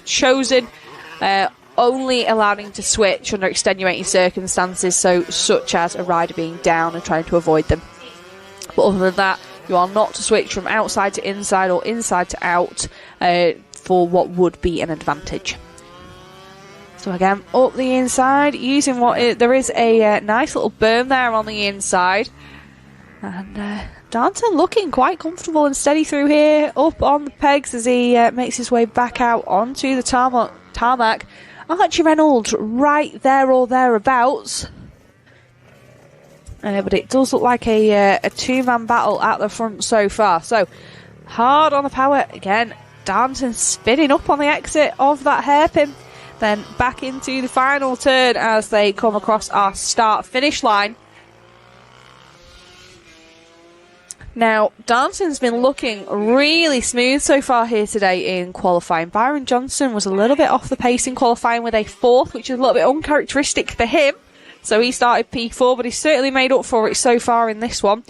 chosen, only allowing to switch under extenuating circumstances, such as a rider being down and trying to avoid them. But other than that, you are not to switch from outside to inside or inside to out for what would be an advantage. So again, up the inside, using there is a nice little berm there on the inside. And Darnton looking quite comfortable and steady through here, up on the pegs as he makes his way back out onto the tarmac. Archie Reynolds right there or thereabouts. But it does look like a two-man battle at the front so far. So, hard on the power. Again, Darnton spinning up on the exit of that hairpin. Then back into the final turn as they come across our start-finish line. Now, Darnton's been looking really smooth so far here today in qualifying. Byron Johnson was a little bit off the pace in qualifying with a 4th, which is a little bit uncharacteristic for him. So he started P4, but he's certainly made up for it so far in this one.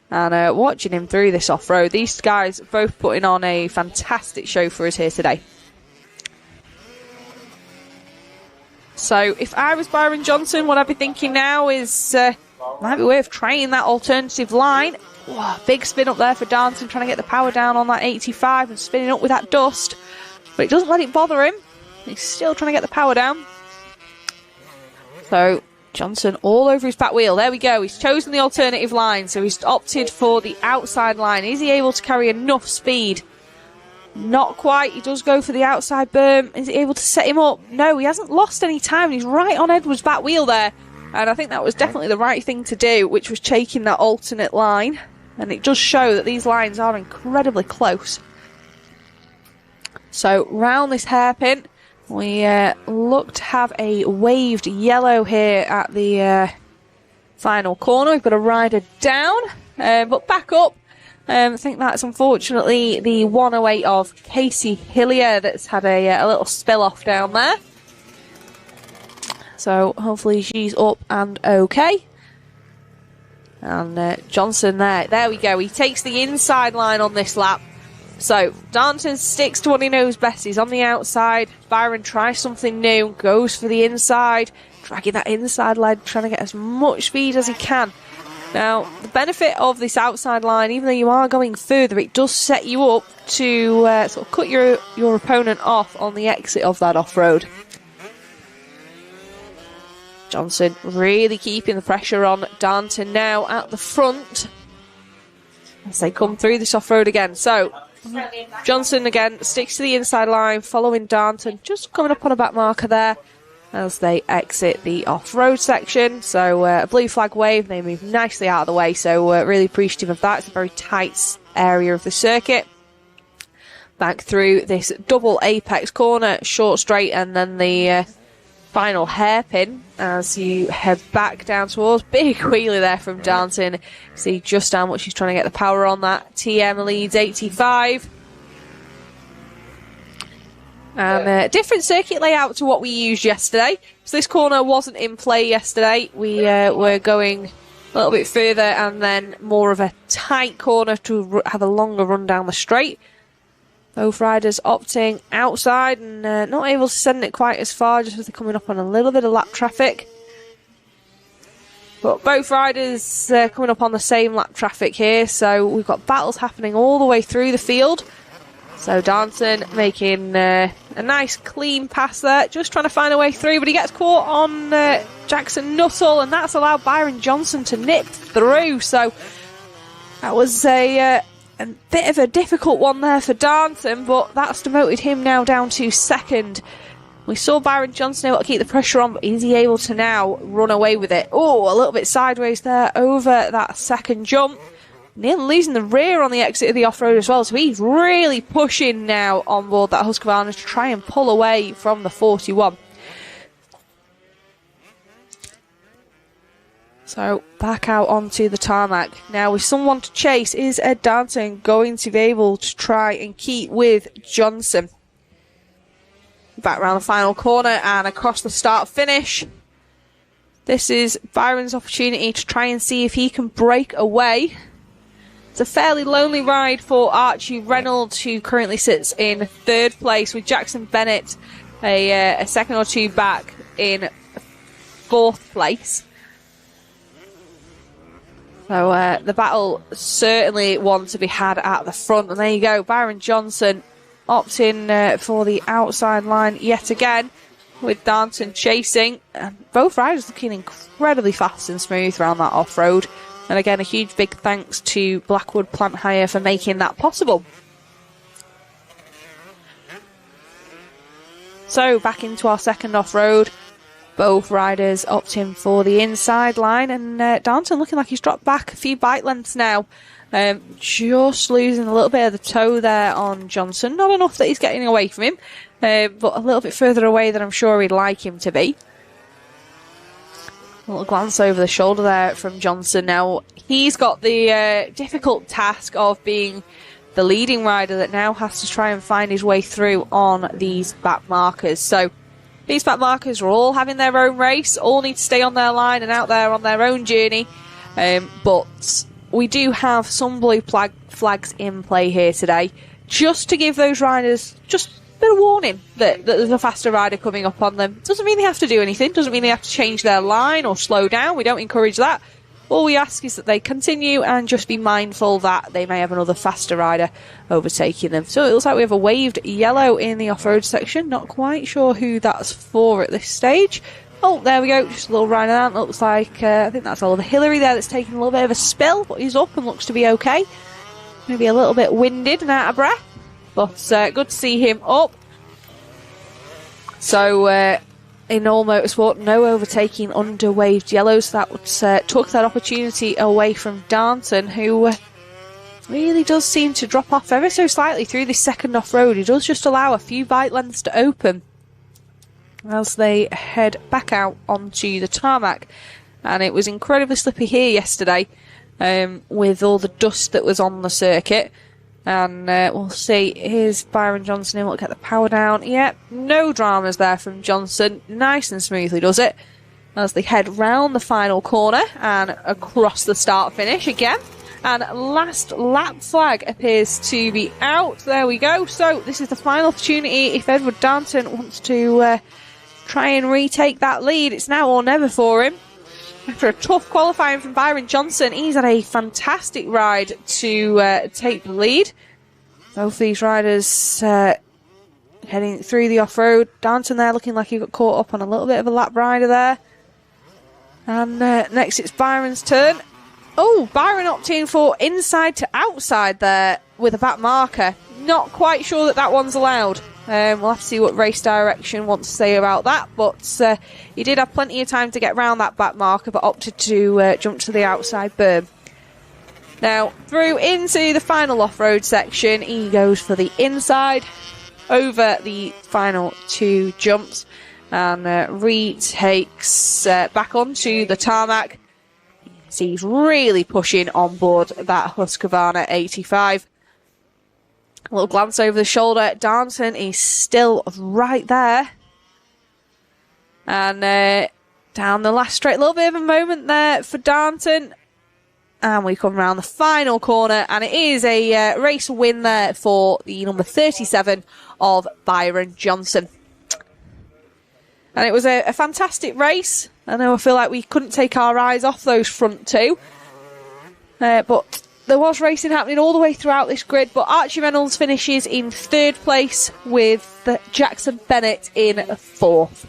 And watching him through this off-road, these guys are both putting on a fantastic show for us here today. So if I was Byron Johnson, what I'd be thinking now is might be worth trying that alternative line. Whoa, big spin up there for Darnton, trying to get the power down on that 85 and spinning up with that dust. But it doesn't let it bother him. He's still trying to get the power down. So Johnson all over his back wheel. There we go. He's chosen the alternative line, so he's opted for the outside line. Is he able to carry enough speed? Not quite. He does go for the outside berm. Is he able to set him up? No, he hasn't lost any time. He's right on Edwards' back wheel there. And I think that was definitely the right thing to do, which was taking that alternate line. And it does show that these lines are incredibly close. So round this hairpin, we look to have a waved yellow here at the final corner. We've got a rider down, but back up. I think that's unfortunately the 108 of Casey Hillier that's had a little spill off down there. So hopefully she's up and okay. And Johnson there we go. He takes the inside line on this lap. So Darnton sticks to what he knows best. He's on the outside. Byron tries something new, goes for the inside, dragging that inside leg, trying to get as much speed as he can. Now, the benefit of this outside line, even though you are going further, it does set you up to sort of cut your opponent off on the exit of that off-road. Johnson really keeping the pressure on Darnton now at the front as they come through this off-road again. So Johnson again sticks to the inside line, following Darnton, just coming up on a back marker there as they exit the off-road section. So a blue flag wave, they move nicely out of the way, so really appreciative of that. It's a very tight area of the circuit. Back through this double apex corner, short straight, and then the final hairpin as you head back down towards big wheelie there from Darnton. See just how much he's trying to get the power on that. TM leads 85. And different circuit layout to what we used yesterday. So this corner wasn't in play yesterday. We were going a little bit further and then more of a tight corner to have a longer run down the straight. Both riders opting outside and not able to send it quite as far, just as they're coming up on a little bit of lap traffic. But both riders coming up on the same lap traffic here, so we've got battles happening all the way through the field. So Darnton making a nice clean pass there, just trying to find a way through, but he gets caught on Jackson Nuttall, and that's allowed Byron Johnson to nip through. So that was a bit of a difficult one there for Darnton, but that's demoted him now down to second. We saw Byron Johnson able to keep the pressure on, but is he able to now run away with it? Oh, a little bit sideways there over that second jump. Nearly losing the rear on the exit of the off-road as well, so he's really pushing now on board that Husqvarna to try and pull away from the 41. So back out onto the tarmac. Now with someone to chase, is Ed Darnton going to be able to try and keep with Johnson? Back around the final corner and across the start finish. This is Byron's opportunity to try and see if he can break away. It's a fairly lonely ride for Archie Reynolds, who currently sits in 3rd place, with Jackson Bennett a second or two back in 4th place. So the battle certainly one to be had at the front. And there you go, Byron Johnson opting for the outside line yet again, with Darnton chasing. And both riders looking incredibly fast and smooth around that off-road. And again, a huge big thanks to Blackwood Plant Hire for making that possible. So back into our second off-road. Both riders opting for the inside line, and Darnton looking like he's dropped back a few bike lengths now. Just losing a little bit of the toe there on Johnson. Not enough that he's getting away from him, but a little bit further away than I'm sure he'd like him to be. A little glance over the shoulder there from Johnson. Now, he's got the difficult task of being the leading rider that now has to try and find his way through on these back markers. So these back markers are all having their own race, all need to stay on their line and out there on their own journey. But we do have some blue flags in play here today, just to give those riders just a bit of warning that there's a faster rider coming up on them. Doesn't mean they have to do anything, doesn't mean they have to change their line or slow down. We don't encourage that. All we ask is that they continue and just be mindful that they may have another faster rider overtaking them. So it looks like we have a waved yellow in the off-road section. Not quite sure who that's for at this stage. Oh, there we go. Just a little rider down. Looks like, I think that's Oliver Hillary there that's taking a little bit of a spill, but he's up and looks to be okay. Maybe a little bit winded and out of breath, but good to see him up. So, in all motorsport, no overtaking under waved yellows. That took that opportunity away from Darnton, who really does seem to drop off ever so slightly through this second off-road. He does just allow a few bike lengths to open as they head back out onto the tarmac. And it was incredibly slippy here yesterday, with all the dust that was on the circuit. And we'll see, here's Byron Johnson in, we'll get the power down. Yep, no dramas there from Johnson, nice and smoothly does it, as they head round the final corner and across the start finish again. And last lap flag appears to be out, there we go. So this is the final opportunity if Edward Darnton wants to try and retake that lead. It's now or never for him. After a tough qualifying from Byron Johnson, he's had a fantastic ride to take the lead. Both these riders heading through the off-road. Darnton there looking like he got caught up on a little bit of a lap rider there. And next it's Byron's turn. Oh, Byron opting for inside to outside there with a back marker. Not quite sure that one's allowed. We'll have to see what race direction wants to say about that, but he did have plenty of time to get round that back marker, but opted to jump to the outside berm. Now, through into the final off-road section, he goes for the inside over the final two jumps and retakes back onto the tarmac. So he's really pushing on board that Husqvarna 85. A little glance over the shoulder. Darnton is still right there. And down the last straight. A little bit of a moment there for Darnton. And we come around the final corner. And it is a race win there for the number 37 of Byron Johnson. And it was a fantastic race. I know I feel like we couldn't take our eyes off those front two. But there was racing happening all the way throughout this grid, but Archie Reynolds finishes in 3rd place with Jackson Bennett in 4th.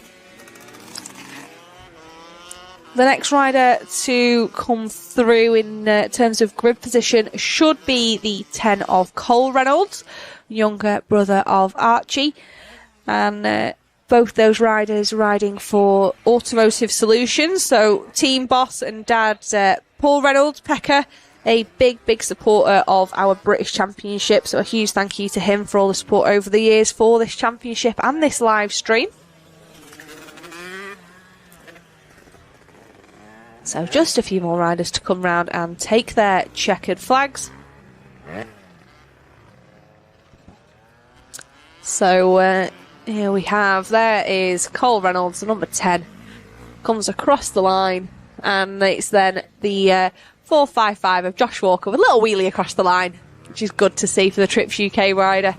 The next rider to come through in terms of grid position should be the 10 of Cole Reynolds, younger brother of Archie. And both those riders riding for Automotive Solutions, so team boss and dad Paul Reynolds, Pekka, a big supporter of our British Championship, so a huge thank you to him for all the support over the years for this championship and this live stream. So just a few more riders to come round and take their checkered flags. So here we have, there is Cole Reynolds, the number 10, comes across the line, and it's then the 4.55 of Josh Walker with a little wheelie across the line, which is good to see for the Trips UK rider.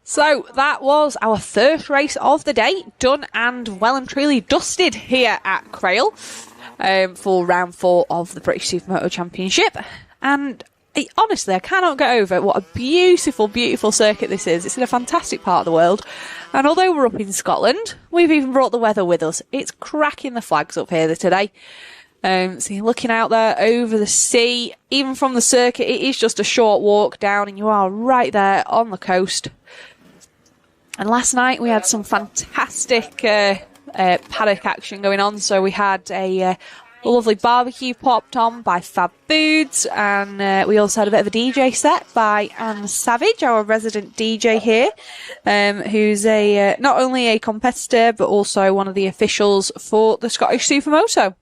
So that was our first race of the day, done and well and truly dusted here at Crail for round 4 of the British Supermoto Championship. And honestly, I cannot get over what a beautiful, beautiful circuit this is. It's in a fantastic part of the world. And although we're up in Scotland, we've even brought the weather with us. It's cracking the flags up here today. So you're looking out there over the sea. Even from the circuit, it is just a short walk down and you are right there on the coast. And last night we had some fantastic paddock action going on. So we had a lovely barbecue popped on by Fab Foods, and we also had a bit of a DJ set by Anne Savage, our resident DJ here, who's not only a competitor but also one of the officials for the Scottish Supermoto.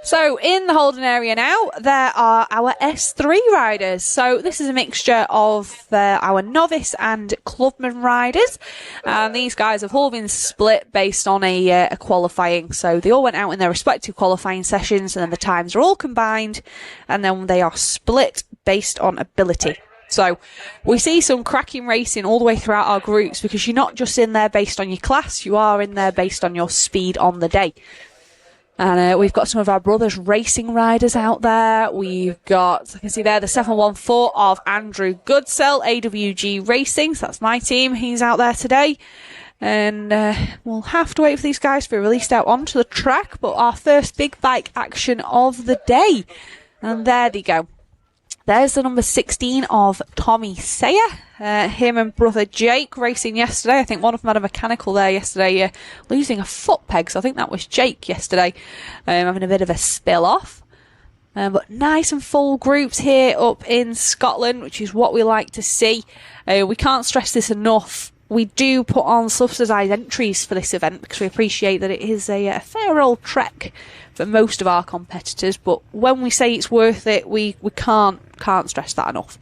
So in the Holden area now, there are our S3 riders. So this is a mixture of our novice and clubman riders. And these guys have all been split based on a qualifying. So they all went out in their respective qualifying sessions and then the times are all combined and then they are split based on ability. So we see some cracking racing all the way throughout our groups because you're not just in there based on your class, you are in there based on your speed on the day. And we've got some of our brothers racing riders out there. We've got, I can see there, the 714 of Andrew Goodsell, AWG Racing. So that's my team. He's out there today. And we'll have to wait for these guys to be released out onto the track. But our first big bike action of the day. And there they go. There's the number 16 of Tommy Sayer. Him and brother Jake racing yesterday. I think one of them had a mechanical there yesterday, losing a foot peg. So I think that was Jake yesterday, having a bit of a spill off. But nice and full groups here up in Scotland, which is what we like to see. We can't stress this enough. We do put on subsidised entries for this event because we appreciate that it is a fair old trek for most of our competitors, but when we say it's worth it, we can't stress that enough.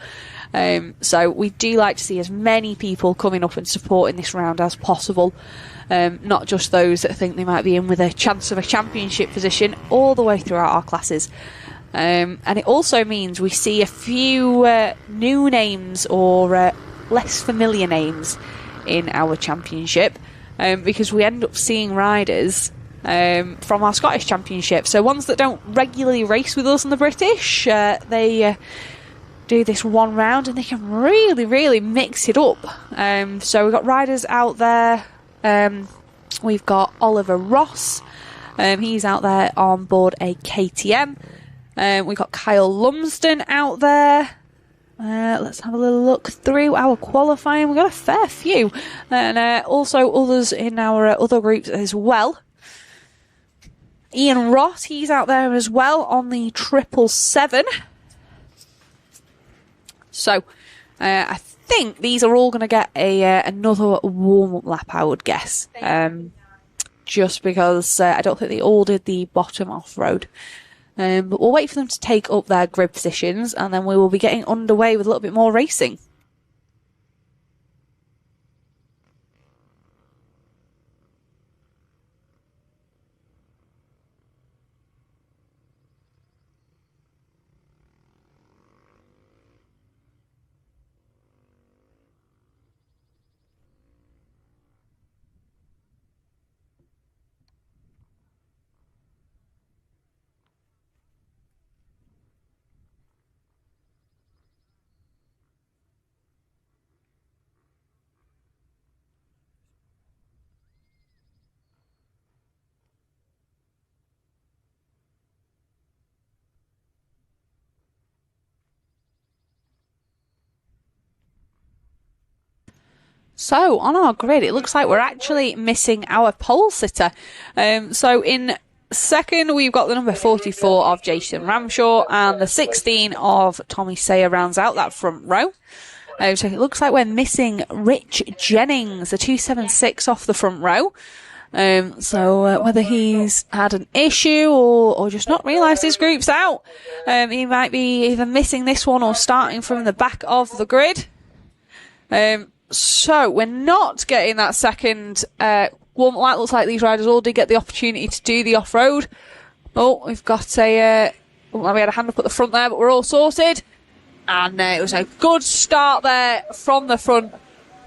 So we do like to see as many people coming up and supporting this round as possible, not just those that think they might be in with a chance of a championship position all the way throughout our classes. And it also means we see a few new names or less familiar names in our championship, because we end up seeing riders from our Scottish Championship. So ones that don't regularly race with us in the British, they do this one round and they can really, really mix it up. So we've got riders out there. We've got Oliver Ross. He's out there on board a KTM. We've got Kyle Lumsden out there. Let's have a little look through our qualifying. We've got a fair few. And also others in our other groups as well. Ian Ross, he's out there as well on the 777. So, I think these are all going to get another warm-up lap, I would guess. Just because I don't think they all did the bottom off-road. But we'll wait for them to take up their grid positions, and then we will be getting underway with a little bit more racing. So on our grid, it looks like we're actually missing our pole sitter. So in second, we've got the number 44 of Jason Ramshaw, and the 16 of Tommy Sayer rounds out that front row. So it looks like we're missing Rich Jennings, the 276 off the front row. So whether he's had an issue or just not realised his group's out, he might be either missing this one or starting from the back of the grid. So we're not getting that second one. It looks like these riders all did get the opportunity to do the off-road. Oh, we've got a... we had a hand up at the front there, but we're all sorted. And it was a good start there from the front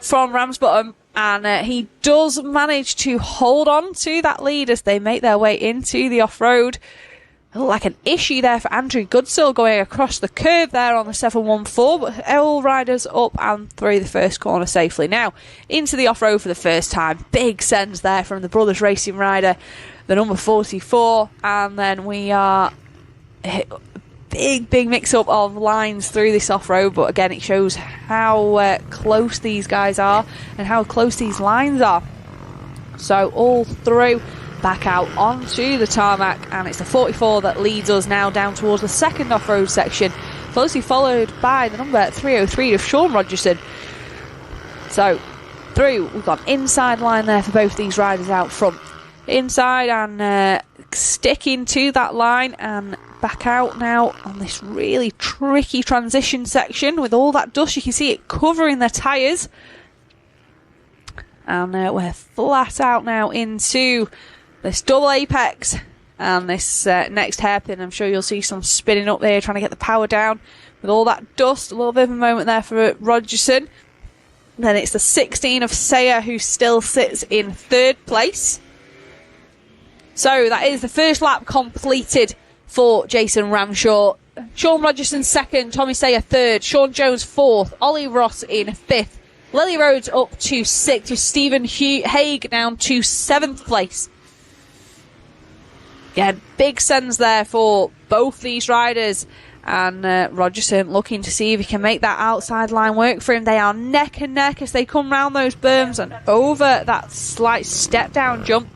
from Ramsbottom. And he does manage to hold on to that lead as they make their way into the off-road. Like an issue there for Andrew Goodsill going across the curve there on the 714, but all riders up and through the first corner safely. Now, into the off-road for the first time. Big sends there from the Brothers Racing rider, the number 44, and then we are... Big mix-up of lines through this off-road, but again, it shows how close these guys are and how close these lines are. So all through, back out onto the tarmac, and it's the 44 that leads us now down towards the second off-road section, closely followed by the number 303 of Sean Rogerson. So through, we've got an inside line there for both these riders out front. Inside and sticking to that line, and back out now on this really tricky transition section with all that dust. You can see it covering their tyres. And we're flat out now into this double apex and this next hairpin. I'm sure you'll see some spinning up there, trying to get the power down with all that dust. A little bit of a moment there for Rogerson. Then it's the 16 of Sayer who still sits in third place. So that is the first lap completed for Jason Ramshaw. Sean Rogerson second, Tommy Sayer third, Sean Jones fourth, Ollie Ross in fifth, Lily Rhodes up to sixth, with Stephen Haig down to seventh place. Yeah, big sends there for both these riders, and Rogerson looking to see if he can make that outside line work for him. They are neck and neck as they come round those berms and over that slight step down jump.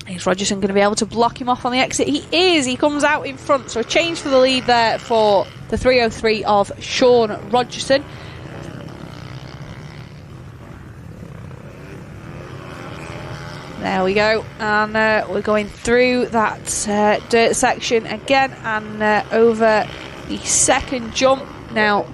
Is Rogerson going to be able to block him off on the exit? He is. He comes out in front. So a change for the lead there for the 303 of Sean Rogerson. There we go. And we're going through that dirt section again and over the second jump. Now,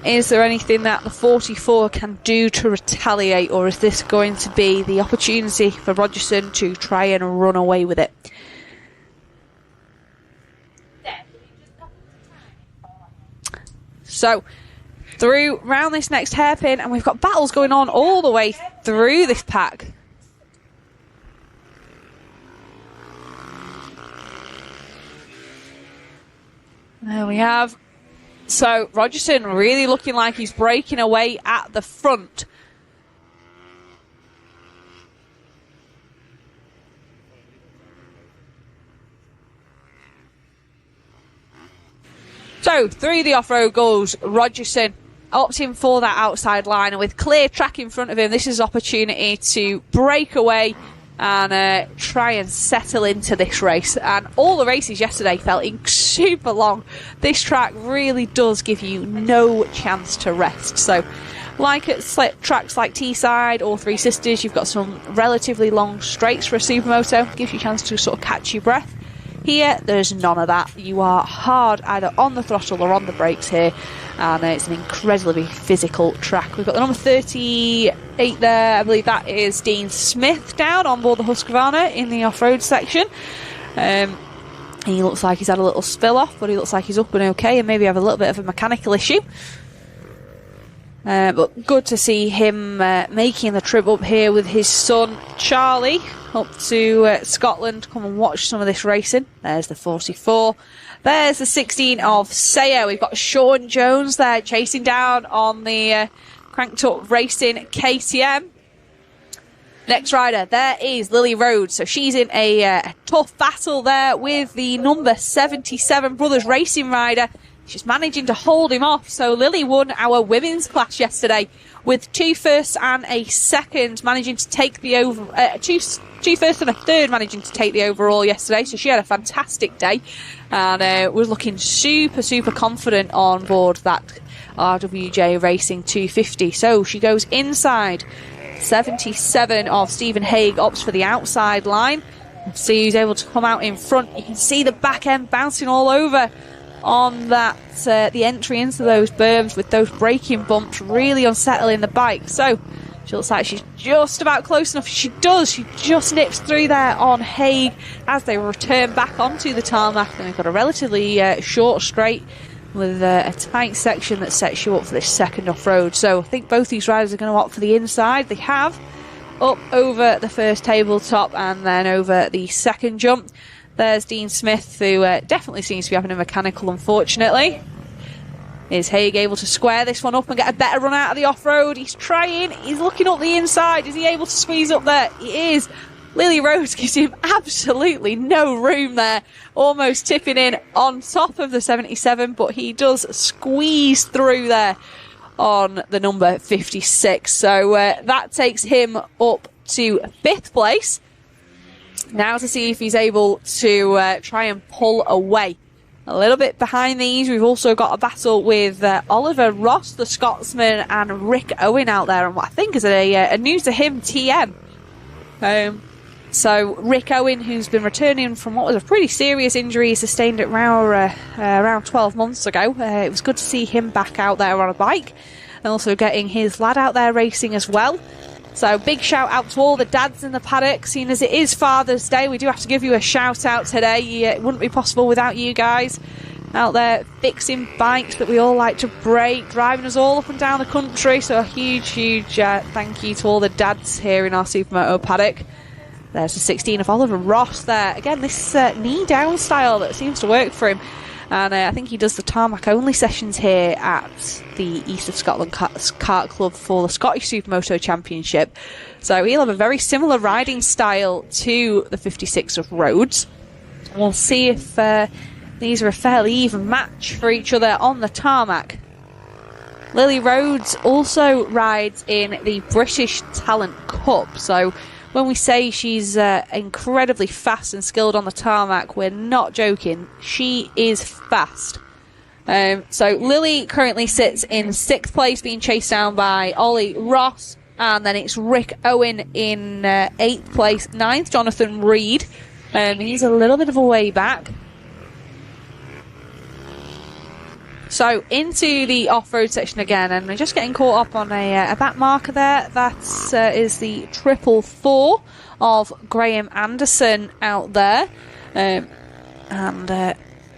is there anything that the 44 can do to retaliate, or is this going to be the opportunity for Rogerson to try and run away with it? So, through round this next hairpin, and we've got battles going on all the way through this pack. There we have. So, Rogerson really looking like he's breaking away at the front. So, through the off-road goes Rogerson, opting for that outside line, and with clear track in front of him, this is opportunity to break away and try and settle into this race. And all the races yesterday felt super long. This track really does give you no chance to rest. So like at tracks like Teesside or Three Sisters, you've got some relatively long straights for a Supermoto, gives you a chance to sort of catch your breath. Here, there's none of that. You are hard either on the throttle or on the brakes here, and it's an incredibly physical track. We've got the number 38 there. I believe that is Dean Smith down on board the Husqvarna in the off-road section. He looks like he's had a little spill off, but he looks like he's up and okay, and maybe have a little bit of a mechanical issue. But good to see him making the trip up here with his son Charlie up to Scotland. Come and watch some of this racing. There's the 44. There's the 16 of Sayer. We've got Sean Jones there chasing down on the Cranked Up Racing KTM. Next rider, there is Lily Rhodes. So she's in a tough battle there with the number 77 Brothers Racing rider. She's managing to hold him off. So Lily won our women's class yesterday with 2 firsts and a second managing to take the two firsts and a third managing to take the overall yesterday. So she had a fantastic day and was looking super confident on board that RWJ Racing 250. So she goes inside. 77 of Stephen Haig opts for the outside line. See who's able to come out in front. You can see the back end bouncing all over on that the entry into those berms with those braking bumps, really unsettling the bike. So she looks like she's just about close enough. She just nips through there on Haig as they return back onto the tarmac. And they've got a relatively short straight with a tight section that sets you up for this second off-road. So I think both these riders are going to opt for the inside. They have up over the first tabletop and then over the second jump. There's Dean Smith, who definitely seems to be having a mechanical, unfortunately. Is Haig able to square this one up and get a better run out of the off-road? He's trying. He's looking up the inside. Is he able to squeeze up there? He is. Lily Rhodes gives him absolutely no room there. Almost tipping in on top of the 77, but he does squeeze through there on the number 56. So that takes him up to 5th place. Now to see if he's able to try and pull away. A little bit behind these, we've also got a battle with Oliver Ross, the Scotsman, and Rick Owen out there, and what I think is a news to him TM. So Rick Owen, who's been returning from what was a pretty serious injury sustained at around 12 months ago. It was good to see him back out there on a bike, and also getting his lad out there racing as well. So big shout out to all the dads in the paddock. Seeing as it is Father's Day, we do have to give you a shout out today. It wouldn't be possible without you guys out there fixing bikes that we all like to break, driving us all up and down the country. So a huge thank you to all the dads here in our Supermoto paddock. There's the 16 of Oliver Ross there. Again, this knee down style that seems to work for him. And I think he does the tarmac only sessions here at the East of Scotland Kart Club for the Scottish Supermoto Championship. So he'll have a very similar riding style to the 56 of Rhodes. We'll see if these are a fairly even match for each other on the tarmac. Lily Rhodes also rides in the British Talent Cup. So when we say she's incredibly fast and skilled on the tarmac, we're not joking. She is fast. So Lily currently sits in 6th place, being chased down by Ollie Ross. And then it's Rick Owen in 8th place. 9th, Jonathan Reed. He's a little bit of a way back. So into the off-road section again, and we're just getting caught up on a back marker there. That is the 444 of Graham Anderson out there. And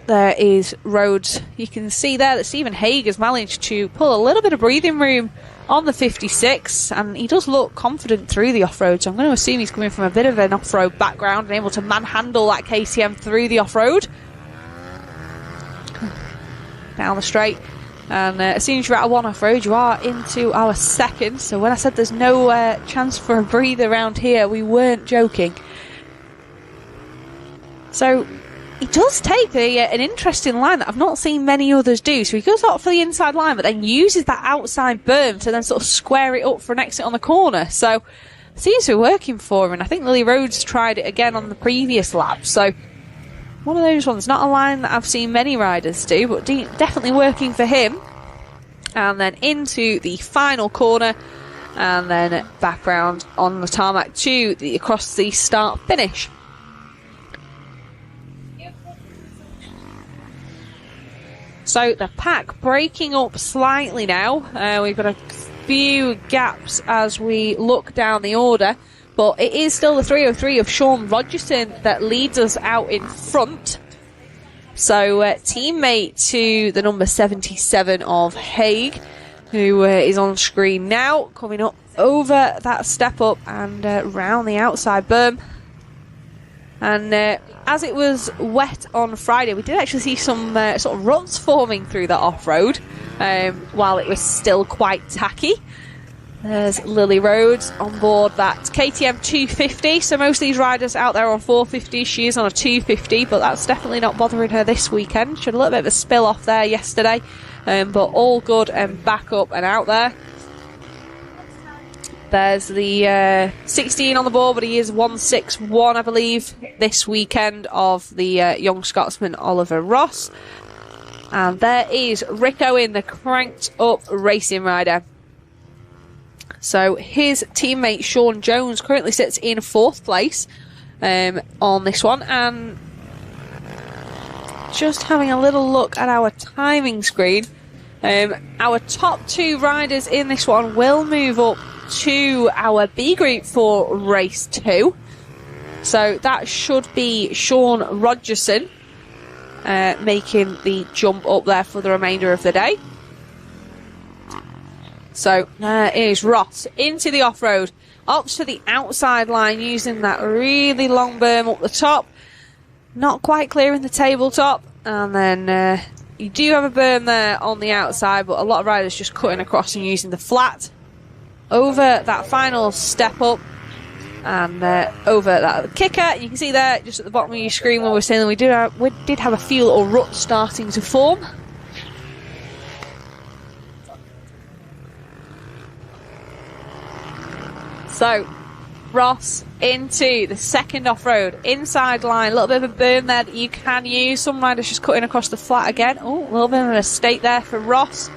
there is Rhodes. You can see there that Stephen Haig has managed to pull a little bit of breathing room on the 56, and he does look confident through the off-road. So I'm going to assume he's coming from a bit of an off-road background and able to manhandle that KTM through the off-road. Down the straight, and as soon as you're at a one off-road, you are into our second. So when I said there's no chance for a breather around here, we weren't joking. So he does take an interesting line that I've not seen many others do. So he goes out for the inside line, but then uses that outside berm to then sort of square it up for an exit on the corner. So it seems to be working for him, and I think Lily Rhodes tried it again on the previous lap. So one of those ones, not a line that I've seen many riders do, but definitely working for him. And then into the final corner, and then back round on the tarmac to across the start finish. So the pack breaking up slightly now. We've got a few gaps as we look down the order. But it is still the 303 of Sean Rogerson that leads us out in front. So teammate to the number 77 of Haig, who is on screen now, coming up over that step up and round the outside berm. And as it was wet on Friday, we did actually see some sort of ruts forming through that off-road while it was still quite tacky. There's Lily Rhodes on board that KTM 250. So most of these riders out there on 450. She is on a 250, but that's definitely not bothering her this weekend. She had a little bit of a spill off there yesterday, but all good and back up and out there. There's the 16 on the board, but he is 161, I believe, this weekend of the young Scotsman Oliver Ross. And there is Rick Owen, the cranked up racing rider. So his teammate Sean Jones currently sits in 4th place on this one. And just having a little look at our timing screen, our top 2 riders in this one will move up to our B group for race 2. So that should be Sean Rogerson making the jump up there for the remainder of the day. So there is Ross into the off-road, up to the outside line using that really long berm up the top. Not quite clearing the tabletop, and then you do have a berm there on the outside, but a lot of riders just cutting across and using the flat over that final step up and over that kicker. You can see there just at the bottom of your screen when we're saying that we did have a few little ruts starting to form. So Ross into the second off-road, inside line, a little bit of a berm there that you can use. Some riders just cutting across the flat again. Oh, a little bit of a mistake there for Ross.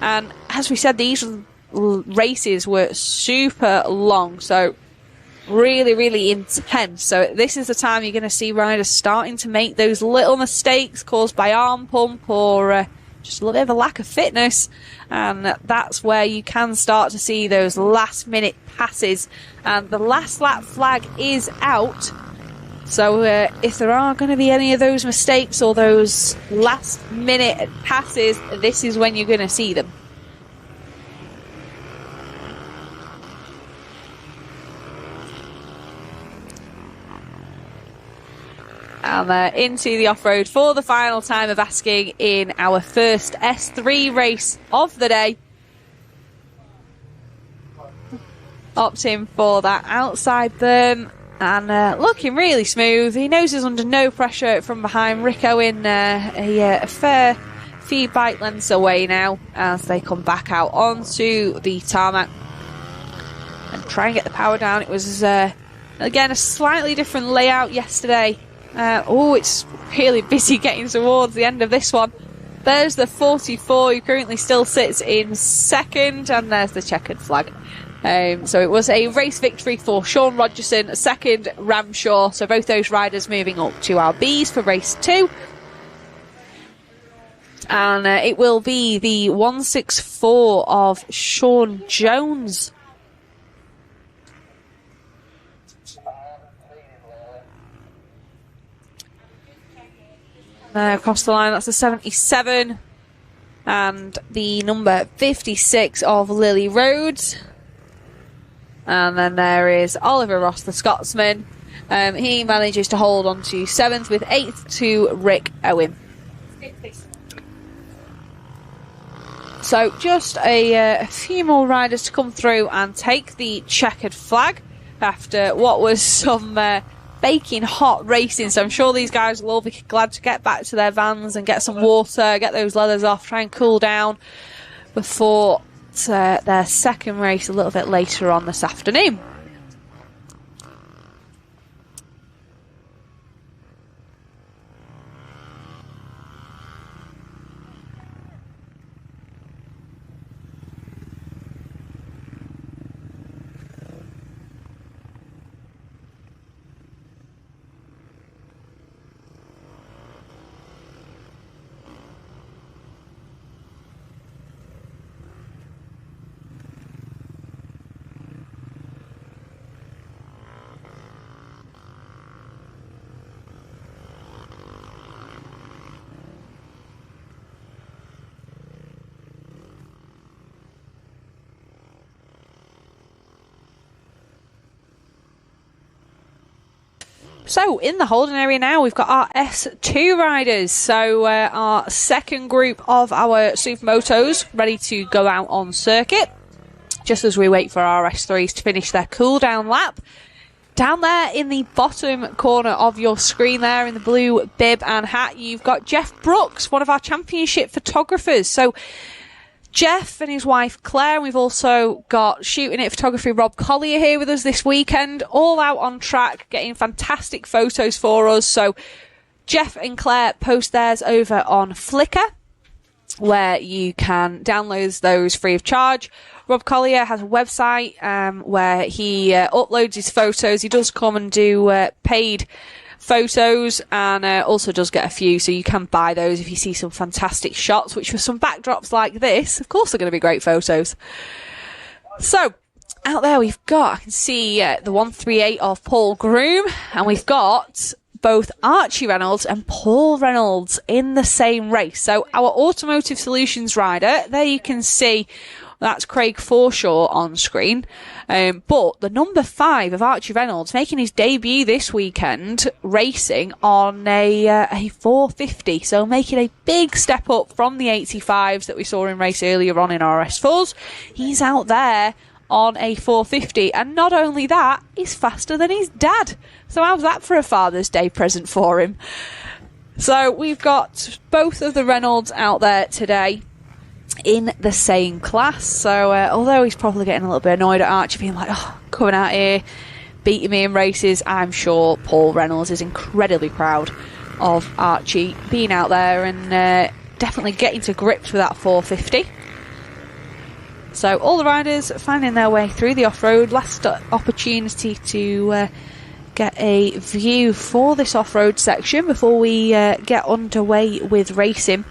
And as we said, these races were super long, so really, really intense. So this is the time you're going to see riders starting to make those little mistakes caused by arm pump or just a little bit of a lack of fitness, and that's where you can start to see those last minute passes. And the last lap flag is out, so if there are going to be any of those mistakes or those last minute passes, this is when you're going to see them. And into the off-road for the final time of asking in our first S3 race of the day. Opting for that outside berm and looking really smooth. He knows he's under no pressure from behind. Rick Owen a fair few bike lengths away now as they come back out onto the tarmac and try and get the power down. It was again a slightly different layout yesterday. It's really busy getting towards the end of this one. There's the 44 who currently still sits in second, and there's the checkered flag. So it was a race victory for Sean Rogerson, a second Ramshaw. So both those riders moving up to our Bs for race 2. And it will be the 164 of Sean Jones. Across the line, that's the 77 and the number 56 of Lily Rhodes. And then there is Oliver Ross, the Scotsman. He manages to hold on to 7th with 8th to Rick Owen. So just a few more riders to come through and take the checkered flag after what was some baking hot racing. So I'm sure these guys will all be glad to get back to their vans and get some water, get those leathers off, try and cool down before their second race a little bit later on this afternoon. So, in the holding area now, we've got our S2 riders. So, our second group of our Supermotos ready to go out on circuit. Just as we wait for our S3s to finish their cool-down lap. Down there in the bottom corner of your screen there, in the blue bib and hat, you've got Jeff Brooks, one of our championship photographers. So, Jeff and his wife Claire. We've also got Shooting It Photography Rob Collier here with us this weekend, all out on track, getting fantastic photos for us. So Jeff and Claire post theirs over on Flickr, where you can download those free of charge. Rob Collier has a website where he uploads his photos. He does come and do paid photos, and also does get a few, so you can buy those if you see some fantastic shots, which for some backdrops like this, of course, they're going to be great photos. So out there we've got, I can see the 138 of Paul Groom, and we've got both Archie Reynolds and Paul Reynolds in the same race. So our Automotive Solutions rider, there you can see that's Craig Forshaw on screen. But the number 5 of Archie Reynolds making his debut this weekend, racing on a 450. So making a big step up from the 85s that we saw in race earlier on in RS4s. He's out there on a 450, and not only that, he's faster than his dad. So how's that for a Father's Day present for him? So we've got both of the Reynolds out there today in the same class. So although he's probably getting a little bit annoyed at Archie being like, oh, coming out here beating me in races, I'm sure Paul Reynolds is incredibly proud of Archie being out there and definitely getting to grips with that 450. So all the riders finding their way through the off-road. Last opportunity to get a view for this off-road section before we get underway with racing.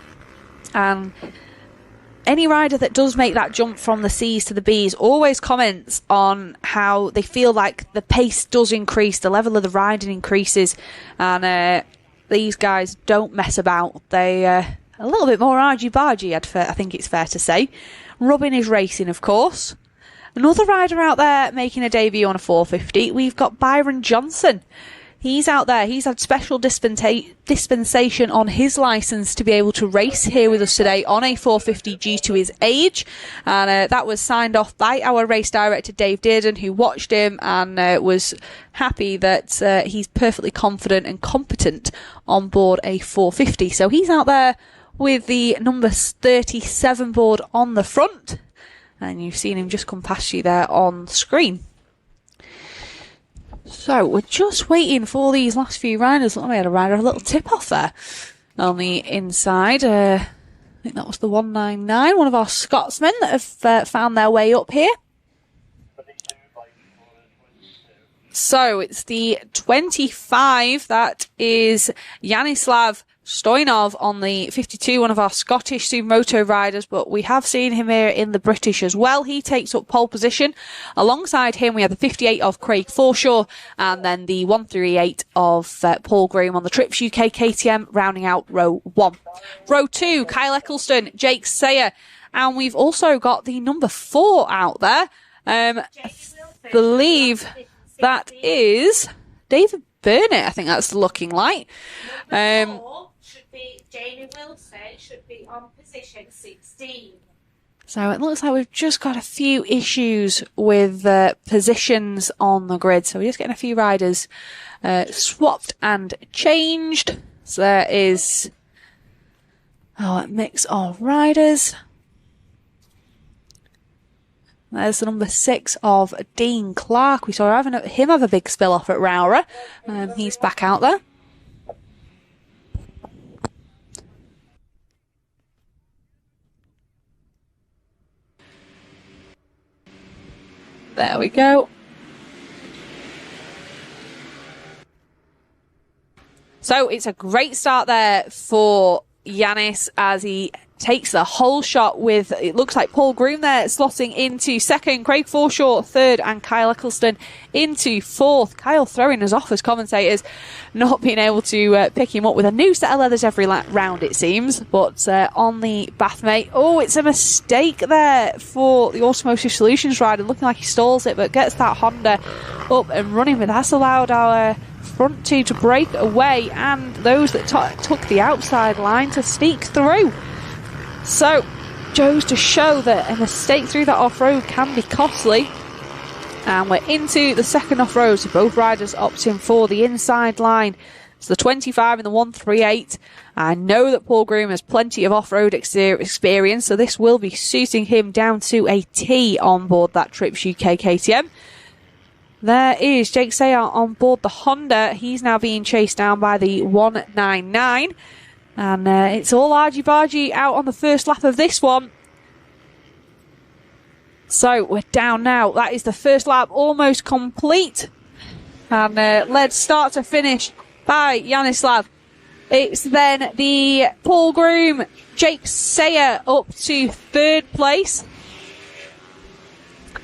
And any rider that does make that jump from the C's to the B's always comments on how they feel like the pace does increase, the level of the riding increases, and these guys don't mess about. They a little bit more argy-bargy, I think it's fair to say. Rubbing is racing, of course. Another rider out there making a debut on a 450, we've got Byron Johnson. He's out there. He's had special dispensation on his licence to be able to race here with us today on a 450 due to his age. And that was signed off by our race director, Dave Dearden, who watched him and was happy that he's perfectly confident and competent on board a 450. So he's out there with the number 37 board on the front. And you've seen him just come past you there on screen. So we're just waiting for these last few riders. Look, we had a rider, a little tip off there on the inside. I think that was the 199, one of our Scotsmen that have found their way up here. So it's the 25, that is Yanislav Stoyanov on the 52, one of our Scottish Supermoto riders, but we have seen him here in the British as well. He takes up pole position. Alongside him, we have the 58 of Craig Forshaw, and then the 138 of Paul Groom on the Trips UK KTM, rounding out row 1. Row 2, Kyle Eccleston, Jake Sayer, and we've also got the number 4 out there. I believe that is David Burnett, I think that's looking like. Jamie Wilson should be on position 16. So it looks like we've just got a few issues with positions on the grid. So we're just getting a few riders swapped and changed. So there is a mix of riders. There's the number 6 of Dean Clark. We saw him have a big spill off at Rowra. He's back out there. There we go. So it's a great start there for Yanis as he takes the whole shot with, it looks like Paul Groom there slotting into second, Craig Forshaw third, and Kyle Eccleston into fourth. Kyle throwing us off as commentators, not being able to pick him up with a new set of leathers every round, it seems. But on the Bathmate, oh, it's a mistake there for the Automotive Solutions rider, looking like he stalls it, but gets that Honda up and running. But that's allowed our front two to break away, and those that took the outside line to sneak through. So, goes to show that a mistake through that off-road can be costly. And we're into the second off-road, so both riders opting for the inside line It's the 25 and the 138. I know that Paul Groom has plenty of off-road experience, so this will be suiting him down to a T on board that Trips UK KTM. There is Jake Sayer on board the Honda. He's now being chased down by the 199. And it's all argy-bargy out on the first lap of this one. So we're down now. That is the first lap almost complete. And led start to finish by Janislav. It's then the Paul Groom, Jake Sayer up to third place.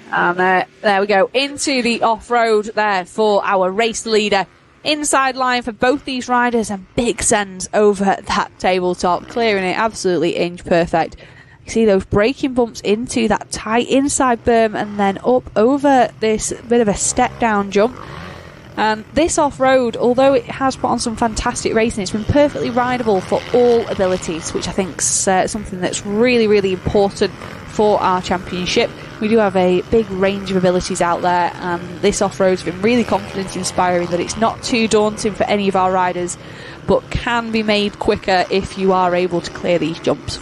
And there we go, into the off-road there for our race leader. Inside line for both these riders, and big sends over that tabletop, clearing it absolutely inch perfect. You see those braking bumps into that tight inside berm and then up over this bit of a step-down jump. And this off-road, although it has put on some fantastic racing, it's been perfectly rideable for all abilities, which I think is something that's really, really important for our championship. We do have a big range of abilities out there, and this off-road's been really confidence inspiring, that it's not too daunting for any of our riders, but can be made quicker if you are able to clear these jumps.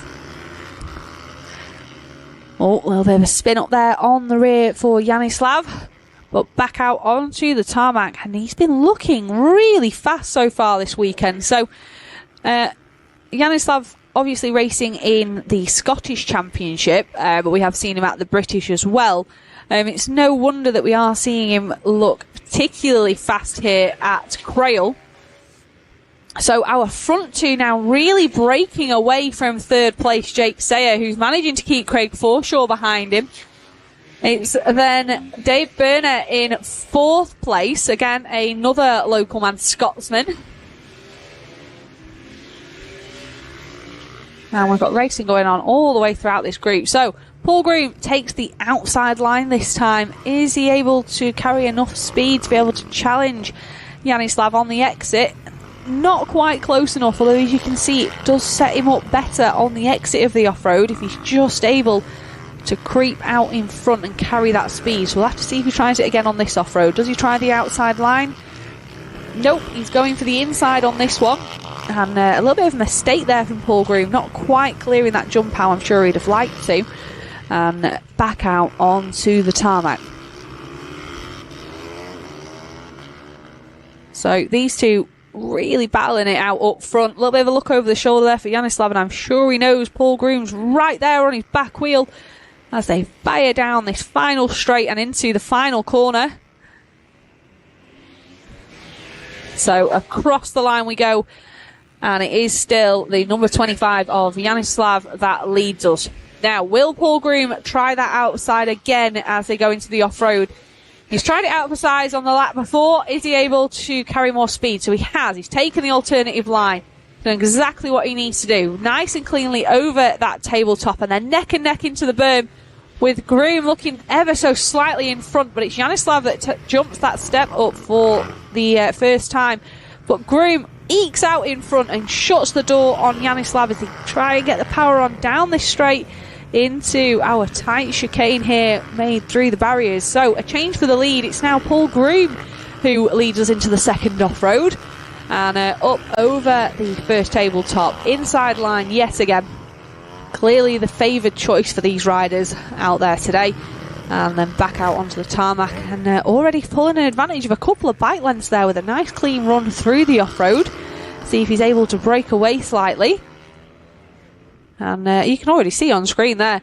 Oh, a little bit of a spin up there on the rear for Janislav, but back out onto the tarmac, and he's been looking really fast so far this weekend. So Janislav obviously racing in the Scottish Championship, but we have seen him at the British as well. It's no wonder that we are seeing him look particularly fast here at Crail. So our front two now really breaking away from third place Jake Sayer, who's managing to keep Craig Forshaw behind him. It's then Dave Burner in fourth place, again another local man, Scotsman. And we've got racing going on all the way throughout this group. So Paul Groom takes the outside line this time. Is he able to carry enough speed to be able to challenge Janislav on the exit? Not quite close enough, although as you can see it does set him up better on the exit of the off-road if he's just able to creep out in front and carry that speed. So we'll have to see if he tries it again on this off-road. Does he try the outside line? Nope, he's going for the inside on this one. And a little bit of a mistake there from Paul Groom, not quite clearing that jump how I'm sure he'd have liked to. And back out onto the tarmac. So these two really battling it out up front. A little bit of a look over the shoulder there for Janislav, and I'm sure he knows Paul Groom's right there on his back wheel as they fire down this final straight and into the final corner. So across the line we go, and it is still the number 25 of Janislav that leads us. Now, will Paul Groom try that outside again as they go into the off-road? He's tried it out for size on the lap before. Is he able to carry more speed? So he has. He's taken the alternative line. Doing exactly what he needs to do. Nice and cleanly over that tabletop and then neck and neck into the berm, with Groom looking ever so slightly in front, but it's Janislav that jumps that step up for the first time. But Groom ekes out in front and shuts the door on Janislav as they try and get the power on down this straight into our tight chicane here made through the barriers. So a change for the lead. It's now Paul Groom who leads us into the second off-road and up over the first tabletop. Inside line yet again. Clearly the favoured choice for these riders out there today. And then back out onto the tarmac, and already pulling an advantage of a couple of bike lengths there with a nice clean run through the off-road. See if he's able to break away slightly. And you can already see on screen there,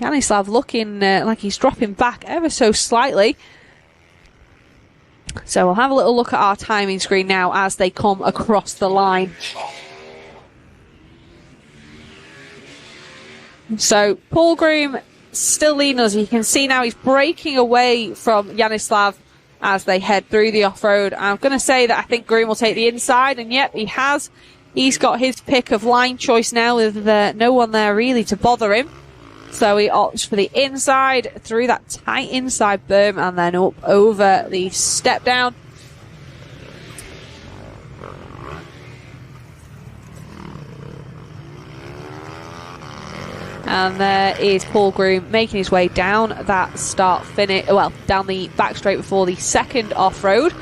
Janislav looking like he's dropping back ever so slightly. So we'll have a little look at our timing screen now as they come across the line. So Paul Groom still leading us. You can see now he's breaking away from Janislav as they head through the off-road. I'm going to say that I think Groom will take the inside, and yep, he has. He's got his pick of line choice now with no one there really to bother him. So he opts for the inside through that tight inside berm and then up over the step down. And there is Paul Groom making his way down that start finish, well, down the back straight before the second off-road.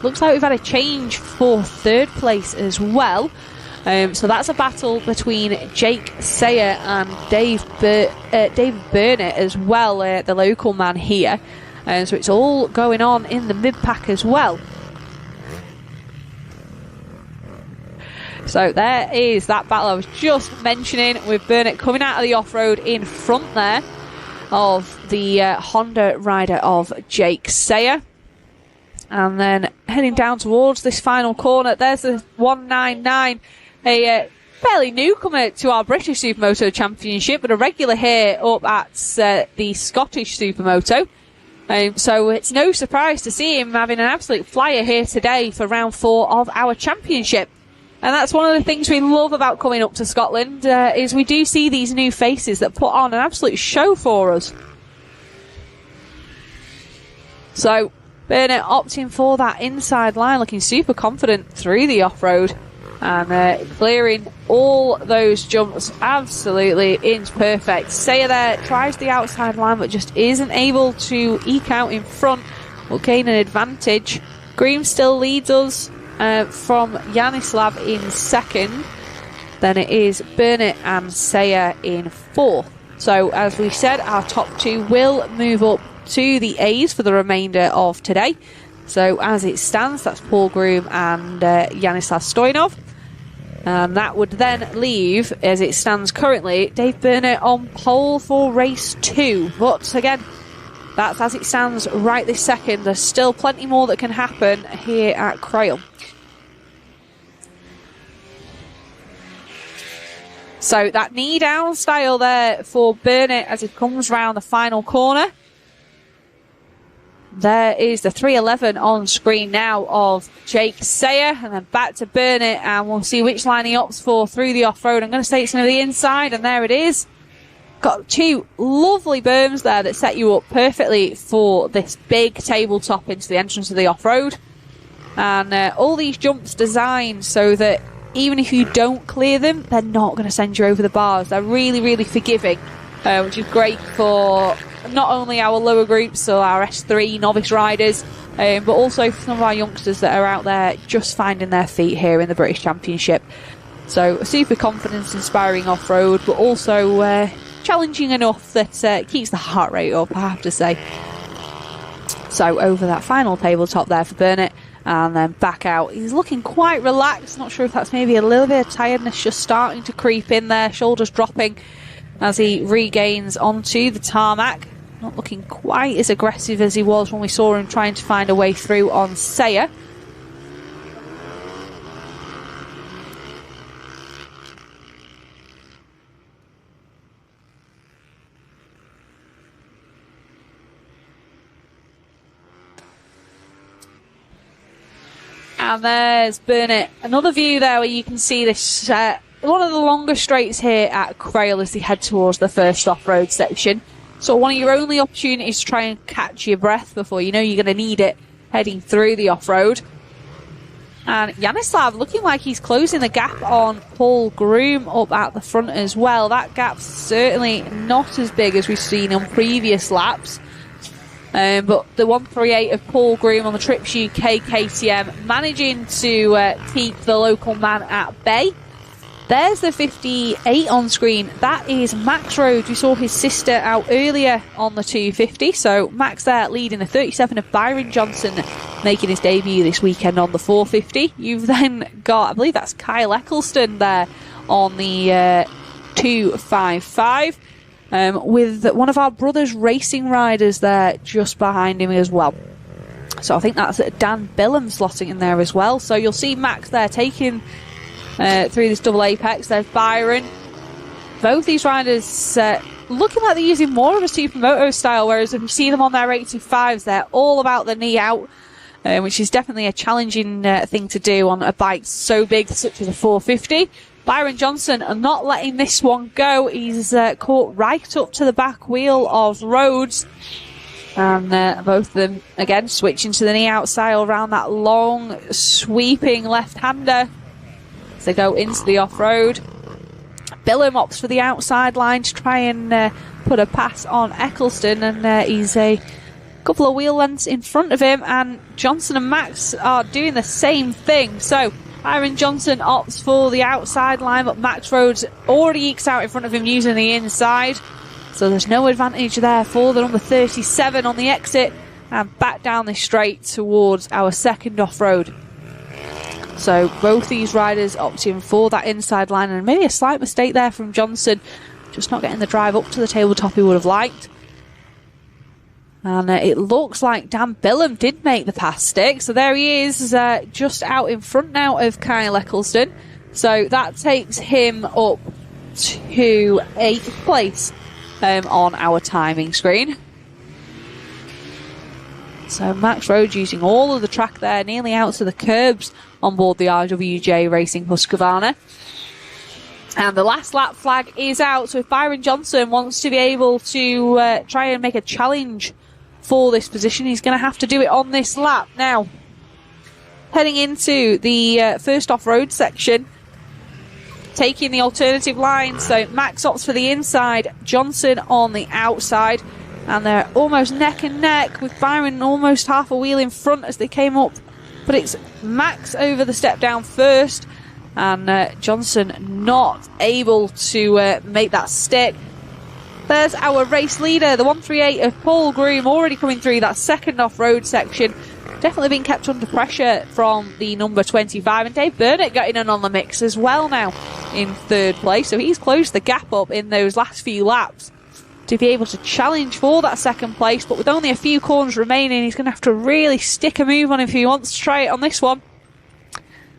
looks like we've had a change for third place as well. So that's a battle between Jake Sayer and Dave Burnett as well, the local man here. So it's all going on in the mid-pack as well. So there is that battle I was just mentioning, with Burnett coming out of the off-road in front there of the Honda rider of Jake Sayer. And then heading down towards this final corner, there's the 199, a fairly newcomer to our British Supermoto Championship, but a regular here up at the Scottish Supermoto. So it's no surprise to see him having an absolute flyer here today for round 4 of our championship. And that's one of the things we love about coming up to Scotland, is we do see these new faces that put on an absolute show for us. So Burnett opting for that inside line, looking super confident through the off-road and clearing all those jumps absolutely inch perfect. Sayer there tries the outside line but just isn't able to eke out in front or gain an advantage. Green still leads us from Yanislav in second. Then it is Burnett and Sayer in fourth. So as we said, our top 2 will move up to the A's for the remainder of today. So as it stands, that's Paul Groom and Yanislav Stoyanov. And that would then leave, as it stands currently, Dave Burnett on pole for race 2. But again, that's as it stands right this second. There's still plenty more that can happen here at Crail. So that knee down style there for Burnett as he comes round the final corner. There is the 311 on screen now of Jake Sayer, and then back to Burnett, and we'll see which line he opts for through the off-road. I'm going to say it's going to the inside, and there it is. Got 2 lovely berms there that set you up perfectly for this big tabletop into the entrance of the off-road. And all these jumps designed so that even if you don't clear them, they're not going to send you over the bars. They're really, really forgiving, which is great for not only our lower groups, so our S3 novice riders, but also for some of our youngsters that are out there just finding their feet here in the British Championship. So a super confidence inspiring off-road, but also challenging enough that keeps the heart rate up, I have to say. So over that final tabletop there for Burnett, and then back out. He's looking quite relaxed. Not sure if that's maybe a little bit of tiredness just starting to creep in there, shoulders dropping as he regains onto the tarmac. Not looking quite as aggressive as he was when we saw him trying to find a way through on Sayer. And there's Burnett. Another view there where you can see this, one of the longer straights here at Crail as they head towards the first off-road section. So one of your only opportunities to try and catch your breath before you know you're going to need it heading through the off-road. And Yanislav looking like he's closing the gap on Paul Groom up at the front as well. That gap's certainly not as big as we've seen on previous laps. But the 138 of Paul Groom on the Trips UK KTM managing to keep the local man at bay. There's the 58 on screen. That is Max Rhodes. We saw his sister out earlier on the 250. So Max there leading the 37 of Byron Johnson making his debut this weekend on the 450. You've then got, I believe that's Kyle Eccleston there on the 255. With one of our brothers racing riders there just behind him as well. So I think that's Dan Billum slotting in there as well. So you'll see Max there taking through this double apex. There's Byron. Both these riders looking like they're using more of a Supermoto style, whereas if you see them on their 825s, they're all about the knee out, which is definitely a challenging thing to do on a bike so big such as a 450. Byron Johnson not letting this one go. He's caught right up to the back wheel of Rhodes. And both of them, again, switching to the knee out style around that long, sweeping left-hander as they go into the off-road. Billum opts for the outside line to try and put a pass on Eccleston. And he's a couple of wheel lengths in front of him, and Johnson and Max are doing the same thing. So Byron Johnson opts for the outside line, but Max Rhodes already ekes out in front of him using the inside. So there's no advantage there for the number 37 on the exit, and back down this straight towards our second off-road. So both these riders opting for that inside line, and maybe a slight mistake there from Johnson, just not getting the drive up to the tabletop he would have liked. And it looks like Dan Billum did make the pass stick. So there he is, just out in front now of Kyle Eccleston. So that takes him up to 8th place on our timing screen. So Max Rhodes using all of the track there, nearly out to the curbs on board the RWJ Racing Husqvarna. And the last lap flag is out. So if Byron Johnson wants to be able to try and make a challenge for this position, he's going to have to do it on this lap. Now, heading into the first off-road section, taking the alternative line. So Max opts for the inside, Johnson on the outside, and they're almost neck and neck with Byron almost half a wheel in front as they came up. But it's Max over the step down first, and Johnson not able to make that stick. There's our race leader, the 138 of Paul Groom, already coming through that second off-road section. Definitely been kept under pressure from the number 25. And Dave Burnett getting in on the mix as well now in 3rd place. So he's closed the gap up in those last few laps to be able to challenge for that 2nd place. But with only a few corners remaining, he's going to have to really stick a move on if he wants to try it on this one.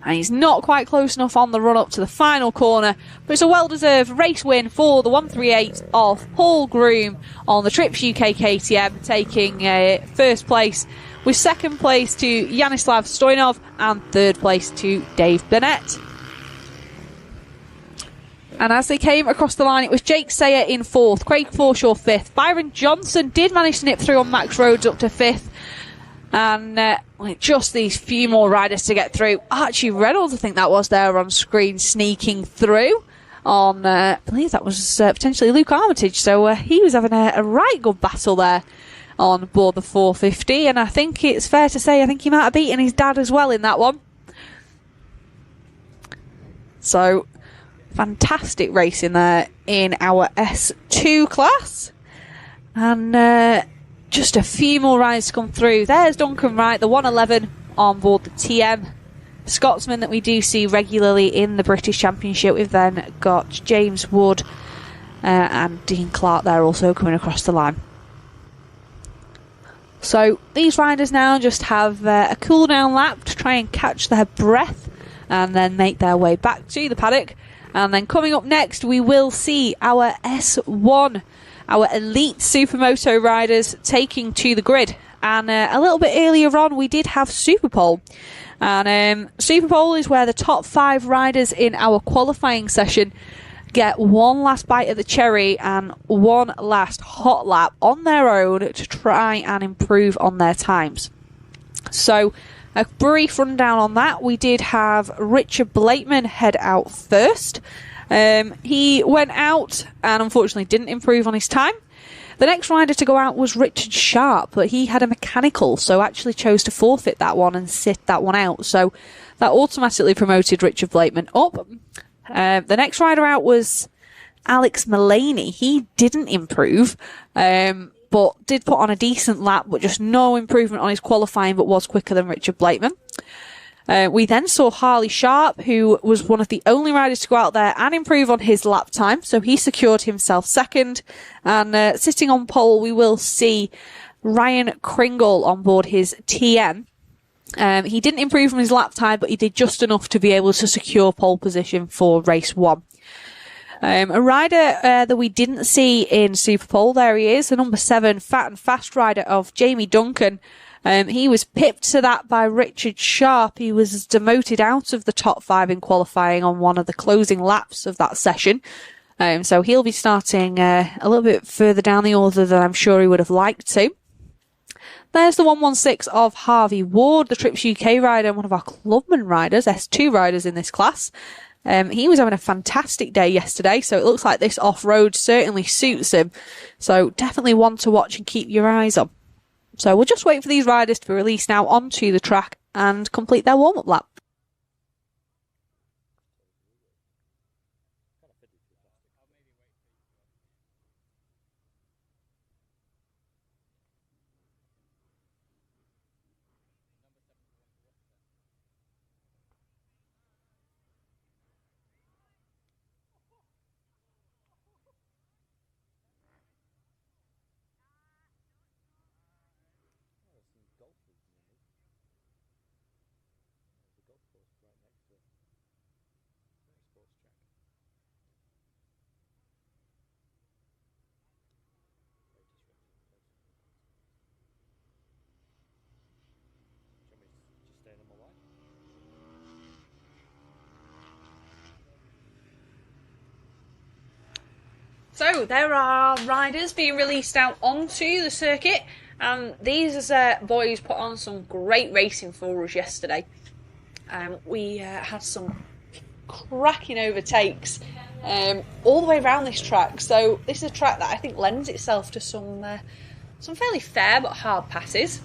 And he's not quite close enough on the run up to the final corner. But it's a well-deserved race win for the 138 of Paul Groom on the Trips UK KTM, taking 1st place, with 2nd place to Yanislav Stoyanov and 3rd place to Dave Burnett. And as they came across the line, it was Jake Sayer in 4th, Craig Forshaw 5th. Byron Johnson did manage to nip through on Max Rhodes up to 5th. And just these few more riders to get through. Archie Reynolds, I think that was there on screen, sneaking through on, I believe that was potentially Luke Armitage. So he was having a right good battle there on board the 450. And I think it's fair to say, I think he might have beaten his dad as well in that one. So fantastic racing there in our S2 class. And just a few more rides to come through. There's Duncan Wright, the 111 on board the TM. Scotsman that we do see regularly in the British Championship. We've then got James Wood and Dean Clark there also coming across the line. So these riders now just have a cool down lap to try and catch their breath and then make their way back to the paddock. And then coming up next, we will see our S1, our elite Supermoto riders taking to the grid. And a little bit earlier on, we did have Super Pole. And Super Pole is where the top 5 riders in our qualifying session get one last bite of the cherry and one last hot lap on their own to try and improve on their times. So a brief rundown on that. We did have Richard Blakeman head out first. He went out and unfortunately didn't improve on his time. The next rider to go out was Richard Sharp, but he had a mechanical, so actually chose to forfeit that one and sit that one out. So that automatically promoted Richard Blakeman up. The next rider out was Alex Mullaney. He didn't improve, but did put on a decent lap, but just no improvement on his qualifying, but was quicker than Richard Blakeman. We then saw Harley Sharp, who was one of the only riders to go out there and improve on his lap time. So he secured himself second. And sitting on pole, we will see Ryan Kringle on board his TM. He didn't improve on his lap time, but he did just enough to be able to secure pole position for race 1. A rider that we didn't see in Super Pole, there he is, the number 7 fat and fast rider of Jamie Duncan. He was pipped to that by Richard Sharp. He was demoted out of the top 5 in qualifying on one of the closing laps of that session. So he'll be starting a little bit further down the order than I'm sure he would have liked to. There's the 116 of Harvey Ward, the Trips UK rider, one of our clubman riders, S2 riders in this class. He was having a fantastic day yesterday, so it looks like this off-road certainly suits him. So definitely one to watch and keep your eyes on. So we'll just wait for these riders to be released now onto the track and complete their warm-up lap. So there are riders being released out onto the circuit, and these boys put on some great racing for us yesterday. We had some cracking overtakes all the way around this track. So this is a track that I think lends itself to some fairly fair but hard passes.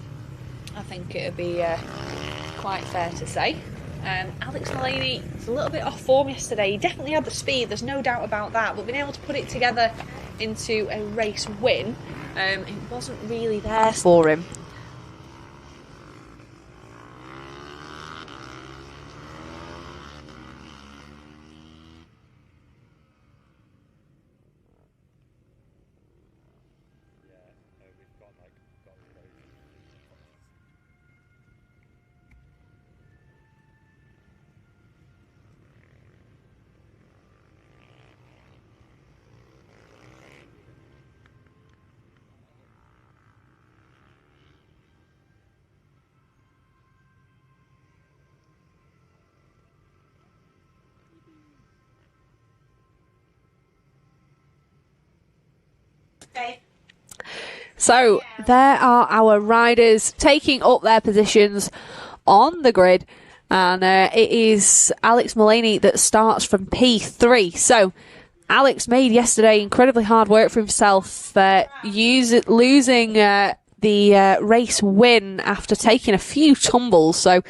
I think it would be quite fair to say. Alex Mullaney was a little bit off form yesterday. He definitely had the speed, there's no doubt about that, but being able to put it together into a race win, it wasn't really there for him. So there are our riders taking up their positions on the grid, and it is Alex Mullaney that starts from P3. So Alex made yesterday incredibly hard work for himself, losing the race win after taking a few tumbles. So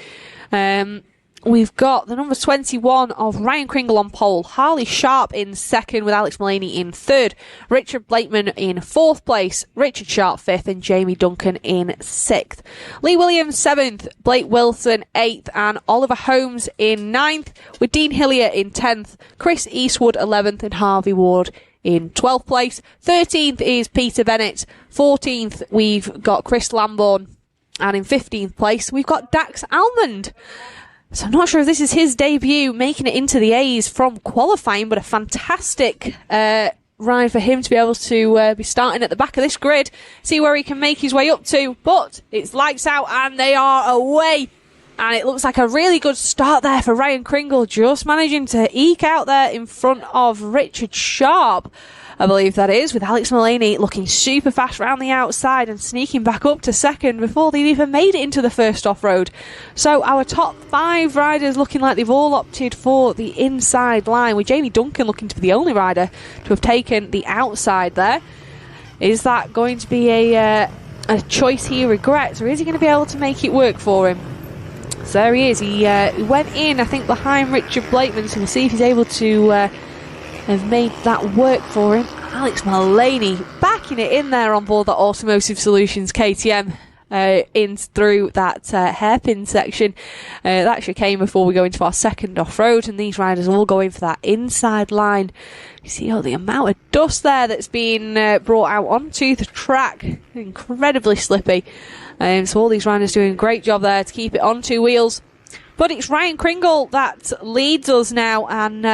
we've got the number 21 of Ryan Kringle on pole, Harley Sharp in second with Alex Mullaney in third, Richard Blakeman in fourth place, Richard Sharp fifth, and Jamie Duncan in sixth. Lee Williams seventh, Blake Wilson eighth, and Oliver Holmes in ninth, with Dean Hillier in 10th, Chris Eastwood 11th, and Harvey Ward in 12th place. 13th is Peter Bennett, 14th we've got Chris Lambourne, and in 15th place we've got Dax Almond. So I'm not sure if this is his debut making it into the A's from qualifying, but a fantastic ride for him to be able to be starting at the back of this grid, see where he can make his way up to. But it's lights out and they are away. And it looks like a really good start there for Ryan Kringle, just managing to eke out there in front of Richard Sharp, I believe that is, with Alex Mullaney looking super fast round the outside and sneaking back up to second before they've even made it into the first off-road. So our top 5 riders looking like they've all opted for the inside line, with Jamie Duncan looking to be the only rider to have taken the outside there. Is that going to be a choice he regrets, or is he going to be able to make it work for him? So there he is. He went in, I think, behind Richard Blakeman, so we'll see if he's able to have made that work for him. Alex Mullaney backing it in there on board the Automotive Solutions KTM in through that hairpin section. That should came before we go into our second off-road, and these riders all going for that inside line. You see the amount of dust there that's been brought out onto the track. Incredibly slippy. So all these riders doing a great job there to keep it on 2 wheels. But it's Ryan Kringle that leads us now, and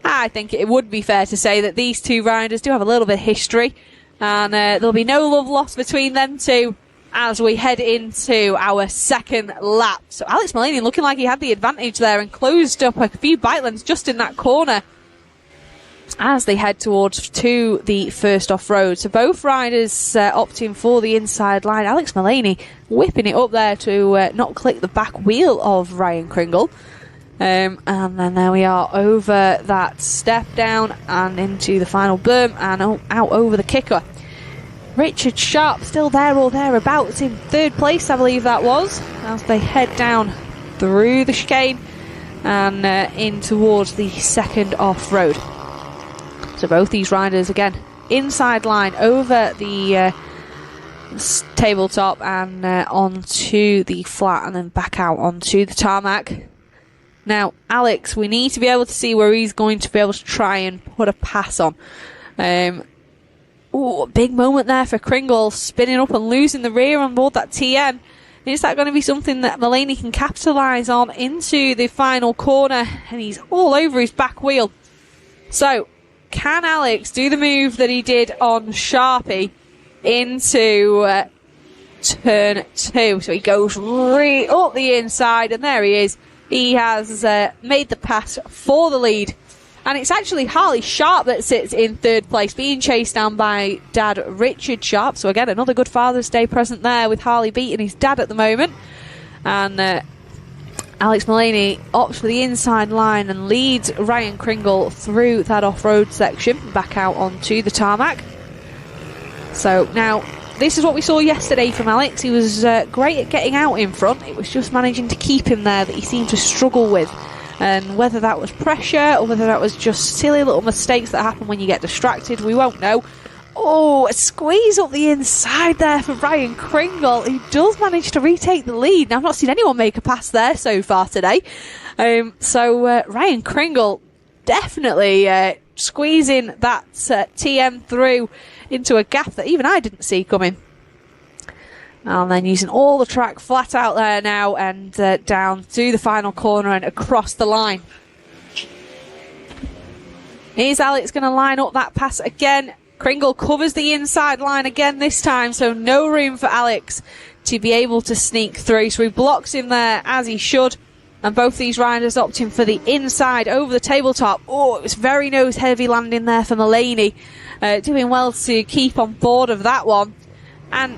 I think it would be fair to say that these 2 riders do have a little bit of history, and there'll be no love lost between them 2 as we head into our second lap. So Alex Mullaney looking like he had the advantage there and closed up a few bike lengths just in that corner as they head towards to the first off-road. So both riders opting for the inside line. Alex Mullaney whipping it up there to not click the back wheel of Ryan Kringle. And then there we are over that step down and into the final berm and out over the kicker. Richard Sharp still there or thereabouts in third place, I believe that was, as they head down through the chicane and in towards the second off-road. So both these riders again inside line over the tabletop and onto the flat and then back out onto the tarmac. Now Alex, we need to be able to see where he's going to be able to try and put a pass on. Ooh, a big moment there for Kringle, spinning up and losing the rear on board that TM. Is that going to be something that Mulaney can capitalise on into the final corner? And he's all over his back wheel. So, can Alex do the move that he did on Sharpie into turn 2? So he goes right up the inside, and there he is. He has made the pass for the lead. And it's actually Harley Sharp that sits in third place, being chased down by dad Richard Sharp. So again, another good Father's Day present there, with Harley beating his dad at the moment. And Alex Mulaney opts for the inside line and leads Ryan Kringle through that off-road section, back out onto the tarmac. So now, this is what we saw yesterday from Alex. He was great at getting out in front. It was just managing to keep him there that he seemed to struggle with. And whether that was pressure or whether that was just silly little mistakes that happen when you get distracted, we won't know. Oh, a squeeze up the inside there for Ryan Kringle, who does manage to retake the lead. Now, I've not seen anyone make a pass there so far today. So Ryan Kringle definitely squeezing that TM through into a gap that even I didn't see coming. And then using all the track flat out there now and down to the final corner and across the line. Is Alex going to line up that pass again? Kringle covers the inside line again this time, so no room for Alex to be able to sneak through. So he blocks him there as he should. And both these riders opting for the inside over the tabletop. Oh, it was very nose heavy landing there for Mulaney. Doing well to keep on board of that one. And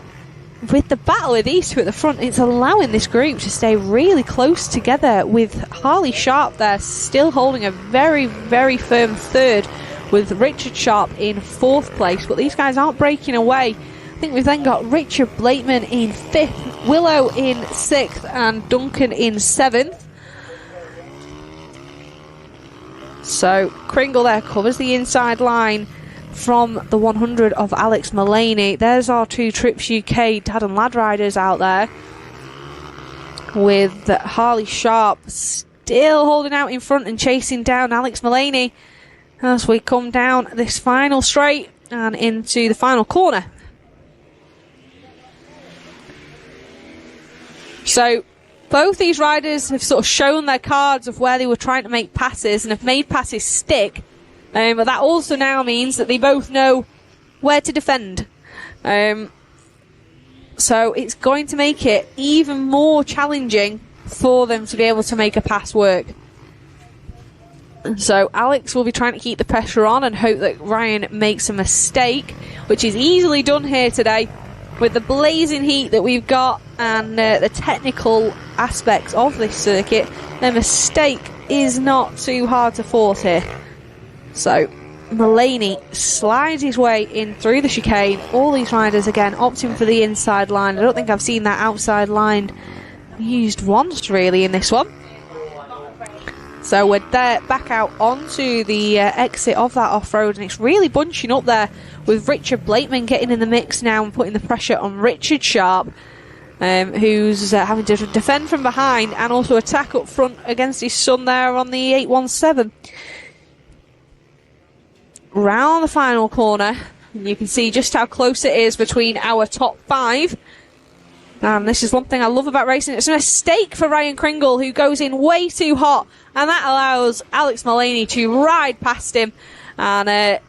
with the battle of these two at the front, it's allowing this group to stay really close together, with Harley Sharp there still holding a very, very firm third, with Richard Sharp in fourth place. But these guys aren't breaking away. I think we've then got Richard Blakeman in fifth, Willow in sixth, and Duncan in seventh. So Kringle there covers the inside line from the 100 of Alex Mulaney. There's our two Trips UK dad and lad riders out there, with Harley Sharp still holding out in front and chasing down Alex Mulaney as we come down this final straight and into the final corner. So both these riders have sort of shown their cards of where they were trying to make passes and have made passes stick. But that also now means that they both know where to defend. So it's going to make it even more challenging for them to be able to make a pass work. So Alex will be trying to keep the pressure on and hope that Ryan makes a mistake, which is easily done here today. With the blazing heat that we've got and the technical aspects of this circuit, a mistake is not too hard to force here. So Mulaney slides his way in through the chicane. All these riders again opting for the inside line. I don't think I've seen that outside line used once really in this one. So we're there back out onto the exit of that off-road, and it's really bunching up there, with Richard Blakeman getting in the mix now and putting the pressure on Richard Sharp, who's having to defend from behind and also attack up front against his son there on the 817. Round the final corner, and you can see just how close it is between our top five. And this is one thing I love about racing. It's a mistake for Ryan Kringle, who goes in way too hot, and that allows Alex Mulaney to ride past him and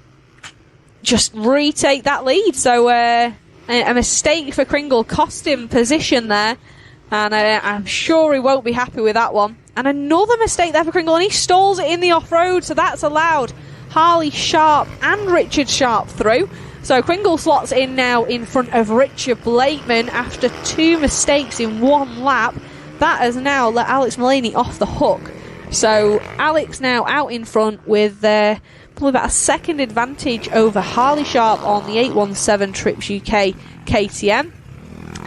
just retake that lead. So a mistake for Kringle cost him position there, and I'm sure he won't be happy with that one. And another mistake there for Kringle, and he stalls it in the off-road, so that's allowed Harley Sharp and Richard Sharp through. So Kringle slots in now in front of Richard Blakeman after two mistakes in one lap. That has now let Alex Mulaney off the hook. So Alex now out in front with probably about a second advantage over Harley Sharp on the 817 Trips UK KTM.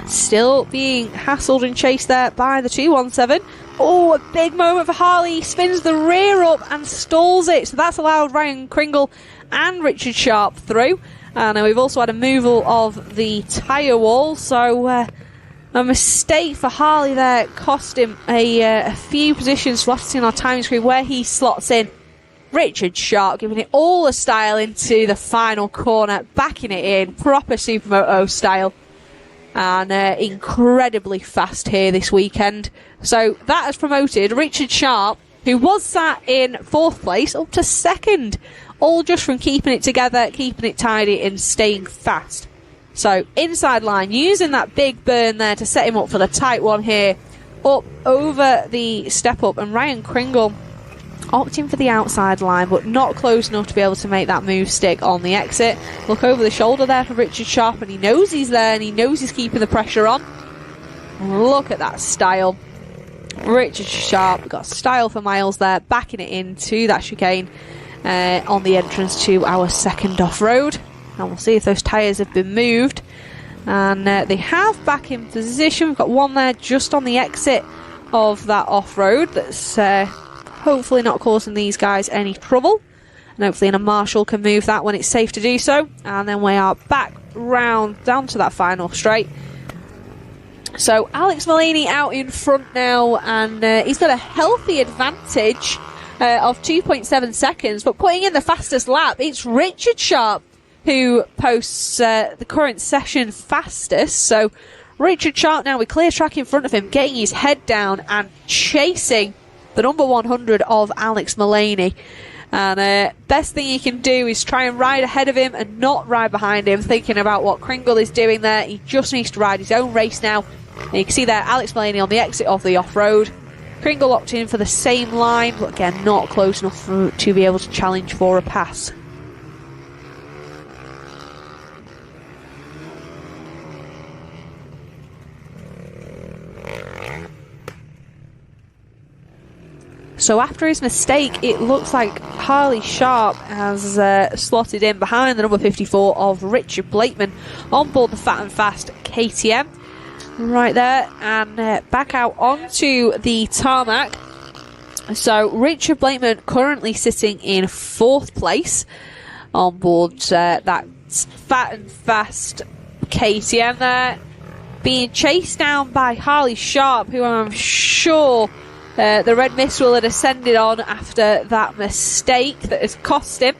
Still being hassled and chased there by the 217. Oh, a big moment for Harley. Spins the rear up and stalls it. So that's allowed Ryan Kringle and Richard Sharp through. And we've also had a removal of the tyre wall. So a mistake for Harley there cost him a few positions. We'll have to see on our time screen where he slots in. Richard Sharp giving it all the style into the final corner, backing it in, proper Supermoto style. And incredibly fast here this weekend. So that has promoted Richard Sharp, who was sat in 4th place, up to 2nd. All just from keeping it together, keeping it tidy and staying fast. So inside line, using that big burn there to set him up for the tight one here. Up over the step up, and Ryan Kringle opting for the outside line, but not close enough to be able to make that move stick on the exit. Look over the shoulder there for Richard Sharp, and he knows he's there and he knows he's keeping the pressure on. Look at that style. Richard Sharp got style for miles there, backing it into that chicane on the entrance to our second off-road. And we'll see if those tyres have been moved. And they have back in position. We've got one there just on the exit of that off-road that's hopefully not causing these guys any trouble, and hopefully a Marshall can move that when it's safe to do so. And then we are back round down to that final straight. So Alex Mullaney out in front now, and he's got a healthy advantage of 2.7 seconds, but putting in the fastest lap, it's Richard Sharp who posts the current session fastest. So Richard Sharp now with clear track in front of him, getting his head down and chasing the number 100 of Alex Mullaney. And best thing he can do is try and ride ahead of him and not ride behind him, thinking about what Kringle is doing there. He just needs to ride his own race now. And you can see there Alex Mullaney on the exit of the off-road. Kringle locked in for the same line, but again not close enough to be able to challenge for a pass. So after his mistake, it looks like Harley Sharp has slotted in behind the number 54 of Richard Blakeman on board the Fat and Fast KTM. Right there, and back out onto the tarmac. So Richard Blakeman currently sitting in 4th place on board that Fat and Fast KTM there, being chased down by Harley Sharp, who I'm sure the red mist will have descended on after that mistake that has cost him.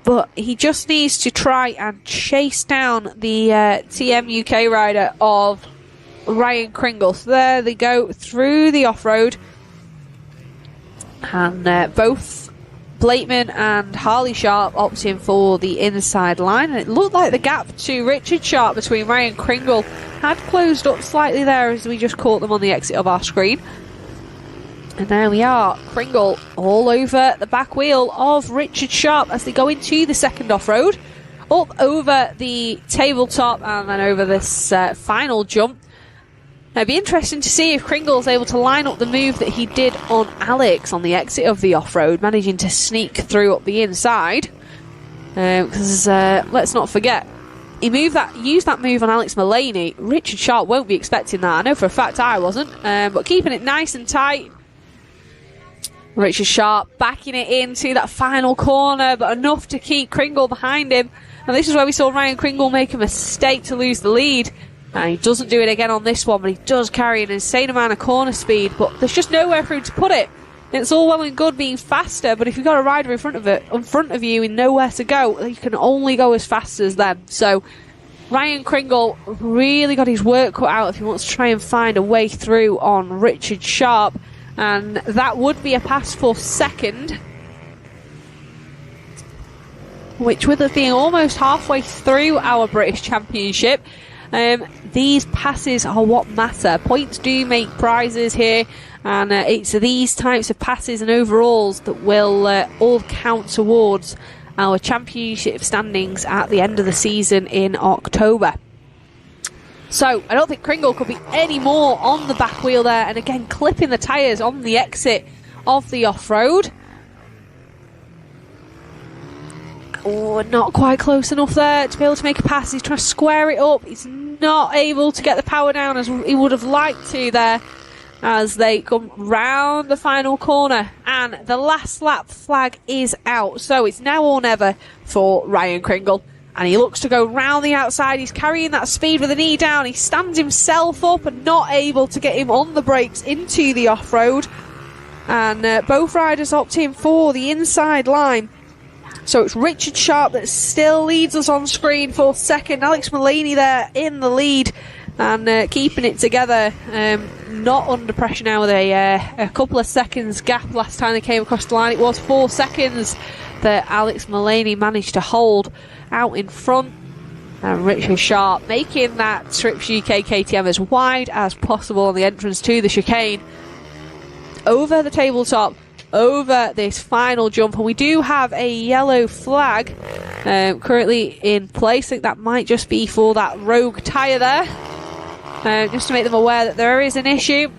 But he just needs to try and chase down the TM UK rider of Ryan Kringle. So there they go through the off-road. And both Blakeman and Harley Sharp opting for the inside line. And it looked like the gap to Richard Sharp between Ryan Kringle had closed up slightly there as we just caught them on the exit of our screen. And there we are, Kringle all over the back wheel of Richard Sharp as they go into the second off-road. Up over the tabletop and then over this final jump. Now, it'd be interesting to see if Kringle is able to line up the move that he did on Alex on the exit of the off-road, managing to sneak through up the inside. Because let's not forget, he used that move on Alex Mullaney. Richard Sharp won't be expecting that. I know for a fact I wasn't. But keeping it nice and tight. Richard Sharp backing it into that final corner, but enough to keep Kringle behind him. And this is where we saw Ryan Kringle make a mistake to lose the lead. And he doesn't do it again on this one, but he does carry an insane amount of corner speed. But there's just nowhere for him to put it. It's all well and good being faster, but if you've got a rider in front of you and nowhere to go, you can only go as fast as them. So Ryan Kringle really got his work cut out if he wants to try and find a way through on Richard Sharp. And that would be a pass for second, which with us being almost halfway through our British Championship, these passes are what matter. Points do make prizes here, and it's these types of passes and overalls that will all count towards our championship standings at the end of the season in October. So I don't think Kringle could be any more on the back wheel there, and again clipping the tyres on the exit of the off-road. Oh, not quite close enough there to be able to make a pass. He's trying to square it up. He's not able to get the power down as he would have liked to there, as they come round the final corner, and the last lap flag is out. So it's now or never for Ryan Kringle, and he looks to go round the outside. He's carrying that speed with the knee down. He stands himself up and not able to get him on the brakes into the off-road, and both riders opt in for the inside line. So it's Richard Sharp that still leads us on screen for second. Alex Mullaney there in the lead and keeping it together. Not under pressure now with a couple of seconds gap. Last time they came across the line, it was 4 seconds that Alex Mullaney managed to hold out in front. And Richard Sharp making that Trips UK KTM as wide as possible on the entrance to the chicane. Over the tabletop, over this final jump, and we do have a yellow flag currently in place. I think that might just be for that rogue tyre there, just to make them aware that there is an issue.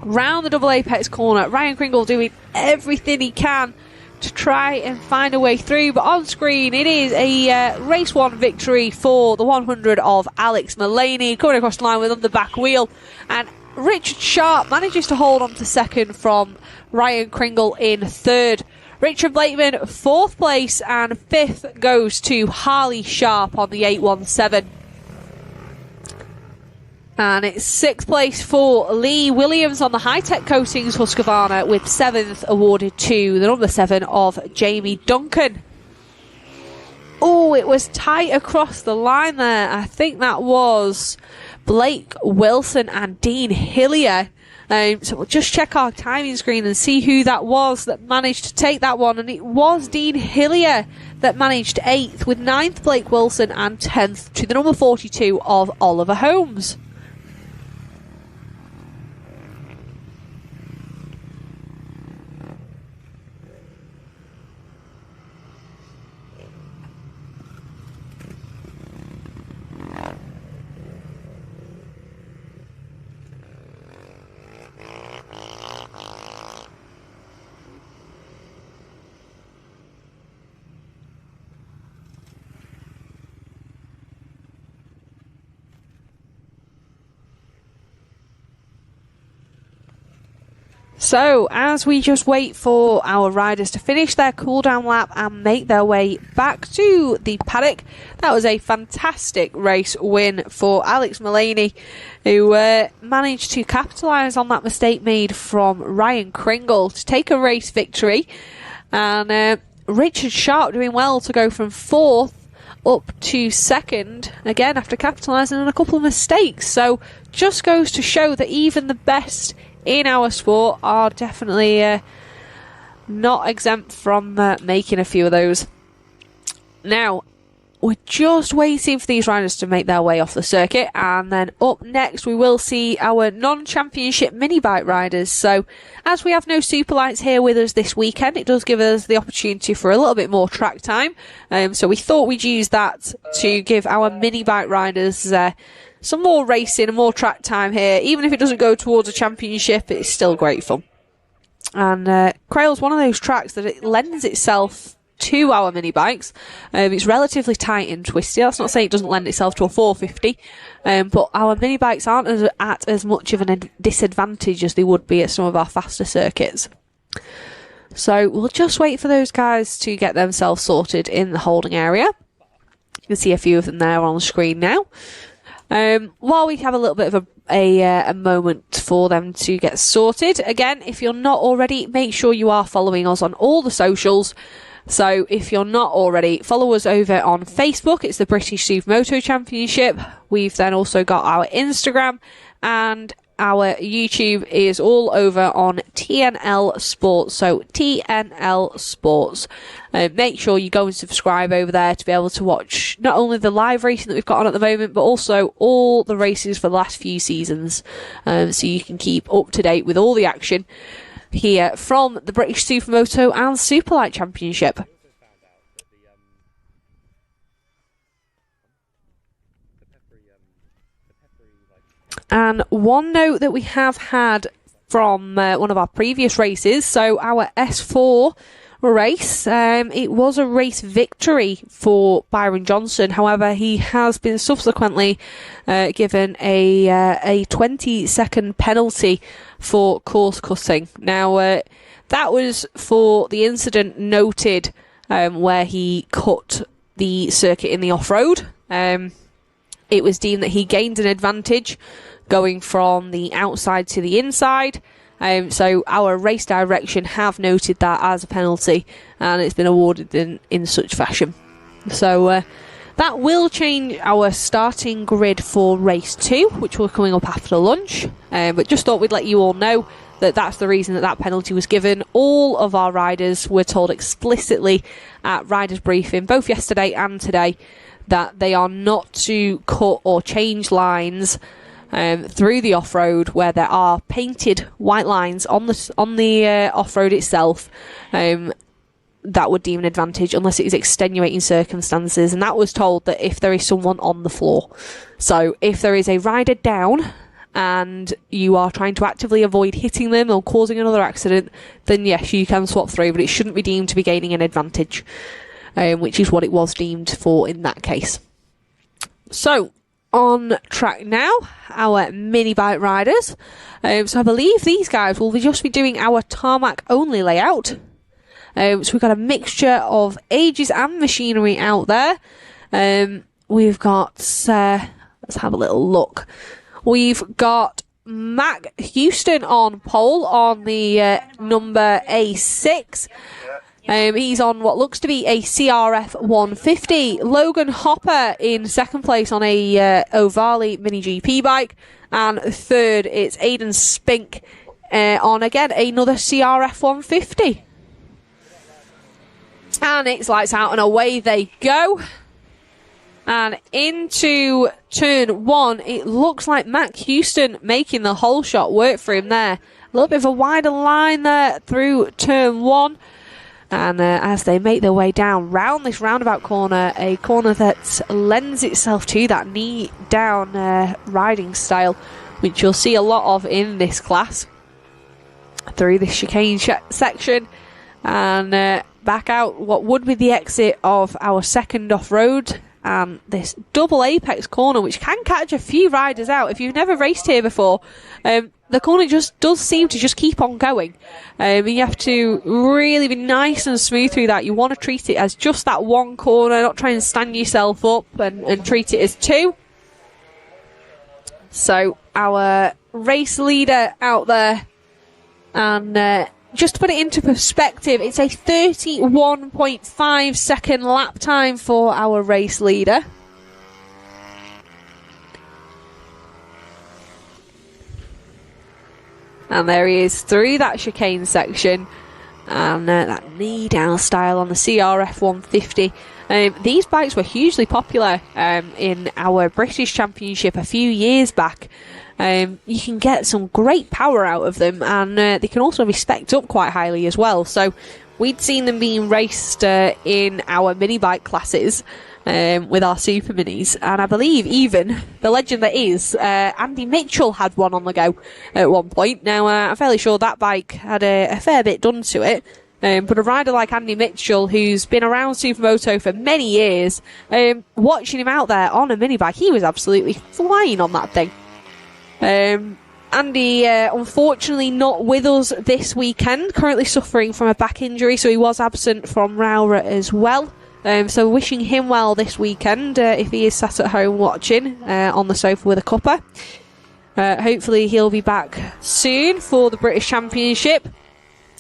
Round the double apex corner, Ryan Kringle doing everything he can to try and find a way through, but on screen it is a race 1 victory for the 100 of Alex Mullaney, coming across the line with on the back wheel, and Richard Sharp manages to hold on to second from Ryan Kringle in third. Richard Blakeman 4th place, and 5th goes to Harley Sharp on the 817. And it's 6th place for Lee Williams on the high-tech coatings Husqvarna, with 7th awarded to the number 7 of Jamie Duncan. Oh, it was tight across the line there. I think that was Blake Wilson and Dean Hillier. So we'll just check our timing screen and see who that was that managed to take that one. And it was Dean Hillier that managed 8th, with 9th Blake Wilson and 10th to the number 42 of Oliver Holmes. So, as we just wait for our riders to finish their cool-down lap and make their way back to the paddock, that was a fantastic race win for Alex Mullaney, who managed to capitalise on that mistake made from Ryan Kringle to take a race victory. And Richard Sharp doing well to go from 4th up to 2nd, again after capitalising on a couple of mistakes. So, just goes to show that even the best in our sport are definitely not exempt from making a few of those. Now, we're just waiting for these riders to make their way off the circuit, and then up next we will see our non-championship minibike riders. So, as we have no Superlights here with us this weekend, it does give us the opportunity for a little bit more track time. So we thought we'd use that to give our minibike riders some more racing and more track time here. Even if it doesn't go towards a championship, it's still great fun. And Crail's one of those tracks that it lends itself to our mini bikes. It's relatively tight and twisty. That's not saying it doesn't lend itself to a 450, but our mini bikes aren't at as much of a disadvantage as they would be at some of our faster circuits. So we'll just wait for those guys to get themselves sorted in the holding area. You can see a few of them there on the screen now. While we have a little bit of a moment for them to get sorted, again, if you're not already, make sure you are following us on all the socials. So if you're not already, follow us over on Facebook. It's the British Supermoto Championship. We've then also got our Instagram, and our YouTube is all over on TNL Sports. So TNL Sports. Make sure you go and subscribe over there to be able to watch not only the live racing that we've got on at the moment, but also all the races for the last few seasons. So you can keep up to date with all the action here from the British Supermoto and Superlight Championship. And one note that we have had from one of our previous races, so our S4 race, it was a race victory for Byron Johnson. However, he has been subsequently given a 20-second penalty for course cutting. Now, that was for the incident noted where he cut the circuit in the off-road. It was deemed that he gained an advantage going from the outside to the inside. So our race direction have noted that as a penalty, and it's been awarded in such fashion. So that will change our starting grid for race 2, which will be coming up after lunch. But just thought we'd let you all know that that's the reason that that penalty was given. All of our riders were told explicitly at riders briefing, both yesterday and today, that they are not to cut or change lines through the off-road where there are painted white lines on the off-road itself. That would deem an advantage unless it is extenuating circumstances, and that was told that if there is someone on the floor. So if there is a rider down and you are trying to actively avoid hitting them or causing another accident, then yes, you can swap through, but it shouldn't be deemed to be gaining an advantage, which is what it was deemed for in that case. So on track now, our mini bike riders. So I believe these guys will just be doing our tarmac only layout. So we've got a mixture of ages and machinery out there. We've got, let's have a little look. We've got Mac Houston on pole on the number A6. He's on what looks to be a CRF 150. Logan Hopper in second place on a Ovale Mini GP bike. And third, it's Aidan Spink on, again, another CRF 150. And it's lights out and away they go. And into turn 1, it looks like Mac Houston making the whole shot work for him there. A little bit of a wider line there through turn 1. And as they make their way down round this roundabout corner, a corner that lends itself to that knee down riding style, which you'll see a lot of in this class, through this chicane section, and back out what would be the exit of our second off-road, and this double apex corner, which can catch a few riders out. If you've never raced here before, the corner just does seem to just keep on going. You have to really be nice and smooth through that. You want to treat it as just that one corner, not try and stand yourself up and treat it as two. So our race leader out there, and just to put it into perspective, it's a 31.5 second lap time for our race leader. And there he is through that chicane section, and that knee down style on the CRF 150. These bikes were hugely popular in our British Championship a few years back. You can get some great power out of them, and they can also be spec'd up quite highly as well. So we'd seen them being raced in our mini bike classes with our super minis, and I believe even the legend that is Andy Mitchell had one on the go at one point. Now I'm fairly sure that bike had a fair bit done to it, but a rider like Andy Mitchell, who's been around Supermoto for many years, watching him out there on a mini bike, he was absolutely flying on that thing. Andy, unfortunately not with us this weekend, currently suffering from a back injury, so he was absent from Rowra as well. So wishing him well this weekend, if he is sat at home watching on the sofa with a cuppa. Hopefully he'll be back soon for the British Championship.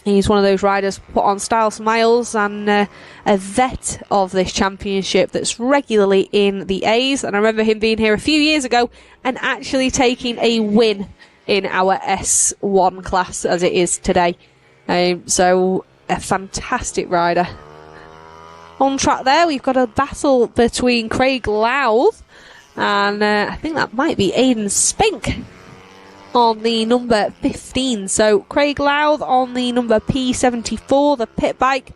He's one of those riders put on Styles Miles, and a vet of this championship that's regularly in the A's. And I remember him being here a few years ago and actually taking a win in our S1 class as it is today. So a fantastic rider. On track there, we've got a battle between Craig Louth and I think that might be Aidan Spink on the number 15. So Craig Louth on the number P74, the pit bike.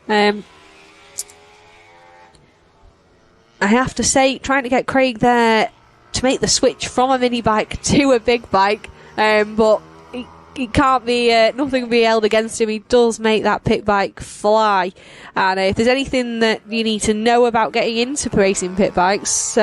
I have to say, trying to get Craig there to make the switch from a mini bike to a big bike, but it can't be, nothing can be held against him. He does make that pit bike fly. And if there's anything that you need to know about getting into racing pit bikes,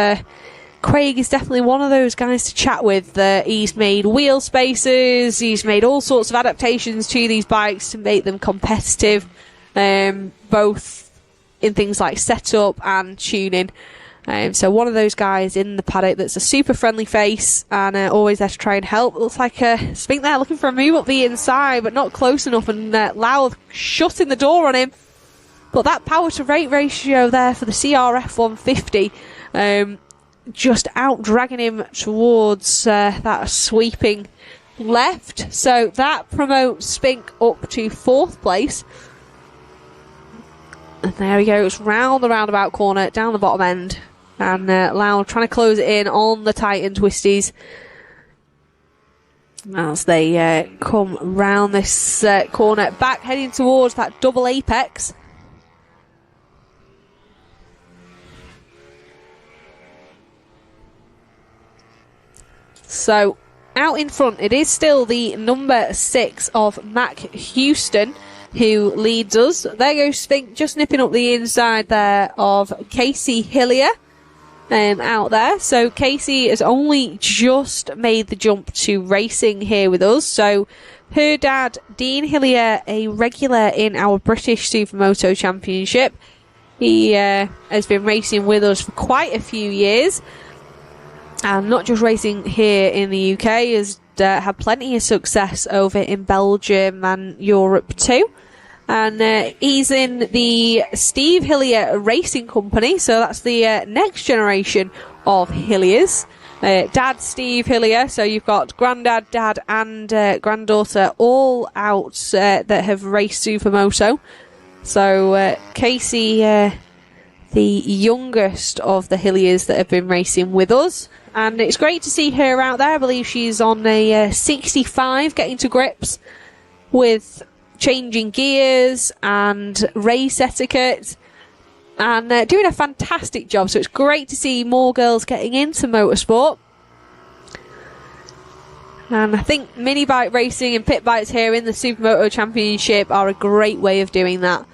Craig is definitely one of those guys to chat with. He's made wheel spacers, he's made all sorts of adaptations to these bikes to make them competitive, both in things like setup and tuning. So one of those guys in the paddock that's a super friendly face and always there to try and help. It looks like Spink there looking for a move up the inside, but not close enough, and Louth shutting the door on him. But that power to rate ratio there for the CRF 150 just out dragging him towards that sweeping left. So that promotes Spink up to 4th place. And there he goes, round the roundabout corner, down the bottom end. And Louth trying to close it in on the tight and twisties as they come round this corner, back heading towards that double apex. So out in front, it is still the number 6 of Mac Houston who leads us. There goes Spink, just nipping up the inside there of Casey Hillier out there. So Casey has only just made the jump to racing here with us. So her dad, Dean Hillier, a regular in our British Supermoto Championship. He has been racing with us for quite a few years. And not just racing here in the UK, has had plenty of success over in Belgium and Europe too. And he's in the Steve Hillier Racing Company, so that's the next generation of Hilliers. Dad Steve Hillier, so you've got granddad, dad and granddaughter all out that have raced Supermoto. So Casey, the youngest of the Hilliers that have been racing with us. And it's great to see her out there. I believe she's on a 65, getting to grips with changing gears and race etiquette and doing a fantastic job. So it's great to see more girls getting into motorsport. And I think mini bike racing and pit bikes here in the Supermoto Championship are a great way of doing that.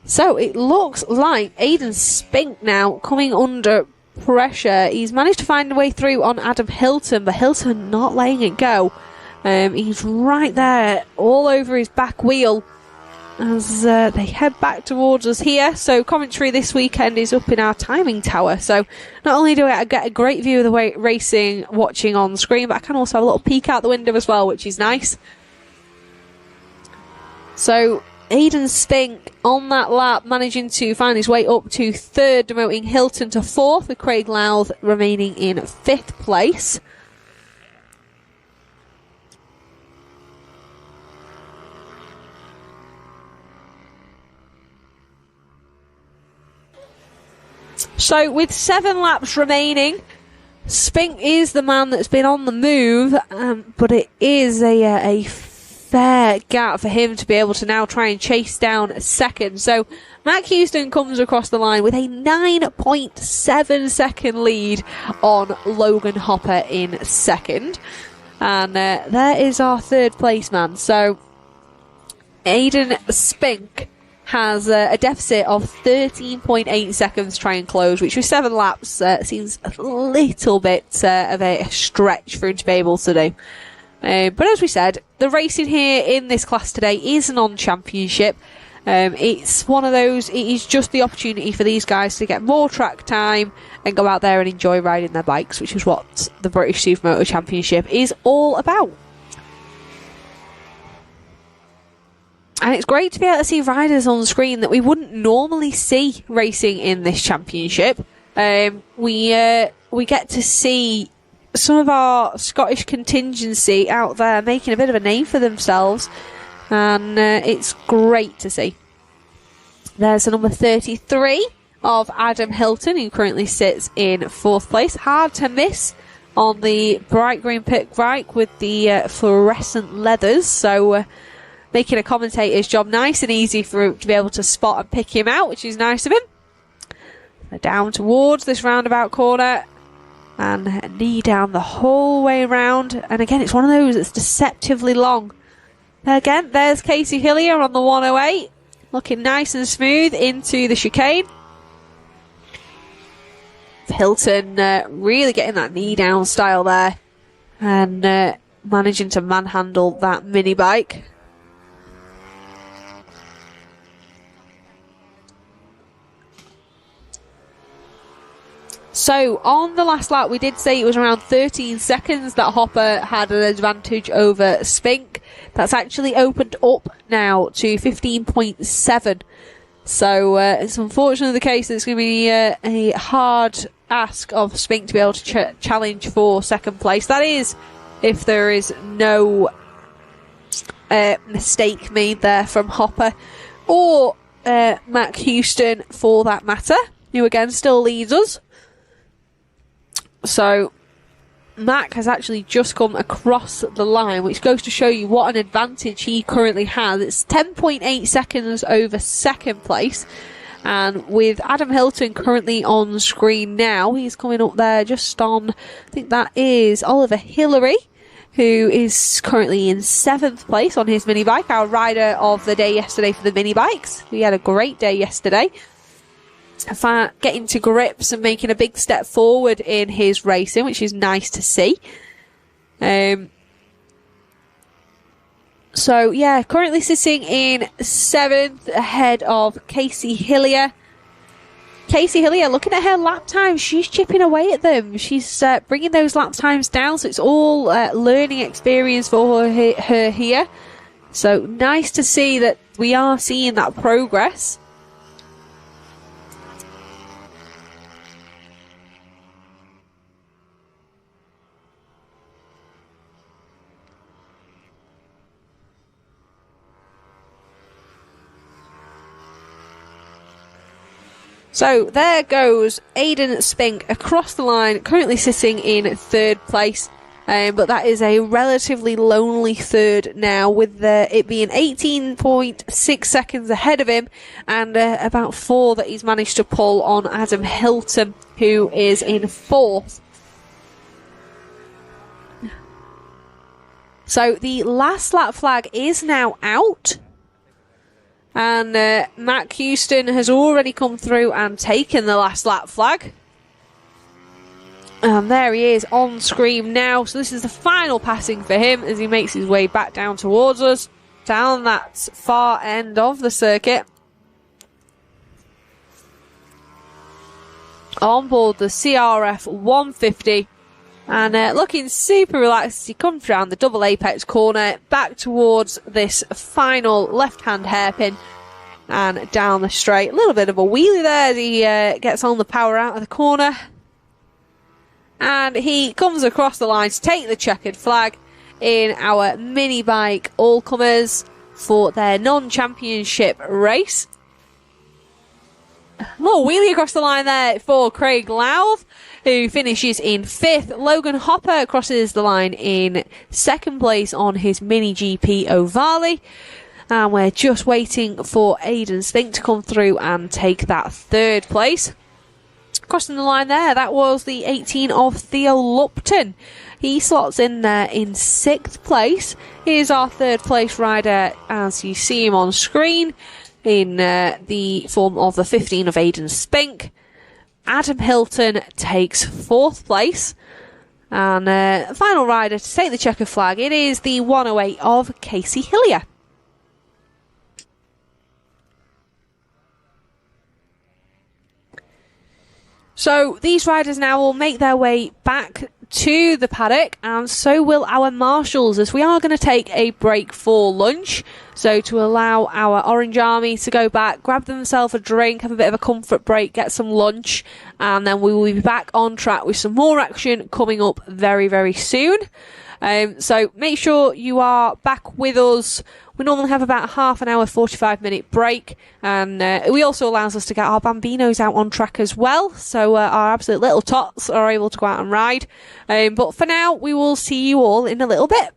So it looks like Aidan Spink now coming under pressure. He's managed to find a way through on Adam Hilton, but Hilton not letting it go. He's right there all over his back wheel as they head back towards us here. So commentary this weekend is up in our timing tower, so not only do I get a great view of the way racing watching on screen, but I can also have a little peek out the window as well, which is nice. So Aidan Spink on that lap, managing to find his way up to 3rd, demoting Hilton to 4th, with Craig Louth remaining in 5th place. So with 7 laps remaining, Spink is the man that's been on the move, but it is a fair gap for him to be able to now try and chase down 2nd. So Mac Houston comes across the line with a 9.7 second lead on Logan Hopper in 2nd. And there is our 3rd place man. So Aidan Spink has a deficit of 13.8 seconds to try and close, which with 7 laps seems a little bit of a stretch for him to be able to do. But as we said, the racing here in this class today is a non-championship. It's one of those, it is just the opportunity for these guys to get more track time and go out there and enjoy riding their bikes, which is what the British Supermoto Championship is all about. And it's great to be able to see riders on screen that we wouldn't normally see racing in this championship. We get to see some of our Scottish contingency out there making a bit of a name for themselves, and it's great to see. There's the number 33 of Adam Hilton, who currently sits in 4th place. Hard to miss on the bright green pit bike with the fluorescent leathers, so making a commentator's job nice and easy for him to be able to spot and pick him out, which is nice of him. Down towards this roundabout corner. and knee down the whole way around. And again, it's one of those that's deceptively long. Again, there's Casey Hillier on the 108, looking nice and smooth into the chicane. Hilton really getting that knee down style there and managing to manhandle that mini bike. So on the last lap, we did say it was around 13 seconds that Hopper had an advantage over Spink. That's actually opened up now to 15.7. So it's unfortunately the case that it's going to be a hard ask of Spink to be able to challenge for second place. That is, if there is no mistake made there from Hopper or Mac Houston for that matter, who again still leads us. So Mac has actually just come across the line, which goes to show you what an advantage he currently has. It's 10.8 seconds over second place. And with Adam Hilton currently on screen now, he's coming up there just on, I think that is Oliver Hillary, who is currently in 7th place on his mini bike, our rider of the day yesterday for the mini bikes. We had a great day yesterday. Getting to grips and making a big step forward in his racing, which is nice to see. So yeah, currently sitting in 7th ahead of Casey Hillier. Casey Hillier, looking at her lap times, she's chipping away at them. She's bringing those lap times down, so it's all learning experience for her here. So nice to see that we are seeing that progress. So there goes Aidan Spink across the line, currently sitting in 3rd place. But that is a relatively lonely 3rd now, with it being 18.6 seconds ahead of him and about 4 that he's managed to pull on Adam Hilton, who is in 4th. So the last lap flag is now out. And Matt Houston has already come through and taken the last lap flag. And there he is on screen now. So this is the final passing for him as he makes his way back down towards us, down that far end of the circuit. On board the CRF 150. And looking super relaxed as he comes round the double apex corner, back towards this final left-hand hairpin and down the straight. A little bit of a wheelie there as he gets on the power out of the corner. And he comes across the line to take the checkered flag in our mini bike all-comers for their non-championship race. A little wheelie across the line there for Craig Louth, who finishes in 5th. Logan Hopper crosses the line in 2nd place on his Mini GP Ovale. And we're just waiting for Aidan Spink to come through and take that 3rd place. Crossing the line there, that was the 18 of Theo Lupton. He slots in there in 6th place. Here's our 3rd place rider as you see him on screen in the form of the 15 of Aidan Spink. Adam Hilton takes 4th place. And final rider to take the checker flag, it is the 108 of Casey Hillier. So these riders now will make their way back to the paddock, and so will our marshals, as we are going to take a break for lunch. So to allow our Orange Army to go back, grab themselves a drink, have a bit of a comfort break, get some lunch, and then we will be back on track with some more action coming up very, very soon. So make sure you are back with us. We normally have about a half an hour, 45-minute break, and it also allows us to get our Bambinos out on track as well, so our absolute little tots are able to go out and ride. But for now, we will see you all in a little bit.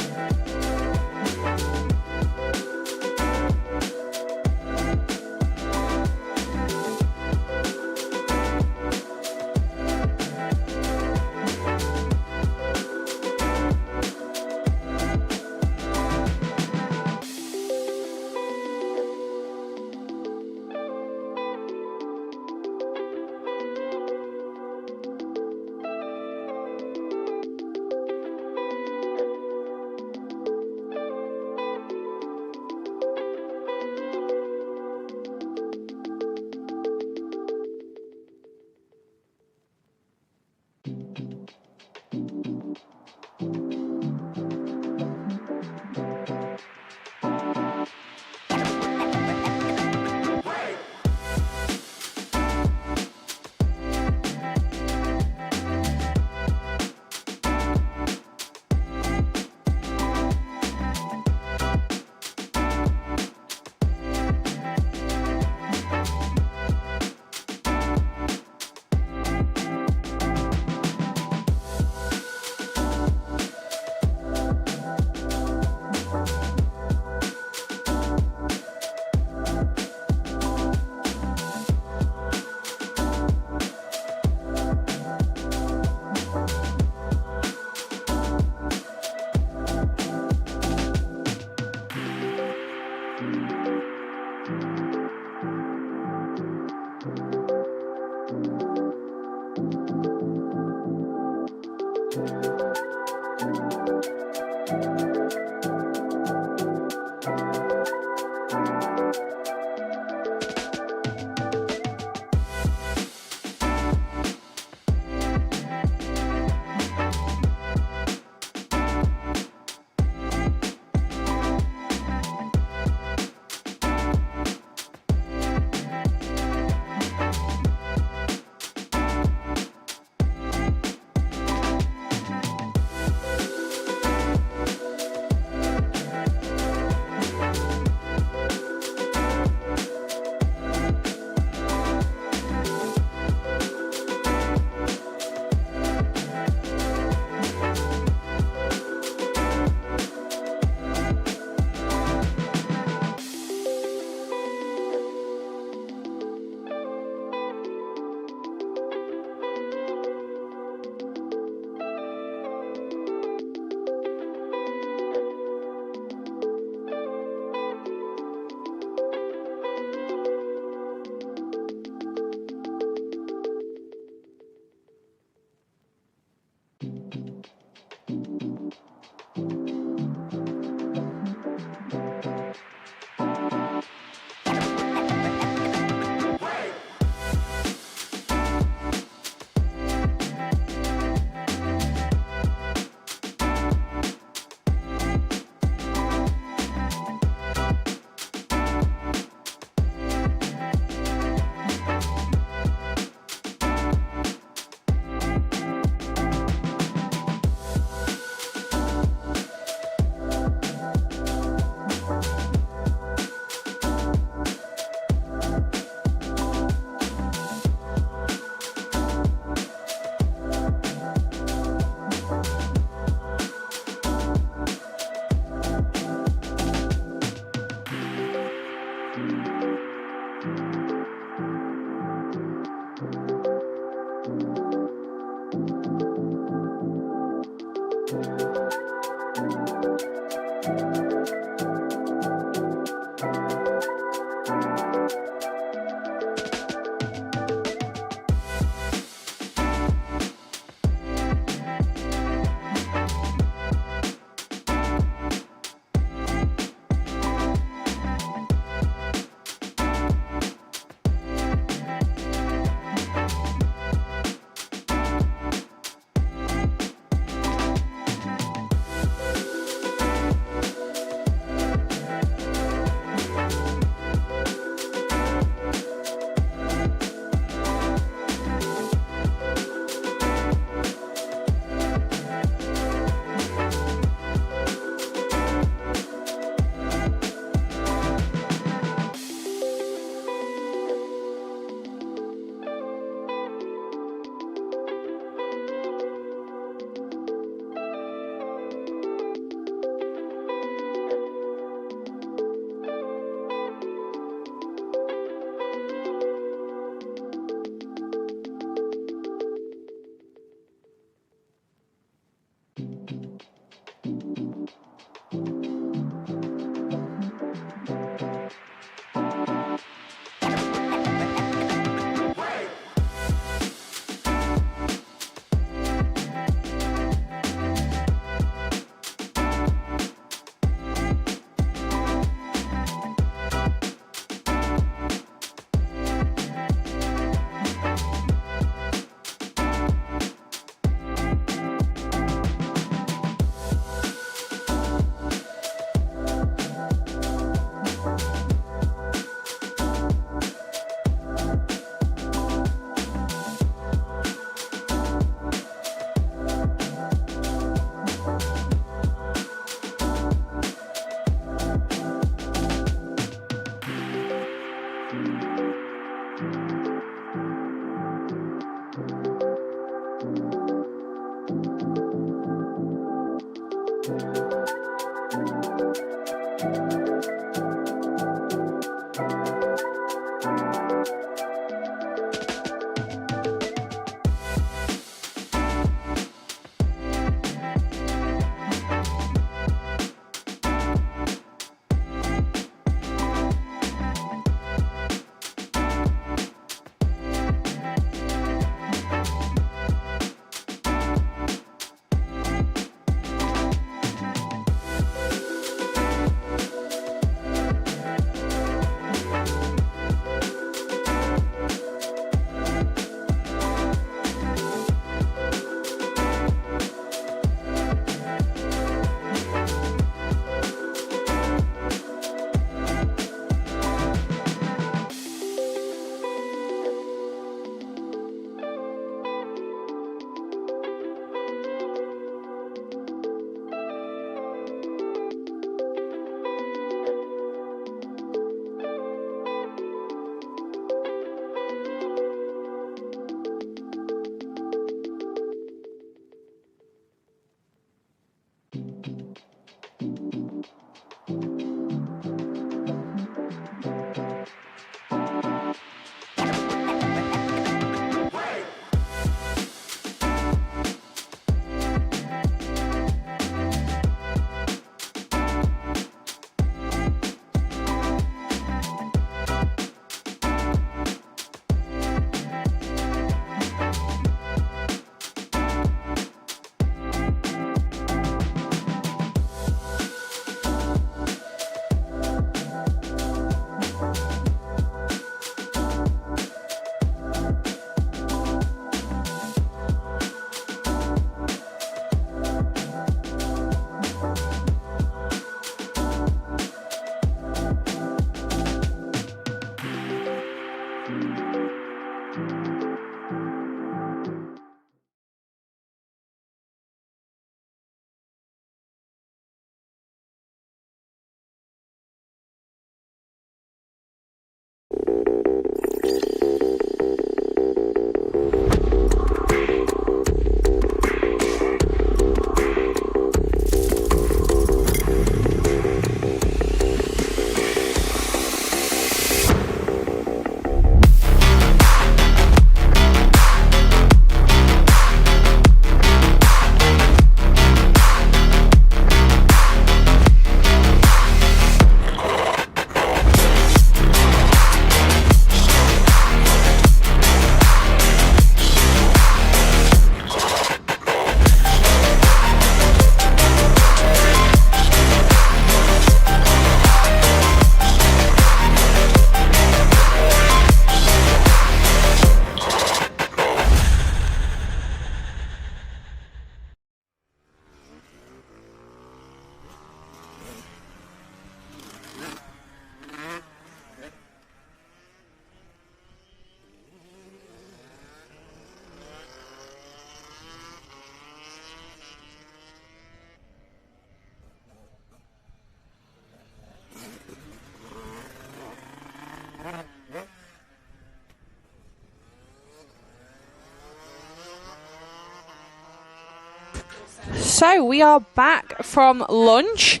So we are back from lunch,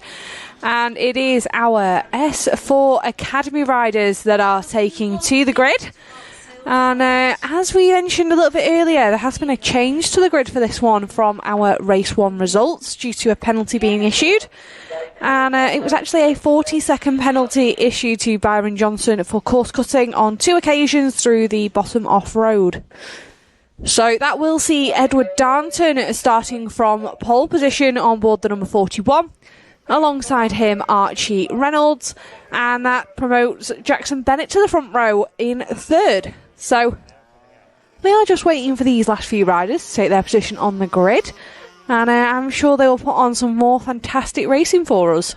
and it is our S4 Academy riders that are taking to the grid. And as we mentioned a little bit earlier, there has been a change to the grid for this one from our race 1 results due to a penalty being issued. And it was actually a 40-second penalty issued to Byron Johnson for course cutting on 2 occasions through the bottom off-road. So that will see Edward Darnton starting from pole position on board the number 41. Alongside him, Archie Reynolds, and that promotes Jackson Bennett to the front row in 3rd. So we are just waiting for these last few riders to take their position on the grid, and I'm sure they will put on some more fantastic racing for us.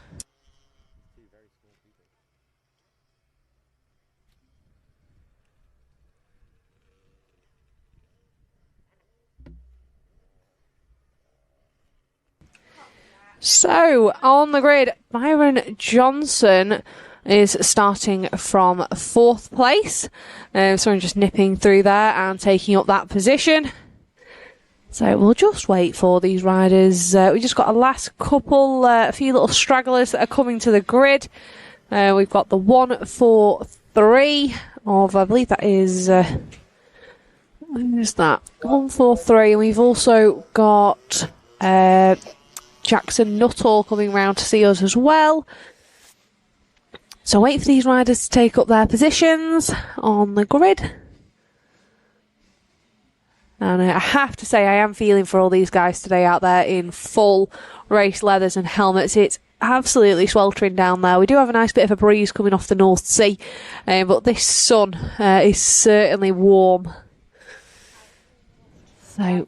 So, on the grid, Byron Johnson is starting from 4th place. So I'm just nipping through there and taking up that position. So we'll just wait for these riders. We just got a last couple, a few little stragglers that are coming to the grid. We've got the 143 of, I believe that is, who's that? 143. And we've also got Jackson Nuttall coming round to see us as well. So wait for these riders to take up their positions on the grid. And I have to say, I am feeling for all these guys today out there in full race leathers and helmets. It's absolutely sweltering down there. We do have a nice bit of a breeze coming off the North Sea, but this sun is certainly warm. So,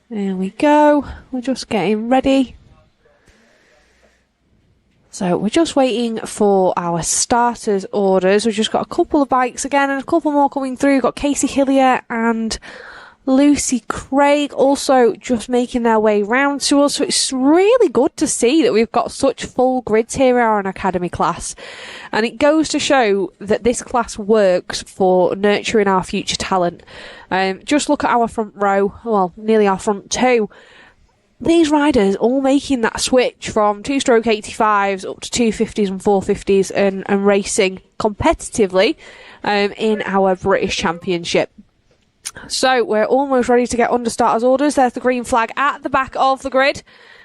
there we go. We're just getting ready. So we're just waiting for our starters orders. We've just got a couple of bikes again and a couple more coming through. We've got Casey Hillier and Lucy Craig also just making their way round to us. So it's really good to see that we've got such full grids here in our academy class. And it goes to show that this class works for nurturing our future talent. Just look at our front row, well, nearly our front two. These riders all making that switch from two-stroke 85s up to 250s and 450s and racing competitively in our British Championship. So we're almost ready to get under starters orders. There's the green flag at the back of the grid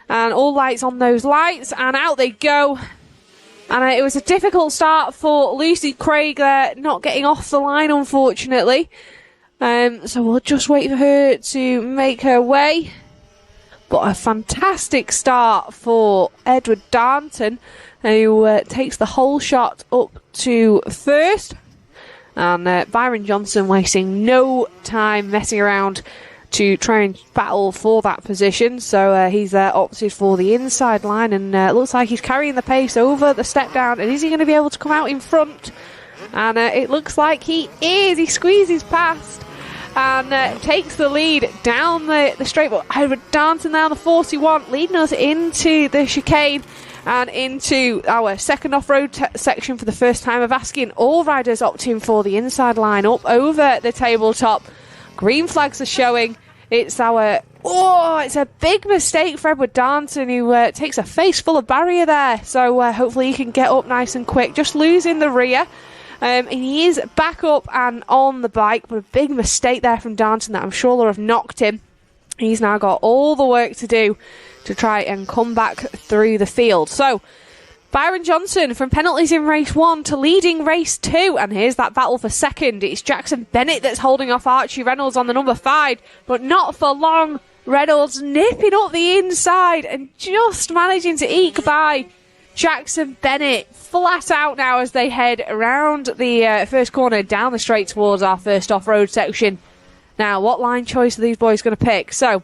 and all lights on those lights and out they go. And it was a difficult start for Lucy Craig there, not getting off the line unfortunately. So we'll just wait for her to make her way. But a fantastic start for Edward Darnton, who takes the whole shot up to first. And Byron Johnson wasting no time messing around to try and battle for that position. So he's opted for the inside line and looks like he's carrying the pace over the step down. And is he going to be able to come out in front? And it looks like he is. He squeezes past and takes the lead down the straight. But Edward Darnton now, the 41, leading us into the chicane and into our second off-road section for the first time of asking. All riders opting for the inside line up over the tabletop. Green flags are showing. It's a big mistake for Edward Darnton, who takes a face full of barrier there. So hopefully he can get up nice and quick. Just losing the rear. And he is back up and on the bike, but a big mistake there from Darnton that I'm sure will have knocked him. He's now got all the work to do to try and come back through the field. So, Byron Johnson from penalties in race 1 to leading race 2. And here's that battle for second. It's Jackson Bennett that's holding off Archie Reynolds on the number 5, but not for long. Reynolds nipping up the inside and just managing to eke by Jackson Bennett flat out now as they head around the first corner down the straight towards our first off-road section. Now, what line choice are these boys going to pick? So,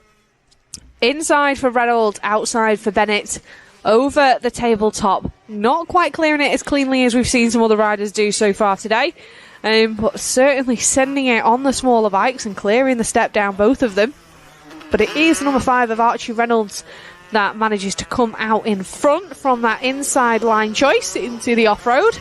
inside for Reynolds, outside for Bennett, over the tabletop. Not quite clearing it as cleanly as we've seen some other riders do so far today, but certainly sending it on the smaller bikes and clearing the step down, both of them. But it is number 5 of Archie Reynolds that manages to come out in front from that inside line choice into the off-road.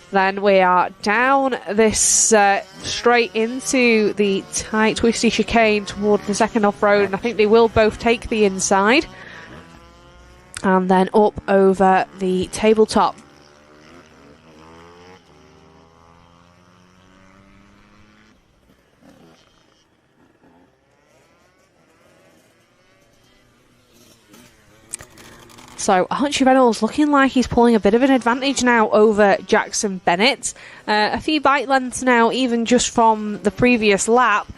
Then we are down this straight into the tight twisty chicane towards the second off-road, and I think they will both take the inside and then up over the tabletop. So Archie Reynolds looking like he's pulling a bit of an advantage now over Jackson Bennett. A few bike lengths now, even just from the previous lap.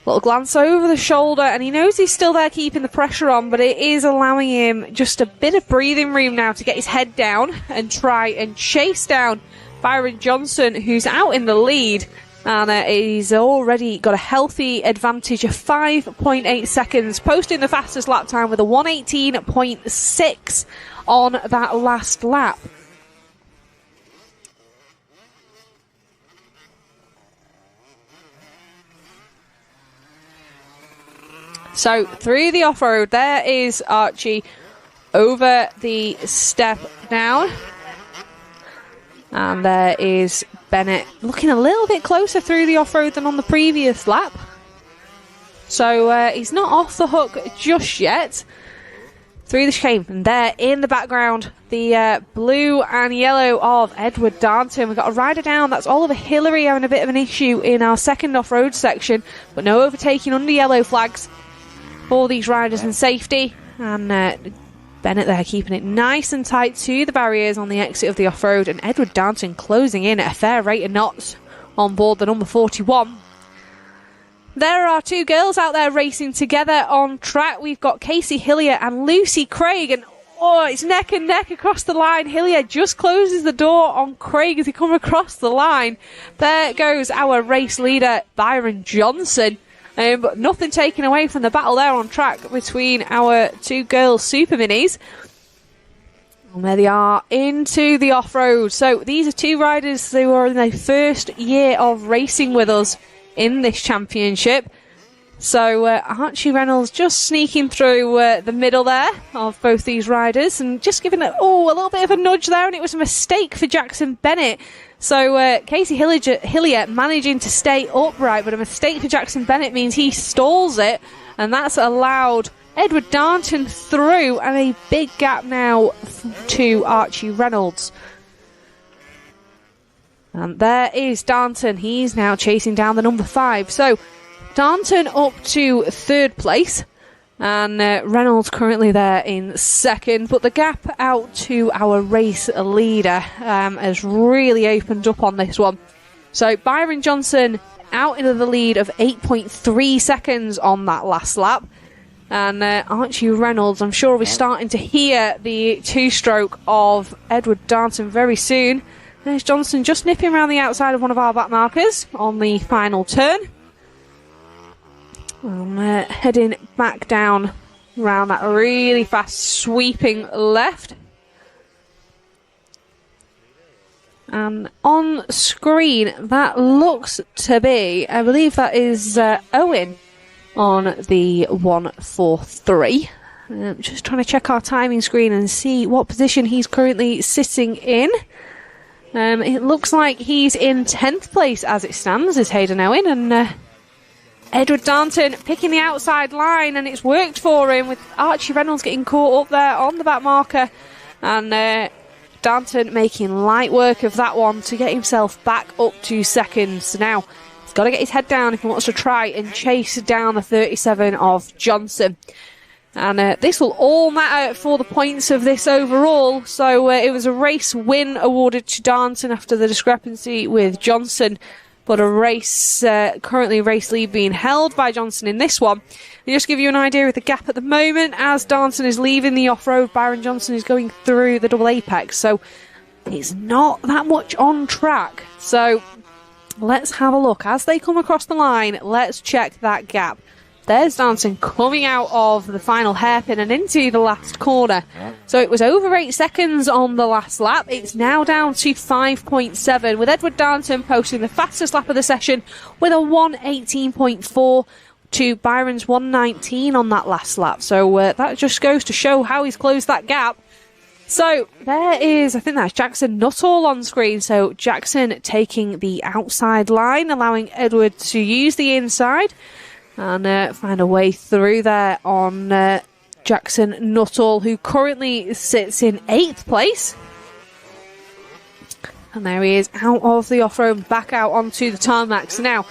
Little glance over the shoulder, and he knows he's still there keeping the pressure on, but it is allowing him just a bit of breathing room now to get his head down and try and chase down Byron Johnson, who's out in the lead. And he's already got a healthy advantage of 5.8 seconds, posting the fastest lap time with a 1:18.6 on that last lap. So through the off-road, there is Archie over the step down. And there is Bennett looking a little bit closer through the off-road than on the previous lap. So he's not off the hook just yet. Through the chicane, and there in the background, the blue and yellow of Edward Darnton. We've got a rider down. That's Oliver Hillary having a bit of an issue in our second off-road section, but no overtaking under yellow flags for these riders and safety. And Bennett there keeping it nice and tight to the barriers on the exit of the off-road, and Edward Darnton closing in at a fair rate of knots on board the number 41. There are two girls out there racing together on track. We've got Casey Hillier and Lucy Craig, and it's neck and neck across the line. Hillier just closes the door on Craig as he comes across the line. There goes our race leader, Byron Johnson. But nothing taken away from the battle there on track between our two girls' super minis. And there they are into the off-road. So these are two riders who are in their first year of racing with us in this championship. So Archie Reynolds just sneaking through the middle there of both these riders and just giving a little bit of a nudge there, and it was a mistake for Jackson Bennett. So Casey Hillier managing to stay upright, but a mistake for Jackson Bennett means he stalls it, and that's allowed Edward Darnton through, and a big gap now to Archie Reynolds. And there is Darnton. He's now chasing down the number 5. So Darnton up to 3rd place, and Reynolds currently there in 2nd. But the gap out to our race leader has really opened up on this one. So Byron Johnson out into the lead of 8.3 seconds on that last lap. And Archie Reynolds, I'm sure we're starting to hear the 2-stroke of Edward Darnton very soon. There's Johnson just nipping around the outside of one of our back markers on the final turn. Heading back down around that really fast sweeping left. And on screen, that looks to be, I believe that is Owen on the 143. Just trying to check our timing screen and see what position he's currently sitting in. It looks like he's in 10th place as it stands, is Hayden Owen, and Edward Darnton picking the outside line, and it's worked for him with Archie Reynolds getting caught up there on the back marker, and Darnton making light work of that one to get himself back up to 2nd. So now he's got to get his head down if he wants to try and chase down the 37 of Johnson. And this will all matter for the points of this overall. So it was a race win awarded to Darnton after the discrepancy with Johnson, but a race currently race lead being held by Johnson in this one. And just give you an idea of the gap at the moment, as Darnton is leaving the off-road, Byron Johnson is going through the double apex, so it's not that much on track. So let's have a look as they come across the line. Let's check that gap. There's Darnton coming out of the final hairpin and into the last corner. So it was over 8 seconds on the last lap. It's now down to 5.7, with Edward Darnton posting the fastest lap of the session with a 1:18.4 to Byron's 1:19 on that last lap. So that just goes to show how he's closed that gap. So there is, I think that's Jackson Nuttall on screen. So Jackson taking the outside line, allowing Edward to use the inside and find a way through there on Jackson Nuttall, who currently sits in 8th place. And there he is out of the off-road, back out onto the tarmac. So now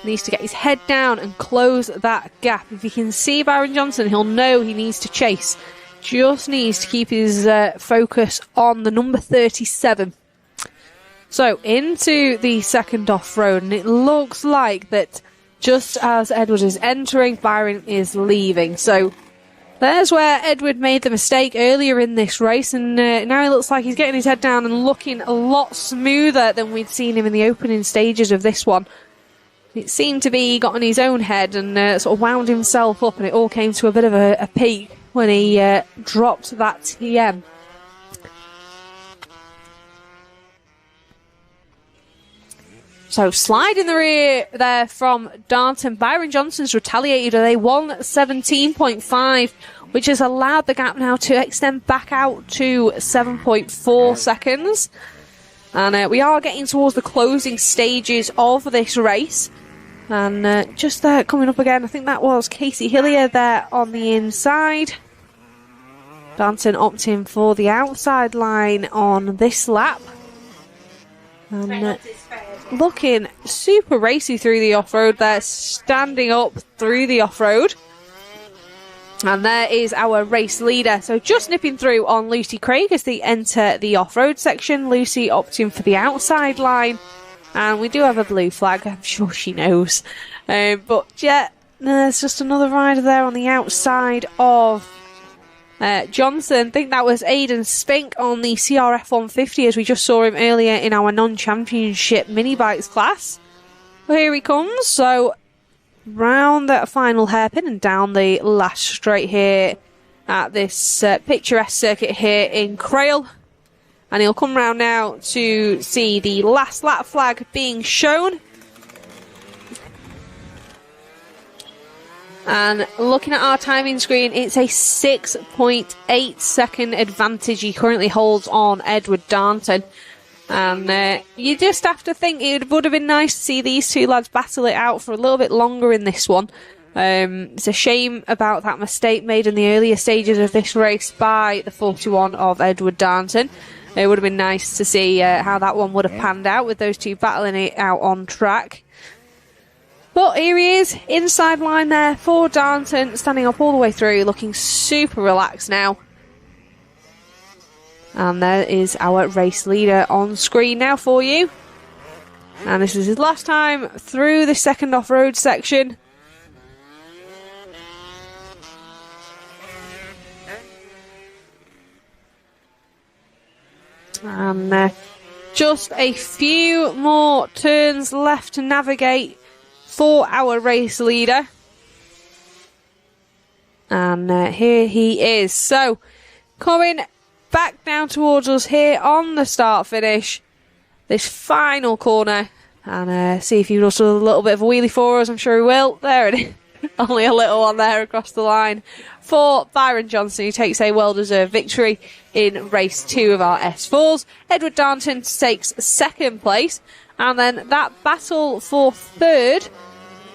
needs to get his head down and close that gap. If you can see Byron Johnson, he'll know he needs to chase. Just needs to keep his focus on the number 37. So into the second off-road, and it looks like that just as Edward is entering, Byron is leaving. So there's where Edward made the mistake earlier in this race, and now he looks like he's getting his head down and looking a lot smoother than we'd seen him in the opening stages of this one. It seemed to be he got on his own head and sort of wound himself up, and it all came to a bit of a peak when he dropped that TM. So slide in the rear there from Darnton. Byron Johnson's retaliated with a 1:17.5, which has allowed the gap now to extend back out to 7.4 seconds. And we are getting towards the closing stages of this race. And just there coming up again, I think that was Casey Hillier there on the inside. Darnton opting for the outside line on this lap. And looking super racy through the off-road there, standing up through the off-road. And there is our race leader. So just nipping through on Lucy Craig as they enter the off-road section. Lucy opting for the outside line. And we do have a blue flag. I'm sure she knows. But yeah, there's just another rider there on the outside of Johnson. I think that was Aidan Spink on the CRF 150 as we just saw him earlier in our non-championship mini-bikes class. Well, here he comes. So round that final hairpin and down the last straight here at this picturesque circuit here in Crail. And he'll come round now to see the last lap flag being shown. And looking at our timing screen, it's a 6.8 second advantage he currently holds on Edward Darnton. And you just have to think it would have been nice to see these two lads battle it out for a little bit longer in this one. It's a shame about that mistake made in the earlier stages of this race by the 41 of Edward Darnton. It would have been nice to see how that one would have panned out with those two battling it out on track. But here he is, inside line there for Darnton, standing up all the way through, looking super relaxed now. And there is our race leader on screen now for you. And this is his last time through the second off-road section. And just a few more turns left to navigate for our race leader. And here he is. So, coming back down towards us here on the start-finish. This final corner. And see if he does a little bit of a wheelie for us. I'm sure he will. There it is. Only a little one there across the line for Byron Johnson, who takes a well-deserved victory in race 2 of our S4s. Edward Darnton takes second place. And then that battle for third.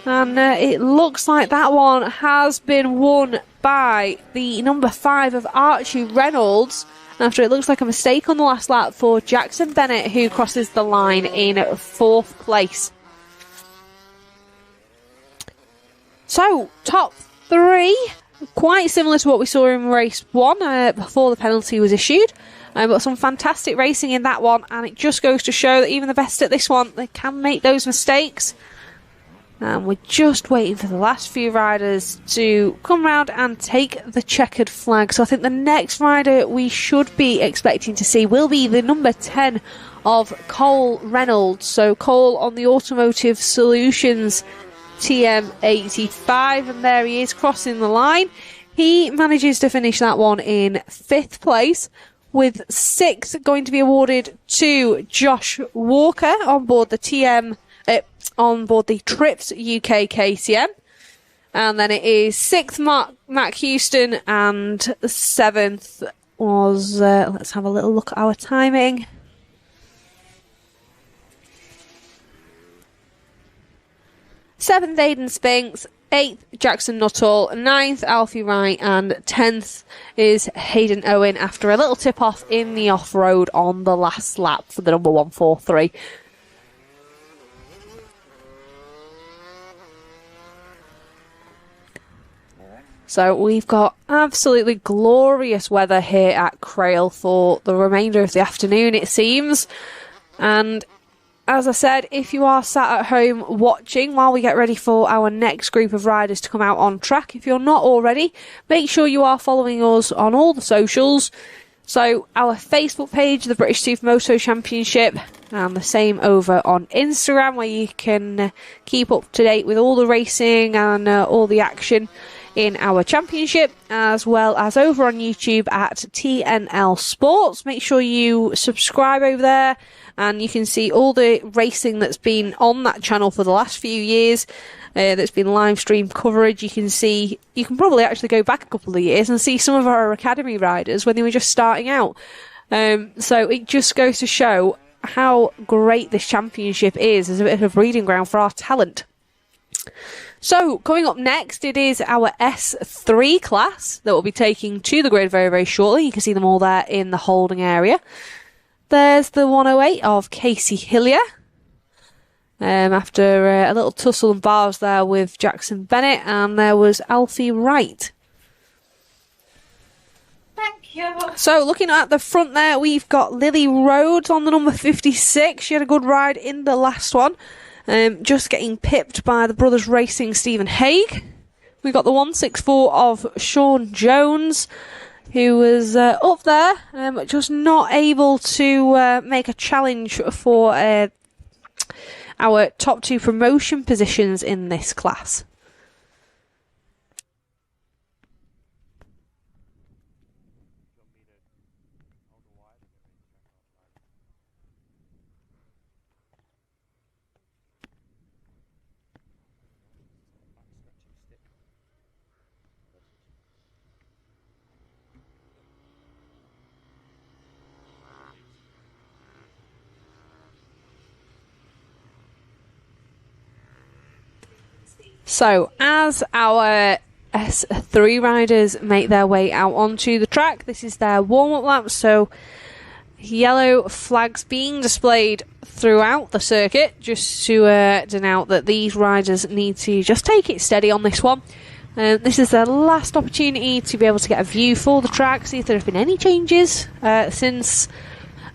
And it looks like that one has been won by the number 5 of Archie Reynolds. After it looks like a mistake on the last lap for Jackson Bennett, who crosses the line in 4th place. So, top 3, quite similar to what we saw in race 1 before the penalty was issued. But some fantastic racing in that one, and it just goes to show that even the best at this one, they can make those mistakes. And we're just waiting for the last few riders to come round and take the checkered flag. So I think the next rider we should be expecting to see will be the number 10 of Cole Reynolds. So Cole on the Automotive Solutions TM85, and there he is crossing the line. He manages to finish that one in 5th place, with 6th going to be awarded to Josh Walker on board the Trips UK KTM. And then it is 6th Matt Houston, and 7th was, let's have a little look at our timing. 7th Aidan Spinks, 8th Jackson Nuttall, 9th Alfie Wright, and 10th is Hayden Owen after a little tip off in the off-road on the last lap for the number 143. So we've got absolutely glorious weather here at Crail for the remainder of the afternoon, it seems. And as I said, if you are sat at home watching while we get ready for our next group of riders to come out on track, if you're not already, make sure you are following us on all the socials. So our Facebook page, the British Super Moto Championship, and the same over on Instagram, where you can keep up to date with all the racing and all the action in our championship, as well as over on YouTube at TNL Sports. Make sure you subscribe over there, and you can see all the racing that's been on that channel for the last few years. That's been live stream coverage. You can probably actually go back a couple of years and see some of our academy riders when they were just starting out. So it just goes to show how great this championship is as a bit of a breeding ground for our talent. So, coming up next, it is our S3 class that will be taking to the grid very, very shortly. You can see them all there in the holding area. There's the 108 of Casey Hillier. After a little tussle and bars there with Jackson Bennett, and there was Alfie Wright. Thank you. So, looking at the front there, we've got Lily Rhodes on the number 56. She had a good ride in the last one. Just getting pipped by the Brothers Racing Stephen Haig. We've got the 164 of Sean Jones, who was up there, just not able to make a challenge for our top 2 promotion positions in this class. So, as our S3 riders make their way out onto the track, this is their warm-up lap, so yellow flags being displayed throughout the circuit, just to denote that these riders need to just take it steady on this one. This is their last opportunity to be able to get a view for the track, see if there have been any changes since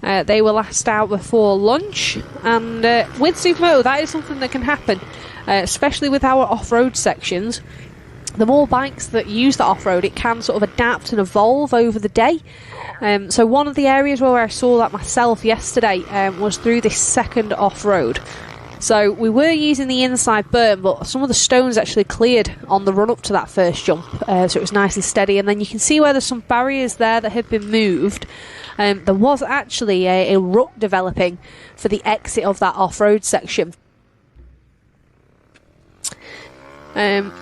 they were last out before lunch. And with Supermoto, that is something that can happen. Especially with our off-road sections, the more bikes that use the off-road, it can sort of adapt and evolve over the day. So one of the areas where I saw that myself yesterday was through this second off-road. So we were using the inside berm, but some of the stones actually cleared on the run-up to that first jump, so it was nice and steady. And then you can see where there's some barriers there that have been moved. There was actually a rut developing for the exit of that off-road section.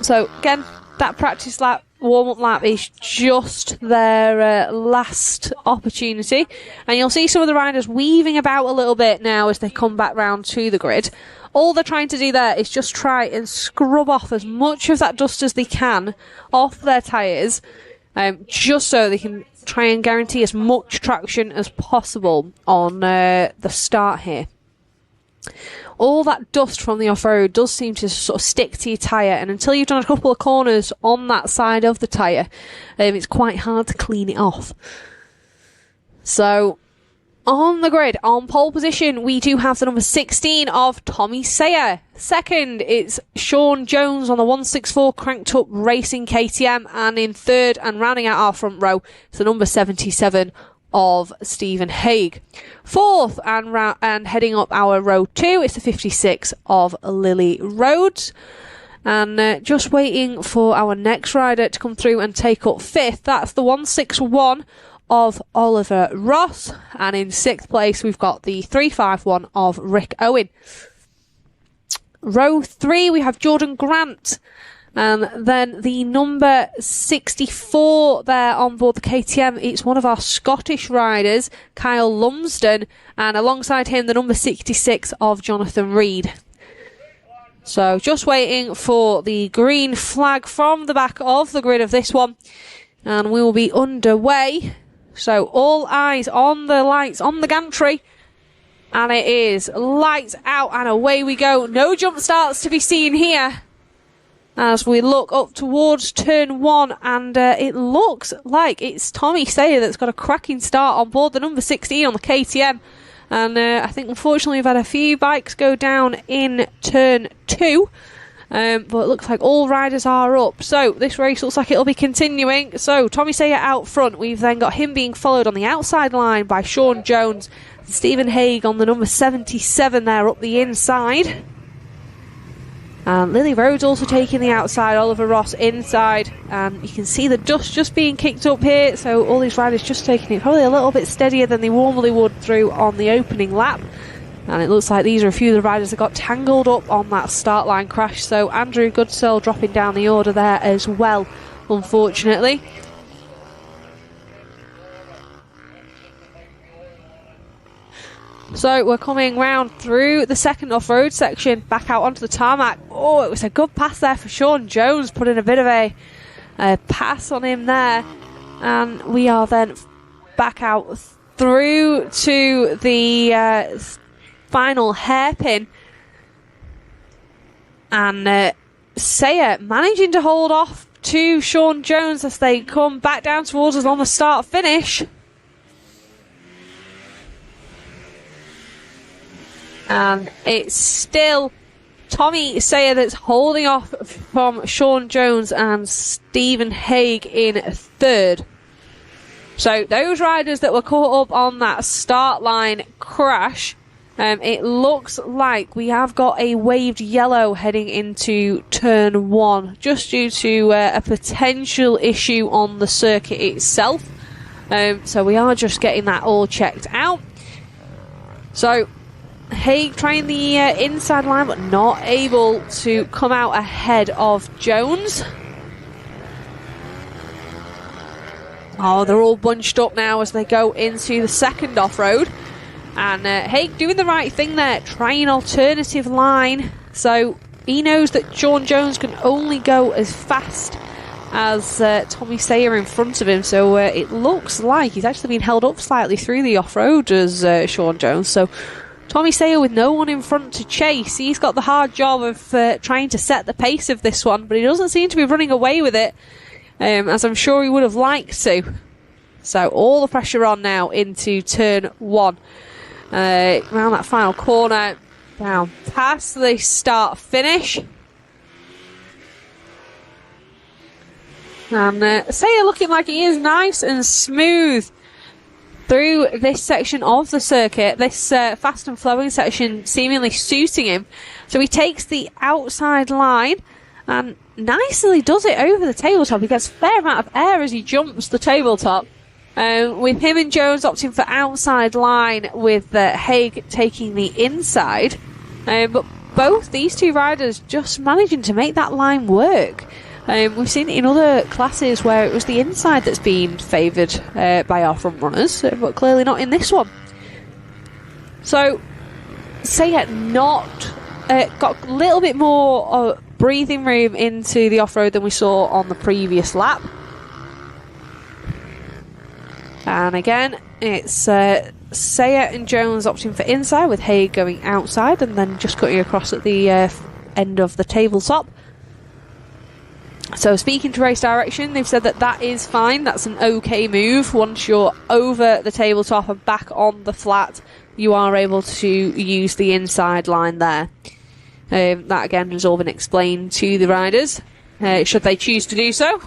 So again, that practice lap, warm-up lap is just their last opportunity, and you'll see some of the riders weaving about a little bit now as they come back round to the grid. All they're trying to do there is just try and scrub off as much of that dust as they can off their tyres, just so they can try and guarantee as much traction as possible on the start here. All that dust from the off-road does seem to sort of stick to your tyre, and until you've done a couple of corners on that side of the tyre, it's quite hard to clean it off. So, on the grid, on pole position, we do have the number 16 of Tommy Sayer. Second, it's Sean Jones on the 164 Cranked Up Racing KTM, and in third, and rounding out our front row, it's the number 77 of Stephen Haig. Fourth, and heading up our row 2, it's the 56 of Lily Rhodes. And just waiting for our next rider to come through and take up fifth, that's the 161 of Oliver Ross. And in sixth place, we've got the 351 of Rick Owen. Row 3, we have Jordan Grant. And then the number 64 there on board the KTM, it's one of our Scottish riders, Kyle Lumsden, and alongside him the number 66 of Jonathan Reed. So just waiting for the green flag from the back of the grid of this one, and we will be underway. So all eyes on the lights on the gantry, and it is lights out and away we go. No jump starts to be seen here as we look up towards turn 1, and it looks like it's Tommy Sayer that's got a cracking start on board the number 16 on the KTM. And I think unfortunately we've had a few bikes go down in turn 2, but it looks like all riders are up. So this race looks like it'll be continuing. So Tommy Sayer out front. We've then got him being followed on the outside line by Sean Jones and Stephen Haig on the number 77 there up the inside. Lily Rhodes also taking the outside, Oliver Ross inside, and you can see the dust just being kicked up here, so all these riders just taking it probably a little bit steadier than they normally would through on the opening lap. And it looks like these are a few of the riders that got tangled up on that start line crash, so Andrew Goodsell dropping down the order there as well, unfortunately. So we're coming round through the second off-road section, back out onto the tarmac. Oh, it was a good pass there for Sean Jones, putting a bit of a pass on him there. And we are then back out through to the final hairpin. And Sayer managing to hold off to Sean Jones as they come back down towards us on the start-finish. And it's still Tommy Sayer that's holding off from Sean Jones and Stephen Haig in third. So those riders that were caught up on that start line crash, it looks like we have got a waved yellow heading into turn 1, just due to a potential issue on the circuit itself. So we are just getting that all checked out. So Haig trying the inside line, but not able to come out ahead of Jones. Oh, they're all bunched up now as they go into the second off-road. And Haig doing the right thing there, trying alternative line. So he knows that Sean Jones can only go as fast as Tommy Sayer in front of him. So it looks like he's actually been held up slightly through the off-road as Sean Jones. So Tommy Sayer with no one in front to chase. He's got the hard job of trying to set the pace of this one, but he doesn't seem to be running away with it, as I'm sure he would have liked to. So all the pressure on now into turn 1. Around that final corner, down past the start finish. And Sayer looking like he is nice and smooth through this section of the circuit, this fast and flowing section seemingly suiting him. So he takes the outside line and nicely does it over the tabletop. He gets a fair amount of air as he jumps the tabletop. With him and Jones opting for outside line, with Haig taking the inside. But both these two riders just managing to make that line work. We've seen it in other classes where it was the inside that's been favoured by our front runners, but clearly not in this one. So, Sayer not got a little bit more breathing room into the off-road than we saw on the previous lap. And again, it's Sayer and Jones opting for inside, with Haig going outside and then just cutting across at the end of the tabletop. So speaking to race direction, they've said that that is fine. That's an okay move. Once you're over the tabletop and back on the flat, you are able to use the inside line there. That again has all been explained to the riders, should they choose to do so.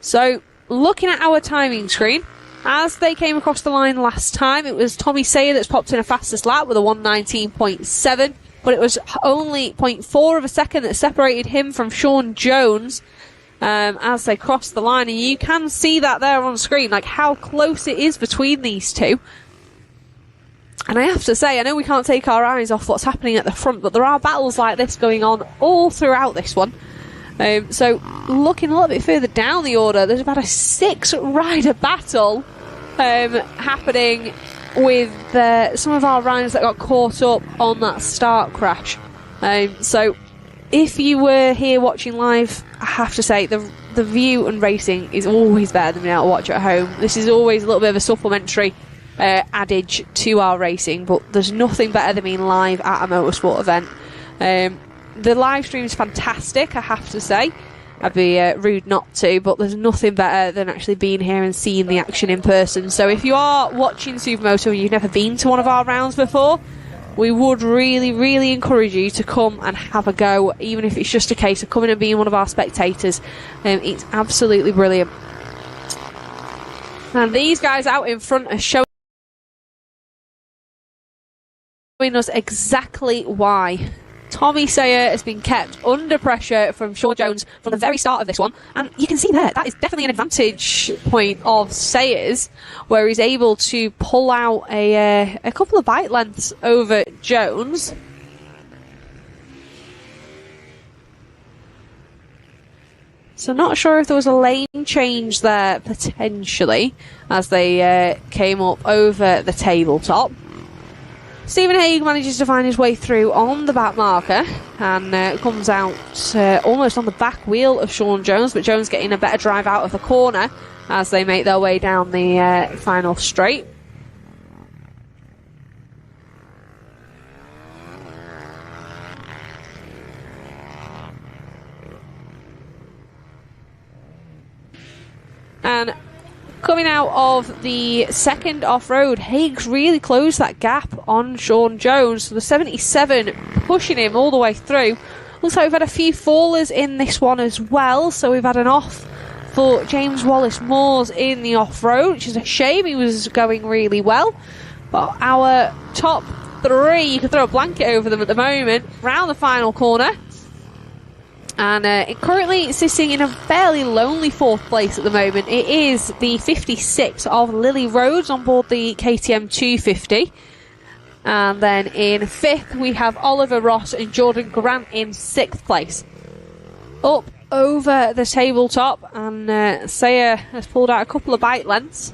So looking at our timing screen, as they came across the line last time, it was Tommy Sayer that's popped in a fastest lap with a 1:19.7. But it was only 0.4 of a second that separated him from Sean Jones as they crossed the line. And you can see that there on screen, like how close it is between these two. And I have to say, I know we can't take our eyes off what's happening at the front, but there are battles like this going on all throughout this one. So looking a little bit further down the order, there's about a 6-rider battle happening with some of our riders that got caught up on that start crash. So if you were here watching live, I have to say the view and racing is always better than being able to watch at home. This is always a little bit of a supplementary adage to our racing, but there's nothing better than being live at a motorsport event. The live stream is fantastic, I have to say. I'd be rude not to, but there's nothing better than actually being here and seeing the action in person. So if you are watching Supermoto and you've never been to one of our rounds before, we would really, really encourage you to come and have a go, even if it's just a case of coming and being one of our spectators. It's absolutely brilliant. And these guys out in front are showing us exactly why Tommy Sayer has been kept under pressure from Sean Jones from the very start of this one. And you can see there, that is definitely an advantage point of Sayer's, where he's able to pull out a couple of bike lengths over Jones. So not sure if there was a lane change there, potentially, as they came up over the tabletop. Stephen Haig manages to find his way through on the back marker and comes out almost on the back wheel of Sean Jones, but Jones getting a better drive out of the corner as they make their way down the final straight. And coming out of the second off-road, Haig's really closed that gap on Sean Jones. So the 77 pushing him all the way through. Looks like we've had a few fallers in this one as well. So we've had an off for James Wallace-Moores in the off-road, which is a shame. He was going really well. But our top three, you can throw a blanket over them at the moment, round the final corner. And currently sitting in a fairly lonely fourth place at the moment. It is the 56 of Lily Rhodes on board the KTM 250. And then in fifth we have Oliver Ross and Jordan Grant in sixth place. Up over the tabletop, and Sayer has pulled out a couple of bike lengths.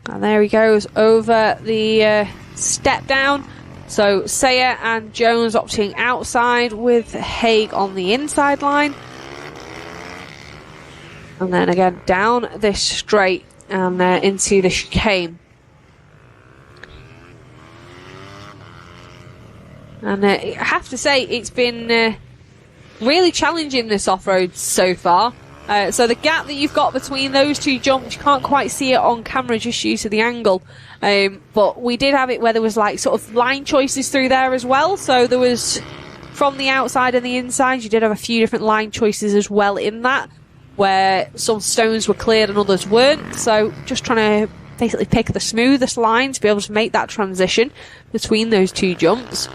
And there he goes over the step down. So Sayer and Jones opting outside with Haig on the inside line. And then again down this straight and into the chicane. And I have to say it's been really challenging, this off-road so far. So the gap that you've got between those two jumps, you can't quite see it on camera just due to the angle. But we did have it where there was like sort of line choices through there as well. So there was, from the outside and the inside, you did have a few different line choices as well in that, where some stones were cleared and others weren't. So just trying to basically pick the smoothest line to be able to make that transition between those two jumps.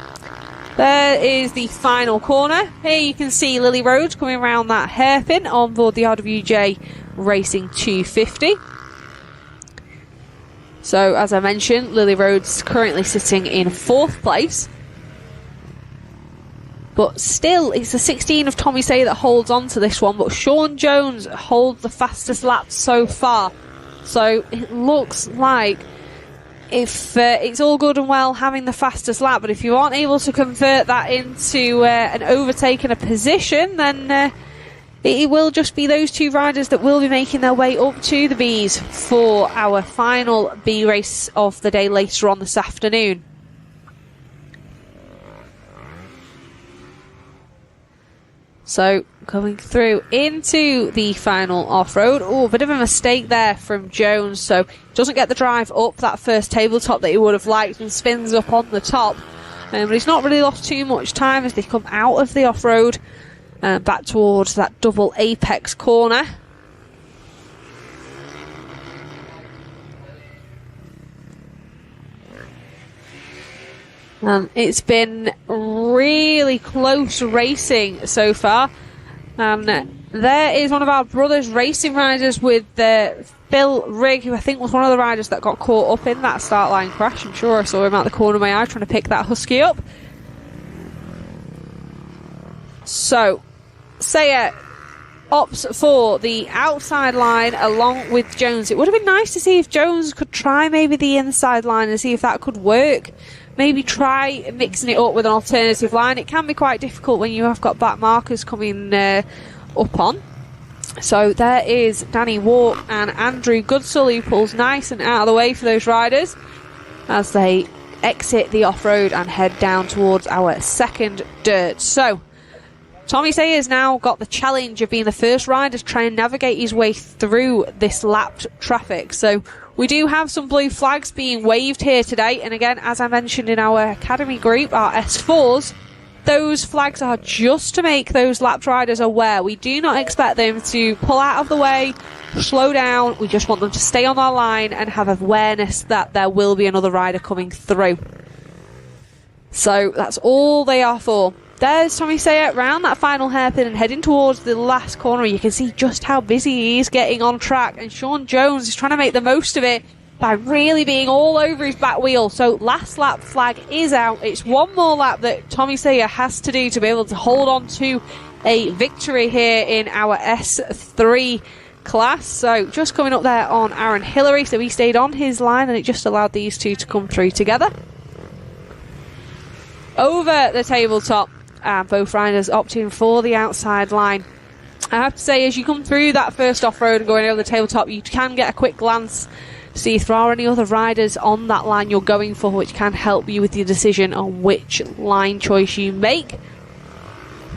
There is the final corner. Here you can see Lily Rhodes coming around that hairpin on board the RWJ Racing 250. So, as I mentioned, Lily Rhodes currently sitting in fourth place. But still, it's the 16 of Tommy Sayer that holds on to this one. But Sean Jones holds the fastest lap so far. So, it looks like if it's all good and well having the fastest lap, but if you aren't able to convert that into an overtake and a position, then it will just be those two riders that will be making their way up to the Bs for our final B race of the day later on this afternoon. So, coming through into the final off-road. Oh, a bit of a mistake there from Jones. So, doesn't get the drive up that first tabletop that he would have liked and spins up on the top. But he's not really lost too much time as they come out of the off-road back towards that double apex corner. It's been really close racing so far. And there is one of our brothers racing riders with Phil Rigg, who I think was one of the riders that got caught up in that start line crash. I'm sure I saw him out the corner of my eye trying to pick that husky up. So, Sayer opts for the outside line along with Jones. It would have been nice to see if Jones could try maybe the inside line and see if that could work. Maybe try mixing it up with an alternative line. It can be quite difficult when you have got back markers coming up on. So there is Danny Walk and Andrew Goodsall, who pulls nice and out of the way for those riders as they exit the off-road and head down towards our second dirt. So Tommy Sayer's now got the challenge of being the first rider to try and navigate his way through this lapped traffic. So we do have some blue flags being waved here today, and again, as I mentioned in our academy group, our S4s, those flags are just to make those lapped riders aware. We do not expect them to pull out of the way, slow down. We just want them to stay on our line and have awareness that there will be another rider coming through. So that's all they are for. There's Tommy Sayer round that final hairpin and heading towards the last corner. You can see just how busy he is getting on track, and Sean Jones is trying to make the most of it by really being all over his back wheel. So last lap flag is out. It's one more lap that Tommy Sayer has to do to be able to hold on to a victory here in our S3 class. So just coming up there on Aaron Hillary, so he stayed on his line and it just allowed these two to come through together. Over the tabletop, both riders opting for the outside line. I have to say, as you come through that first off-road and going over the tabletop, you can get a quick glance to see if there are any other riders on that line you're going for, which can help you with your decision on which line choice you make.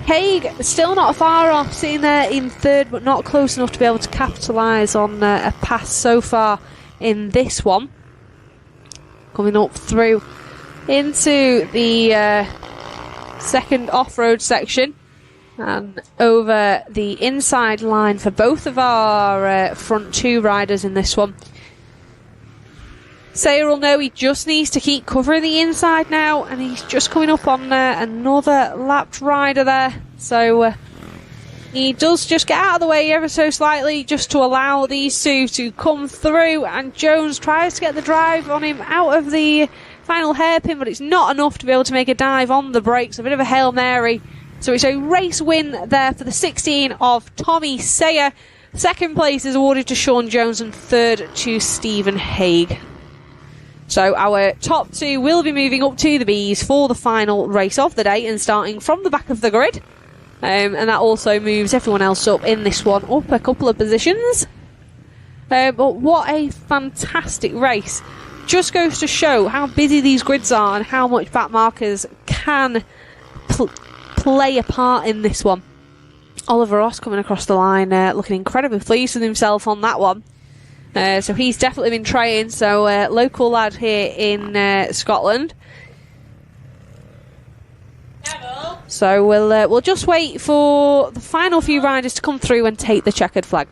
Haig still not far off, sitting there in third, but not close enough to be able to capitalise on a pass so far in this one. Coming up through into the second off-road section. And over the inside line for both of our front two riders in this one. Sayer will know he just needs to keep covering the inside now, and he's just coming up on another lapped rider there. So he does just get out of the way ever so slightly just to allow these two to come through, and Jones tries to get the drive on him out of the final hairpin, but it's not enough to be able to make a dive on the brakes. A bit of a Hail Mary. So it's a race win there for the 16 of Tommy Sayer. Second place is awarded to Sean Jones and third to Stephen Haig. So our top two will be moving up to the Bs for the final race of the day and starting from the back of the grid. And that also moves everyone else up in this one up a couple of positions. But what a fantastic race. Just goes to show how busy these grids are and how much back markers can play a part in this one. Oliver Ross coming across the line looking incredibly pleased with himself on that one. So he's definitely been trying. So local lad here in Scotland. So we'll just wait for the final few riders to come through and take the checkered flag.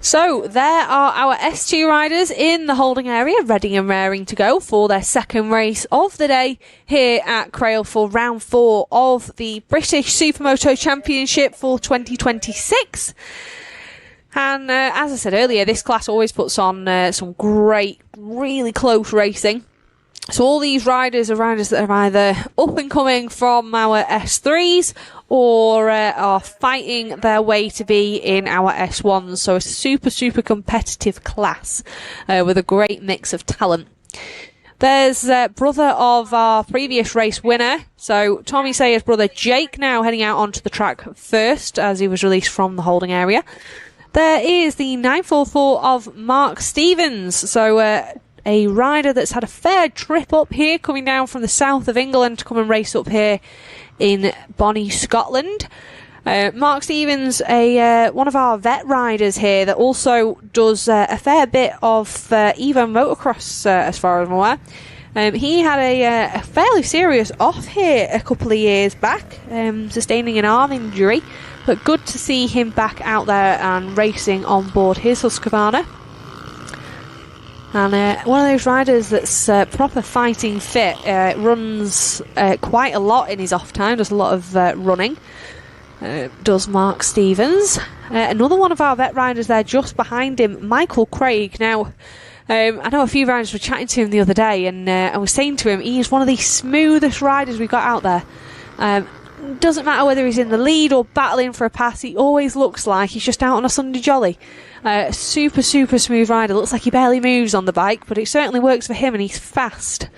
So there are our S2 riders in the holding area, ready and raring to go for their second race of the day here at Crail for round 4 of the British Supermoto Championship for 2026. And as I said earlier, this class always puts on some great, really close racing. So all these riders are riders that are either up and coming from our S3s or are fighting their way to be in our S1s. So a super, super competitive class with a great mix of talent. There's brother of our previous race winner. So Tommy Sayer's brother Jake now heading out onto the track first as he was released from the holding area. There is the 944 of Mark Stevens. So a rider that's had a fair trip up here, coming down from the south of England to come and race up here in Bonnie, Scotland. Mark Stevens, one of our vet riders here that also does a fair bit of Evo motocross, as far as I'm aware. He had a fairly serious off here a couple of years back, sustaining an arm injury, but good to see him back out there and racing on board his Husqvarna. And one of those riders that's proper fighting fit, runs quite a lot in his off time, does a lot of running, does Mark Stevens. Another one of our vet riders there just behind him, Michael Craig. Now, I know a few riders were chatting to him the other day, and I was saying to him, he is one of the smoothest riders we've got out there. doesn't matter whether he's in the lead or battling for a pass, he always looks like he's just out on a Sunday jolly. Super smooth rider. Looks like he barely moves on the bike, but it certainly works for him, and he's fast.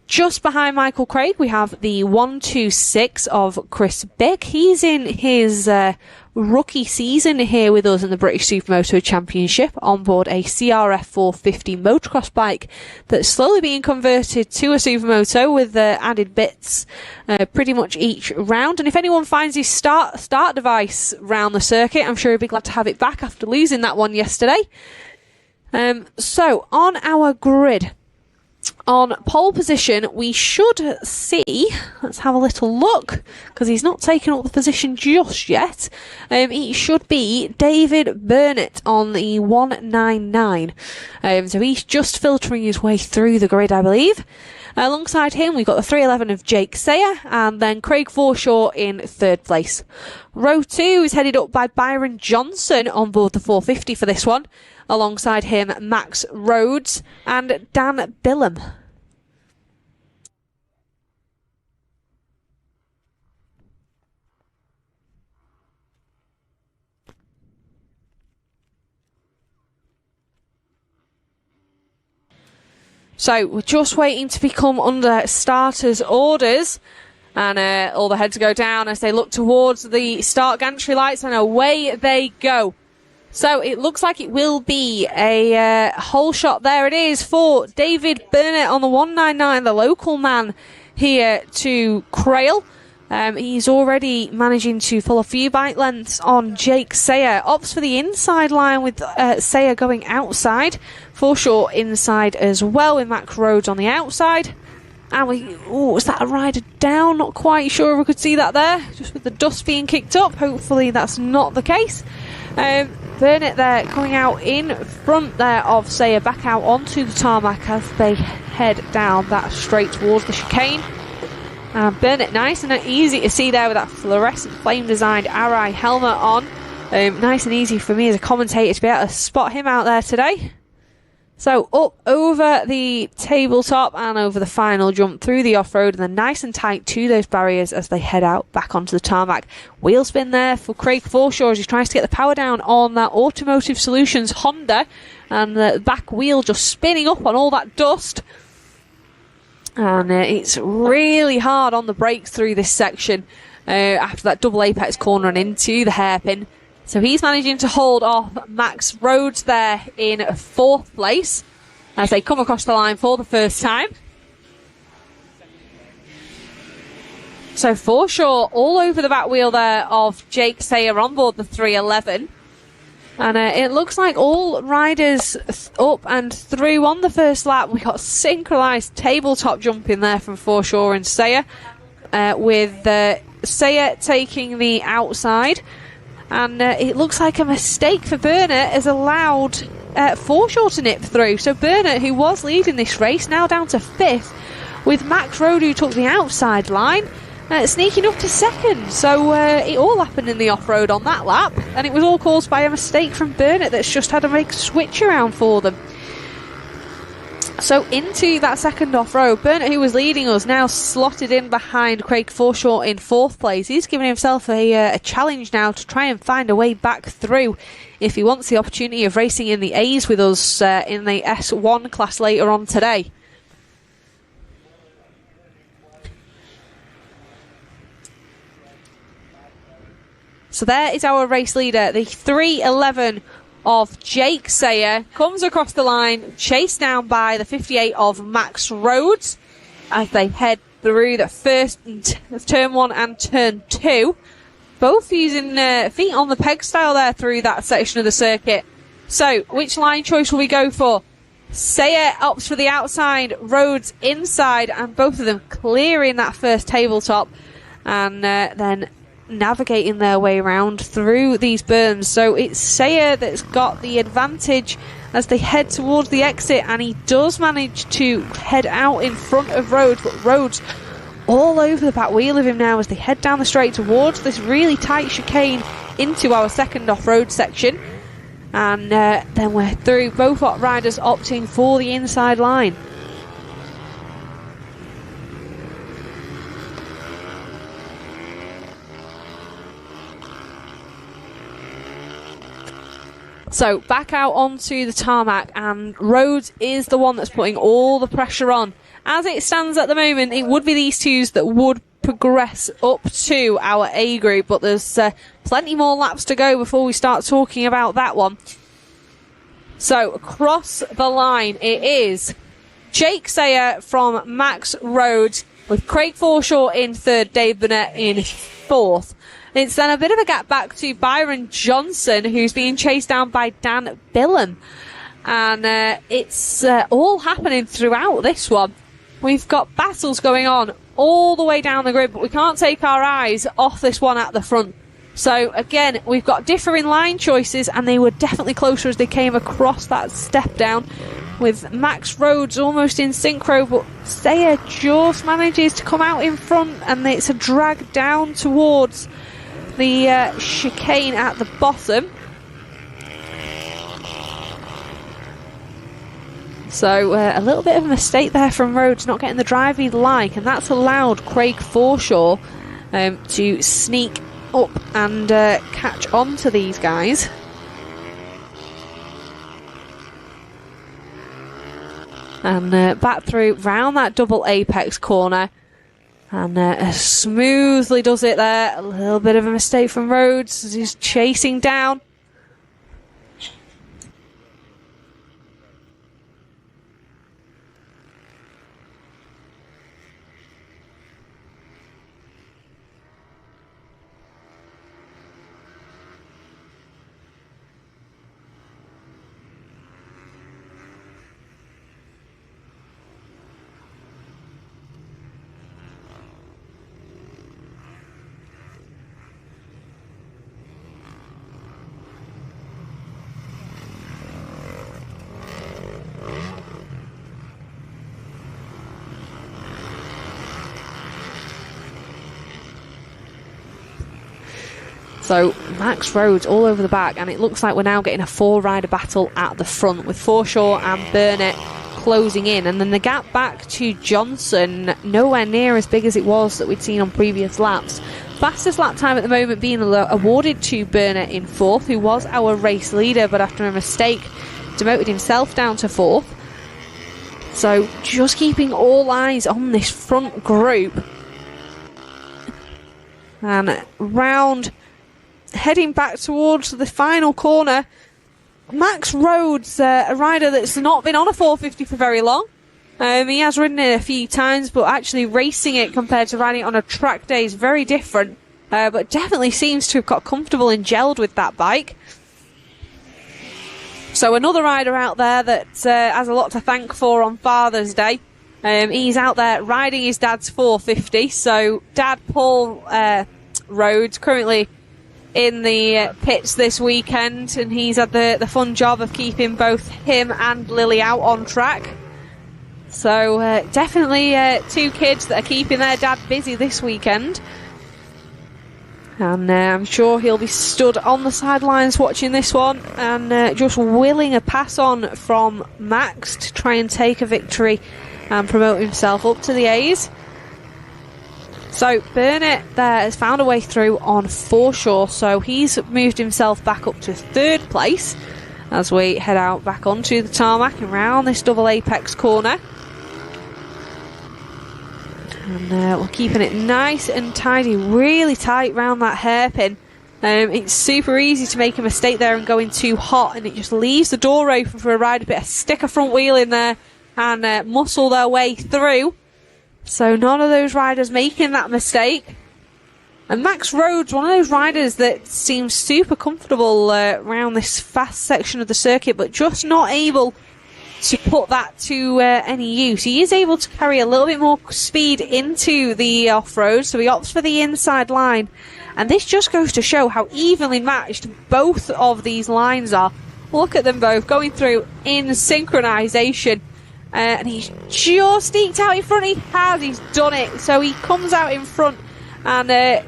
Just behind Michael Craig, we have the 126 of Chris Bick. He's in his rookie season here with us in the British Supermoto Championship on board a CRF 450 motocross bike that's slowly being converted to a Supermoto with added bits pretty much each round. And if anyone finds his start device round the circuit, I'm sure he'll be glad to have it back after losing that one yesterday. So on our grid, on pole position, we should see, let's have a little look, because he's not taken up the position just yet. It should be David Burnett on the 199. So he's just filtering his way through the grid, I believe. Alongside him, we've got the 311 of Jake Sayer, and then Craig Forshaw in third place. Row 2 is headed up by Byron Johnson on board the 450 for this one. Alongside him, Max Rhodes and Dan Billum. So we're just waiting to become under starters' orders, and all the heads go down as they look towards the start gantry lights, and away they go. So it looks like it will be a hole shot. There it is for David Burnett on the 199, the local man here to Crail. He's already managing to pull a few bike lengths on Jake Sayer. Opts for the inside line with Sayer going outside. Forshaw inside as well with Max Rhodes on the outside. And was that a rider down? Not quite sure if we could see that there. Just with the dust being kicked up. Hopefully that's not the case. Burnett there coming out in front there of Sayer, back out onto the tarmac as they head down that straight towards the chicane. Burnett nice and easy to see there with that fluorescent flame designed Arai helmet on. Nice and easy for me as a commentator to be able to spot him out there today. So up over the tabletop and over the final jump through the off-road, and then nice and tight to those barriers as they head out back onto the tarmac. Wheel spin there for Craig Forshaw as he tries to get the power down on that Automotive Solutions Honda, and the back wheel just spinning up on all that dust. And it's really hard on the brakes through this section after that double apex corner and into the hairpin. So he's managing to hold off Max Rhodes there in fourth place as they come across the line for the first time. So Forshaw all over the back wheel there of Jake Sayer on board the 311. And it looks like all riders up and through on the first lap. We got synchronised tabletop jumping there from Forshaw and Sayer, with Sayer taking the outside. And it looks like a mistake for Burnett has allowed Forshaw to nip through. So Burnett, who was leading this race, now down to fifth, with Max Rhodes, who took the outside line, sneaking up to second. So it all happened in the off-road on that lap, and it was all caused by a mistake from Burnett that's just had to make a switch around for them. So into that second off-road, Burnett, who was leading us, now slotted in behind Craig Forshaw in fourth place. He's giving himself a challenge now to try and find a way back through if he wants the opportunity of racing in the A's with us in the S1 class later on today. So there is our race leader, the 311 of Jake Sayer, comes across the line, chased down by the 58 of Max Rhodes as they head through the first turn 1 and turn 2. Both using feet on the peg style there through that section of the circuit. So, which line choice will we go for? Sayer opts for the outside, Rhodes inside, and both of them clearing that first tabletop and then navigating their way around through these berms. So it's Sayer that's got the advantage as they head towards the exit, and he does manage to head out in front of Rhodes, but Rhodes all over the back wheel of him now as they head down the straight towards this really tight chicane into our second off-road section. And then we're through, both riders opting for the inside line. So back out onto the tarmac, and Rhodes is the one that's putting all the pressure on. As it stands at the moment, it would be these twos that would progress up to our A group, but there's plenty more laps to go before we start talking about that one. So across the line, it is Jake Sayer from Max Rhodes, with Craig Forshaw in third, Dave Burnett in fourth. It's then a bit of a gap back to Byron Johnson, who's being chased down by Dan Billam. And it's all happening throughout this one. We've got battles going on all the way down the grid, but we can't take our eyes off this one at the front. So again, we've got differing line choices, and they were definitely closer as they came across that step down, with Max Rhodes almost in synchro, but Sayer just manages to come out in front, and it's a drag down towards the chicane at the bottom. So a little bit of a mistake there from Rhodes, not getting the drive he'd like, and that's allowed Craig Forshaw to sneak up and catch on to these guys. And back through round that double apex corner, and smoothly does it there. A little bit of a mistake from Rhodes as he's chasing down. So Max Rhodes all over the back, and it looks like we're now getting a four-rider battle at the front, with Forshaw and Burnett closing in, and then the gap back to Johnson nowhere near as big as it was that we'd seen on previous laps. Fastest lap time at the moment being awarded to Burnett in fourth, who was our race leader, but after a mistake demoted himself down to fourth. So just keeping all eyes on this front group, and round heading back towards the final corner, Max Rhodes, a rider that's not been on a 450 for very long. He has ridden it a few times, but actually racing it compared to riding it on a track day is very different. But definitely seems to have got comfortable and gelled with that bike. So another rider out there that has a lot to thank for on Father's Day. He's out there riding his dad's 450. So Dad Paul Rhodes currently in the pits this weekend, and he's had the fun job of keeping both him and Lily out on track. So definitely two kids that are keeping their dad busy this weekend. And I'm sure he'll be stood on the sidelines watching this one, and just willing a pass on from Max to try and take a victory and promote himself up to the A's. So Burnett there has found a way through on Forshaw, so he's moved himself back up to third place as we head out back onto the tarmac and round this double apex corner. And we're keeping it nice and tidy, really tight round that hairpin. It's super easy to make a mistake there and go in too hot, and it just leaves the door open for a rider to stick a front wheel in there and muscle their way through. So none of those riders making that mistake. And Max Rhodes, one of those riders that seems super comfortable around this fast section of the circuit, but just not able to put that to any use. He is able to carry a little bit more speed into the off-road, so he opts for the inside line. And this just goes to show how evenly matched both of these lines are. Look at them both going through in synchronization. And he's just eked out in front. He's done it. So he comes out in front, and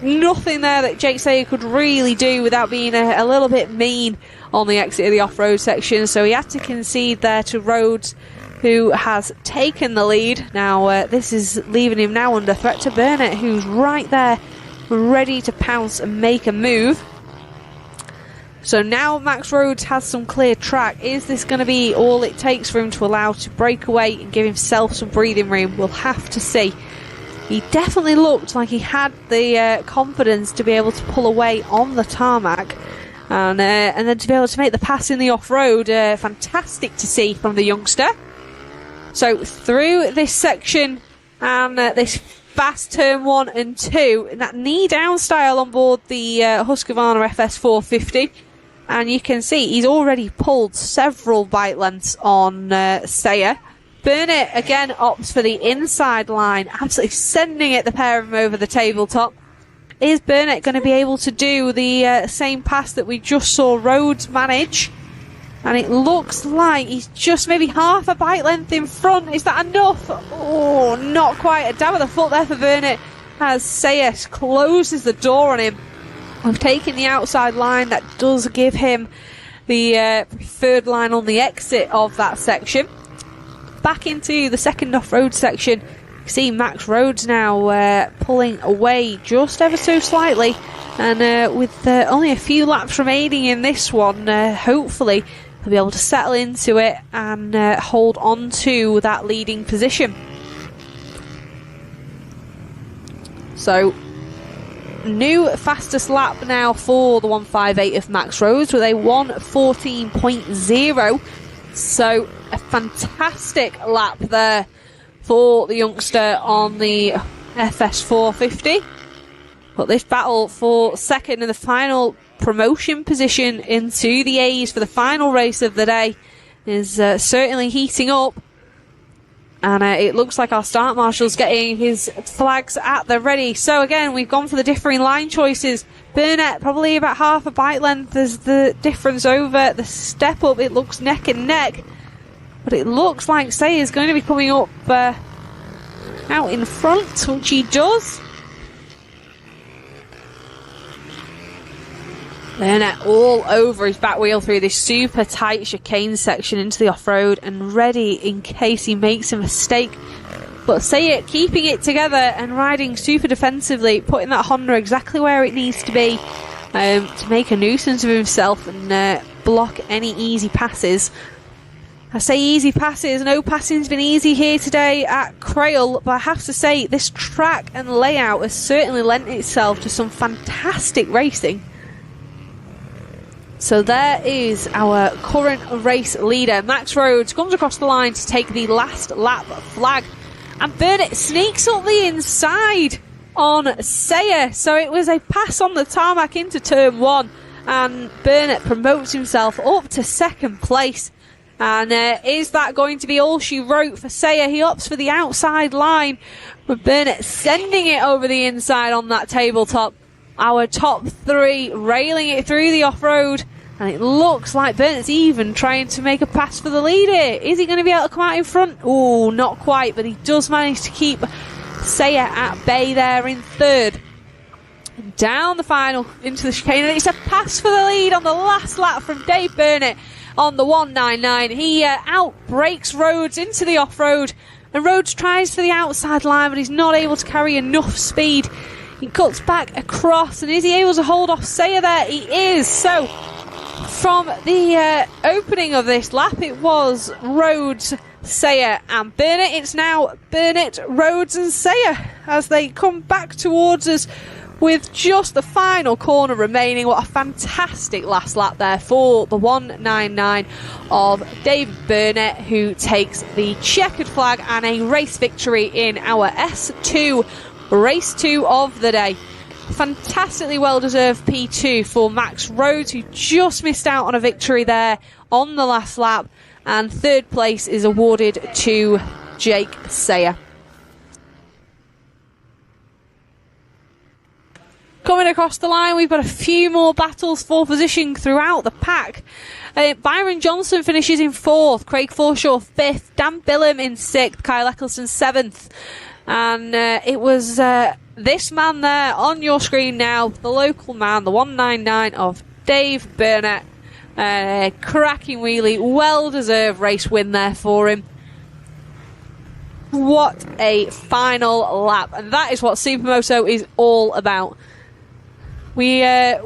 nothing there that Jake Sayer could really do without being a little bit mean on the exit of the off-road section. So he had to concede there to Rhodes, who has taken the lead. Now this is leaving him now under threat to Burnett, who's right there ready to pounce and make a move. So now Max Rhodes has some clear track. Is this going to be all it takes for him to allow to break away and give himself some breathing room? We'll have to see. He definitely looked like he had the confidence to be able to pull away on the tarmac. And then to be able to make the pass in the off-road, fantastic to see from the youngster. So through this section and this fast turn 1 and 2, in that knee-down style on board the Husqvarna FS450. And you can see he's already pulled several bike lengths on Sayer. Burnett again opts for the inside line, absolutely sending it, the pair of them over the tabletop. Is Burnett going to be able to do the same pass that we just saw Rhodes manage? And it looks like he's just maybe half a bike length in front. Is that enough? Oh, not quite. A dab of the foot there for Burnett as Sayer closes the door on him. We've taken the outside line. That does give him the preferred line on the exit of that section. Back into the second off-road section. You see Max Rhodes now pulling away just ever so slightly. And with only a few laps remaining in this one, hopefully he'll be able to settle into it and hold on to that leading position. So, new fastest lap now for the 158 of Max Rhodes with a 1:14.0. So a fantastic lap there for the youngster on the FS450. But this battle for second in the final promotion position into the A's for the final race of the day is certainly heating up. And it looks like our start marshal's getting his flags at the ready. So again, we've gone for the differing line choices. Burnett probably about half a bike length as the difference over the step up. It looks neck and neck. But it looks like Sayer's going to be coming up out in front, which he does. Burnett all over his back wheel through this super tight chicane section into the off-road and ready in case he makes a mistake. But Sayer keeping it together and riding super defensively, putting that Honda exactly where it needs to be to make a nuisance of himself and block any easy passes. I say easy passes, no passing's been easy here today at Crail, but I have to say this track and layout has certainly lent itself to some fantastic racing. So there is our current race leader. Max Rhodes comes across the line to take the last lap flag. And Burnett sneaks up the inside on Sayer. So it was a pass on the tarmac into turn 1. And Burnett promotes himself up to second place. And is that going to be all she wrote for Sayer? He opts for the outside line, with Burnett sending it over the inside on that tabletop. Our top 3 railing it through the off-road. And it looks like Burnett's even trying to make a pass for the lead here. Is he going to be able to come out in front? Oh, not quite, but he does manage to keep Sayer at bay there in third. Down the final into the chicane, and it's a pass for the lead on the last lap from Dave Burnett on the 199. He outbrakes Rhodes into the off-road, and Rhodes tries for the outside line, but he's not able to carry enough speed. He cuts back across, and is he able to hold off Sayer there? He is. So from the opening of this lap, it was Rhodes, Sayer and Burnett. It's now Burnett, Rhodes and Sayer as they come back towards us with just the final corner remaining. What a fantastic last lap there for the 199 of David Burnett, who takes the checkered flag and a race victory in our S2 race 2 of the day. Fantastically well-deserved P2 for Max Rhodes, who just missed out on a victory there on the last lap, and third place is awarded to Jake Sayer. Coming across the line, we've got a few more battles for position throughout the pack. Byron Johnson finishes in 4th, Craig Forshaw 5th, Dan Billum in 6th, Kyle Eccleston 7th. And it was this man there on your screen now, the local man, the 199 of Dave Burnett. Cracking wheelie, well-deserved race win there for him. What a final lap. And that is what Supermoto is all about. We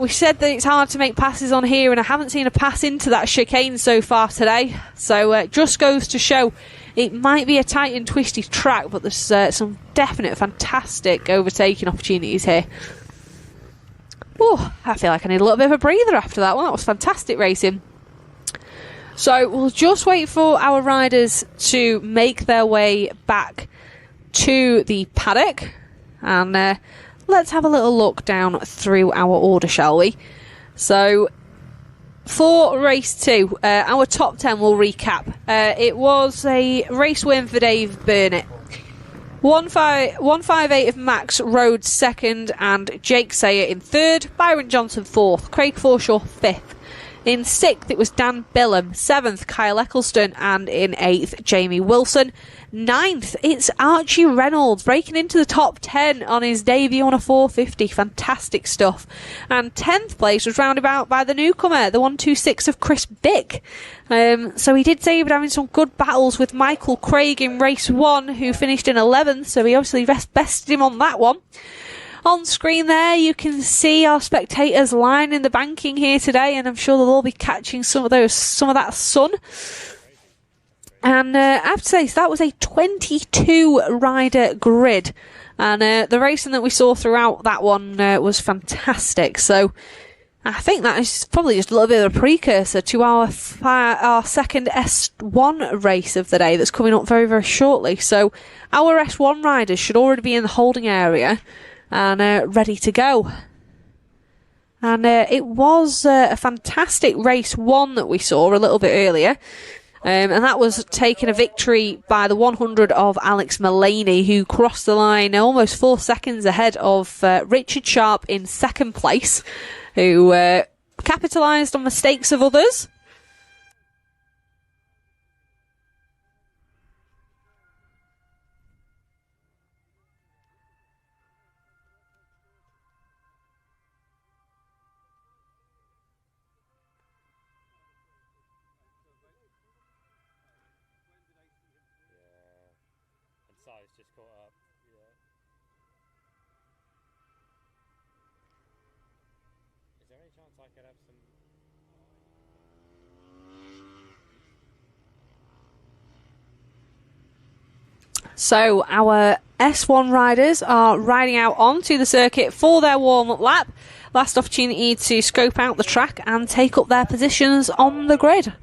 said that it's hard to make passes on here, and I haven't seen a pass into that chicane so far today. So just goes to show it might be a tight and twisty track, but there's some definite fantastic overtaking opportunities here. Oh, I feel like I need a little bit of a breather after that one. That was fantastic racing. So we'll just wait for our riders to make their way back to the paddock, and let's have a little look down through our order, shall we? So for race 2, our top 10 will recap. It was a race win for Dave Burnett. 158 of Max Rhodes second, and Jake Sayer in third, Byron Johnson fourth, Craig Forshaw fifth. In sixth, it was Dan Billum. Seventh, Kyle Eccleston. And in eighth, Jamie Wilson. Ninth, it's Archie Reynolds breaking into the top 10 on his debut on a 450. Fantastic stuff. And 10th place was rounded out by the newcomer, the 126 of Chris Bick. So he did say he was having some good battles with Michael Craig in race 1, who finished in 11th. So he obviously bested him on that one. On screen there, you can see our spectators lining the banking here today, and I'm sure they'll all be catching some of that sun. And I have to say, so that was a 22 rider grid, and the racing that we saw throughout that one was fantastic. So I think that is probably just a little bit of a precursor to our second S1 race of the day that's coming up very, very shortly. So our S1 riders should already be in the holding area and ready to go. And it was a fantastic race 1 that we saw a little bit earlier, and that was taking a victory by the 100 of Alex Mullaney, who crossed the line almost 4 seconds ahead of Richard Sharp in second place, who capitalised on mistakes of others. Just caught up. Yeah. Is there any chance I could have some? So our S1 riders are riding out onto the circuit for their warm-up lap. Last opportunity to scope out the track and take up their positions on the grid.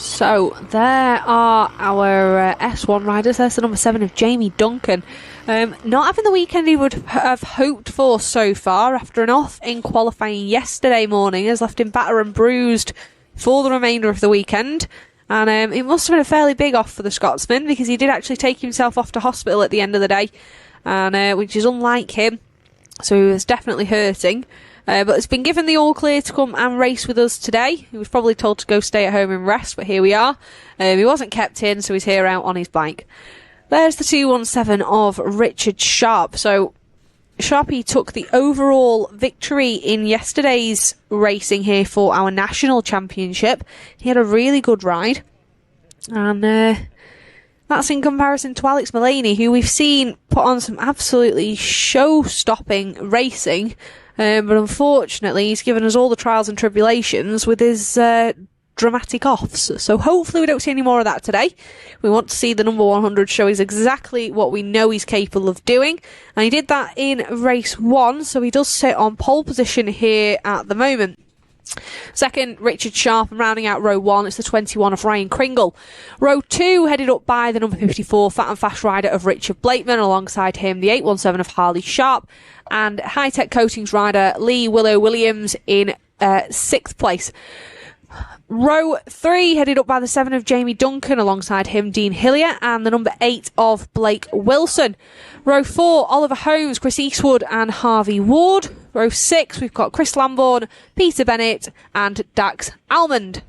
So there are our S1 riders. There's the number 7 of Jamie Duncan. Not having the weekend he would have hoped for so far, after an off in qualifying yesterday morning has left him battered and bruised for the remainder of the weekend. And it must have been a fairly big off for the Scotsman, because he did actually take himself off to hospital at the end of the day, and which is unlike him. So he was definitely hurting. But has been given the all clear to come and race with us today. He was probably told to go stay at home and rest, but here we are. He wasn't kept in, so he's here out on his bike. There's the 217 of Richard Sharp. So Sharpie took the overall victory in yesterday's racing here for our national championship. He had a really good ride. And that's in comparison to Alex Mullaney, who we've seen put on some absolutely show-stopping racing. But unfortunately, he's given us all the trials and tribulations with his dramatic offs. So hopefully we don't see any more of that today. We want to see the number 100 show us exactly what we know he's capable of doing. And he did that in race 1, so he does sit on pole position here at the moment. Second, Richard Sharp, and rounding out row 1, it's the 21 of Ryan Kringle. Row 2 headed up by the number 54 Fat and Fast rider of Richard Blakeman, alongside him the 817 of Harley Sharp, and High Tech Coatings rider Lee Willow Williams in 6th place. Row 3 headed up by the 7 of Jamie Duncan, alongside him Dean Hillier, and the number 8 of Blake Wilson. Row 4, Oliver Holmes, Chris Eastwood and Harvey Ward. Row 6, we've got Chris Lambourne, Peter Bennett and Dax Almond.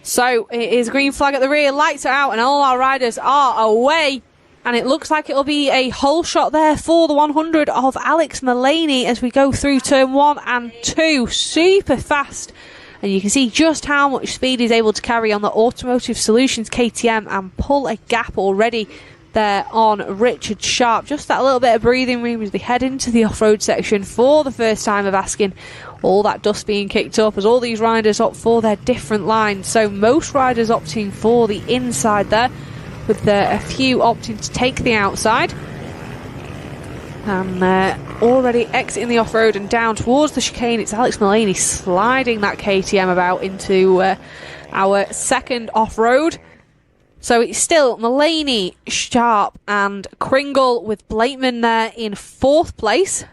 So it is green flag at the rear, lights are out, and all our riders are away. And it looks like it'll be a whole shot there for the 100 of Alex Mullaney as we go through turn 1 and 2. Super fast. And you can see just how much speed he's able to carry on the Automotive Solutions KTM and pull a gap already there on Richard Sharp. Just that little bit of breathing room as they head into the off-road section for the first time of asking. All that dust being kicked up as all these riders opt for their different lines. So most riders opting for the inside there, with a few opting to take the outside. And already exiting the off-road and down towards the chicane, it's Alex Mullaney sliding that KTM about into our second off-road. So it's still Mullaney, Sharp and Kringle, with Blakeman there in 4th place.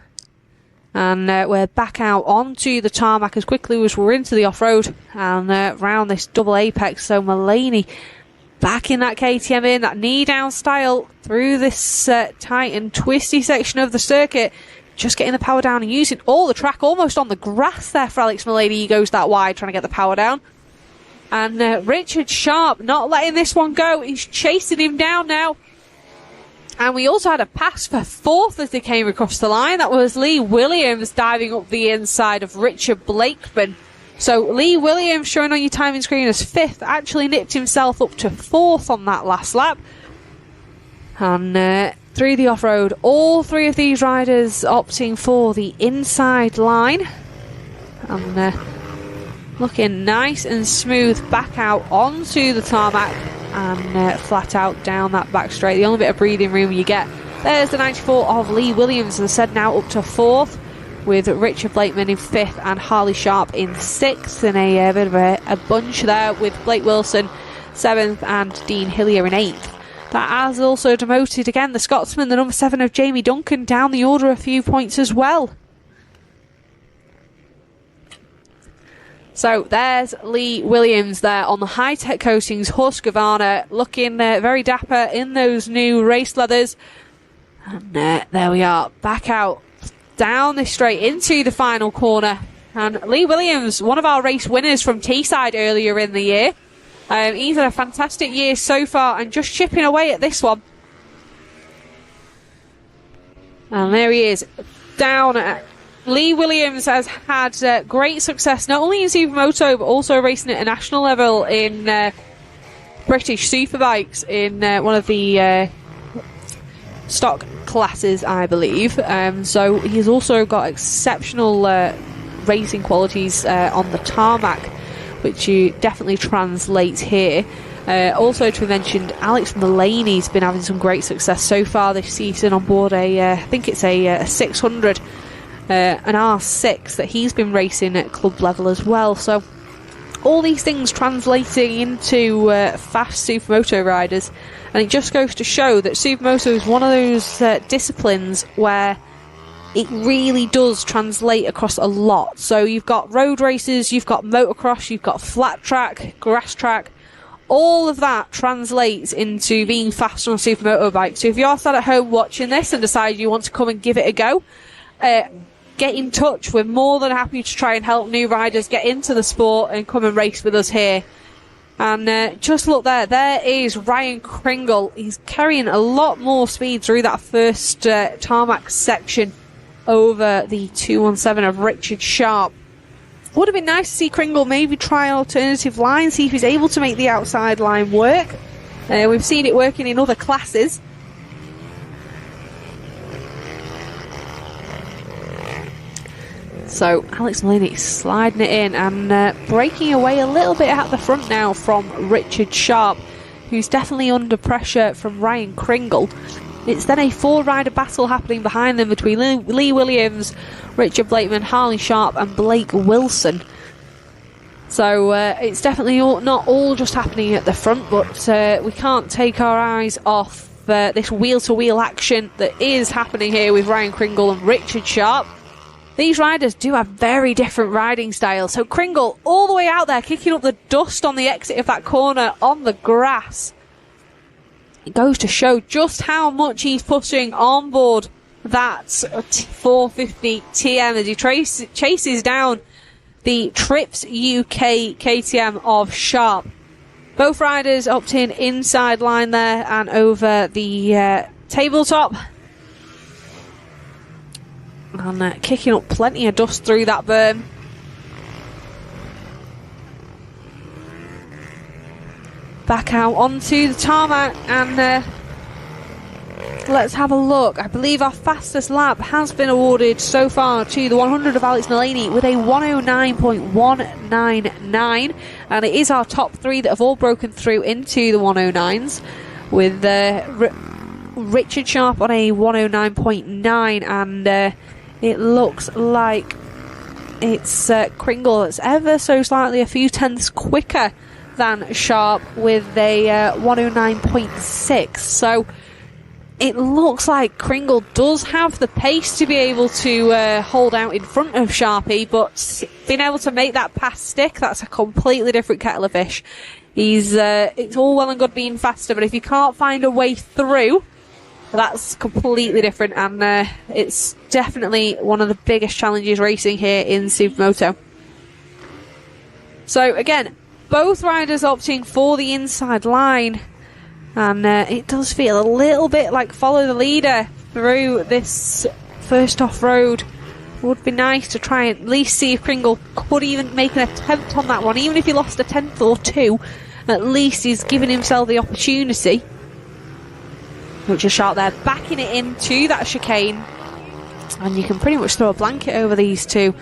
And we're back out onto the tarmac as quickly as we're into the off-road and round this double apex. So Mullaney back in that KTM in that knee-down style through this tight and twisty section of the circuit. Just getting the power down and using all the track almost on the grass there for Alex Mullaney. He goes that wide trying to get the power down. And Richard Sharp not letting this one go. He's chasing him down now. And we also had a pass for 4th as they came across the line. That was Lee Williams diving up the inside of Richard Blakeman. So Lee Williams, showing on your timing screen as 5th, actually nipped himself up to 4th on that last lap. And through the off-road, all 3 of these riders opting for the inside line. And looking nice and smooth back out onto the tarmac and flat out down that back straight. The only bit of breathing room you get. There's the 94 of Lee Williams, as I said, now up to 4th, with Richard Blakeman in 5th and Harley Sharp in 6th, and a bit of a bunch there with Blake Wilson 7th and Dean Hillier in 8th. That has also demoted again the Scotsman, the number 7 of Jamie Duncan, down the order a few points as well. So there's Lee Williams there on the high-tech coatings Husqvarna, looking very dapper in those new race leathers. And there we are, back out down this straight into the final corner. And Lee Williams, one of our race winners from Teesside earlier in the year. He's had a fantastic year so far and just chipping away at this one. And there he is, down at Lee Williams has had great success not only in Supermoto but also racing at a national level in British Superbikes in one of the stock classes, I believe. So he's also got exceptional racing qualities on the tarmac, which definitely translates here. Also to be mentioned, Alex Mullaney's been having some great success so far this season on board I think it's a 600. An R6 that he's been racing at club level as well. So all these things translating into fast Supermoto riders, and it just goes to show that Supermoto is one of those disciplines where it really does translate across a lot. So you've got road races, you've got motocross, you've got flat track, grass track. All of that translates into being fast on a Supermoto bike. So if you're sat at home watching this and decide you want to come and give it a go, get in touch. We're more than happy to try and help new riders get into the sport and come and race with us here. And just look there. There is Ryan Kringle. He's carrying a lot more speed through that first tarmac section over the 217 of Richard Sharp. Would have been nice to see Kringle maybe try an alternative line, see if he's able to make the outside line work. We've seen it working in other classes. So Alex Mullaney sliding it in and breaking away a little bit at the front now from Richard Sharp, who's definitely under pressure from Ryan Kringle. It's then a 4-rider battle happening behind them between Lee Williams, Richard Blakeman, Harley Sharp and Blake Wilson. So it's definitely not all just happening at the front, but we can't take our eyes off this wheel-to-wheel action that is happening here with Ryan Kringle and Richard Sharp. These riders do have very different riding styles. So Kringle all the way out there, kicking up the dust on the exit of that corner on the grass. It goes to show just how much he's pushing on board that 450 TM as he chases down the Trips UK KTM of Sharp. Both riders opting inside line there and over the tabletop. And kicking up plenty of dust through that berm. Back out onto the tarmac and let's have a look. I believe our fastest lap has been awarded so far to the 100 of Alex Mullaney with a 109.199, and it is our top three that have all broken through into the 109s, with Richard Sharp on a 109.9, and it looks like it's Kringle that's ever so slightly a few tenths quicker than Sharp with a 109.6. So it looks like Kringle does have the pace to be able to hold out in front of Sharpie, but being able to make that pass stick, that's a completely different kettle of fish. It's all well and good being faster, but if you can't find a way through, that's completely different, and it's definitely one of the biggest challenges racing here in Supermoto. So again, both riders opting for the inside line, and it does feel a little bit like follow the leader through this first off-road. Would be nice to try and at least see if Kringle could even make an attempt on that one, even if he lost a tenth or two. At least he's given himself the opportunity. Richard Sharp there backing it into that chicane, and you can pretty much throw a blanket over these two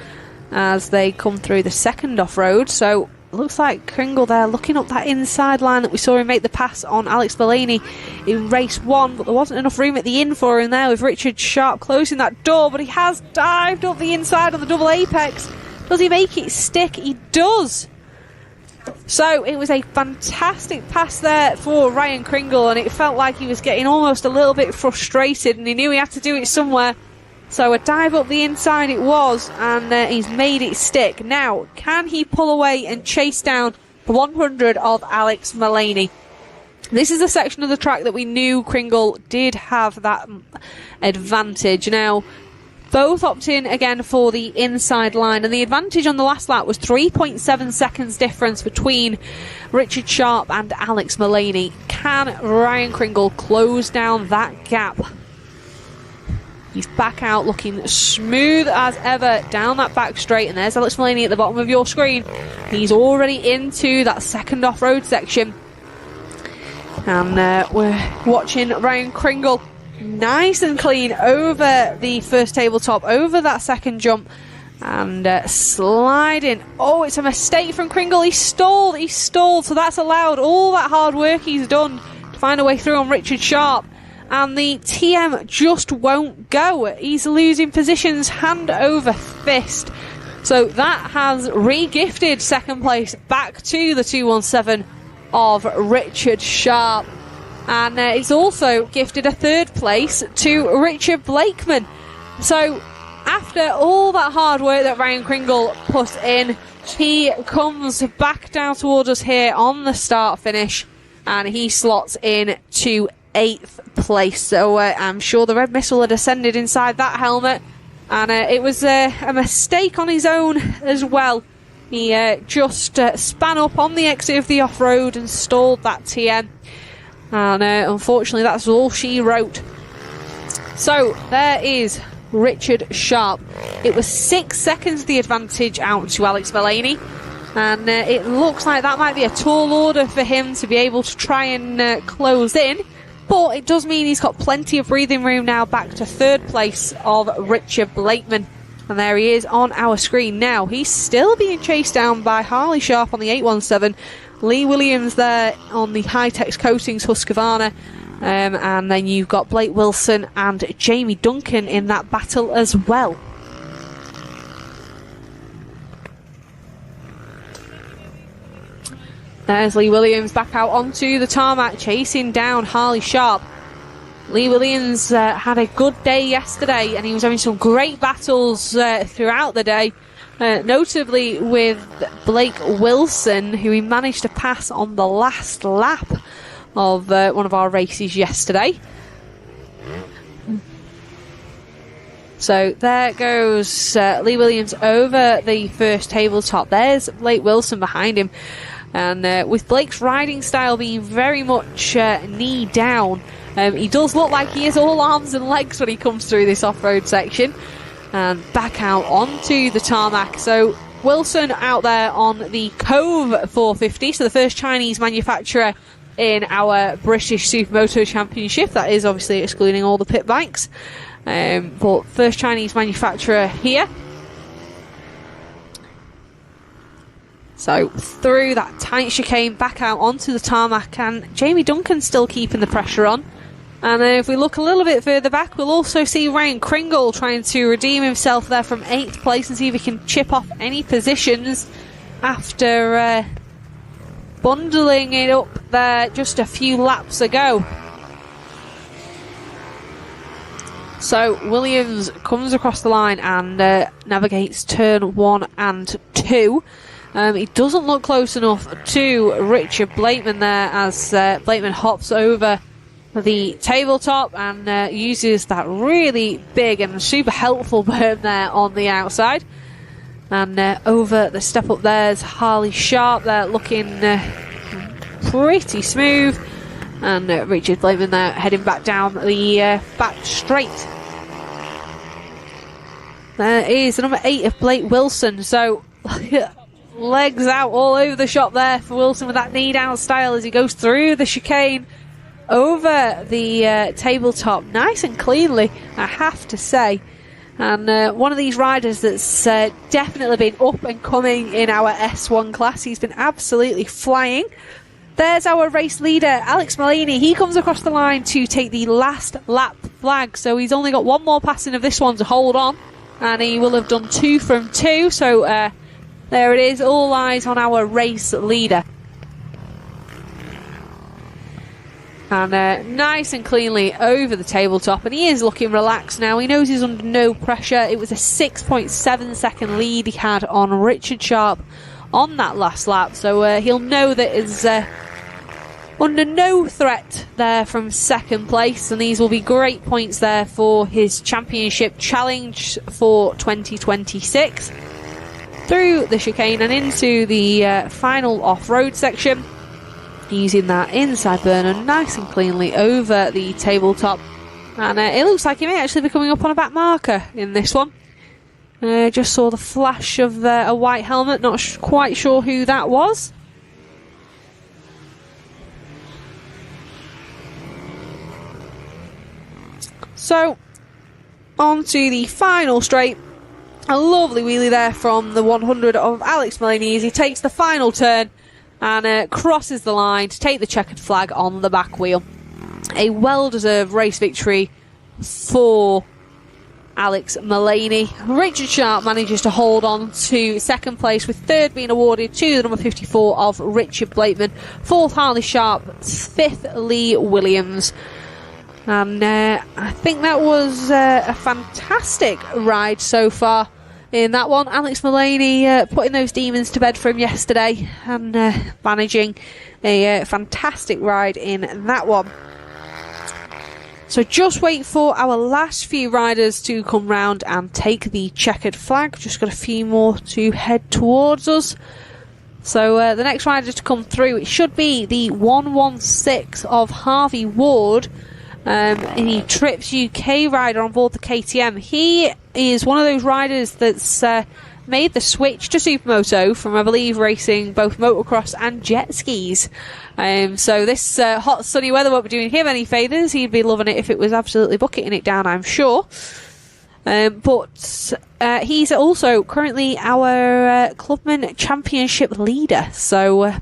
as they come through the second off-road. So it looks like Kringle there looking up that inside line that we saw him make the pass on Alex Mullaney in race one, but there wasn't enough room at the inn for him there with Richard Sharp closing that door, but he has dived up the inside on the double apex. Does he make it stick? He does! So it was a fantastic pass there for Ryan Kringle, and it felt like he was getting almost a little bit frustrated, and he knew he had to do it somewhere. So a dive up the inside it was, and he's made it stick. Now, can he pull away and chase down the 100 of Alex Mullaney? This is a section of the track that we knew Kringle did have that advantage. Now, both opt in again for the inside line, and the advantage on the last lap was 3.7 seconds difference between Richard Sharp and Alex Mullaney. Can Ryan Kringle close down that gap? He's back out looking smooth as ever down that back straight, and there's Alex Mullaney at the bottom of your screen. He's already into that second off-road section, and we're watching Ryan Kringle nice and clean over the first tabletop, over that second jump, and sliding. Oh, it's a mistake from Kringle. He stalled, so that's allowed all that hard work he's done to find a way through on Richard Sharp, and the TM just won't go. He's losing positions hand over fist, so that has re-gifted second place back to the 217 of Richard Sharp. And it's also gifted a third place to Richard Blakeman. So after all that hard work that Ryan Kringle put in, he comes back down towards us here on the start finish, and he slots in to 8th place. So I'm sure the red missile had ascended inside that helmet, and it was a mistake on his own as well. He just span up on the exit of the off-road and stalled that TM. And unfortunately, that's all she wrote. So there is Richard Sharp. It was 6 seconds the advantage out to Alex Mullaney, and it looks like that might be a tall order for him to be able to try and close in, but it does mean he's got plenty of breathing room now back to third place of Richard Blakeman. And there he is on our screen now. He's still being chased down by Harley Sharp on the 817, Lee Williams there on the High-Tex Coatings Husqvarna, and then you've got Blake Wilson and Jamie Duncan in that battle as well. There's Lee Williams back out onto the tarmac, chasing down Harley Sharp. Lee Williams had a good day yesterday, and he was having some great battles throughout the day. Notably with Blake Wilson, who he managed to pass on the last lap of one of our races yesterday. So there goes Lee Williams over the first tabletop. There's Blake Wilson behind him. And with Blake's riding style being very much knee down, he does look like he is all arms and legs when he comes through this off-road section. And back out onto the tarmac. So Wilson out there on the Cove 450, so the first Chinese manufacturer in our British Supermoto Championship. That is obviously excluding all the pit bikes, but first Chinese manufacturer here. So through that tight chicane, back out onto the tarmac, and Jamie Duncan still keeping the pressure on. And if we look a little bit further back, we'll also see Ryan Kringle trying to redeem himself there from 8th place and see if he can chip off any positions after bundling it up there just a few laps ago. So Williams comes across the line and navigates turn 1 and 2. He doesn't look close enough to Richard Blakeman there as Blakeman hops over the tabletop and uses that really big and super helpful berm there on the outside. And over the step up there's Harley Sharp there looking pretty smooth. And Richard Blakeman there heading back down the back straight. There is the number 8 of Blake Wilson. So legs out all over the shop there for Wilson with that knee down style as he goes through the chicane over the tabletop nice and cleanly, I have to say. And one of these riders that's definitely been up and coming in our S1 class. He's been absolutely flying. There's our race leader, Alex Mullaney. He comes across the line to take the last lap flag. So he's only got one more passing of this one to hold on. And he will have done 2 from 2. So there it is. All eyes on our race leader. And nice and cleanly over the tabletop, and he is looking relaxed now. He knows he's under no pressure. It was a 6.7 second lead he had on Richard Sharp on that last lap, so he'll know that he's under no threat there from second place, and these will be great points there for his championship challenge for 2026. Through the chicane and into the final off-road section, using that inside burner nice and cleanly over the tabletop, and it looks like he may actually be coming up on a back marker in this one. Just saw the flash of a white helmet, not quite sure who that was. So on to the final straight. A lovely wheelie there from the 100 of Alex Mullaney as he takes the final turn and crosses the line to take the checkered flag on the back wheel. A well-deserved race victory for Alex Mullaney. Richard Sharp manages to hold on to second place, with third being awarded to the number 54 of Richard Blakeman, fourth Harley Sharp, fifth Lee Williams. And I think that was a fantastic ride so far in that one. Alex Mullaney putting those demons to bed for him yesterday and managing a fantastic ride in that one. So just wait for our last few riders to come round and take the checkered flag. Just got a few more to head towards us. So the next rider to come through, it should be the 116 of Harvey Ward. The Trips UK rider on board the KTM. He is one of those riders that's made the switch to Supermoto from, I believe, racing both motocross and jet skis. So this hot sunny weather won't be doing him any favours. He'd be loving it if it was absolutely bucketing it down, I'm sure. But he's also currently our Clubman Championship leader. So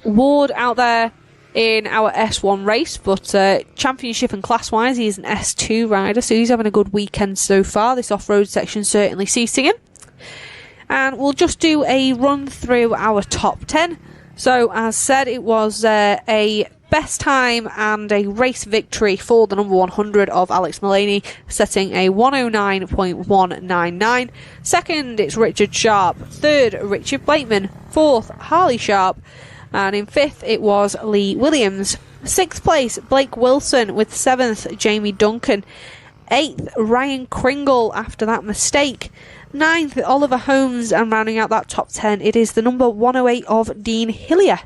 Ward out there in our S1 race, but championship and class-wise, he's an S2 rider, so he's having a good weekend so far. This off-road section certainly suiting him. And we'll just do a run through our top 10. So, as said, it was a best time and a race victory for the number 100 of Alex Mullaney, setting a 109.199. Second, it's Richard Sharp. Third, Richard Blakeman. Fourth, Harley Sharp. And in fifth, it was Lee Williams. Sixth place, Blake Wilson, with seventh, Jamie Duncan. Eighth, Ryan Kringle after that mistake. 9th, Oliver Holmes, and rounding out that top 10, it is the number 108 of Dean Hillier.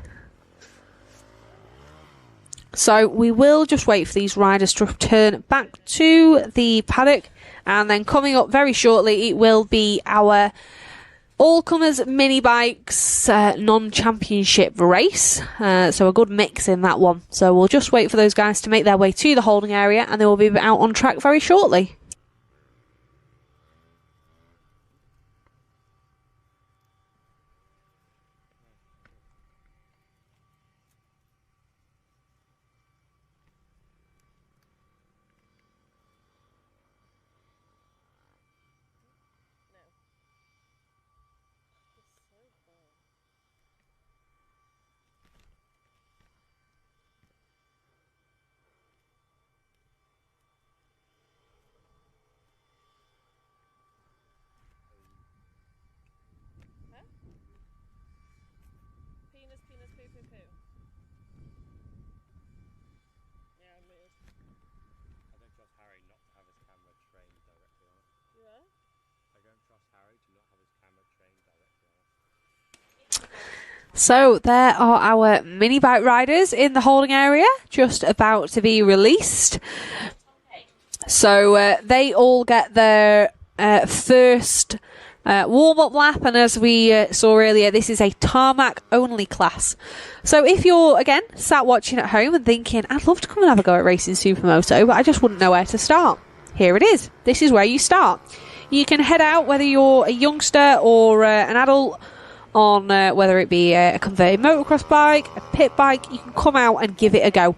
So we will just wait for these riders to return back to the paddock, and then coming up very shortly, it will be our all-comers mini bikes non-championship race. So a good mix in that one. So we'll just wait for those guys to make their way to the holding area, and they will be out on track very shortly. I don't trust Harry not to have his camera trained directly on it. Yeah? I don't trust Harry to not have his camera trained directly on it. So there are our mini bike riders in the holding area, just about to be released. So they all get their first warm-up lap, and as we saw earlier, this is a tarmac-only class. So if you're, again, sat watching at home and thinking, I'd love to come and have a go at racing Supermoto, but I just wouldn't know where to start. Here it is. This is where you start. You can head out, whether you're a youngster or an adult, on whether it be a converted motocross bike, a pit bike, you can come out and give it a go.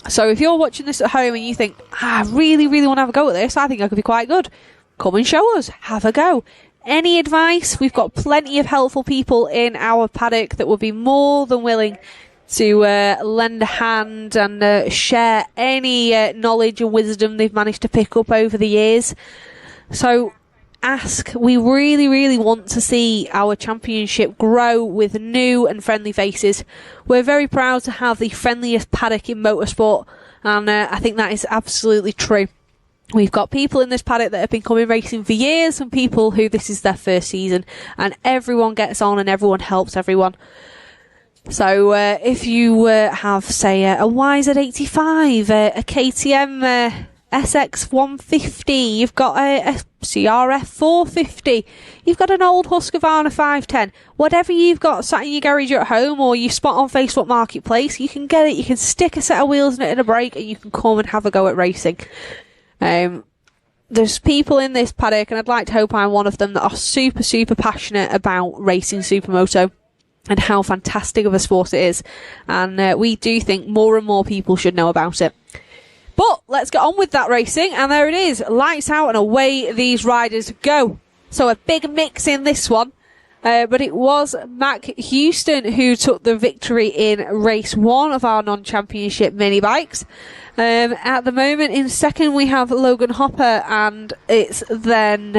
So if you're watching this at home and you think, I really, really want to have a go at this, I think I could be quite good, come and show us, have a go. Any advice? We've got plenty of helpful people in our paddock that would be more than willing to lend a hand and share any knowledge and wisdom they've managed to pick up over the years. So ask. We really, really want to see our championship grow with new and friendly faces. We're very proud to have the friendliest paddock in motorsport, and I think that is absolutely true. We've got people in this paddock that have been coming racing for years, and people who this is their first season, and everyone gets on and everyone helps everyone. So if you have, say, a YZ85, a KTM SX 150, you've got a CRF 450, you've got an old Husqvarna 510, whatever you've got sat in your garage at home or you spot on Facebook Marketplace, you can get it, you can stick a set of wheels in it and a brake, and you can come and have a go at racing. There's people in this paddock, and I'd like to hope I'm one of them, that are super, super passionate about racing Supermoto and how fantastic of a sport it is. And we do think more and more people should know about it. But let's get on with that racing, and there it is. Lights out and away these riders go. So a big mix in this one. But it was Mac Houston who took the victory in race 1 of our non-championship mini bikes. At the moment, in second, we have Logan Hopper, and it's then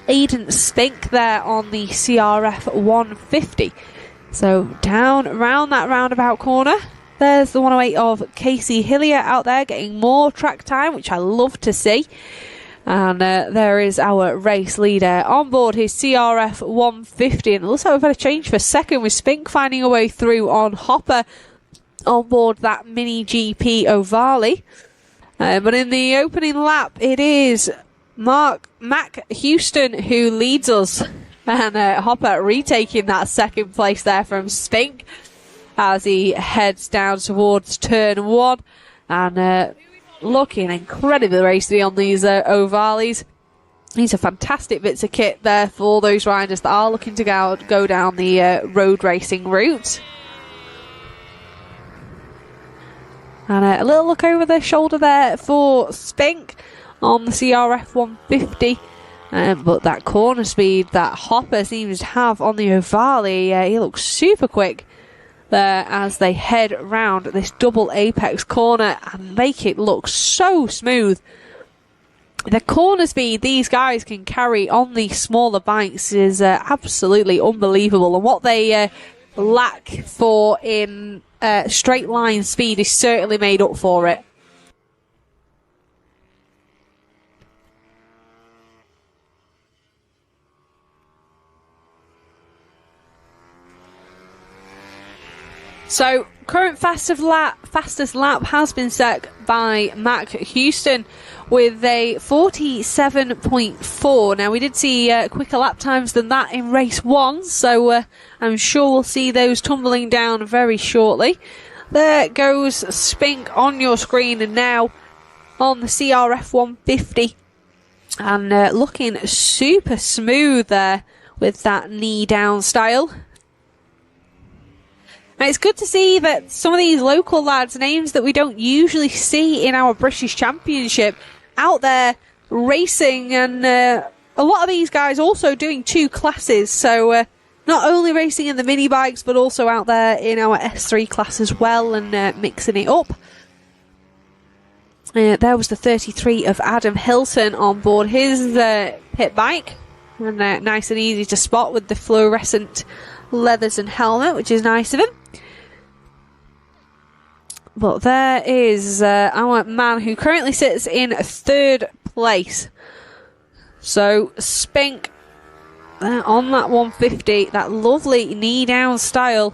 Aiden Spink there on the CRF 150. So down around that roundabout corner, there's the 108 of Casey Hillier out there getting more track time, which I love to see. And there is our race leader on board his CRF 150. And it looks like we've had a change for second, with Spink finding a way through on Hopper on board that Mini GP Ovale. But in the opening lap, it is Mac Houston who leads us. And Hopper retaking that second place there from Spink as he heads down towards turn 1. And looking incredibly racy on these Ovales. These are fantastic bits of kit there for those riders that are looking to go down the road racing route. And a little look over the shoulder there for Spink on the CRF 150. But that corner speed that Hopper seems to have on the Ovale, he looks super quick there as they head round this double apex corner and make it look so smooth. The corner speed these guys can carry on these smaller bikes is absolutely unbelievable, and what they lack for in straight line speed is certainly made up for it. So, current fastest lap has been set by Mac Houston with a 47.4. Now, we did see quicker lap times than that in race 1, so I'm sure we'll see those tumbling down very shortly. There goes Spink on your screen, and now on the CRF 150. And looking super smooth there with that knee down style. And it's good to see that some of these local lads, names that we don't usually see in our British Championship, out there racing, and a lot of these guys also doing 2 classes. So not only racing in the mini bikes, but also out there in our S3 class as well, and mixing it up. There was the 33 of Adam Hilton on board his pit bike, and nice and easy to spot with the fluorescent leathers and helmet, which is nice of him. But there is our man who currently sits in 3rd place. So Spink on that 150, that lovely knee down style.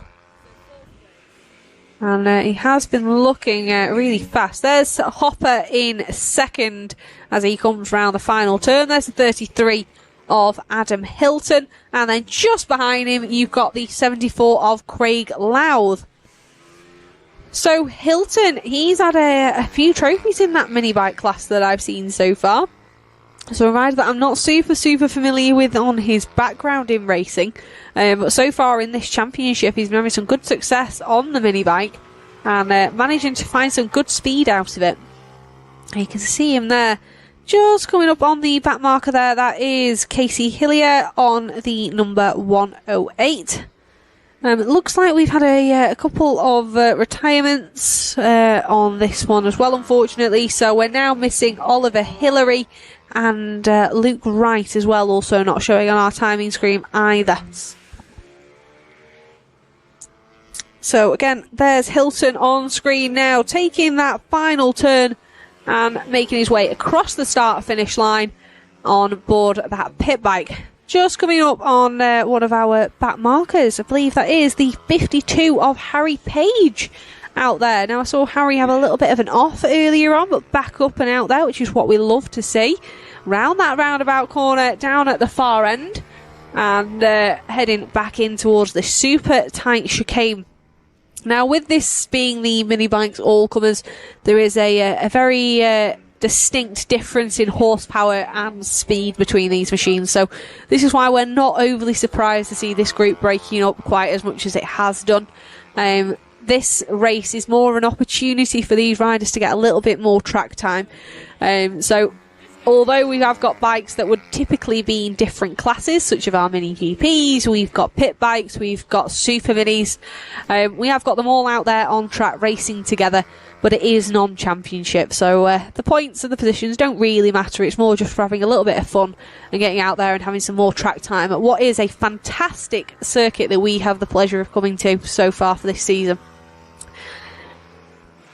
And he has been looking really fast. There's Hopper in 2nd as he comes round the final turn. There's the 33 of Adam Hilton. And then just behind him, you've got the 74 of Craig Louth. So Hilton, he's had a few trophies in that mini bike class that I've seen so far. So a rider that I'm not super familiar with on his background in racing. But so far in this championship, he's been having some good success on the mini bike and managing to find some good speed out of it. And you can see him there, just coming up on the back marker there. That is Casey Hillier on the number 108. It looks like we've had a couple of retirements on this one as well, unfortunately. So we're now missing Oliver Hillary and Luke Wright as well, also not showing on our timing screen either. So again, there's Hilton on screen now, taking that final turn and making his way across the start-finish line on board that pit bike. Just coming up on one of our back markers, I believe that is the 52 of Harry Page out there. Now, I saw Harry have a little bit of an off earlier on, but back up and out there, which is what we love to see. Round that roundabout corner, down at the far end, and heading back in towards the super tight chicane. Now, with this being the mini bikes all-comers, there is a very distinct difference in horsepower and speed between these machines, so this is why we're not overly surprised to see this group breaking up quite as much as it has done. This race is more of an opportunity for these riders to get a little bit more track time, so although we have got bikes that would typically be in different classes, such as our mini GPs, we've got pit bikes, we've got super minis, we have got them all out there on track racing together, but it is non-championship, so the points and the positions don't really matter. It's more just for having a little bit of fun and getting out there and having some more track time at what is a fantastic circuit that we have the pleasure of coming to so far for this season.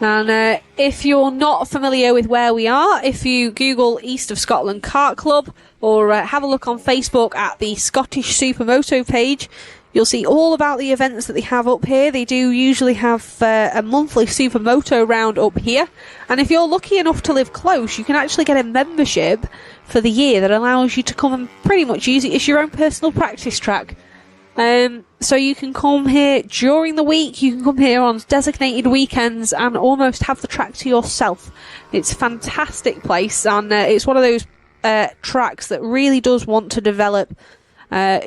And if you're not familiar with where we are, if you Google East of Scotland Kart Club or have a look on Facebook at the Scottish Supermoto page, you'll see all about the events that they have up here. They do usually have a monthly Supermoto round up here. And if you're lucky enough to live close, you can actually get a membership for the year that allows you to come and pretty much use it as your own personal practice track. So you can come here during the week, you can come here on designated weekends and almost have the track to yourself. It's a fantastic place, and it's one of those tracks that really does want to develop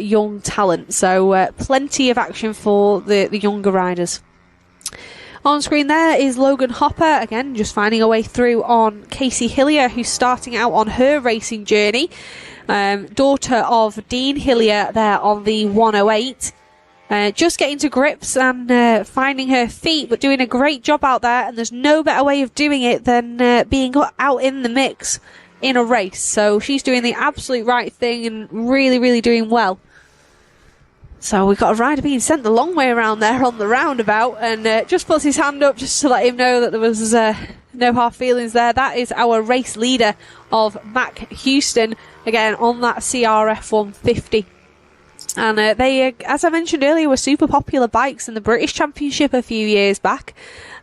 young talent, so plenty of action for the younger riders. On screen there is Logan Hopper, again just finding a way through on Casey Hillier, who's starting out on her racing journey. Daughter of Dean Hillier there on the 108. Just getting to grips and finding her feet, but doing a great job out there, and there's no better way of doing it than being out in the mix in a race. So she's doing the absolute right thing and really doing well. So we've got a rider being sent the long way around there on the roundabout, and just puts his hand up just to let him know that there was no hard feelings there. That is our race leader of Mac Houston, again on that CRF 150. And they, as I mentioned earlier, were super popular bikes in the British Championship a few years back,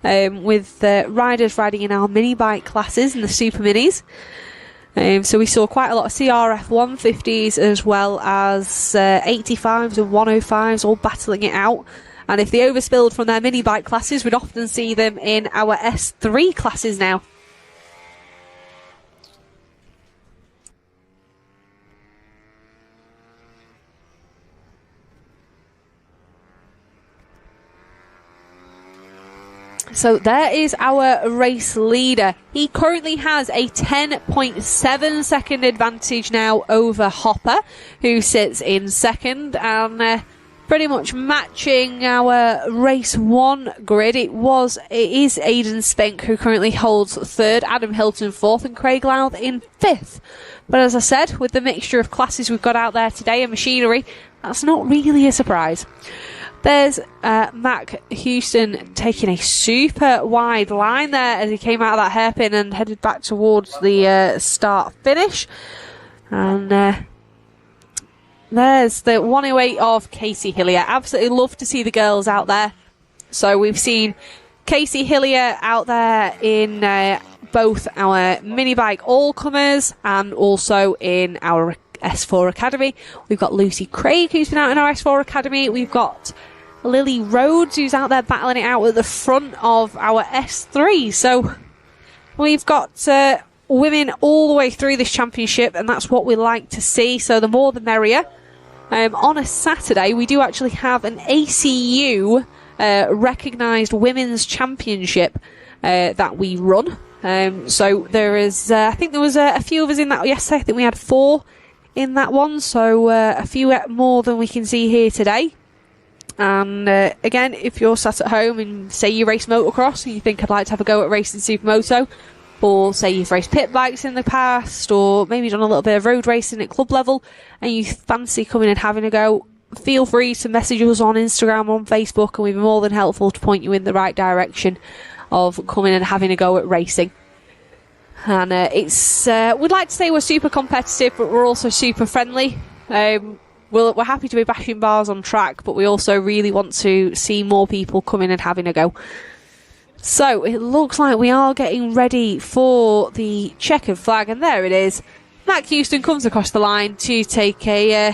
with riders riding in our mini bike classes and the Super Minis. So we saw quite a lot of CRF 150s as well as 85s and 105s all battling it out. And if they overspilled from their mini bike classes, we'd often see them in our S3 classes now. So there is our race leader. He currently has a 10.7 second advantage now over Hopper, who sits in second, and pretty much matching our race 1 grid. It is Aidan Spenk who currently holds third, Adam Hilton fourth, and Craig Louth in fifth. But as I said, with the mixture of classes we've got out there today and machinery, that's not really a surprise. There's Mac Houston taking a super wide line there as he came out of that hairpin and headed back towards the start finish. And there's the 108 of Casey Hillier. Absolutely love to see the girls out there. So we've seen Casey Hillier out there in both our mini bike all-comers and also in our S4 Academy. We've got Lucy Craig, who's been out in our S4 Academy. We've got Lily Rhodes, who's out there battling it out at the front of our S3. So we've got women all the way through this championship, and that's what we like to see. So the more the merrier. On a Saturday, we do actually have an ACU recognised women's championship that we run. So there is, I think there was a few of us in that yesterday. I think we had 4 in that one, so a few more than we can see here today. And again, if you're sat at home and say you race motocross and you think I'd like to have a go at racing Supermoto, or say you've raced pit bikes in the past, or maybe done a little bit of road racing at club level, and you fancy coming and having a go, feel free to message us on Instagram, on Facebook, and we'd be more than helpful to point you in the right direction of coming and having a go at racing. And we'd like to say we're super competitive, but we're also super friendly. We're happy to be bashing bars on track, but we also really want to see more people coming and having a go. So it looks like we are getting ready for the checkered flag, and there it is. Mac Houston comes across the line to take a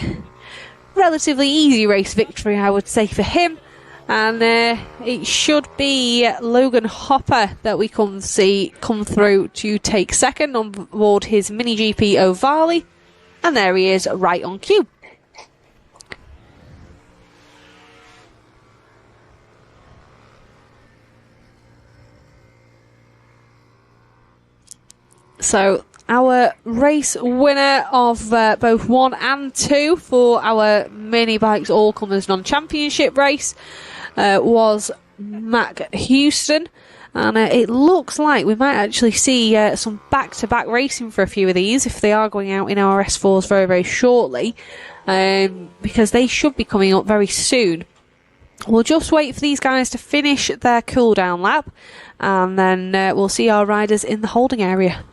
relatively easy race victory, I would say, for him. And it should be Logan Hopper that we come through to take second on board his Mini GP O'Varley. And there he is, right on cue. So our race winner of both 1 and 2 for our mini bikes all comers non-championship race was Mac Houston, and it looks like we might actually see some back-to-back racing for a few of these if they are going out in our S4s very, very shortly, because they should be coming up very soon. We'll just wait for these guys to finish their cool-down lap, and then we'll see our riders in the holding area.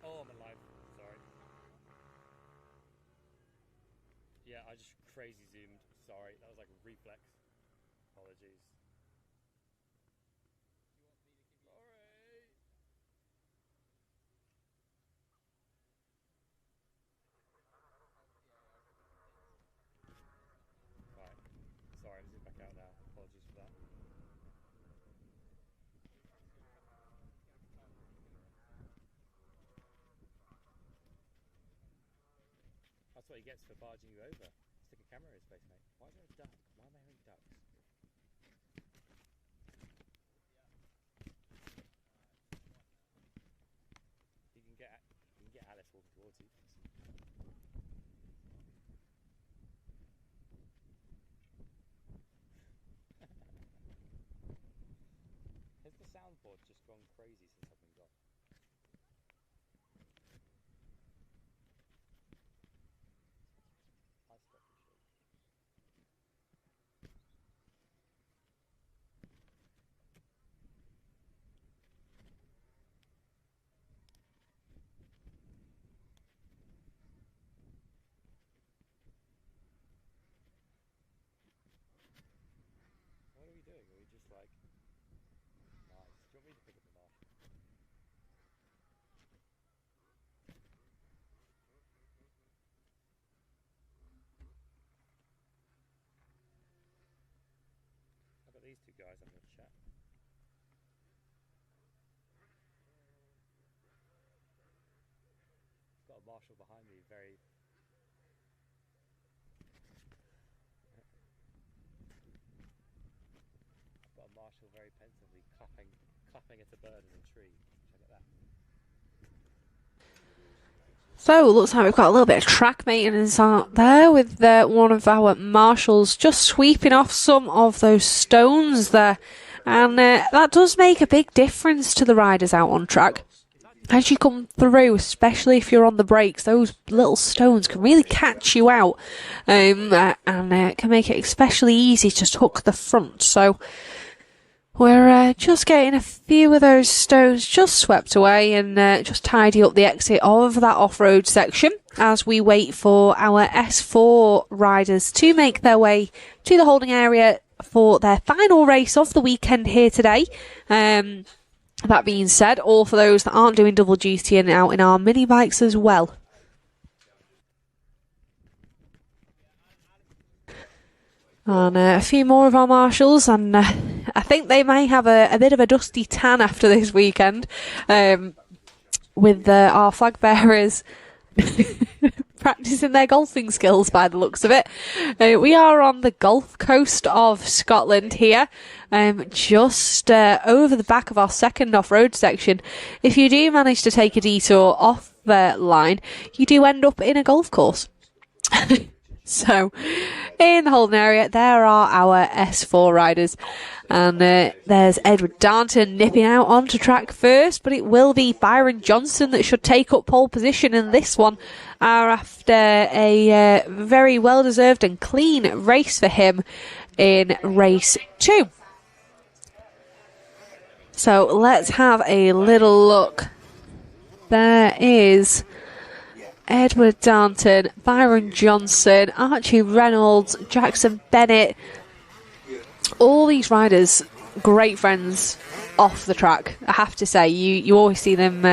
Oh, I'm alive. Sorry. Yeah, I just crazy zoomed. Sorry, that was like a reflex. Apologies. Sorry. Right. Sorry, I'm zoomed back out now. Apologies for that. That's what he gets for barging you over. Stick a camera in his face, mate. Why is there a duck? Why hearing ducks? You can get Alice walking towards you. Has the soundboard just gone crazy since I've been gone? I stopped the show. What are we doing? Are we just like... Nice. Do you want me to pick up the marshal? I've got these two guys I'm going to chat. Got a marshal behind me, very... I've got a marshal very pensively clapping at a bird in a tree. Check at that. So, looks like we've got a little bit of track maintenance out there with one of our marshals just sweeping off some of those stones there. And that does make a big difference to the riders out on track. As you come through, especially if you're on the brakes, those little stones can really catch you out and can make it especially easy to hook the front. So we're just getting a few of those stones just swept away and just tidy up the exit of that off-road section as we wait for our S4 riders to make their way to the holding area for their final race of the weekend here today. That being said, all for those that aren't doing double duty and out in our mini bikes as well. And a few more of our marshals, and I think they may have a bit of a dusty tan after this weekend, with our flag bearers practicing their golfing skills by the looks of it. We are on the Gulf Coast of Scotland here, just over the back of our second off-road section. If you do manage to take a detour off the line, you do end up in a golf course. So, in the holding area, there are our S4 riders. And there's Edward Darnton nipping out onto track first, but it will be Byron Johnson that should take up pole position in this one after a very well-deserved and clean race for him in race 2. So let's have a little look. There is Edward Darnton, Byron Johnson, Archie Reynolds, Jackson Bennett. All these riders, great friends off the track, I have to say. You always see them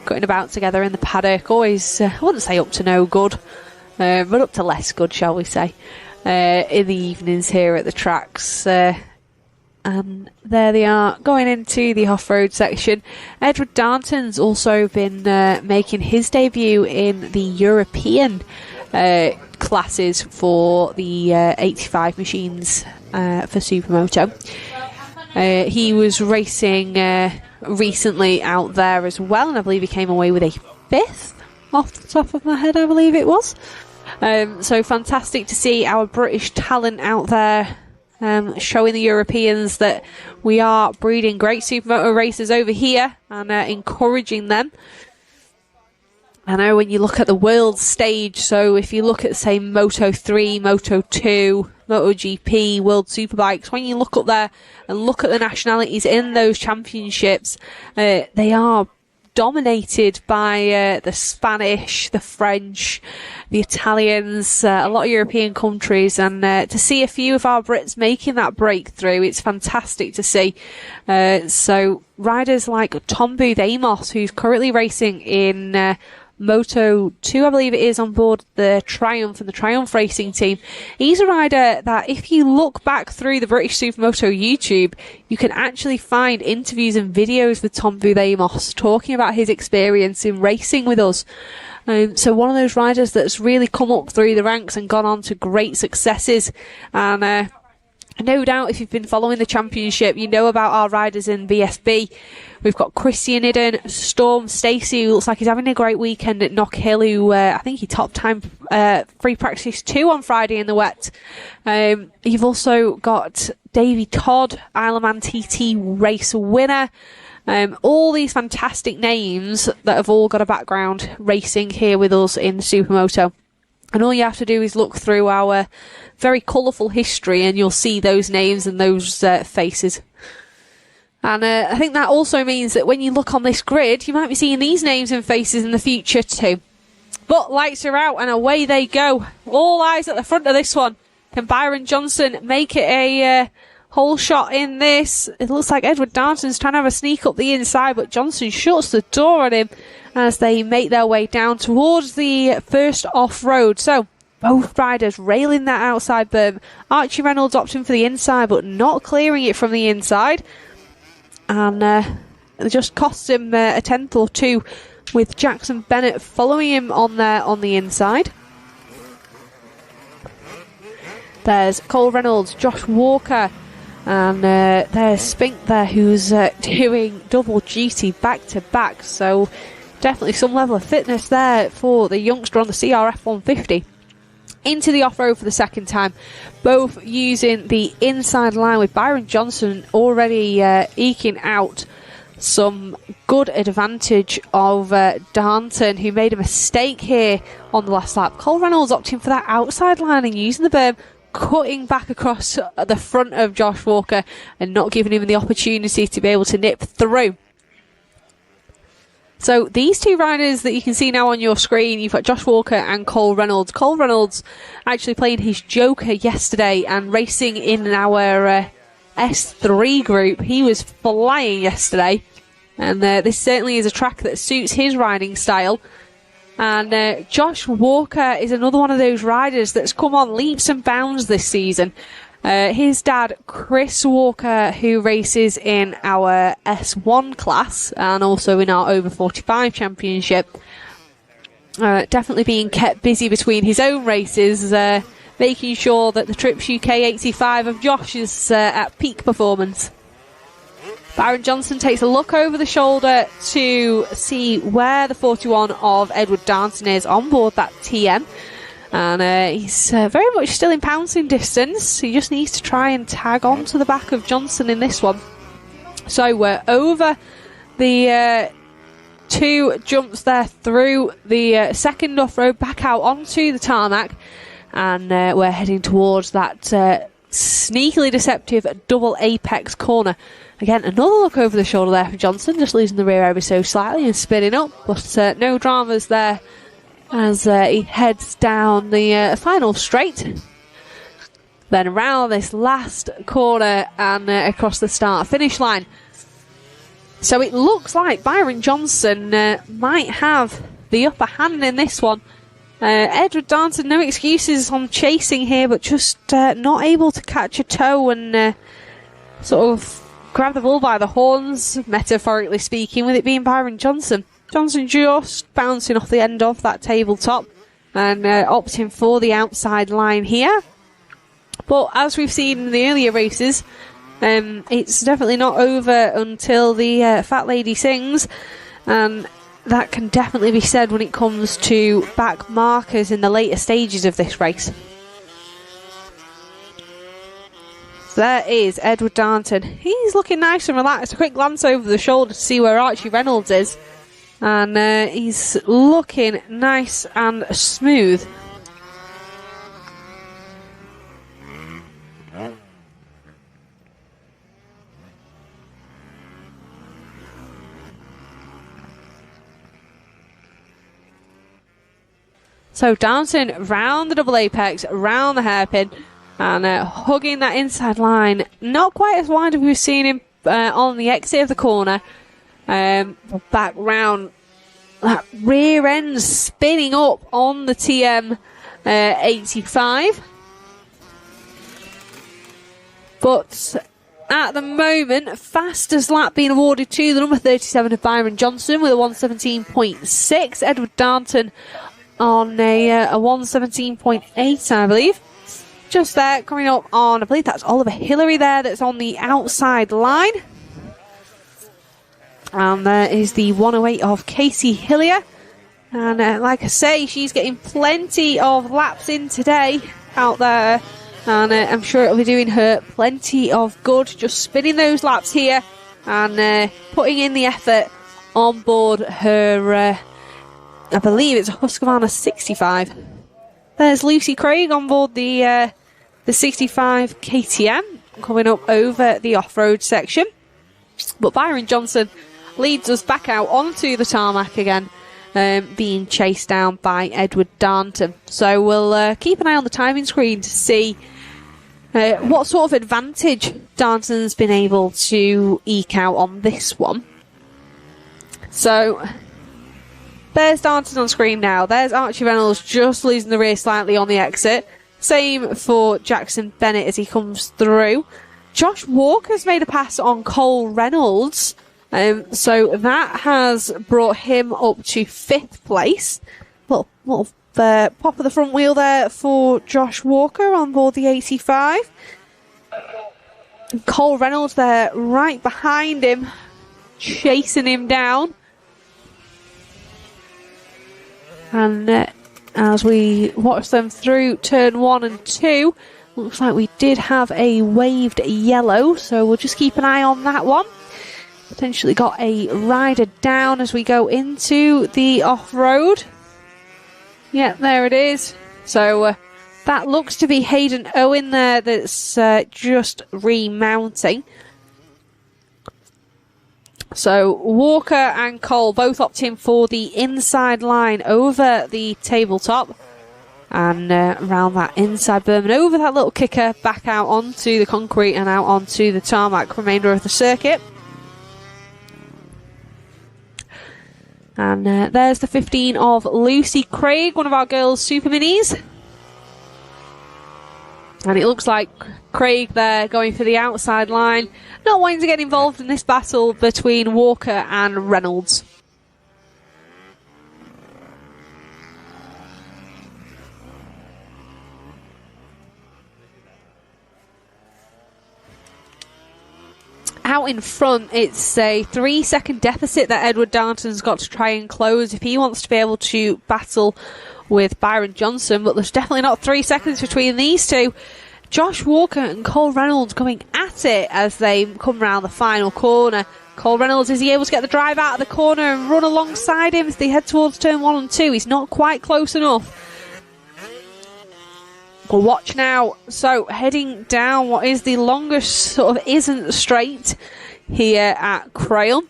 cutting about together in the paddock, always, I wouldn't say up to no good, but up to less good, shall we say, in the evenings here at the tracks. And there they are, going into the off-road section. Edward Darnton's also been making his debut in the European classes for the 85 machines for Supermoto. He was racing recently out there as well, and I believe he came away with a 5th off the top of my head, I believe it was. So fantastic to see our British talent out there, showing the Europeans that we are breeding great Supermoto racers over here and encouraging them. I know when you look at the world stage, so if you look at, say, Moto 3, Moto 2, MotoGP, World Superbikes, when you look up there and look at the nationalities in those championships, they are dominated by the Spanish, the French, the Italians, a lot of European countries, and to see a few of our Brits making that breakthrough, it's fantastic to see. So riders like Tom Booth Amos, who's currently racing in Moto 2, I believe it is, on board the Triumph and the Triumph Racing team. He's a rider that if you look back through the British Supermoto YouTube, you can actually find interviews and videos with Tom Booth Amos talking about his experience in racing with us. So one of those riders that's really come up through the ranks and gone on to great successes. And No doubt if you've been following the championship, you know about our riders in BSB. We've got Christian Idden, Storm, Stacey, who looks like he's having a great weekend at Knock Hill, who I think he topped time free practice 2 on Friday in the wet. You've also got Davey Todd, Isle of Man TT race winner. All these fantastic names that have all got a background racing here with us in Supermoto. And all you have to do is look through our very colourful history and you'll see those names and those faces. And I think that also means that when you look on this grid, you might be seeing these names and faces in the future too. But lights are out and away they go. All eyes at the front of this one. Can Byron Johnson make it a whole shot in this? It looks like Edward Darnton's trying to have a sneak up the inside, but Johnson shuts the door on him as they make their way down towards the first off-road. So both riders railing that outside berm. Archie Reynolds opting for the inside, but not clearing it from the inside. And it just costs him a tenth or two, with Jackson Bennett following him on the inside. There's Cole Reynolds, Josh Walker, and there's Spink there, who's doing double duty back to back. So definitely some level of fitness there for the youngster on the CRF 150. Into the off-road for the second time, both using the inside line, with Byron Johnson already eking out some good advantage of Darnton, who made a mistake here on the last lap. Cole Reynolds opting for that outside line and using the berm, cutting back across the front of Josh Walker and not giving him the opportunity to be able to nip through. So these two riders that you can see now on your screen, you've got Josh Walker and Cole Reynolds. Cole Reynolds actually playing his Joker yesterday and racing in our S3 group. He was flying yesterday, and this certainly is a track that suits his riding style. And Josh Walker is another one of those riders that's come on leaps and bounds this season. His dad, Chris Walker, who races in our S1 class and also in our over 45 championship, definitely being kept busy between his own races, making sure that the Trips UK 85 of Josh is at peak performance. Byron Johnson takes a look over the shoulder to see where the 41 of Edward Darnton is on board that TM. And he's very much still in pouncing distance. He just needs to try and tag on to the back of Johnson in this one. So we're over the 2 jumps there through the second off-road, back out onto the tarmac. And we're heading towards that sneakily deceptive double apex corner. Again, another look over the shoulder there for Johnson, just losing the rear ever so slightly and spinning up. But no dramas there as he heads down the final straight, then around this last corner and across the start-finish line. So it looks like Byron Johnson might have the upper hand in this one. Edward Darnton, no excuses on chasing here, but just not able to catch a toe and sort of grab the bull by the horns, metaphorically speaking, with it being Byron Johnson. Johnson just bouncing off the end of that tabletop and opting for the outside line here. But as we've seen in the earlier races, it's definitely not over until the fat lady sings. And that can definitely be said when it comes to back markers in the later stages of this race. So there is Edward Darnton. He's looking nice and relaxed. A quick glance over the shoulder to see where Archie Reynolds is. And he's looking nice and smooth. So Darnton round the double apex, round the hairpin, and hugging that inside line. Not quite as wide as we've seen him on the exit of the corner. Back round, that rear end spinning up on the TM 85. But at the moment, fastest lap being awarded to the number 37 of Byron Johnson with a 1:17.6. Edward Darnton on a 1:17.8, I believe. just there, coming up on, I believe that's Oliver Hillary there, that's on the outside line. And there is the 108 of Casey Hillier. And like I say, she's getting plenty of laps in today out there. And I'm sure it'll be doing her plenty of good, just spinning those laps here and putting in the effort on board her, I believe it's a Husqvarna 65. There's Lucy Craig on board the 65 KTM, coming up over the off-road section. But Byron Johnson leads us back out onto the tarmac again, being chased down by Edward Darnton. So we'll keep an eye on the timing screen to see what sort of advantage Darnton's been able to eke out on this one. So there's Darnton on screen now. There's Archie Reynolds just losing the rear slightly on the exit. Same for Jackson Bennett as he comes through. Josh Walker's made a pass on Cole Reynolds. So that has brought him up to 5th place. Little pop of the front wheel there for Josh Walker on board the 85. And Cole Reynolds there right behind him, chasing him down. And as we watch them through turn 1 and 2, looks like we did have a waved yellow, so we'll just keep an eye on that one. Potentially got a rider down as we go into the off-road. Yeah, there it is. So that looks to be Hayden Owen there that's just remounting. So Walker and Cole both opting for the inside line over the tabletop. And around that inside berm and over that little kicker back out onto the concrete and out onto the tarmac remainder of the circuit. And there's the 15 of Lucy Craig, one of our girls' super minis. And it looks like Craig there going for the outside line, not wanting to get involved in this battle between Walker and Reynolds. Out in front, it's a 3-second deficit that Edward Darnton's got to try and close if he wants to be able to battle with Byron Johnson, but there's definitely not 3 seconds between these two. Josh Walker and Cole Reynolds going at it as they come round the final corner. Cole Reynolds, is he able to get the drive out of the corner and run alongside him as they head towards turn 1 and 2? He's not quite close enough. But watch now. So heading down what is the longest sort of isn't straight here at Crail.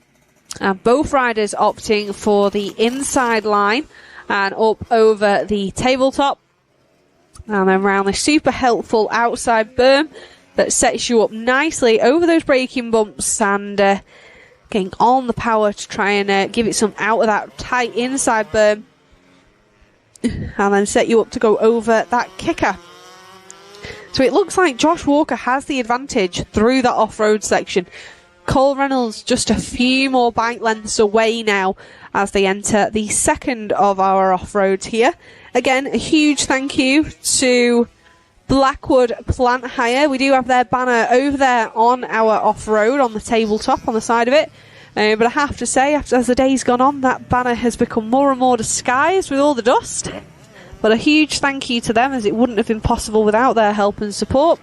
And both riders opting for the inside line and up over the tabletop. And then around the super helpful outside berm that sets you up nicely over those braking bumps and getting on the power to try and give it some out of that tight inside berm. And then set you up to go over that kicker. So it looks like Josh Walker has the advantage through that off-road section. Cole Reynolds just a few more bike lengths away now as they enter the second of our off-roads here. Again, a huge thank you to Blackwood Plant Hire. We do have their banner over there on our off-road on the tabletop on the side of it. But I have to say, as the day's gone on, that banner has become more and more disguised with all the dust. But a huge thank you to them, as it wouldn't have been possible without their help and support.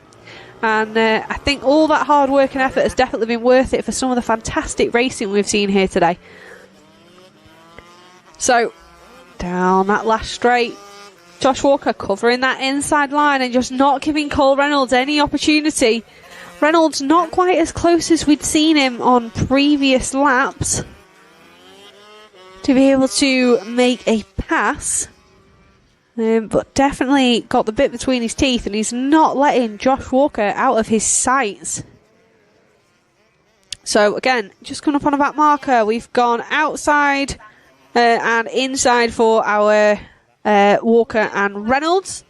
And I think all that hard work and effort has definitely been worth it for some of the fantastic racing we've seen here today. So, down that last straight, Josh Walker covering that inside line and just not giving Cole Reynolds any opportunity. Reynolds not quite as close as we'd seen him on previous laps to be able to make a pass. But definitely got the bit between his teeth, and he's not letting Josh Walker out of his sights. So again, just coming up on a back marker, we've gone outside and inside for our Walker and Reynolds.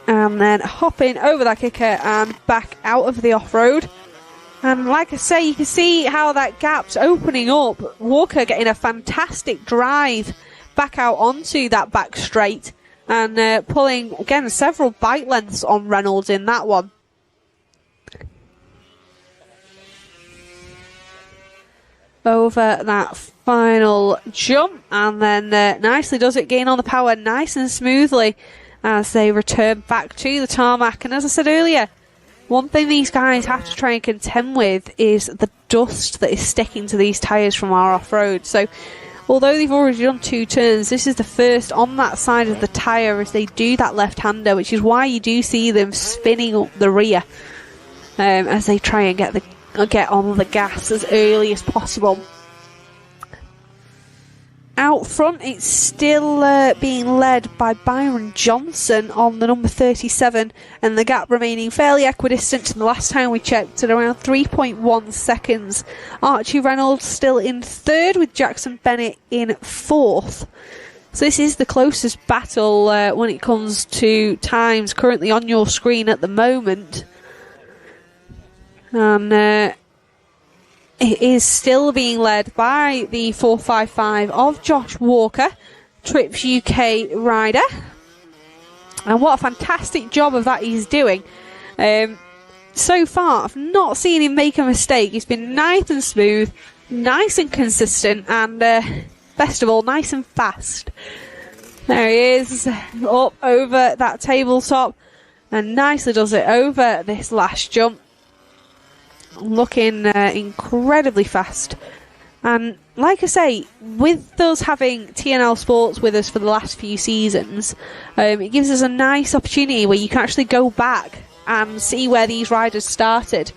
And then hopping over that kicker and back out of the off-road. And like I say, you can see how that gap's opening up. Walker getting a fantastic drive back out onto that back straight and pulling, again, several bike lengths on Reynolds in that one. Over that final jump, and then nicely does it, gain on the power nice and smoothly as they return back to the tarmac. And as I said earlier, one thing these guys have to try and contend with is the dust that is sticking to these tyres from our off-road. So although they've already done 2 turns, this is the first on that side of the tyre as they do that left-hander, which is why you do see them spinning up the rear as they try and get on the gas as early as possible. Out front, it's still being led by Byron Johnson on the number 37, and the gap remaining fairly equidistant to the last time we checked at around 3.1 seconds. Archie Reynolds still in third, with Jackson Bennett in fourth. So this is the closest battle when it comes to times currently on your screen at the moment. And it is still being led by the 455 of Josh Walker, Trips UK rider. And what a fantastic job of that he's doing. So far, I've not seen him make a mistake. He's been nice and smooth, nice and consistent, and best of all, nice and fast. There he is, up over that tabletop, and nicely does it over this last jump. Looking incredibly fast. And like I say, with us having TNL Sports with us for the last few seasons, it gives us a nice opportunity where you can actually go back and see where these riders started.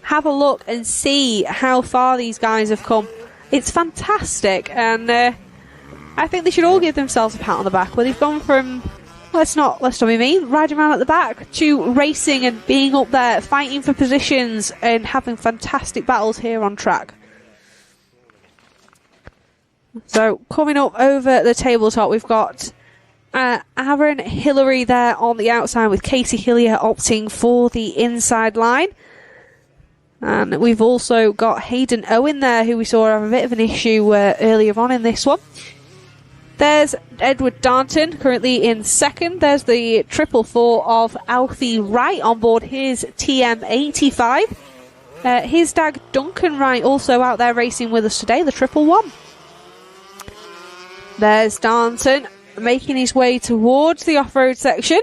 Have a look and see how far these guys have come. It's fantastic, and I think they should all give themselves a pat on the back, where they've gone from, let's not be mean, riding around at the back to racing and being up there, fighting for positions and having fantastic battles here on track. So coming up over the tabletop, we've got Aaron Hillary there on the outside, with Casey Hillier opting for the inside line. And we've also got Hayden Owen there, who we saw have a bit of an issue earlier on in this one. There's Edward Darnton, currently in second. There's the 444 of Alfie Wright on board his TM85. His dad, Duncan Wright, also out there racing with us today, the 111. There's Darnton making his way towards the off-road section.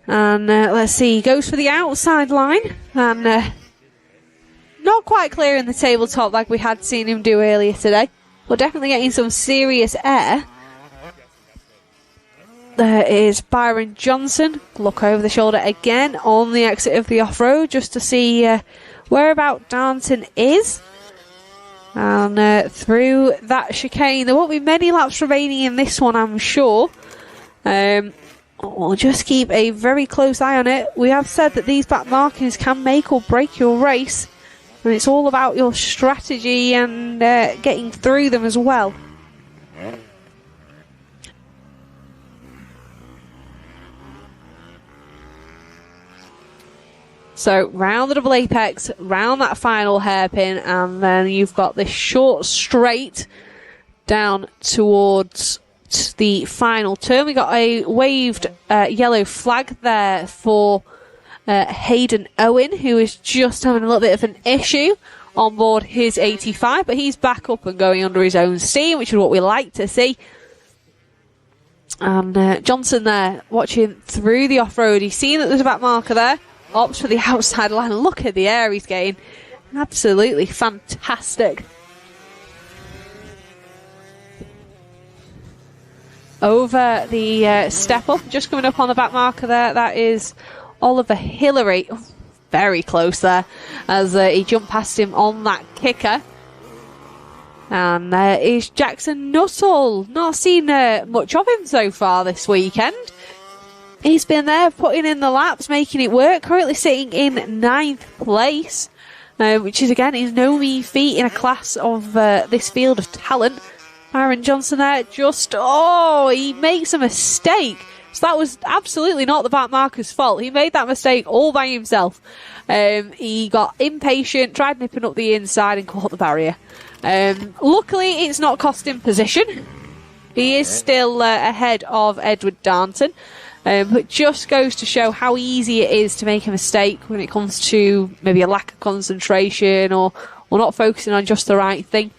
And let's see, he goes for the outside line. And not quite clearing the tabletop like we had seen him do earlier today, but definitely getting some serious air. There is Byron Johnson. Look over the shoulder again on the exit of the off-road just to see whereabout Darnton is. And through that chicane, there won't be many laps remaining in this one, I'm sure. We'll just keep a very close eye on it. We have said that these back markings can make or break your race, and it's all about your strategy and getting through them as well. So round the double apex, round that final hairpin, and then you've got this short straight down towards the final turn. We got a waved yellow flag there for Hayden Owen, who is just having a little bit of an issue on board his 85, but he's back up and going under his own steam, which is what we like to see. And Johnson there watching through the off-road. He's seen that there's a back marker there. Opts for the outside line. Look at the air he's getting. Absolutely fantastic. Over the step up, just coming up on the back marker there, that is Oliver Hillary. Oh, very close there as he jumped past him on that kicker. And there is Jackson Nuttall. Not seen much of him so far this weekend. He's been there putting in the laps, making it work, currently sitting in 9th place, which is, again, is no mean feat in a class of this field of talent. Aaron Johnson there he makes a mistake. So that was absolutely not the back marker's fault. He made that mistake all by himself. He got impatient, tried nipping up the inside and caught the barrier. Luckily, it's not cost him position. He is still ahead of Edward Darnton, but just goes to show how easy it is to make a mistake when it comes to maybe a lack of concentration or not focusing on just the right thing.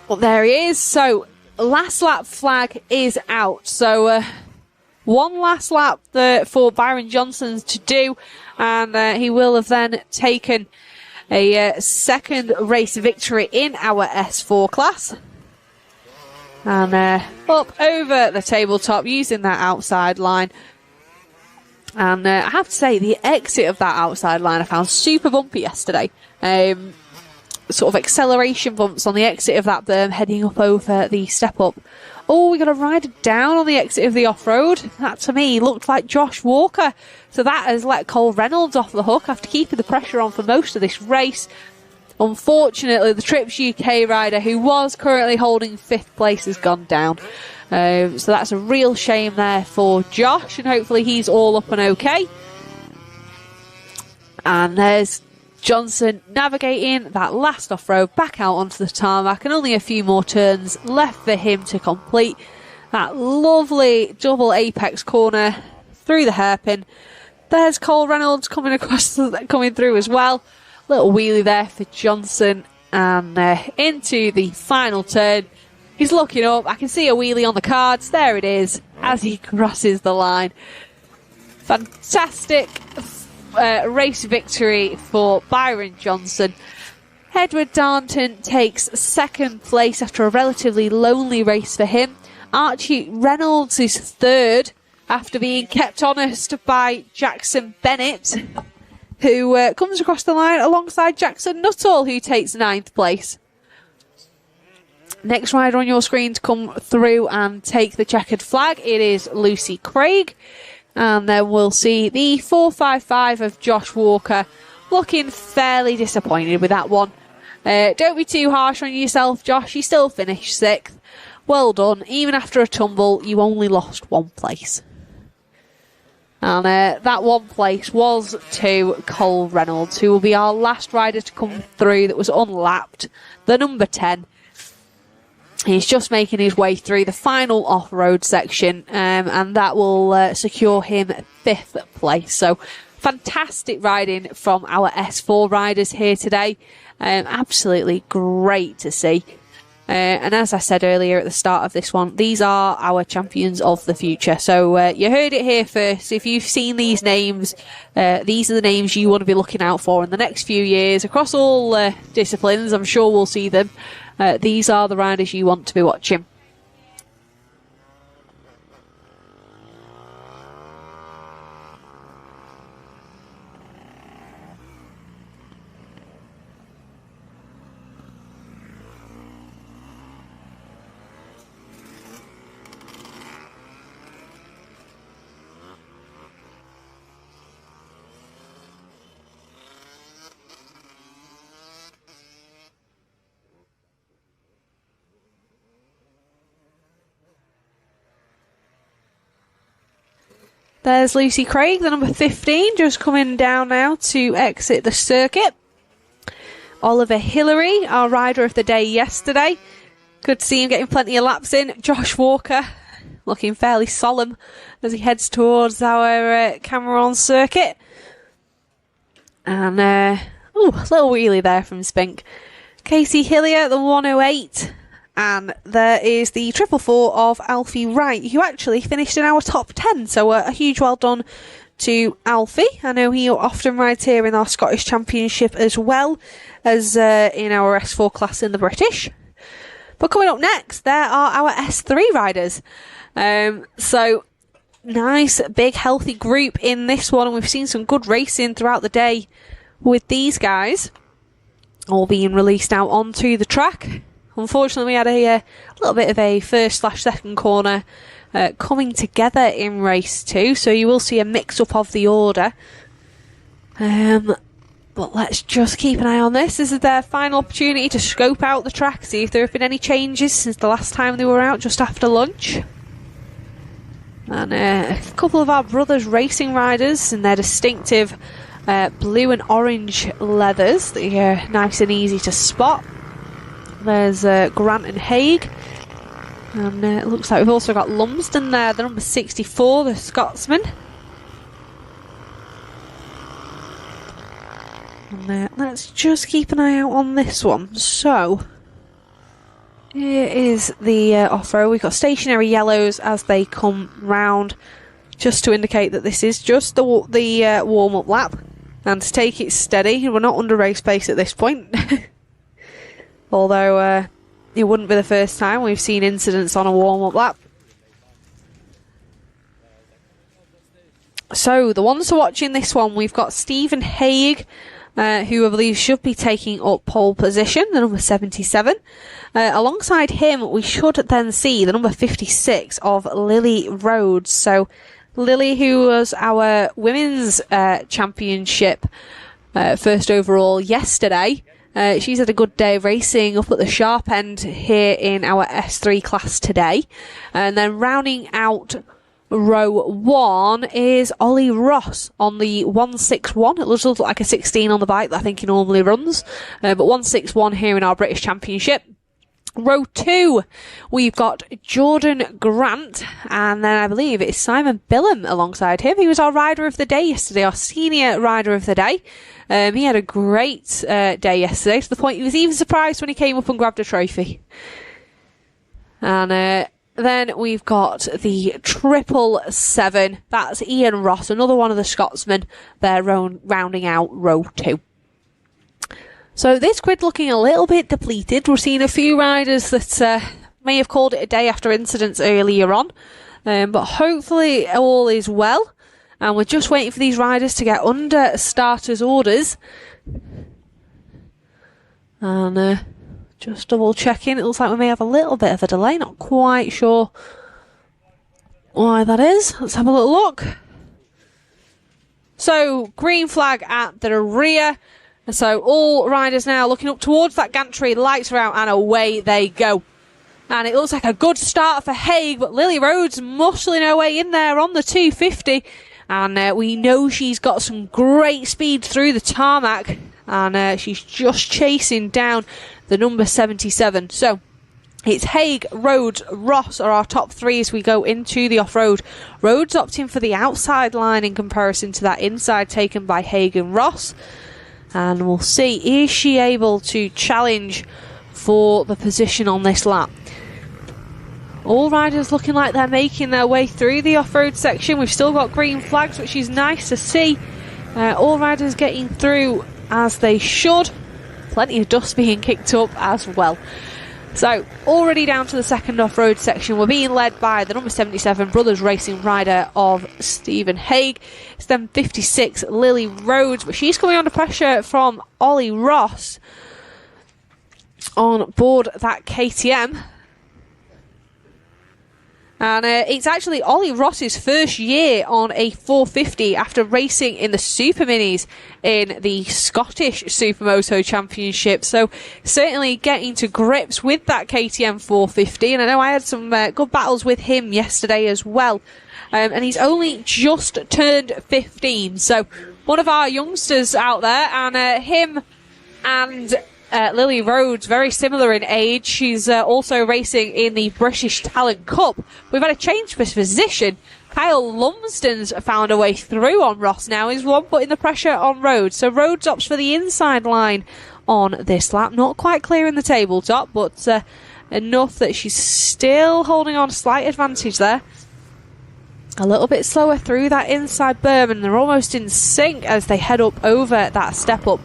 But there he is. So last lap flag is out. So one last lap for Byron Johnson to do, and he will have then taken a second race victory in our S4 class. And up over the tabletop using that outside line. And I have to say, the exit of that outside line I found super bumpy yesterday. Sort of acceleration bumps on the exit of that berm heading up over the step up. Oh, we got a rider down on the exit of the off-road. That to me looked like Josh Walker. So that has let Cole Reynolds off the hook after keeping the pressure on for most of this race. Unfortunately, the Trips UK rider, who was currently holding 5th place, has gone down. So that's a real shame there for Josh, and hopefully he's all up and okay. And there's Johnson navigating that last off-road back out onto the tarmac, and only a few more turns left for him to complete that lovely double apex corner through the hairpin. There's Cole Reynolds coming through as well. Little wheelie there for Johnson, and into the final turn. He's looking up. I can see a wheelie on the cards. There it is as he crosses the line. Fantastic race victory for Byron Johnson. Edward Darnton takes 2nd place after a relatively lonely race for him. Archie Reynolds is 3rd after being kept honest by Jackson Bennett, who comes across the line alongside Jackson Nuttall, who takes 9th place. Next rider on your screen to come through and take the checkered flag, it is Lucy Craig. And then we'll see the 455 of Josh Walker, looking fairly disappointed with that one. Don't be too harsh on yourself, Josh. You still finished 6th. Well done. Even after a tumble, you only lost 1 place. And that 1 place was to Cole Reynolds, who will be our last rider to come through that was unlapped, the number 10. He's just making his way through the final off-road section, and that will secure him 5th place. So fantastic riding from our S4 riders here today. Absolutely great to see. And as I said earlier at the start of this one, these are our champions of the future. So you heard it here first. If you've seen these names, these are the names you want to be looking out for in the next few years across all disciplines. I'm sure we'll see them. These are the riders you want to be watching. There's Lucy Craig, the number 15, just coming down now to exit the circuit. Oliver Hillary, our rider of the day yesterday. Good to see him getting plenty of laps in. Josh Walker, looking fairly solemn as he heads towards our Cameron circuit. And, a little wheelie there from Spink. Casey Hillier, the 108. And there is the 444 of Alfie Wright, who actually finished in our top 10. So a huge well done to Alfie. I know he often rides here in our Scottish Championship as well as in our S4 class in the British. But coming up next, there are our S3 riders. So nice, big, healthy group in this one. And we've seen some good racing throughout the day with these guys all being released out onto the track. Unfortunately, we had a little bit of a first/second corner coming together in race 2, so you will see a mix-up of the order. But let's just keep an eye on this. This is their final opportunity to scope out the track, see if there have been any changes since the last time they were out just after lunch. And a couple of our brothers racing riders in their distinctive blue and orange leathers that are nice and easy to spot. There's Grant and Haig. And it looks like we've also got Lumsden there, the number 64, the Scotsman. And let's just keep an eye out on this one. So, here is the off-road. We've got stationary yellows as they come round, just to indicate that this is just the warm-up lap. And to take it steady, we're not under race pace at this point. Although, it wouldn't be the first time we've seen incidents on a warm-up lap. So, the ones to watch in this one, we've got Stephen Haig, who I believe should be taking up pole position, the number 77. Alongside him, we should then see the number 56 of Lily Rhodes. So, Lily, who was our women's championship first overall yesterday, she's had a good day racing up at the sharp end here in our S3 class today. And then rounding out row 1 is Ollie Ross on the 161. It looks like a 16 on the bike that I think he normally runs. But 161 here in our British Championship. Row 2, we've got Jordan Grant, and then I believe it's Simon Billam alongside him. He was our rider of the day yesterday, our senior rider of the day. He had a great day yesterday, to the point he was even surprised when he came up and grabbed a trophy. And then we've got the 777. That's Ian Ross, another one of the Scotsmen. They're rounding out row 2. So this grid looking a little bit depleted. We're seeing a few riders that may have called it a day after incidents earlier on. But hopefully all is well. And we're just waiting for these riders to get under starters' orders. And just double checking. It looks like we may have a little bit of a delay. Not quite sure why that is. Let's have a little look. So, green flag at the rear. So all riders now looking up towards that gantry, lights are out and away they go. And it looks like a good start for Haig, but Lily Rhodes muscling her way in there on the 250. And we know she's got some great speed through the tarmac. And she's just chasing down the number 77. So it's Haig, Rhodes, Ross are our top 3 as we go into the off-road. Rhodes opting for the outside line in comparison to that inside taken by Haig and Ross. And we'll see, is she able to challenge for the position on this lap? All riders looking like they're making their way through the off-road section. We've still got green flags, which is nice to see. All riders getting through as they should. Plenty of dust being kicked up as well. So, already down to the second off-road section. We're being led by the number 77 Brothers Racing rider of Stephen Haig. It's then 56 Lily Rhodes, but she's coming under pressure from Ollie Ross on board that KTM. And it's actually Ollie Ross's first year on a 450 after racing in the Super Minis in the Scottish Supermoto Championship. So certainly getting to grips with that KTM 450. And I know I had some good battles with him yesterday as well. And he's only just turned 15. So one of our youngsters out there, and him and Lily Rhodes, very similar in age. She's also racing in the British Talent Cup. We've had a change for position. Kyle Lumsden's found a way through on Ross now. He's one putting the pressure on Rhodes. So Rhodes opts for the inside line on this lap. Not quite clearing the tabletop, but enough that she's still holding on a slight advantage there. A little bit slower through that inside berm, and they're almost in sync as they head up over that step up.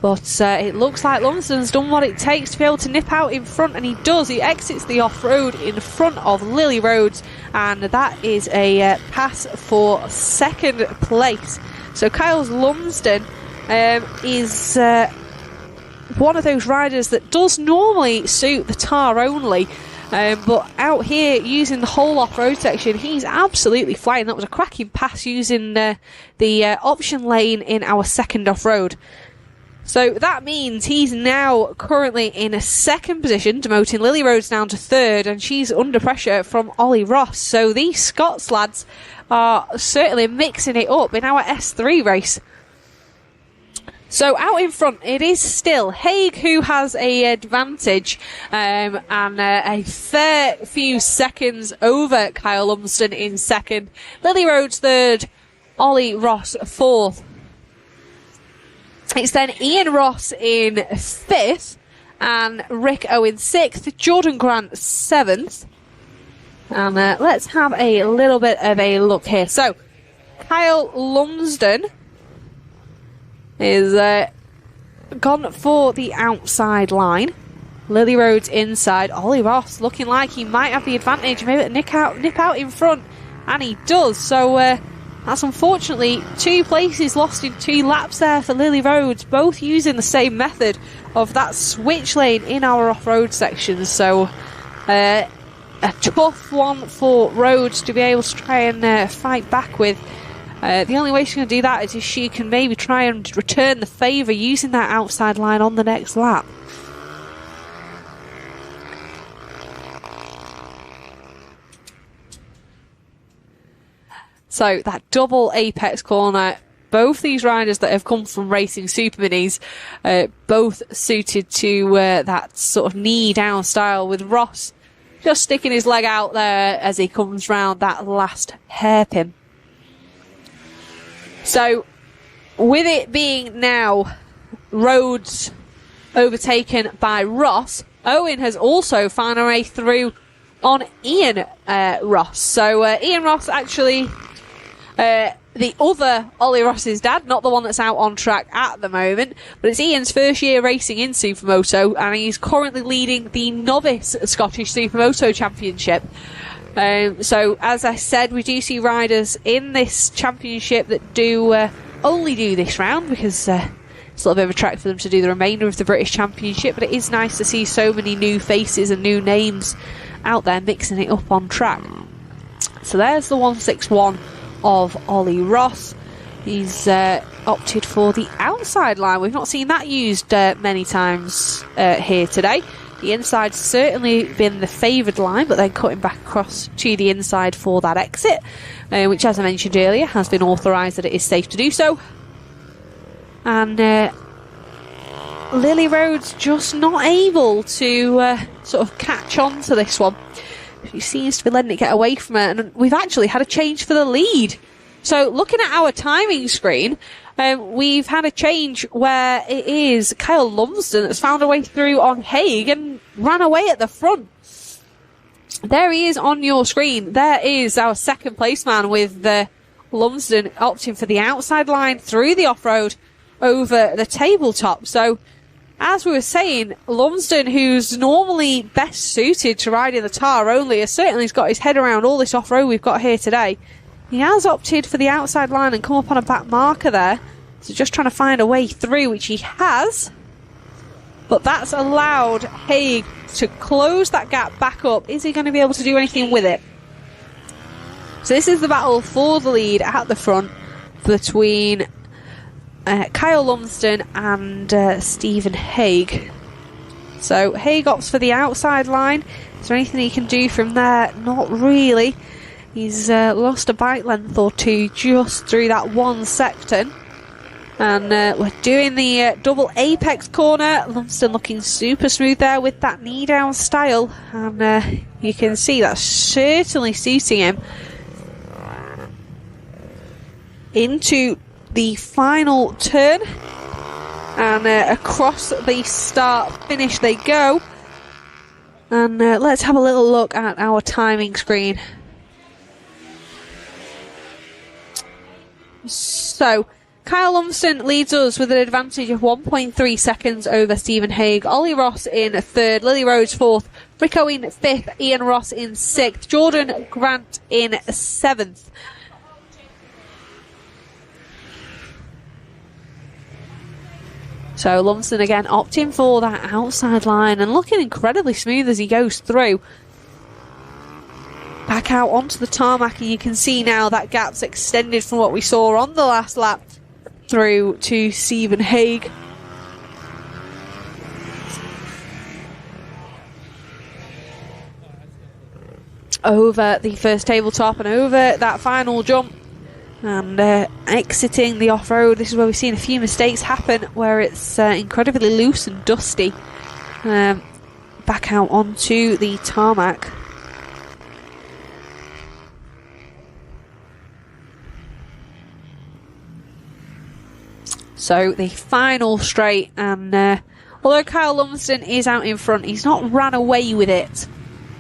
But it looks like Lumsden's done what it takes to be able to nip out in front, and he does. He exits the off-road in front of Lily Rhodes, and that is a pass for second place. So Kyle Lumsden is one of those riders that does normally suit the tar only, but out here using the whole off-road section, he's absolutely flying. That was a cracking pass using the option lane in our second off-road. So that means he's now currently in a second position, demoting Lily Rhodes down to third, and she's under pressure from Ollie Ross. So these Scots lads are certainly mixing it up in our S3 race. So out in front, it is still Haig who has a advantage, and a fair few seconds over Kyle Lumsden in second. Lily Rhodes third, Ollie Ross fourth. It's then Ian Ross in fifth, and Rick Owen sixth, Jordan Grant seventh. And let's have a little bit of a look here. So, Kyle Lumsden is gone for the outside line. Lily Rhodes inside. Ollie Ross looking like he might have the advantage, maybe nip out in front, and he does. So that's unfortunately 2 places lost in 2 laps there for Lily Rhodes, both using the same method of that switch lane in our off-road section. So a tough one for Rhodes to be able to try and fight back with. The only way she's going to do that is if she can maybe try and return the favour using that outside line on the next lap. So that double apex corner, both these riders that have come from racing super minis, both suited to that sort of knee down style, with Ross just sticking his leg out there as he comes round that last hairpin. So, with it being now Rhodes overtaken by Ross, Owen has also found a way through on Ian Ross. So, Ian Ross actually, the other Ollie Ross's dad, not the one that's out on track at the moment, but it's Ian's first year racing in Supermoto, and he's currently leading the novice Scottish Supermoto Championship. So, as I said, we do see riders in this championship that do only do this round, because it's a little bit of a track for them to do the remainder of the British Championship, but it is nice to see so many new faces and new names out there mixing it up on track. So there's the 161 of Ollie Ross. He's opted for the outside line. We've not seen that used many times here today. The inside's certainly been the favoured line, but then cutting back across to the inside for that exit, which, as I mentioned earlier, has been authorised that it is safe to do so. And Lily Rhodes just not able to sort of catch on to this one. She seems to be letting it get away from her, and we've actually had a change for the lead. So, looking at our timing screen, we've had a change where it is Kyle Lumsden that's found a way through on Haig and ran away at the front. There he is on your screen. There is our second place man, with Lumsden opting for the outside line through the off-road over the tabletop. So, as we were saying, Lumsden, who's normally best suited to riding the tar only, has certainly got his head around all this off-road we've got here today. He has opted for the outside line and come up on a back marker there. So just trying to find a way through, which he has. But that's allowed Haig to close that gap back up. Is he going to be able to do anything with it? So this is the battle for the lead at the front between Kyle Lumsden and Stephen Haig. So Haig opts for the outside line. Is there anything he can do from there? Not really. He's lost a bike length or two just through that one section. And we're doing the double apex corner. Lumsden looking super smooth there with that knee down style. And you can see that's certainly suiting him. Into the final turn. And across the start finish they go. And let's have a little look at our timing screen. So, Kyle Lumsden leads us with an advantage of 1.3 seconds over Stephen Haig. Ollie Ross in third, Lily Rhodes fourth, Rick Owen fifth, Ian Ross in sixth, Jordan Grant in seventh. So Lumsden again opting for that outside line and looking incredibly smooth as he goes through. Back out onto the tarmac, and you can see now that gap's extended from what we saw on the last lap through to Stephen Haig. Over the first tabletop and over that final jump. and exiting the off-road. This is where we've seen a few mistakes happen, where it's incredibly loose and dusty. Back out onto the tarmac. So the final straight, and although Kyle Lumsden is out in front, he's not ran away with it.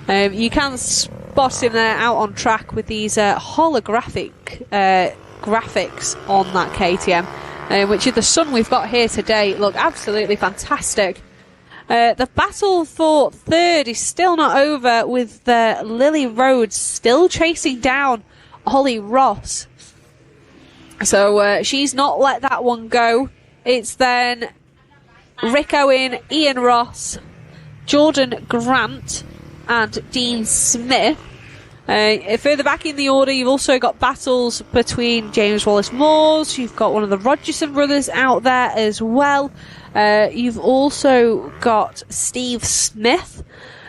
You can spot him there out on track with these holographic graphics on that KTM, which is the sun we've got here today. Look absolutely fantastic. The battle for third is still not over, with Lily Rhodes still chasing down Ollie Ross. So she's not let that one go. It's then Rick Owen, Ian Ross, Jordan Grant and Dean Smith. Further back in the order, you've also got battles between James Wallace-Moores. You've got one of the Rogerson brothers out there as well. You've also got Steve Smith,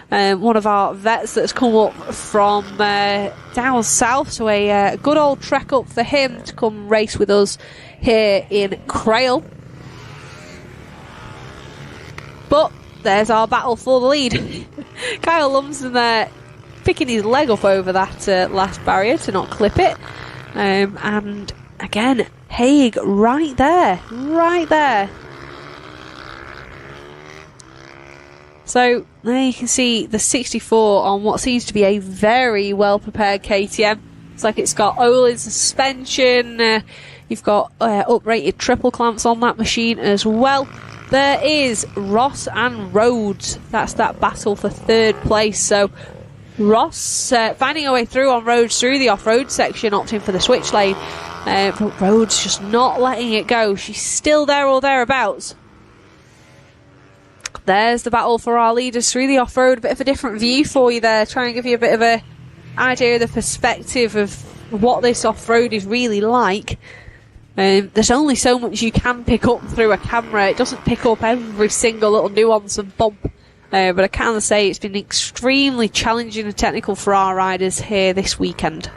one of our vets that's come up from down south, so a good old trek up for him to come race with us here in Crail. But there's our battle for the lead. Kyle Lumsden there picking his leg up over that last barrier to not clip it, and again Haig right there. So there you can see the 64 on what seems to be a very well prepared KTM. It's like it's got Olin suspension, you've got uprated triple clamps on that machine as well. There is Ross and Rhodes. That's that battle for third place. So Ross finding her way through on Rhodes through the off-road section, opting for the switch lane, but Rhodes just not letting it go. She's still there or thereabouts. There's the battle for our leaders through the off-road. A bit of a different view for you there, trying to give you a bit of a idea of the perspective of what this off-road is really like. There's only so much you can pick up through a camera. It doesn't pick up every single little nuance and bump, but I can say it's been extremely challenging and technical for our riders here this weekend.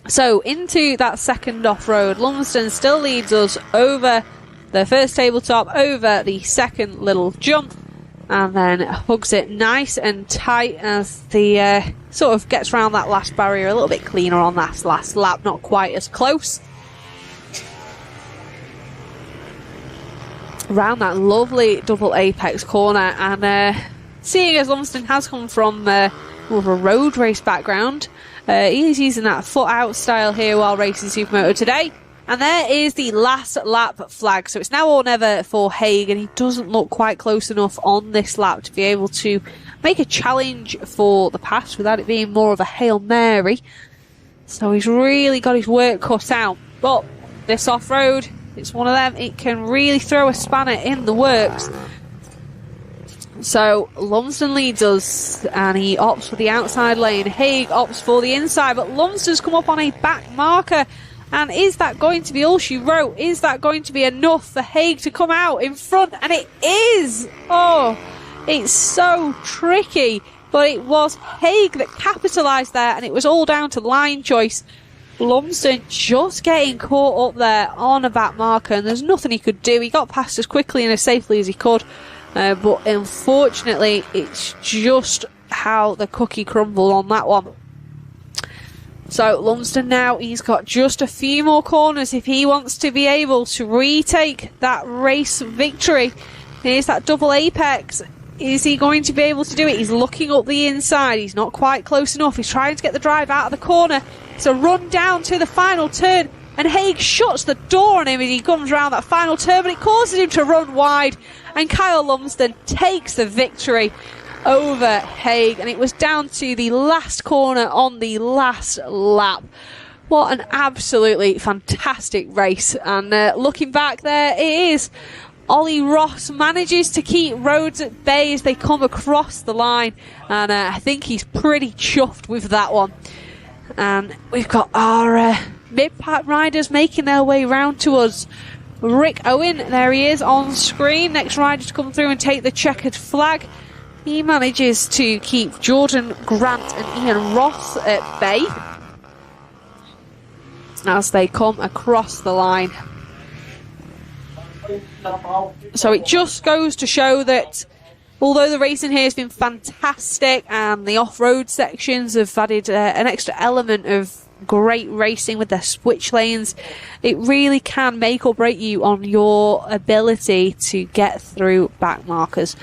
So into that second off-road, Lumsden still leads us over the first tabletop, over the second little jump, and then hugs it nice and tight as the sort of gets around that last barrier a little bit cleaner on that last lap, not quite as close. Around that lovely double apex corner, and seeing as Lumsden has come from more of a road race background, he is using that foot out style here while racing Supermoto today. And there is the last lap flag. So it's now or never for Haig, and he doesn't look quite close enough on this lap to be able to make a challenge for the pass without it being more of a Hail Mary. So he's really got his work cut out. But this off-road, it's one of them. It can really throw a spanner in the works. So Lumsden leads us, and he opts for the outside lane. Haig opts for the inside, but Lumsden's come up on a back marker. And is that going to be all she wrote? Is that going to be enough for Haig to come out in front? And it is! Oh, it's so tricky. But it was Haig that capitalised there, and it was all down to line choice. Lumsden just getting caught up there on a back marker, and there's nothing he could do. He got past as quickly and as safely as he could. But unfortunately, it's just how the cookie crumbled on that one. So Lumsden now, he's got just a few more corners if he wants to be able to retake that race victory. Here's that double apex. Is he going to be able to do it? He's looking up the inside. He's not quite close enough. He's trying to get the drive out of the corner. It's a run down to the final turn, and Haig shuts the door on him as he comes around that final turn, but it causes him to run wide, and Kyle Lumsden takes the victory over Haig, and it was down to the last corner on the last lap. What an absolutely fantastic race. And looking back there, it is Ollie Ross manages to keep Rhodes at bay as they come across the line, and I think he's pretty chuffed with that one. And we've got our mid-pack riders making their way round to us. Rick Owen, there he is on screen, next rider to come through and take the checkered flag. He manages to keep Jordan Grant and Ian Ross at bay. as they come across the line. So it just goes to show that although the racing here has been fantastic and the off-road sections have added an extra element of great racing with their switch lanes, it really can make or break you on your ability to get through back markers.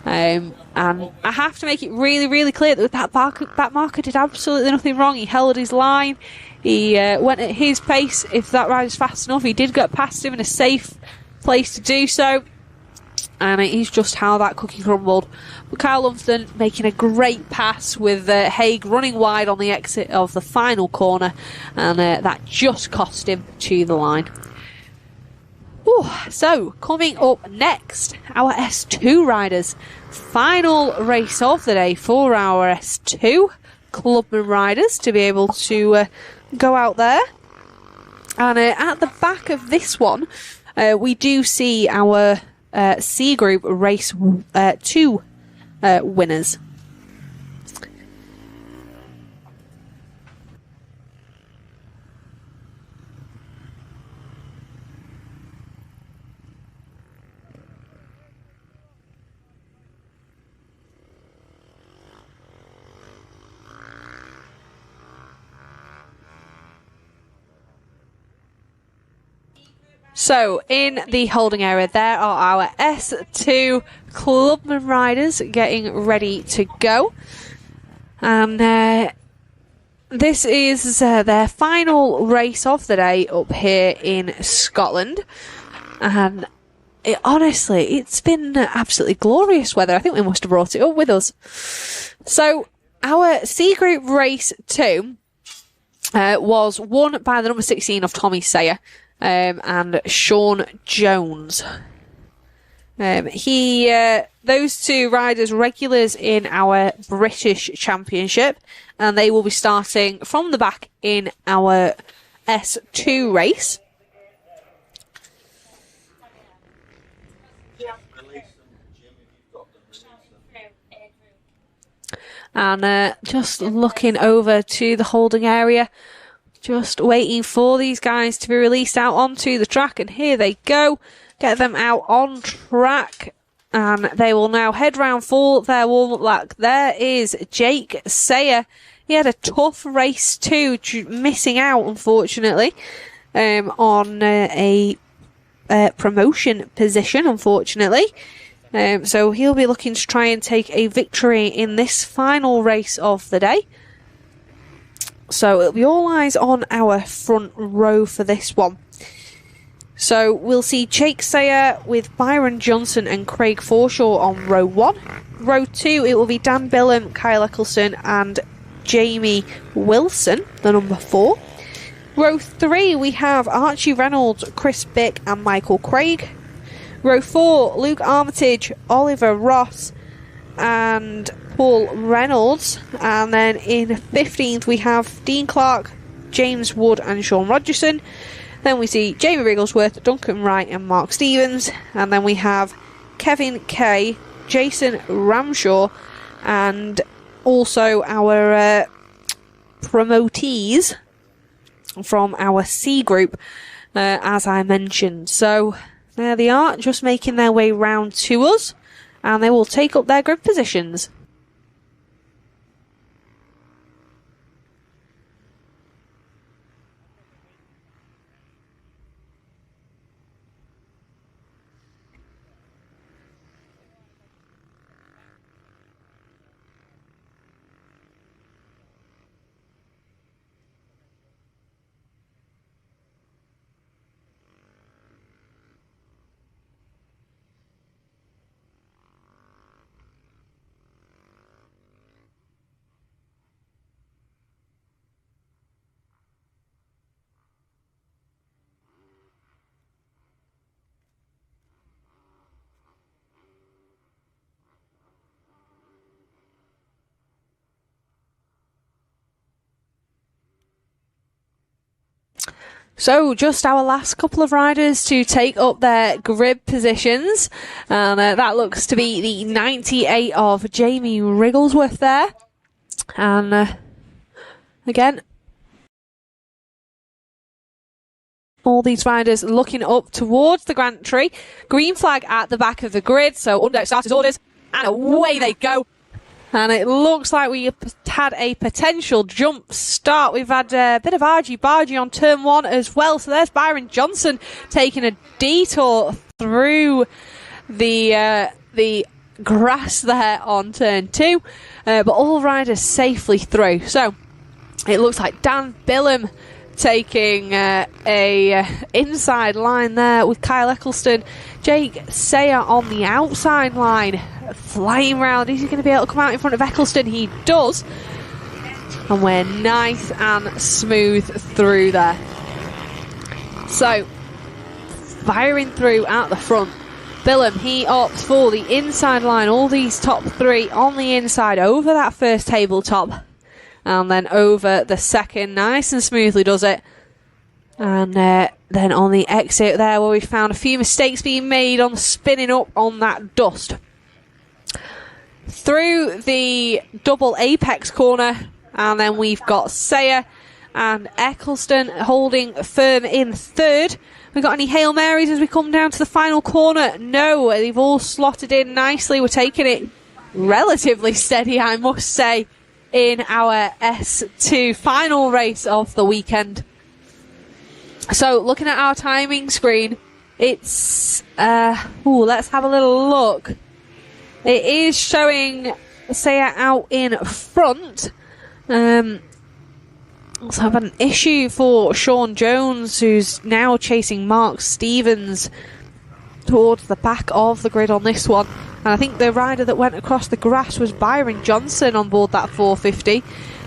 And I have to make it really, really clear that that back marker did absolutely nothing wrong. He held his line. He went at his pace. If that rider's fast enough, he did get past him in a safe place to do so. And it is just how that cookie crumbled. But Kyle Lumsden making a great pass with Haig running wide on the exit of the final corner. And that just cost him to the line. Ooh, so, coming up next, our S2 riders. Final race of the day for our S2 Clubman riders to be able to go out there. And at the back of this one, we do see our C Group Race 2 winners. So, in the holding area, there are our S2 Clubman riders getting ready to go. And this is their final race of the day up here in Scotland. And honestly, it's been absolutely glorious weather. I think we must have brought it up with us. So, our C Group Race 2 was won by the number 16 of Tommy Sayer. And Sean Jones. Those two riders regulars in our British Championship, and they will be starting from the back in our S2 race. And just looking over to the holding area, just waiting for these guys to be released out onto the track, and here they go. Get them out on track, and they will now head round for their warm-up lap. There is Jake Sayer. He had a tough race too, missing out, unfortunately, on a promotion position, unfortunately. So he'll be looking to try and take a victory in this final race of the day. So it'll be all eyes on our front row for this one. So we'll see Jake Sayer with Byron Johnson and Craig Forshaw on row 1. Row 2, it will be Dan Billum, Kyle Eccleston and Jamie Wilson, the number 4. Row 3, we have Archie Reynolds, Chris Bick and Michael Craig. Row 4, Luke Armitage, Oliver Ross and Paul Reynolds. And then in 15th we have Dean Clark, James Wood and Sean Rogerson. Then we see Jamie Wrigglesworth, Duncan Wright and Mark Stevens. And then we have Kevin Kay, Jason Ramshaw, and also our promotees from our C group, as I mentioned. So there they are, just making their way round to us, and they will take up their grid positions. So, just our last couple of riders to take up their grid positions. And that looks to be the 98 of Jamie Wrigglesworth there. And again, All these riders looking up towards the gantry. Green flag at the back of the grid, so under starters orders, and away they go. And it looks like we had a potential jump start. We've had a bit of argy-bargy on turn 1 as well. So there's Byron Johnson taking a detour through the grass there on turn 2. But all riders safely through. So it looks like Dan Billum taking a inside line there with Kyle Eccleston. Jake Sayer on the outside line, flying round. Is he going to be able to come out in front of Eccleston? He does. And we're nice and smooth through there. So, firing through at the front. Billum, he opts for the inside line. All these top 3 on the inside over that first tabletop. And then over the second, nice and smoothly does it. And then on the exit there, where we found a few mistakes being made on the spinning up on that dust. Through the double apex corner, and then we've got Sayer and Eccleston holding firm in third. We got any Hail Marys as we come down to the final corner? No, they've all slotted in nicely. We're taking it relatively steady, I must say, in our S2 final race of the weekend. So, looking at our timing screen, it's... let's have a little look. It is showing Sayer out in front. So I've had an issue for Sean Jones, who's now chasing Mark Stevens towards the back of the grid on this one. And I think the rider that went across the grass was Byron Johnson on board that 450.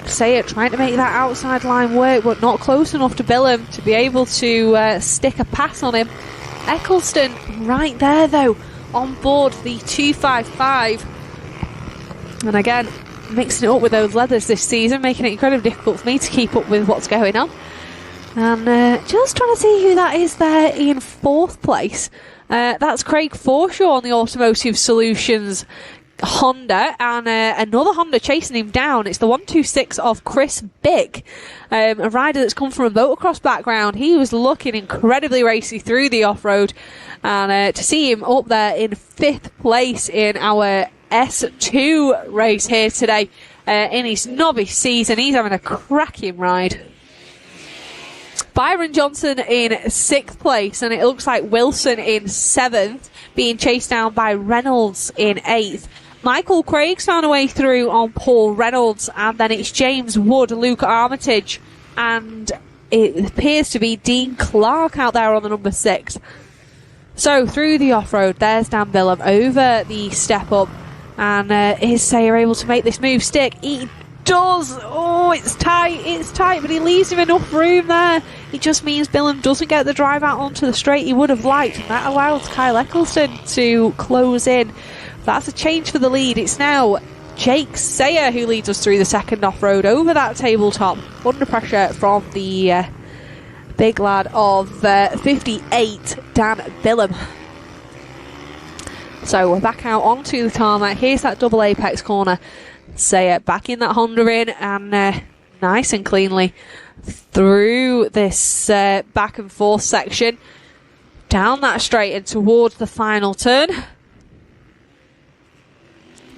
Sayer trying to make that outside line work, but not close enough to Billum to be able to stick a pass on him. Eccleston right there though, on board the 255. And again, mixing it up with those leathers this season, making it incredibly difficult for me to keep up with what's going on. And just trying to see who that is there in 4th place. That's Craig Forshaw on the Automotive Solutions Honda, and another Honda chasing him down. It's the 126 of Chris Bick, a rider that's come from a motocross background. He was looking incredibly racy through the off-road, and to see him up there in 5th place in our S2 race here today in his novice season, he's having a cracking ride. Byron Johnson in 6th place, and it looks like Wilson in 7th, being chased down by Reynolds in 8th. Michael Craig's found a way through on Paul Reynolds, and then it's James Wood, Luke Armitage, and it appears to be Dean Clark out there on the number 6. So through the off-road, there's Dan Billum over the step up, and is Sayer able to make this move stick? He does! Oh, it's tight, but he leaves him enough room there. It just means Billum doesn't get the drive out onto the straight he would have liked, and that allows Kyle Eccleston to close in. That's a change for the lead. It's now Jake Sayer who leads us through the second off-road over that tabletop, under pressure from the big lad of 58, Dan Billum. So we're back out onto the tarmac. Here's that double apex corner. Sayer back in that Honda in, and nice and cleanly through this back and forth section, down that straight and towards the final turn.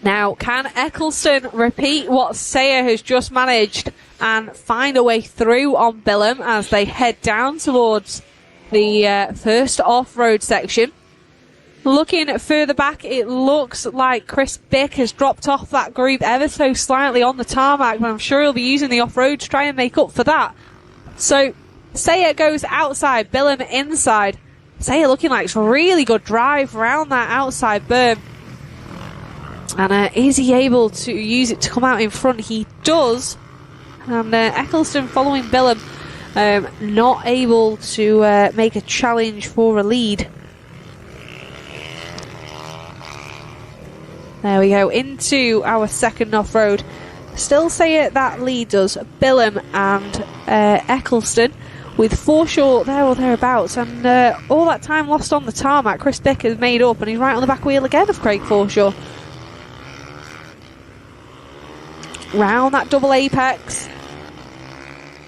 Now, can Eccleston repeat what Sayer has just managed and find a way through on Billum as they head down towards the first off-road section? Looking further back, it looks like Chris Bick has dropped off that group ever so slightly on the tarmac, but I'm sure he'll be using the off-road to try and make up for that. So, Sayer goes outside, Billum inside. Sayer looking like it's a really good drive around that outside berm. And is he able to use it to come out in front? He does. And Eccleston following Billum, not able to make a challenge for a lead. There we go, into our second off-road. Still Sayer that leads us, Billum and Eccleston, with Forshaw there or thereabouts. And all that time lost on the tarmac, Chris Bick has made up, and he's right on the back wheel again of Craig Forshaw. Round that double apex,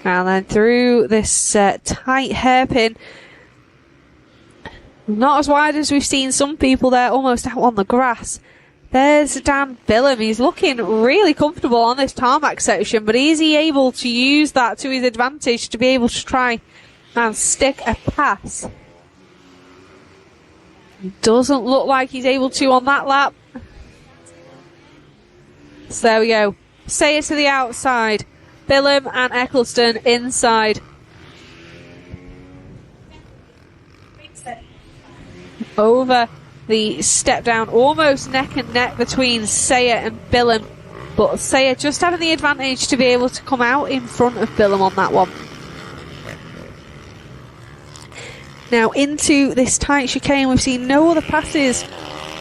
and then through this tight hairpin Not as wide as we've seen some people there, almost out on the grass. There's Dan Billum. He's looking really comfortable on this tarmac section, but is he able to use that to his advantage to be able to try and stick a pass? It doesn't look like he's able to on that lap. So there we go. Sayer to the outside. Billum and Eccleston inside. Over the step down, almost neck and neck between Sayer and Billum, but Sayer just having the advantage to be able to come out in front of Billum on that one. Now into this tight chicane, we've seen no other passes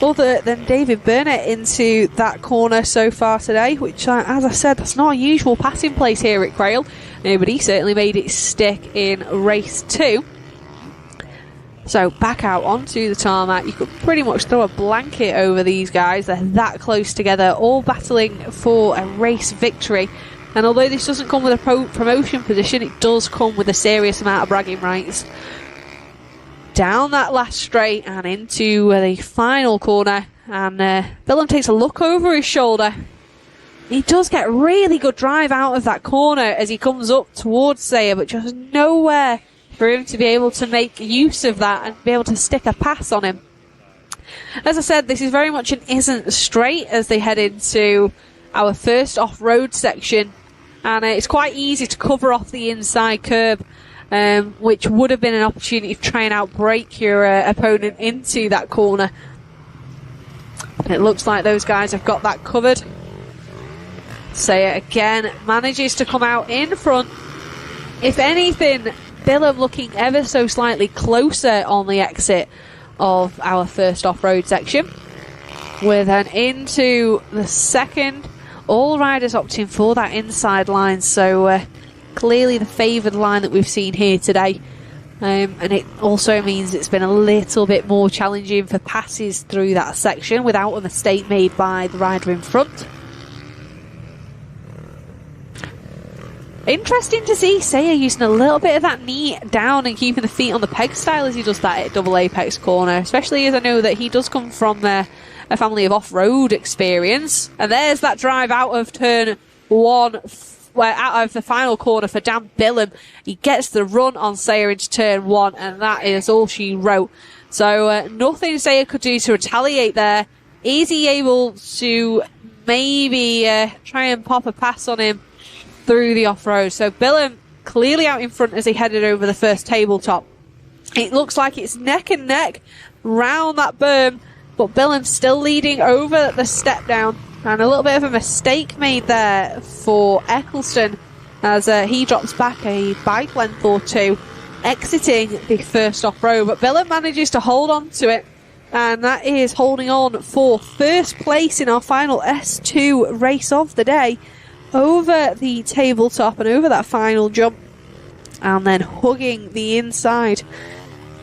other than David Burnett into that corner so far today, which, as I said, that's not a usual passing place here at Crail. Nobody certainly made it stick in race 2. So back out onto the tarmac. You could pretty much throw a blanket over these guys. They're that close together, all battling for a race victory. And although this doesn't come with a promotion position, it does come with a serious amount of bragging rights. Down that last straight and into the final corner, and Billum takes a look over his shoulder. He does get really good drive out of that corner as he comes up towards Sayer, but just nowhere for him to be able to make use of that and be able to stick a pass on him. As I said, this is very much an isn't straight as they head into our first off-road section, and it's quite easy to cover off the inside curb, which would have been an opportunity to try and outbrake your opponent into that corner. And it looks like those guys have got that covered. Sayer again manages to come out in front. If anything, Billum looking ever so slightly closer on the exit of our first off-road section. With an into the second. All riders opting for that inside line, so clearly the favoured line that we've seen here today. And it also means it's been a little bit more challenging for passes through that section without a mistake made by the rider in front. Interesting to see Sayer using a little bit of that knee down and keeping the feet on the peg style as he does that at double apex corner, especially as I know that he does come from a family of off-road experience. And there's that drive out of turn 1, out of the final corner for Dan Billum. He gets the run on Sayer into turn 1, and that is all she wrote. So nothing Sayer could do to retaliate there. Is he able to maybe try and pop a pass on him through the off-road? So Billum clearly out in front as he headed over the first tabletop. It looks like it's neck and neck round that berm, but Billum still leading over the step down. And a little bit of a mistake made there for Eccleston as he drops back a bike length or two, exiting the first off-road. But Billum manages to hold on to it, and that is holding on for first place in our final S2 race of the day, over the tabletop and over that final jump, and then hugging the inside.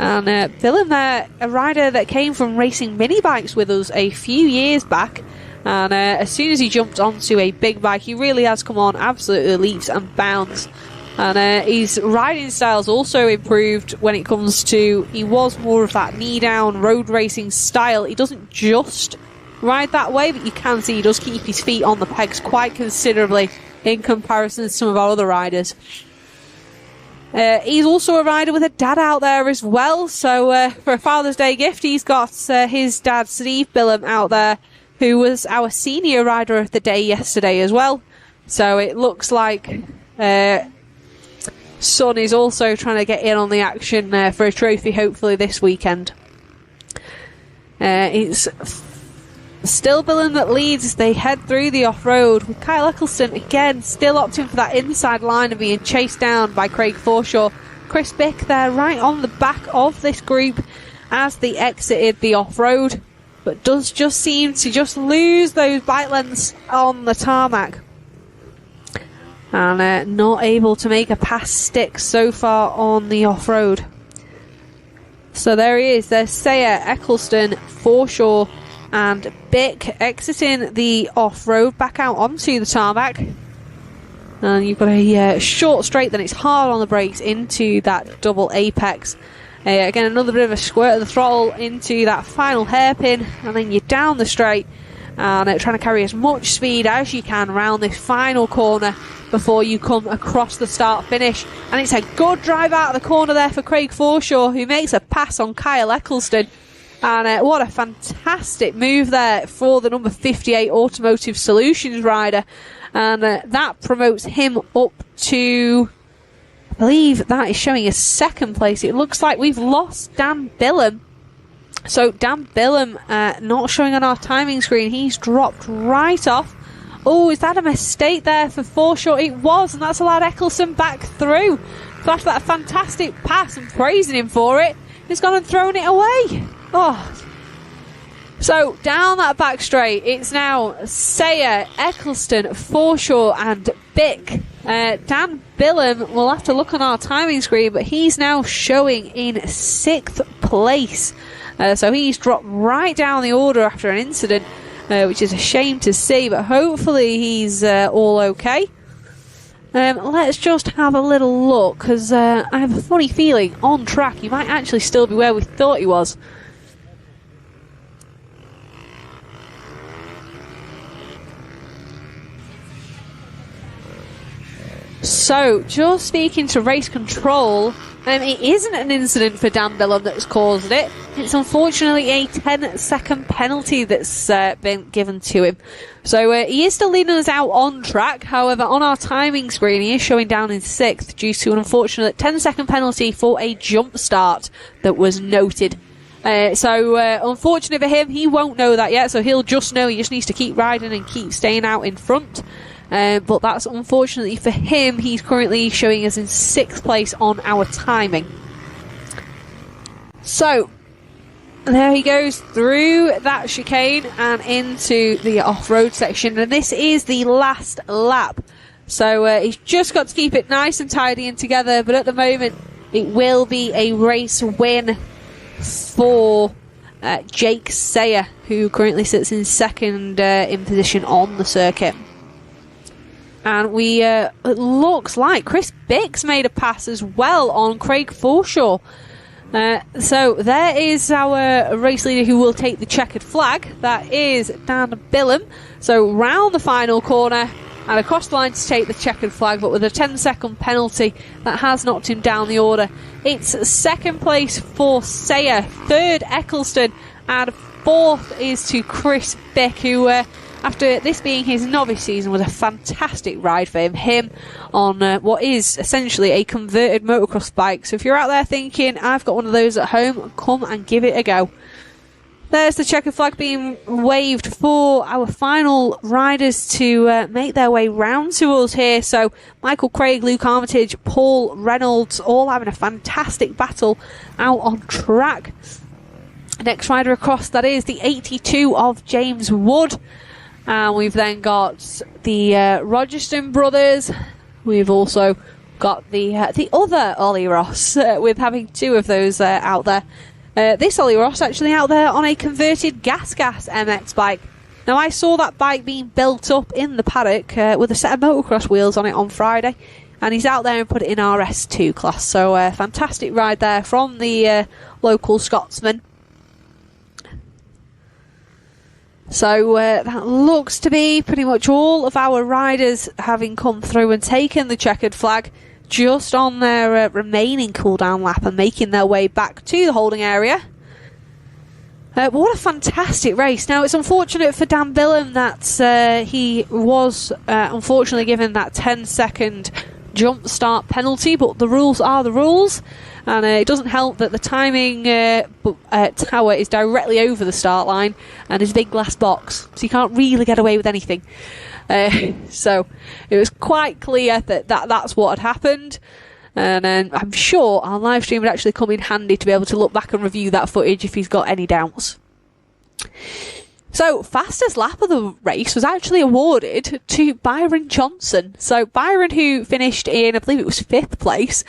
And Billum there, a rider that came from racing mini bikes with us a few years back, and as soon as he jumped onto a big bike, he really has come on absolutely leaps and bounds. And his riding style's also improved when it comes to, he was more of that knee down road racing style. He doesn't just ride that way, but you can see he does keep his feet on the pegs quite considerably in comparison to some of our other riders. He's also a rider with a dad out there as well, so for a Father's Day gift he's got his dad Steve Billum out there, who was our senior rider of the day yesterday as well. So it looks like son is also trying to get in on the action for a trophy hopefully this weekend. It's still Billum that leads as they head through the off-road, with Kyle Eccleston again still opting for that inside line and being chased down by Craig Forshaw. Chris Bick there right on the back of this group as they exited the off-road, but does just seem to just lose those bike lengths on the tarmac and not able to make a pass stick so far on the off-road. So there he is, there's Sayer, Eccleston, Forshaw and Bick exiting the off-road back out onto the tarmac. And you've got a short straight, then it's hard on the brakes into that double apex. Again, another bit of a squirt of the throttle into that final hairpin, and then you're down the straight and trying to carry as much speed as you can around this final corner before you come across the start finish. And it's a good drive out of the corner there for Craig Forshaw, who makes a pass on Kyle Eccleston. And what a fantastic move there for the number 58 Automotive Solutions rider. And that promotes him up to, I believe that is showing a second place. It looks like we've lost Dan Billum. So Dan Billum not showing on our timing screen. He's dropped right off. Oh, is that a mistake there for Forshaw? It was, and that's allowed Eccleston back through. So after that fantastic pass and praising him for it, he's gone and thrown it away. Oh. So down that back straight, it's now Sayer, Eccleston, Forshaw and Bick. Dan Billum will have to look on our timing screen, but he's now showing in 6th place. So he's dropped right down the order after an incident, which is a shame to see, but hopefully he's all okay. Let's just have a little look, because I have a funny feeling on track he might actually still be where we thought he was. So, just speaking to race control, it isn't an incident for Dan Billum that's caused it. It's unfortunately a 10-second penalty that's been given to him. So he is still leading us out on track. However, on our timing screen, he is showing down in 6th due to an unfortunate 10-second penalty for a jump start that was noted. So unfortunate for him, he won't know that yet. So he'll just know he just needs to keep riding and keep staying out in front. But that's unfortunately for him. He's currently showing us in 6th place on our timing. So there he goes through that chicane and into the off-road section, and this is the last lap. So he's just got to keep it nice and tidy and together, but at the moment it will be a race win for Jake Sayer, who currently sits in 2nd in position on the circuit. And it looks like Chris Bick's made a pass as well on Craig Forshaw. So there is our race leader who will take the checkered flag. That is Dan Billum. So round the final corner and across the line to take the checkered flag, but with a 10-second penalty that has knocked him down the order. It's 2nd place for Sayer, 3rd Eccleston, and 4th is to Chris Bick, who after this being his novice season was a fantastic ride for him on what is essentially a converted motocross bike. So if you're out there thinking, I've got one of those at home, come and give it a go. There's the checkered flag being waved for our final riders to make their way round to us here. So Michael Craig, Luke Armitage, Paul Reynolds, all having a fantastic battle out on track. Next rider across, that is the 82 of James Wood. And we've then got the Rogerson brothers. We've also got the other Ollie Ross, with having 2 of those out there. This Ollie Ross actually out there on a converted gas MX bike. Now, I saw that bike being built up in the paddock with a set of motocross wheels on it on Friday, and he's out there and put it in RS2 class. So fantastic ride there from the local Scotsman. So that looks to be pretty much all of our riders having come through and taken the checkered flag just on their remaining cooldown lap and making their way back to the holding area. But what a fantastic race. Now, it's unfortunate for Dan Billum that he was unfortunately given that 10-second jump start penalty, but the rules are the rules. And it doesn't help that the timing tower is directly over the start line and there's a big glass box, so you can't really get away with anything. So it was quite clear that's what had happened. And I'm sure our live stream would actually come in handy to be able to look back and review that footage if he's got any doubts. So, fastest lap of the race was actually awarded to Byron Johnson. So, Byron, who finished in, I believe it was 5th place,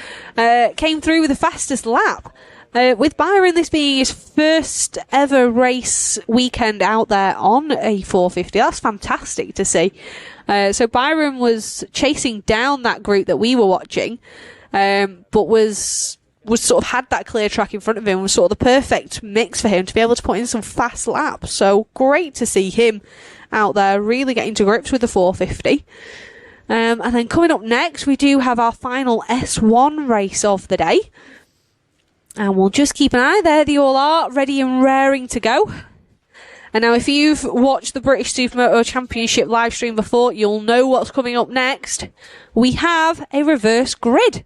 came through with the fastest lap. With Byron, this being his first ever race weekend out there on a 450. That's fantastic to see. So, Byron was chasing down that group that we were watching, but was was sort of had that clear track in front of him, was sort of the perfect mix for him to be able to put in some fast laps. So great to see him out there really getting to grips with the 450. And then coming up next, we do have our final S1 race of the day. And we'll just keep an eye there. They all are ready and raring to go. And now if you've watched the British Supermoto Championship live stream before, you'll know what's coming up next. We have a reverse grid.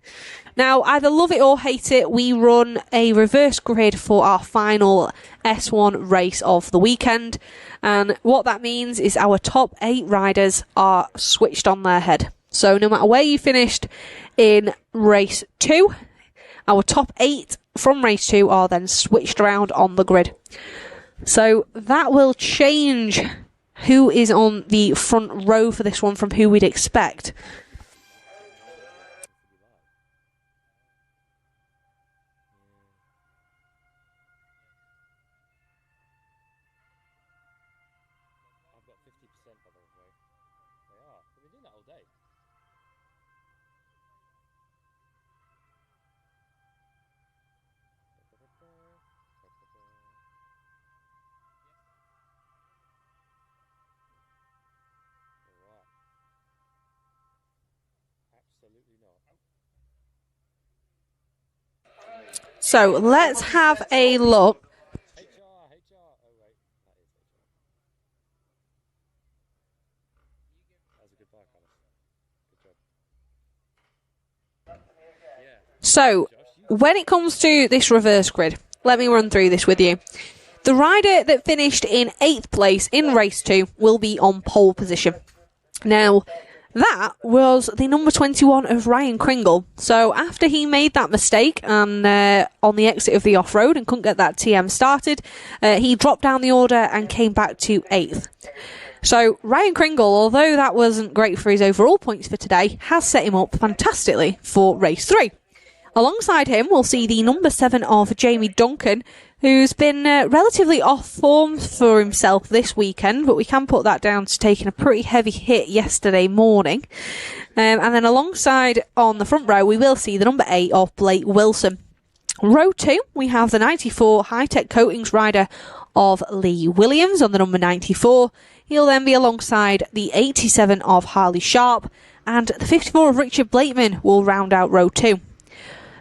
Now, either love it or hate it, we run a reverse grid for our final S1 race of the weekend. And what that means is our top 8 riders are switched on their head. So no matter where you finished in race 2, our top 8 from race 2 are then switched around on the grid. So that will change who is on the front row for this one from who we'd expect. I've got 50% by the way. They are. They've been doing that all day. Alright. Absolutely not. So let's have a look. HR. Oh wait, that is HR. That was a good bike, Alice. Good job. Yeah. So when it comes to this reverse grid, let me run through this with you. The rider that finished in 8th place in race 2 will be on pole position. Now, that was the number 21 of Ryan Kringle. So after he made that mistake and on the exit of the off-road and couldn't get that TM started, he dropped down the order and came back to 8th. So Ryan Kringle, although that wasn't great for his overall points for today, has set him up fantastically for race 3. Alongside him, we'll see the number 7 of Jamie Duncan, who's been relatively off form for himself this weekend, but we can put that down to taking a pretty heavy hit yesterday morning. And then alongside on the front row, we will see the number 8 of Blake Wilson. Row 2, we have the 94 High-Tech Coatings rider of Lee Williams on the number 94. He'll then be alongside the 87 of Harley Sharp, and the 54 of Richard Blakeman will round out row 2.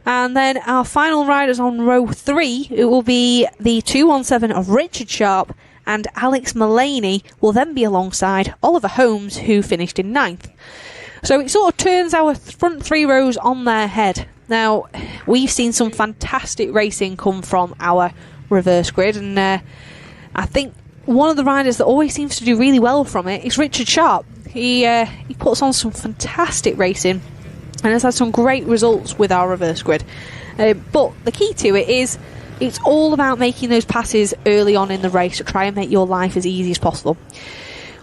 And then our final riders on row 3, it will be the 217 of Richard Sharp, and Alex Mullaney will then be alongside Oliver Holmes, who finished in 9th. So it sort of turns our front 3 rows on their head. Now, we've seen some fantastic racing come from our reverse grid, and I think one of the riders that always seems to do really well from it is Richard Sharp. He puts on some fantastic racing and has had some great results with our reverse grid. But the key to it is it's all about making those passes early on in the race to try and make your life as easy as possible.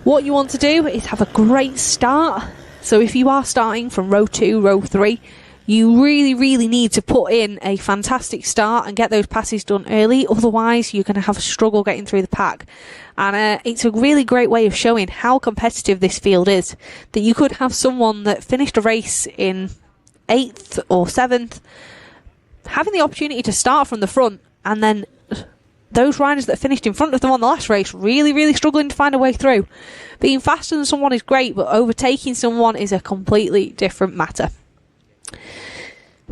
What you want to do is have a great start. So if you are starting from row 2, row 3, you really need to put in a fantastic start and get those passes done early. Otherwise, you're going to have a struggle getting through the pack. And it's a really great way of showing how competitive this field is. That you could have someone that finished a race in 8th or 7th, having the opportunity to start from the front, and then those riders that finished in front of them on the last race really struggling to find a way through. Being faster than someone is great, but overtaking someone is a completely different matter.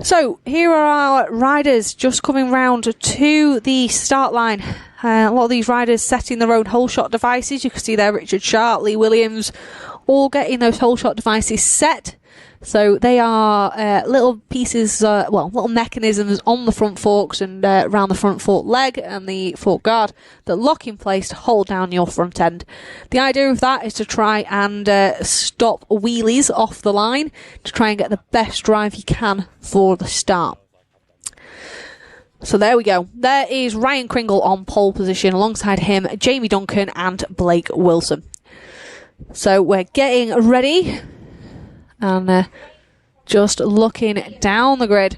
So here are our riders just coming round to the start line. A lot of these riders setting their own hole shot devices. You can see there Richard Sharp, Lee Williams, all getting those hole shot devices set. So they are little pieces, little mechanisms on the front forks and around the front fork leg and the fork guard that lock in place to hold down your front end. The idea of that is to try and stop wheelies off the line to try and get the best drive you can for the start. So there we go. There is Ryan Kringle on pole position. Alongside him, Jamie Duncan and Blake Wilson. So we're getting ready. And just looking down the grid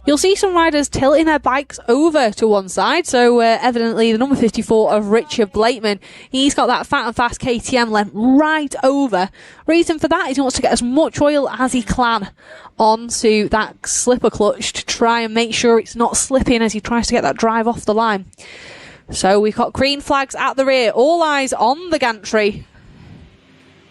You'll see some riders tilting their bikes over to one side. So evidently the number 54 of Richard Blakeman, he's got that fat and fast KTM length right over. Reason for that is he wants to get as much oil as he can onto that slipper clutch to try and make sure it's not slipping as he tries to get that drive off the line. So we've got green flags at the rear, all eyes on the gantry.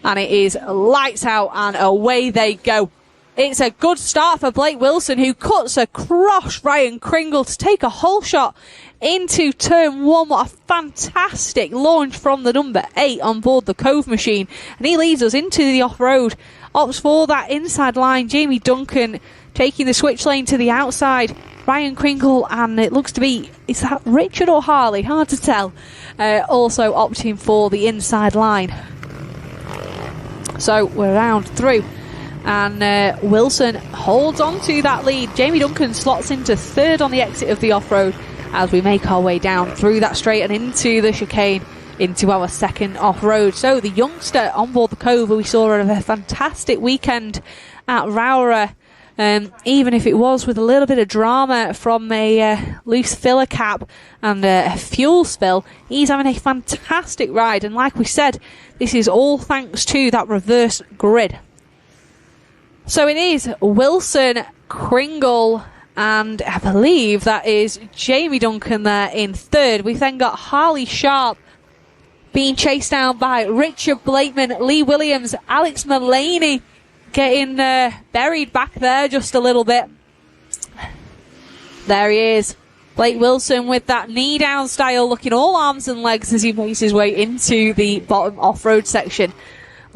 And it is lights out and away they go. It's a good start for Blake Wilson, who cuts across Ryan Kringle to take a whole shot into turn one. What a fantastic launch from the number 8 on board the Cove machine. And he leads us into the off-road. Opts for that inside line. Jamie Duncan taking the switch lane to the outside. Ryan Kringle, and it looks to be, is that Richard or Harley? Hard to tell. Also opting for the inside line. So we're round through. And Wilson holds on to that lead. Jamie Duncan slots into third on the exit of the off-road as we make our way down through that straight and into the chicane, into our second off-road. So the youngster on board the Cove, we saw a fantastic weekend at Rowra, even if it was with a little bit of drama from a loose filler cap and a fuel spill. He's having a fantastic ride, and like we said, this is all thanks to that reverse grid. So it is Wilson, Kringle, and I believe that is Jamie Duncan there in third. We've then got Harley Sharp being chased down by Richard Blakeman, Lee Williams, Alex Mullaney getting buried back there just a little bit. There he is. Blake Wilson with that knee down style, looking all arms and legs as he makes his way into the bottom off-road section.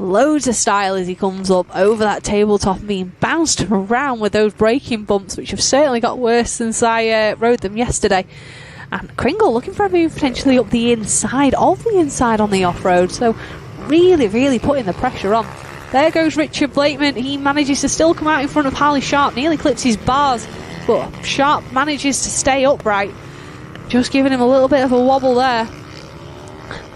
Loads of style as he comes up over that tabletop, being bounced around with those braking bumps, which have certainly got worse since I rode them yesterday. And Kringle looking for a move potentially up the inside of the inside on the off-road, so really putting the pressure on. There goes Richard Blakeman. He manages to still come out in front of Harley Sharp, nearly clips his bars, but Sharp manages to stay upright, just giving him a little bit of a wobble there.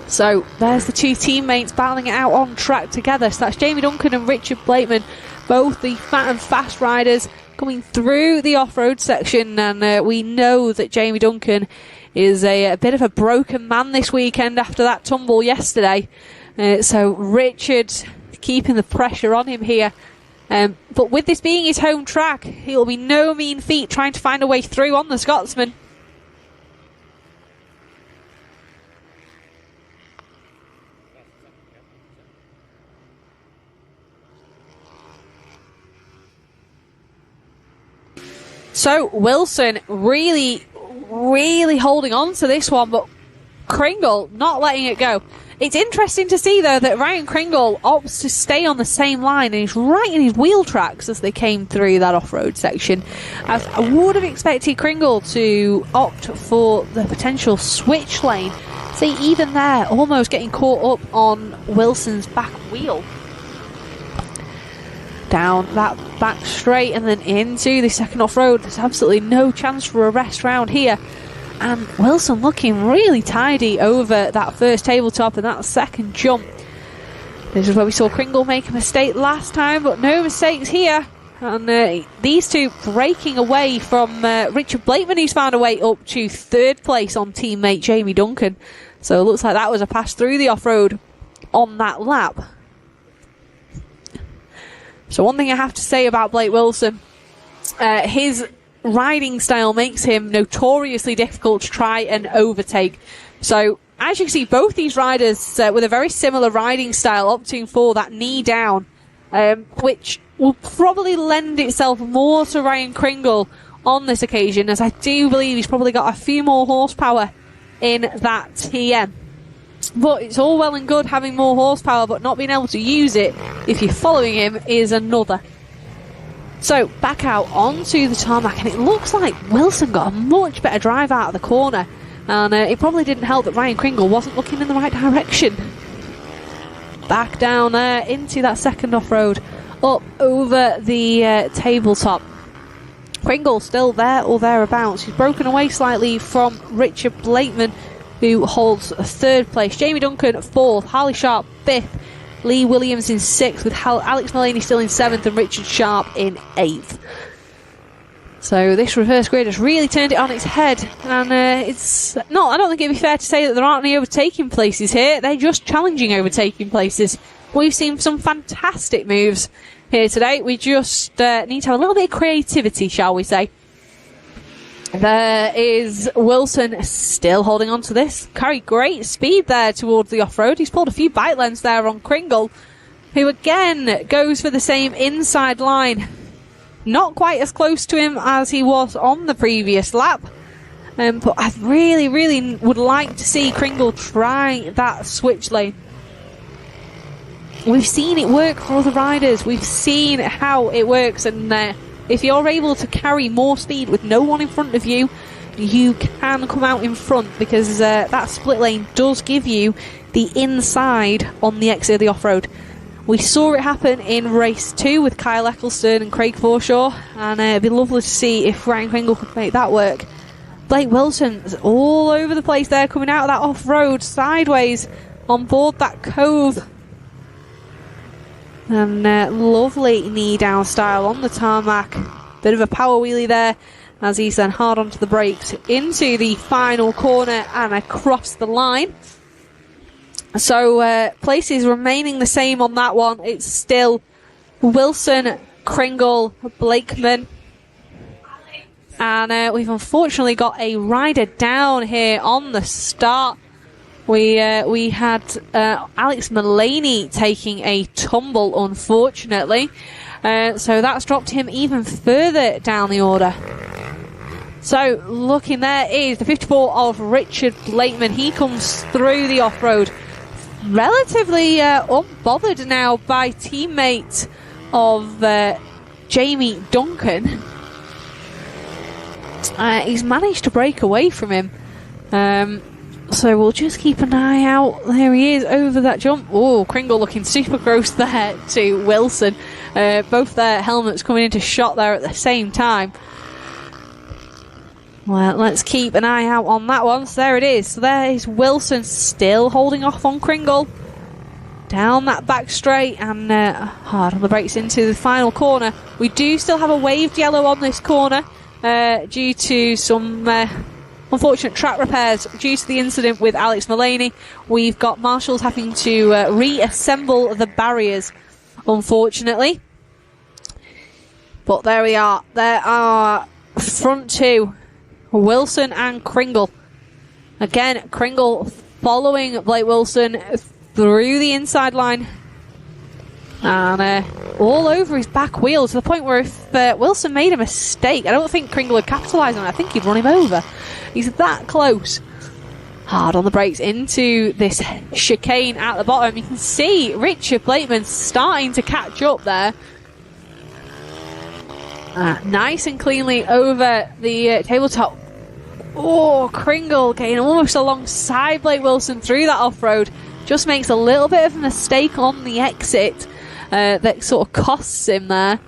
So there's the two teammates battling it out on track together. So that's Jamie Duncan and Richard Blakeman, both the fat and fast riders coming through the off-road section. And we know that Jamie Duncan is a bit of a broken man this weekend after that tumble yesterday. So Richard keeping the pressure on him here. But with this being his home track, he'll be no mean feat trying to find a way through on the Scotsman. So Wilson really holding on to this one, but Kringle not letting it go. It's interesting to see, though, that Ryan Kringle opts to stay on the same line and he's right in his wheel tracks as they came through that off-road section. As I would have expected Kringle to opt for the potential switch lane. See, even there, almost getting caught up on Wilson's back wheel. Down that back straight and then into the second off-road. There's absolutely no chance for a rest round here. And Wilson looking really tidy over that first tabletop and that second jump. This is where we saw Kringle make a mistake last time, but no mistakes here. And these two breaking away from Richard Blakeman, who's found a way up to third place on teammate Jamie Duncan. So it looks like that was a pass through the off-road on that lap. So one thing I have to say about Blake Wilson, his riding style makes him notoriously difficult to try and overtake. So as you can see, both these riders with a very similar riding style opting for that knee down, which will probably lend itself more to Ryan Kringle on this occasion, as I do believe he's probably got a few more horsepower in that TM. But it's all well and good having more horsepower, but not being able to use it if you're following him is another. So back out onto the tarmac, and it looks like Wilson got a much better drive out of the corner, and it probably didn't help that Ryan Kringle wasn't looking in the right direction. Back down there into that second off-road, up over the tabletop. Kringle still there or thereabouts. He's broken away slightly from Richard Blakeman, who holds third place. Jamie Duncan fourth, Harley Sharp fifth, Lee Williams in sixth, with Alex Mullaney still in seventh and Richard Sharp in eighth. So this reverse grid has really turned it on its head, and it's not. I don't think it'd be fair to say that there aren't any overtaking places here. They're just challenging overtaking places. We've seen some fantastic moves here today. We just need to have a little bit of creativity, shall we say. There is Wilson still holding on to this. Carried great speed there towards the off-road. He's pulled a few bike lengths there on Kringle, who again goes for the same inside line. Not quite as close to him as he was on the previous lap. But I really, really would like to see Kringle try that switch lane. We've seen it work for other riders. We've seen how it works, and if you're able to carry more speed with no one in front of you, you can come out in front, because that split lane does give you the inside on the exit of the off-road. We saw it happen in race 2 with Kyle Ecclestone and Craig Forshaw, and it'd be lovely to see if Ryan Kringle could make that work. Blake Wilson's all over the place there, coming out of that off-road sideways on board that cove. And lovely knee down style on the tarmac. Bit of a power wheelie there as he's then hard onto the brakes into the final corner and across the line. So places remaining the same on that one. It's still Wilson, Kringle, Blakeman. And we've unfortunately got a rider down here on the start. We had Alex Mullaney taking a tumble, unfortunately. So that's dropped him even further down the order. So looking there is the 54 of Richard Blakeman. He comes through the off-road. Relatively unbothered now by teammate of Jamie Duncan. He's managed to break away from him. So we'll just keep an eye out. There he is over that jump. Oh, Kringle looking super close there to Wilson. Both their helmets coming into shot there at the same time. Well, let's keep an eye out on that one. So there it is. So there is Wilson still holding off on Kringle. Down that back straight and hard on the brakes into the final corner. We do still have a waved yellow on this corner due to some unfortunate track repairs due to the incident with Alex Mullaney. We've got marshals having to reassemble the barriers, unfortunately. But there we are. There are front two, Wilson and Kringle. Again, Kringle following Blake Wilson through the inside line and all over his back wheel, to the point where if Wilson made a mistake, I don't think Kringle would capitalise on it. I think he'd run him over. He's that close. Hard on the brakes into this chicane at the bottom. You can see Richard Blakeman starting to catch up there. Nice and cleanly over the tabletop. Oh, Kringle getting almost alongside Blake Wilson through that off-road. Just makes a little bit of a mistake on the exit that sort of costs him there.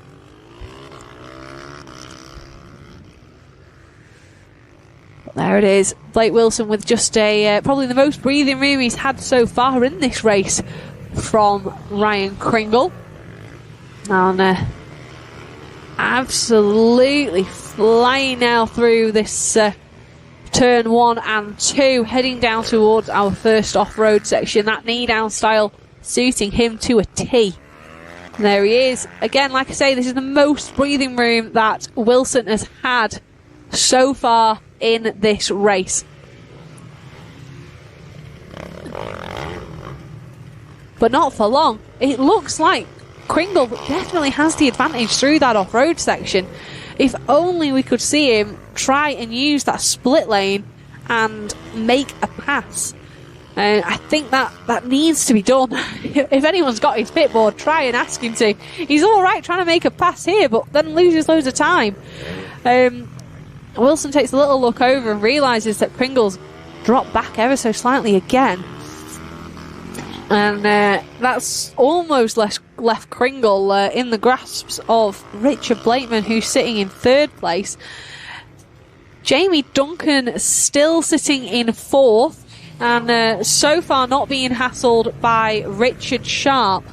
But there it is. Blake Wilson with just a probably the most breathing room he's had so far in this race from Ryan Kringle. And absolutely flying now through this turn 1 and 2, heading down towards our first off-road section. That knee down style suiting him to a T. And there he is. Again, like I say, this is the most breathing room that Wilson has had so far in this race. But not for long. It looks like Kringle definitely has the advantage through that off-road section. If only we could see him try and use that split lane and make a pass. I think that needs to be done. If anyone's got his pitboard, try and ask him to. He's alright trying to make a pass here, but then loses loads of time. Wilson takes a little look over and realises that Kringle's dropped back ever so slightly again. And that's almost left Kringle in the grasps of Richard Blakeman, who's sitting in 3rd place. Jamie Duncan still sitting in 4th, and so far not being hassled by Richard Sharp.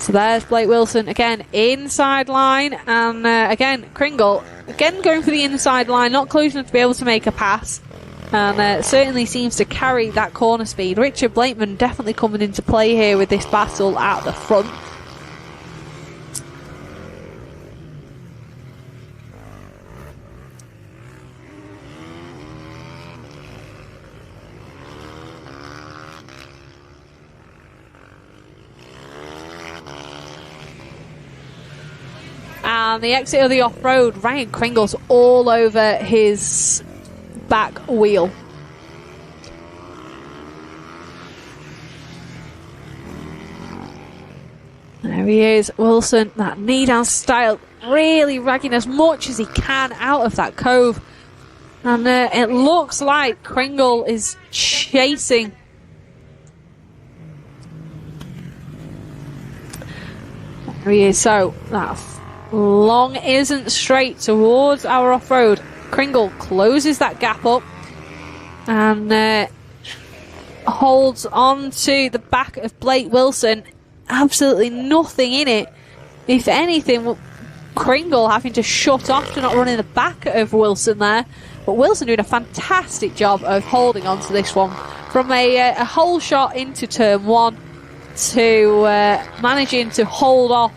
So there's Blake Wilson again, inside line, and again, Kringle, again going for the inside line, not close enough to be able to make a pass, and certainly seems to carry that corner speed. Richard Blakeman definitely coming into play here with this battle at the front. And the exit of the off-road, Ryan Kringle's all over his back wheel. There he is, Wilson, that knee-down style, really ragging as much as he can out of that cove. And it looks like Kringle is chasing. There he is, so that long isn't straight towards our off-road. Kringle closes that gap up and holds on to the back of Blake Wilson. Absolutely nothing in it. If anything, Kringle having to shut off to not run in the back of Wilson there. But Wilson doing a fantastic job of holding on to this one. From a whole shot into turn one to managing to hold off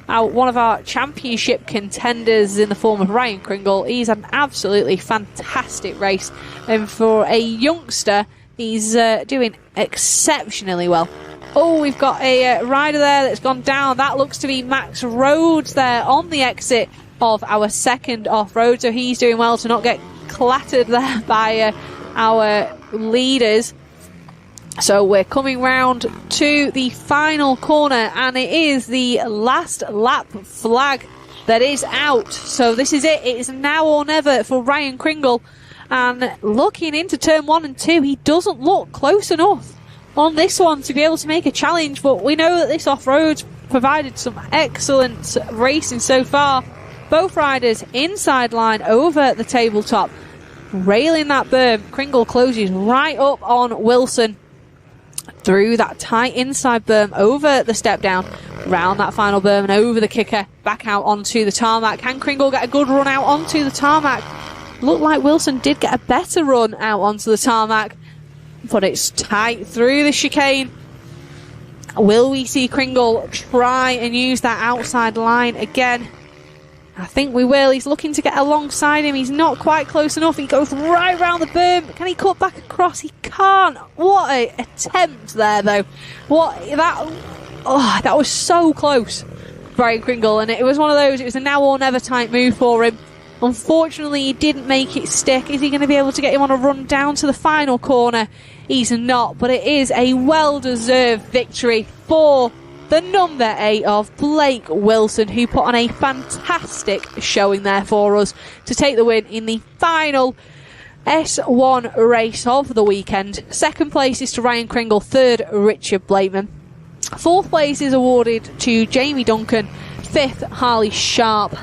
one of our championship contenders in the form of Ryan Kringle. He's an absolutely fantastic race, and for a youngster, he's doing exceptionally well. Oh, we've got a rider there that's gone down. That looks to be Max Rhodes there on the exit of our second off-road, so he's doing well to not get clattered there by our leaders. So we're coming round to the final corner, and it is the last lap flag that is out. So this is it. It is now or never for Ryan Kringle. And looking into turn 1 and 2, he doesn't look close enough on this one to be able to make a challenge. But we know that this off-road provided some excellent racing so far. Both riders inside line over the tabletop, railing that berm. Kringle closes right up on Wilson through that tight inside berm, over the step down, round that final berm and over the kicker, back out onto the tarmac. Can Kringle get a good run out onto the tarmac? Looked like Wilson did get a better run out onto the tarmac, but it's tight through the chicane. Will we see Kringle try and use that outside line again? I think we will. He's looking to get alongside him. He's not quite close enough. He goes right round the berm. Can he cut back across? He can't. What an attempt there, though. That was so close, Brian Kringle. And it was one of those, it was a now or never type move for him. Unfortunately, he didn't make it stick. Is he going to be able to get him on a run down to the final corner? He's not, but it is a well-deserved victory for the number 8 of Blake Wilson, who put on a fantastic showing there for us to take the win in the final S1 race of the weekend. Second place is to Ryan Kringle, third Richard Blakeman. Fourth place is awarded to Jamie Duncan, fifth Harley Sharp.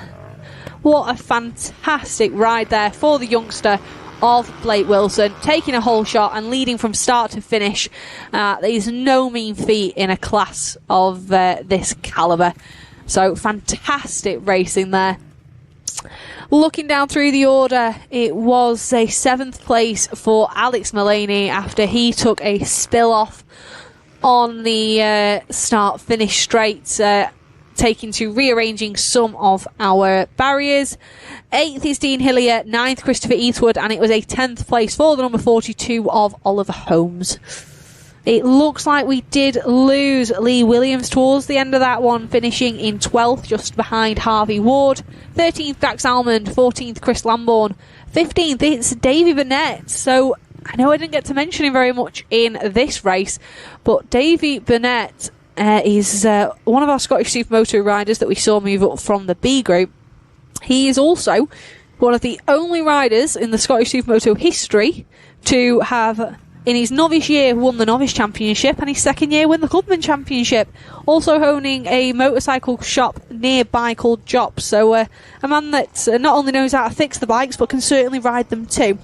What a fantastic ride there for the youngster of Blake Wilson, taking a whole shot and leading from start to finish. There's no mean feat in a class of this calibre. So fantastic racing there. Looking down through the order, it was a 7th place for Alex Mullaney after he took a spill off on the start-finish straight, taking to rearranging some of our barriers. 8th is Dean Hillier, 9th Christopher Eastwood, and it was a 10th place for the number 42 of Oliver Holmes. It looks like we did lose Lee Williams towards the end of that one, finishing in 12th, just behind Harvey Ward. 13th, Dax Almond. 14th, Chris Lambourne. 15th, it's Davey Burnett. So I know I didn't get to mention him very much in this race, but Davey Burnett is one of our Scottish Supermoto riders that we saw move up from the B group. He is also one of the only riders in the Scottish Supermoto history to have, in his novice year, won the novice championship, and his second year win the clubman championship. Also owning a motorcycle shop nearby called Jop. So a man that not only knows how to fix the bikes, but can certainly ride them too.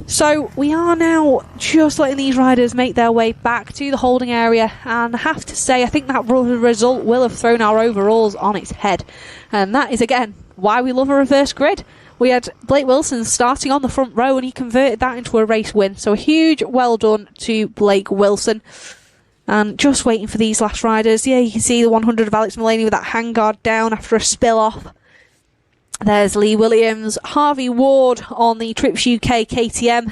So we are now just letting these riders make their way back to the holding area, and I have to say I think that result will have thrown our overalls on its head, and that is again why we love a reverse grid. We had Blake Wilson starting on the front row and he converted that into a race win, so a huge well done to Blake Wilson. And just waiting for these last riders. Yeah, you can see the 100 of Alex Mullaney with that handguard down after a spill off. There's Lee Williams, Harvey Ward on the Trips UK KTM.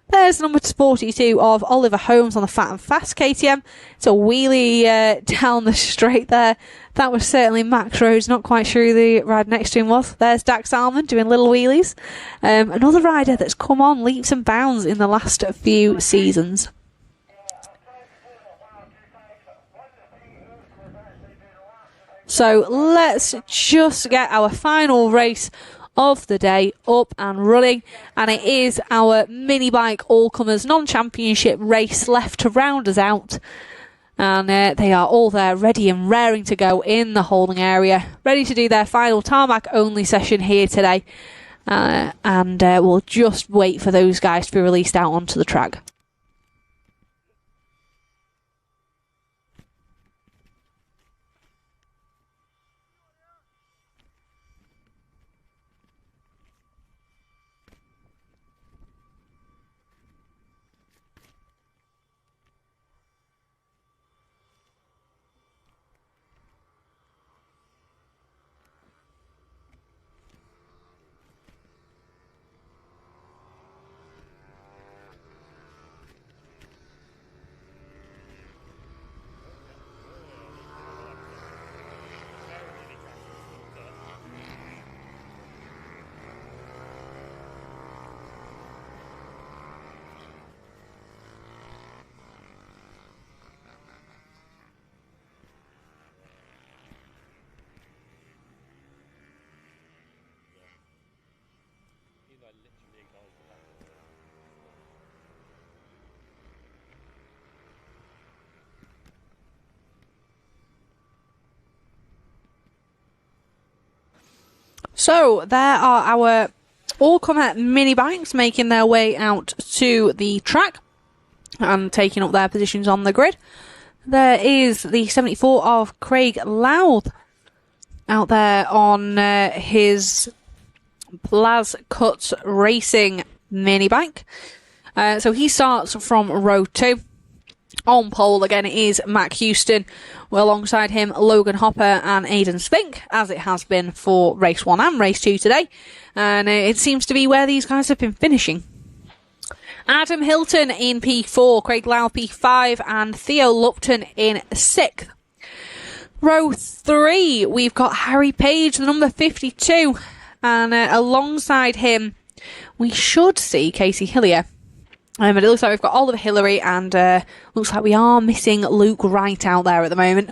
There's number 42 of Oliver Holmes on the Fat and Fast KTM. It's a wheelie down the straight there. That was certainly Max Rhodes, not quite sure who the rider next to him was. There's Dax Almond doing little wheelies. Another rider that's come on leaps and bounds in the last few seasons. So let's just get our final race of the day up and running, and it is our Minibike All-Comers Non-Championship race left to round us out, and they are all there ready and raring to go in the holding area, ready to do their final tarmac only session here today, and we'll just wait for those guys to be released out onto the track. So there are our all-comer mini bikes making their way out to the track and taking up their positions on the grid. There is the 74 of Craig Louth out there on his Plaz Cuts Racing mini bike. So he starts from row 2. On pole again it is Matt Houston, alongside him Logan Hopper and Aidan Spink, as it has been for race 1 and race 2 today, and it seems to be where these guys have been finishing. Adam Hilton in P4, Craig Louth P5 and Theo Lupton in 6th. Row 3 we've got Harry Page, the number 52, and alongside him we should see Casey Hillier. But it looks like we've got Oliver Hillary and looks like we are missing Luke Wright out there at the moment.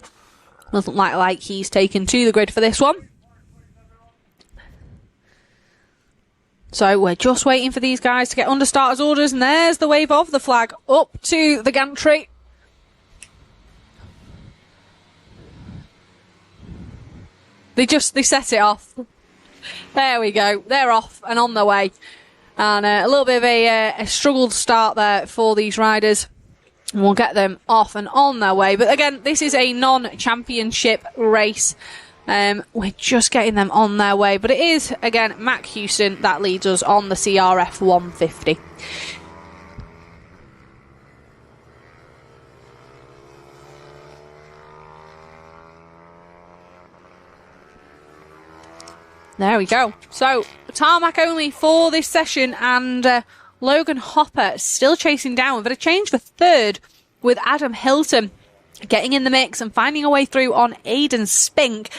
Doesn't look like he's taken to the grid for this one. So we're just waiting for these guys to get under starters orders, and there's the wave of the flag up to the gantry. They set it off. There we go. They're off and on their way. And a little bit of a struggled start there for these riders. And we'll get them off and on their way. But again, this is a non-championship race. We're just getting them on their way. But it is, again, Matt Houston that leads us on the CRF 150. There we go. So, tarmac only for this session, and Logan Hopper still chasing down. But a change for 3rd with Adam Hilton getting in the mix and finding a way through on Aidan Spink.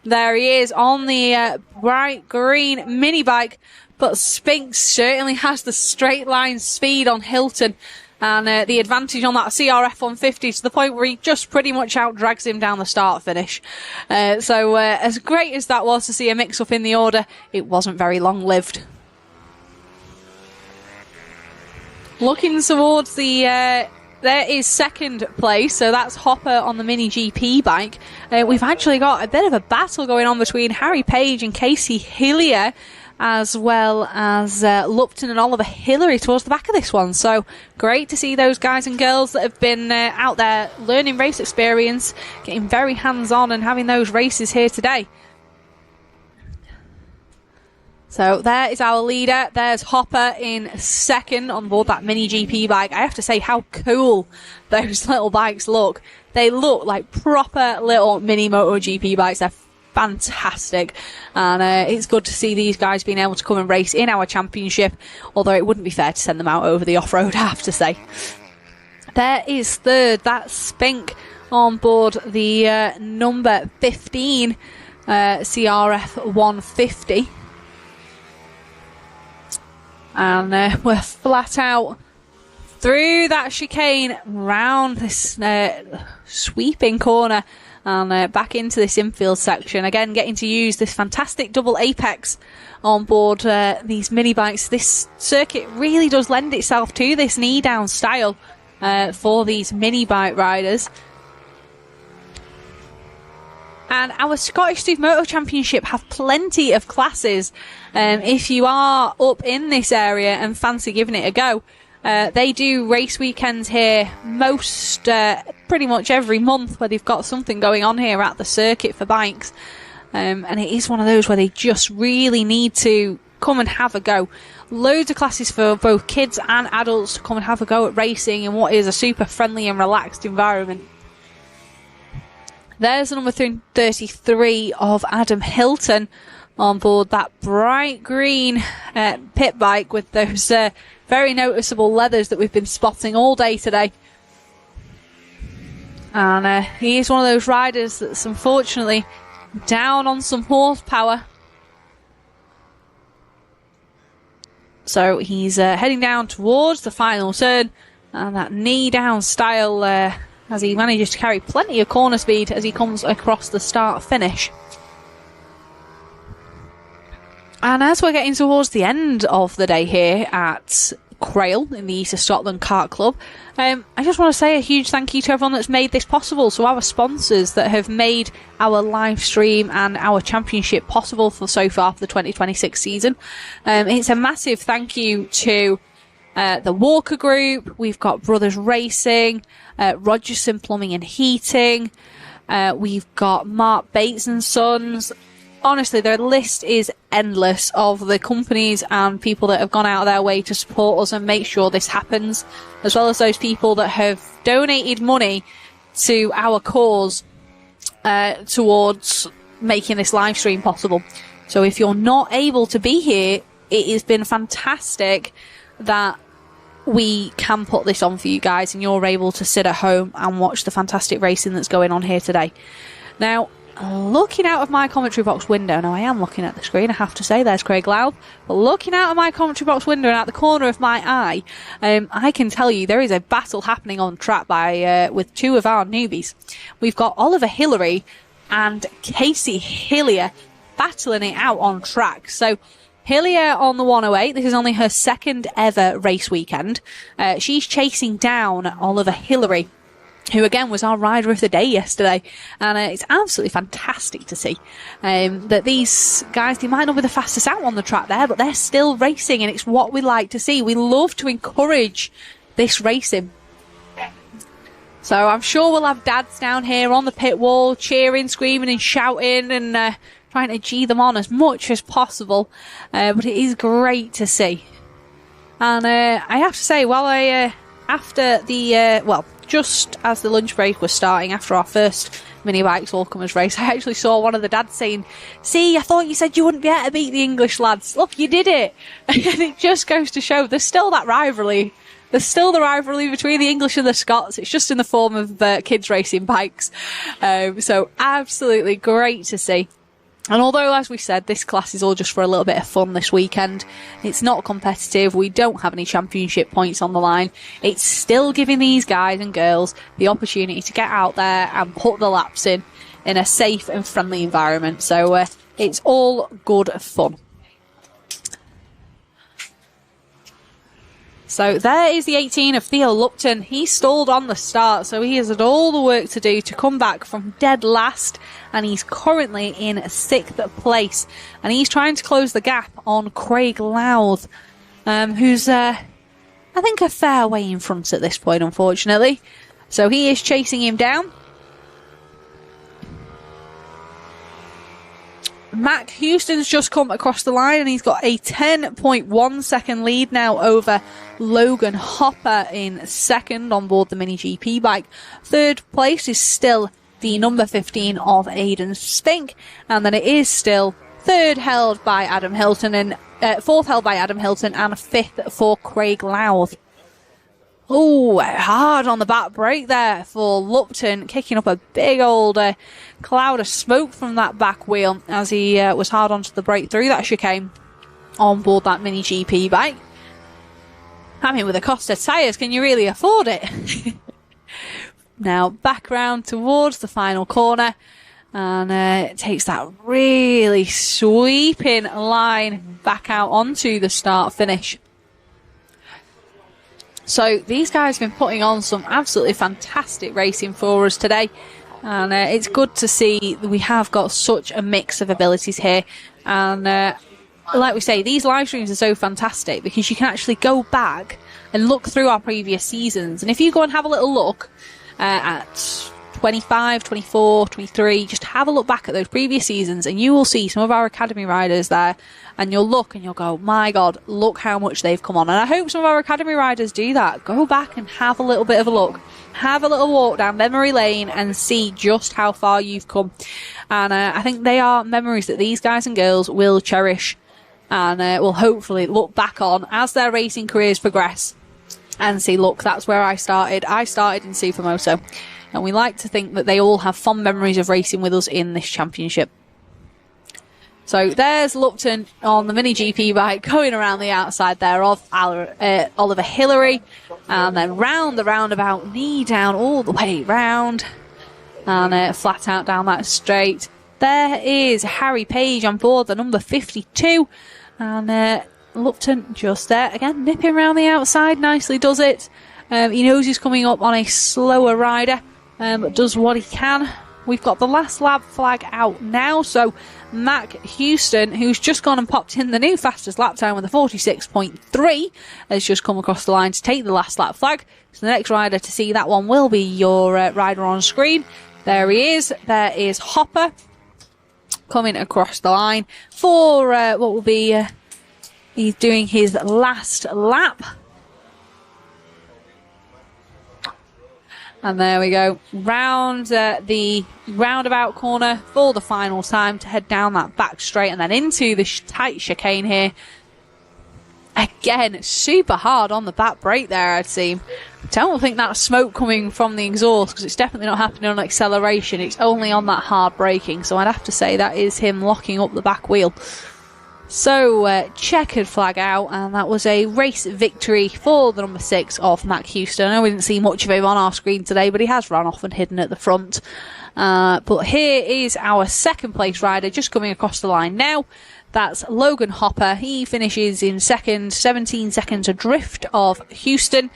There he is on the bright green mini bike, but Spink certainly has the straight line speed on Hilton and the advantage on that CRF 150 to the point where he just pretty much out-drags him down the start finish. So as great as that was to see a mix-up in the order, it wasn't very long-lived. Looking towards the... there is 2nd place, so that's Hopper on the Mini GP bike. We've actually got a bit of a battle going on between Harry Page and Casey Hillier. as well as Lupton and Oliver Hillary towards the back of this one. So great to see those guys and girls that have been out there learning race experience, getting very hands-on and having those races here today. So there is our leader. There's Hopper in second on board that mini GP bike. I have to say how cool those little bikes look. They look like proper little mini Moto GP bikes. They're fantastic, and it's good to see these guys being able to come and race in our championship, although it wouldn't be fair to send them out over the off-road, I have to say. There is third, that's Spink on board the number 15 CRF 150, and we're flat out through that chicane, round this sweeping corner, and back into this infield section. Again, getting to use this fantastic double apex on board these mini bikes. This circuit really does lend itself to this knee down style for these mini bike riders. And our Scottish Supermoto Championship have plenty of classes. If you are up in this area and fancy giving it a go, they do race weekends here pretty much every month, where they've got something going on here at the circuit for bikes. And it is one of those where they just really need to come and have a go. Loads of classes for both kids and adults to come and have a go at racing in what is a super friendly and relaxed environment. There's the number 33 of Adam Hilton on board that bright green pit bike with those very noticeable leathers that we've been spotting all day today. And he is one of those riders that's unfortunately down on some horsepower. So he's heading down towards the final turn, and that knee down style as he manages to carry plenty of corner speed as he comes across the start finish. And as we're getting towards the end of the day here at Crail in the East of Scotland Kart Club, I just want to say a huge thank you to everyone that's made this possible. So our sponsors that have made our live stream and our championship possible so far for the 2026 season. It's a massive thank you to the Walker Group. We've got Brothers Racing, Rogerson Plumbing and Heating. We've got Mark Bates and Sons. Honestly, the list is endless of the companies and people that have gone out of their way to support us and make sure this happens, as well as those people that have donated money to our cause towards making this live stream possible. So if you're not able to be here, it has been fantastic that we can put this on for you guys and you're able to sit at home and watch the fantastic racing that's going on here today. Now, looking out of my commentary box window, now I am looking at the screen, I have to say, there's Craig Loud, but looking out of my commentary box window and out the corner of my eye, I can tell you there is a battle happening on track with two of our newbies. We've got Oliver Hillary and Casey Hillier battling it out on track. So Hillier on the 108, this is only her second ever race weekend. She's chasing down Oliver Hillary, who again was our rider of the day yesterday, and it's absolutely fantastic to see that these guys, they might not be the fastest out on the track there, but they're still racing, and it's what we like to see. We love to encourage this racing. So I'm sure we'll have dads down here on the pit wall cheering, screaming and shouting and trying to G them on as much as possible, but it is great to see. And I have to say, while after the just as the lunch break was starting, after our first mini bikes all-comers race, I actually saw one of the dads saying, "See, I thought you said you wouldn't be able to beat the English lads. Look, you did it." And it just goes to show there's still that rivalry. There's still the rivalry between the English and the Scots. It's just in the form of kids racing bikes. So absolutely great to see. And although, as we said, this class is all just for a little bit of fun this weekend, it's not competitive, we don't have any championship points on the line, it's still giving these guys and girls the opportunity to get out there and put the laps in a safe and friendly environment. So it's all good fun. So there is the 18 of Theo Lupton. He stalled on the start, so he has had all the work to do to come back from dead last, and he's currently in 6th place. And he's trying to close the gap on Craig Louth, who's, I think, a fair way in front at this point, unfortunately. So he is chasing him down. Mac Houston's just come across the line and he's got a 10.1 second lead now over Logan Hopper in second on board the Mini GP bike. Third place is still the number 15 of Aidan Spink, and then it is still third held by Adam Hilton and fourth held by Adam Hilton and fifth for Craig Louth. Oh, hard on the back brake there for Lupton, kicking up a big old cloud of smoke from that back wheel as he was hard onto the brake through that chicane on board that Mini GP bike. I mean, with the cost of tyres, can you really afford it? Now, back round towards the final corner, and it takes that really sweeping line back out onto the start-finish. So these guys have been putting on some absolutely fantastic racing for us today, and it's good to see that we have got such a mix of abilities here. And like we say, these live streams are so fantastic because you can actually go back and look through our previous seasons. And if you go and have a little look at 25, 24, 23, just have a look back at those previous seasons and you will see some of our academy riders there, and you'll look and you'll go, my God, look how much they've come on. And I hope some of our academy riders do that. Go back and have a little bit of a look. Have a little walk down memory lane and see just how far you've come. And I think they are memories that these guys and girls will cherish and will hopefully look back on as their racing careers progress and see, look, that's where I started. I started in Supermoto. And we like to think that they all have fond memories of racing with us in this championship. So there's Lupton on the Mini GP bike going around the outside there of Oliver Hillary. And then round the roundabout, knee down all the way round. And flat out down that straight. There is Harry Page on board, the number 52. And Lupton just there. Again, nipping around the outside. Nicely does it. He knows he's coming up on a slower rider. But does what he can. We've got the last lap flag out now, so Mac Houston, who's just gone and popped in the new fastest lap time with a 46.3, has just come across the line to take the last lap flag. So the next rider to see that one will be your rider on screen. There he is. There is Hopper coming across the line for what will be, he's doing his last lap. And there we go, round the roundabout corner for the final time to head down that back straight and then into the tight chicane here. Again, super hard on the back brake there, I'd say. I don't think that's smoke coming from the exhaust because it's definitely not happening on acceleration. It's only on that hard braking, so I'd have to say that is him locking up the back wheel. So, checkered flag out, and that was a race victory for the number 6 of Mac Houston. I know we didn't see much of him on our screen today, but he has run off and hidden at the front. But here is our second place rider just coming across the line now. That's Logan Hopper. He finishes in second, 17 seconds adrift of Houston.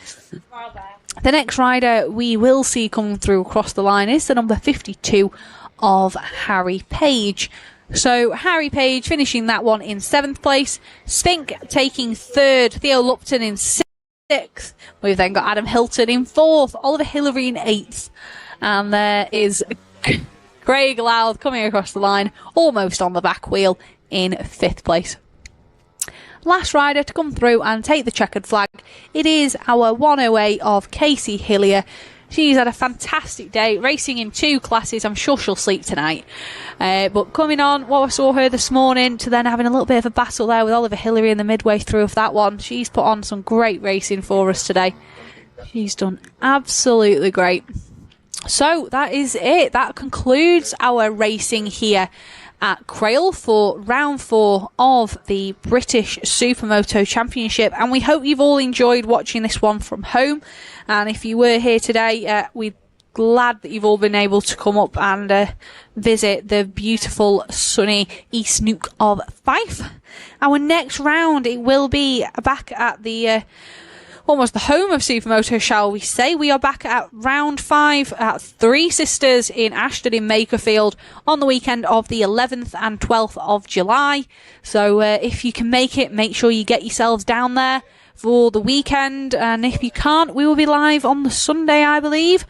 The next rider we will see coming through across the line is the number 52 of Harry Page. So Harry Page finishing that one in 7th place. Spink taking 3rd. Theo Lupton in 6th. We've then got Adam Hilton in 4th. Oliver Hillary in 8th. And there is Craig Louth coming across the line, almost on the back wheel, in 5th place. Last rider to come through and take the checkered flag, it is our 108 of Casey Hillier. She's had a fantastic day, racing in 2 classes. I'm sure she'll sleep tonight. But coming on, what I saw her this morning, to then having a little bit of a battle there with Oliver Hillary in the midway through of that one. She's put on some great racing for us today. She's done absolutely great. So that is it. That concludes our racing here at Crail for round 4 of the British Supermoto Championship, and we hope you've all enjoyed watching this one from home. And if you were here today, we're glad that you've all been able to come up and visit the beautiful sunny East Nook of Fife. Our next round, it will be back at the almost the home of Supermoto, shall we say. We are back at round 5 at Three Sisters in Ashton in Makerfield on the weekend of the 11th and 12th of July. So if you can make it, make sure you get yourselves down there for the weekend. And if you can't, we will be live on the Sunday, I believe.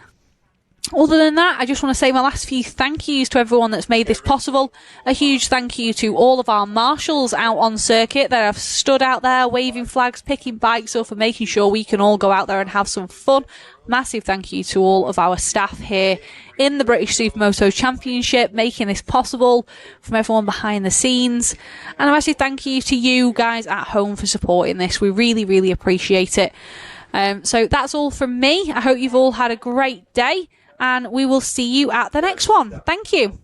Other than that, I just want to say my last few thank yous to everyone that's made this possible. A huge thank you to all of our marshals out on circuit that have stood out there waving flags, picking bikes up and making sure we can all go out there and have some fun. Massive thank you to all of our staff here in the British Supermoto Championship making this possible, from everyone behind the scenes. And a massive thank you to you guys at home for supporting this. We really, really appreciate it. So that's all from me. I hope you've all had a great day. And we will see you at the next one. Thank you.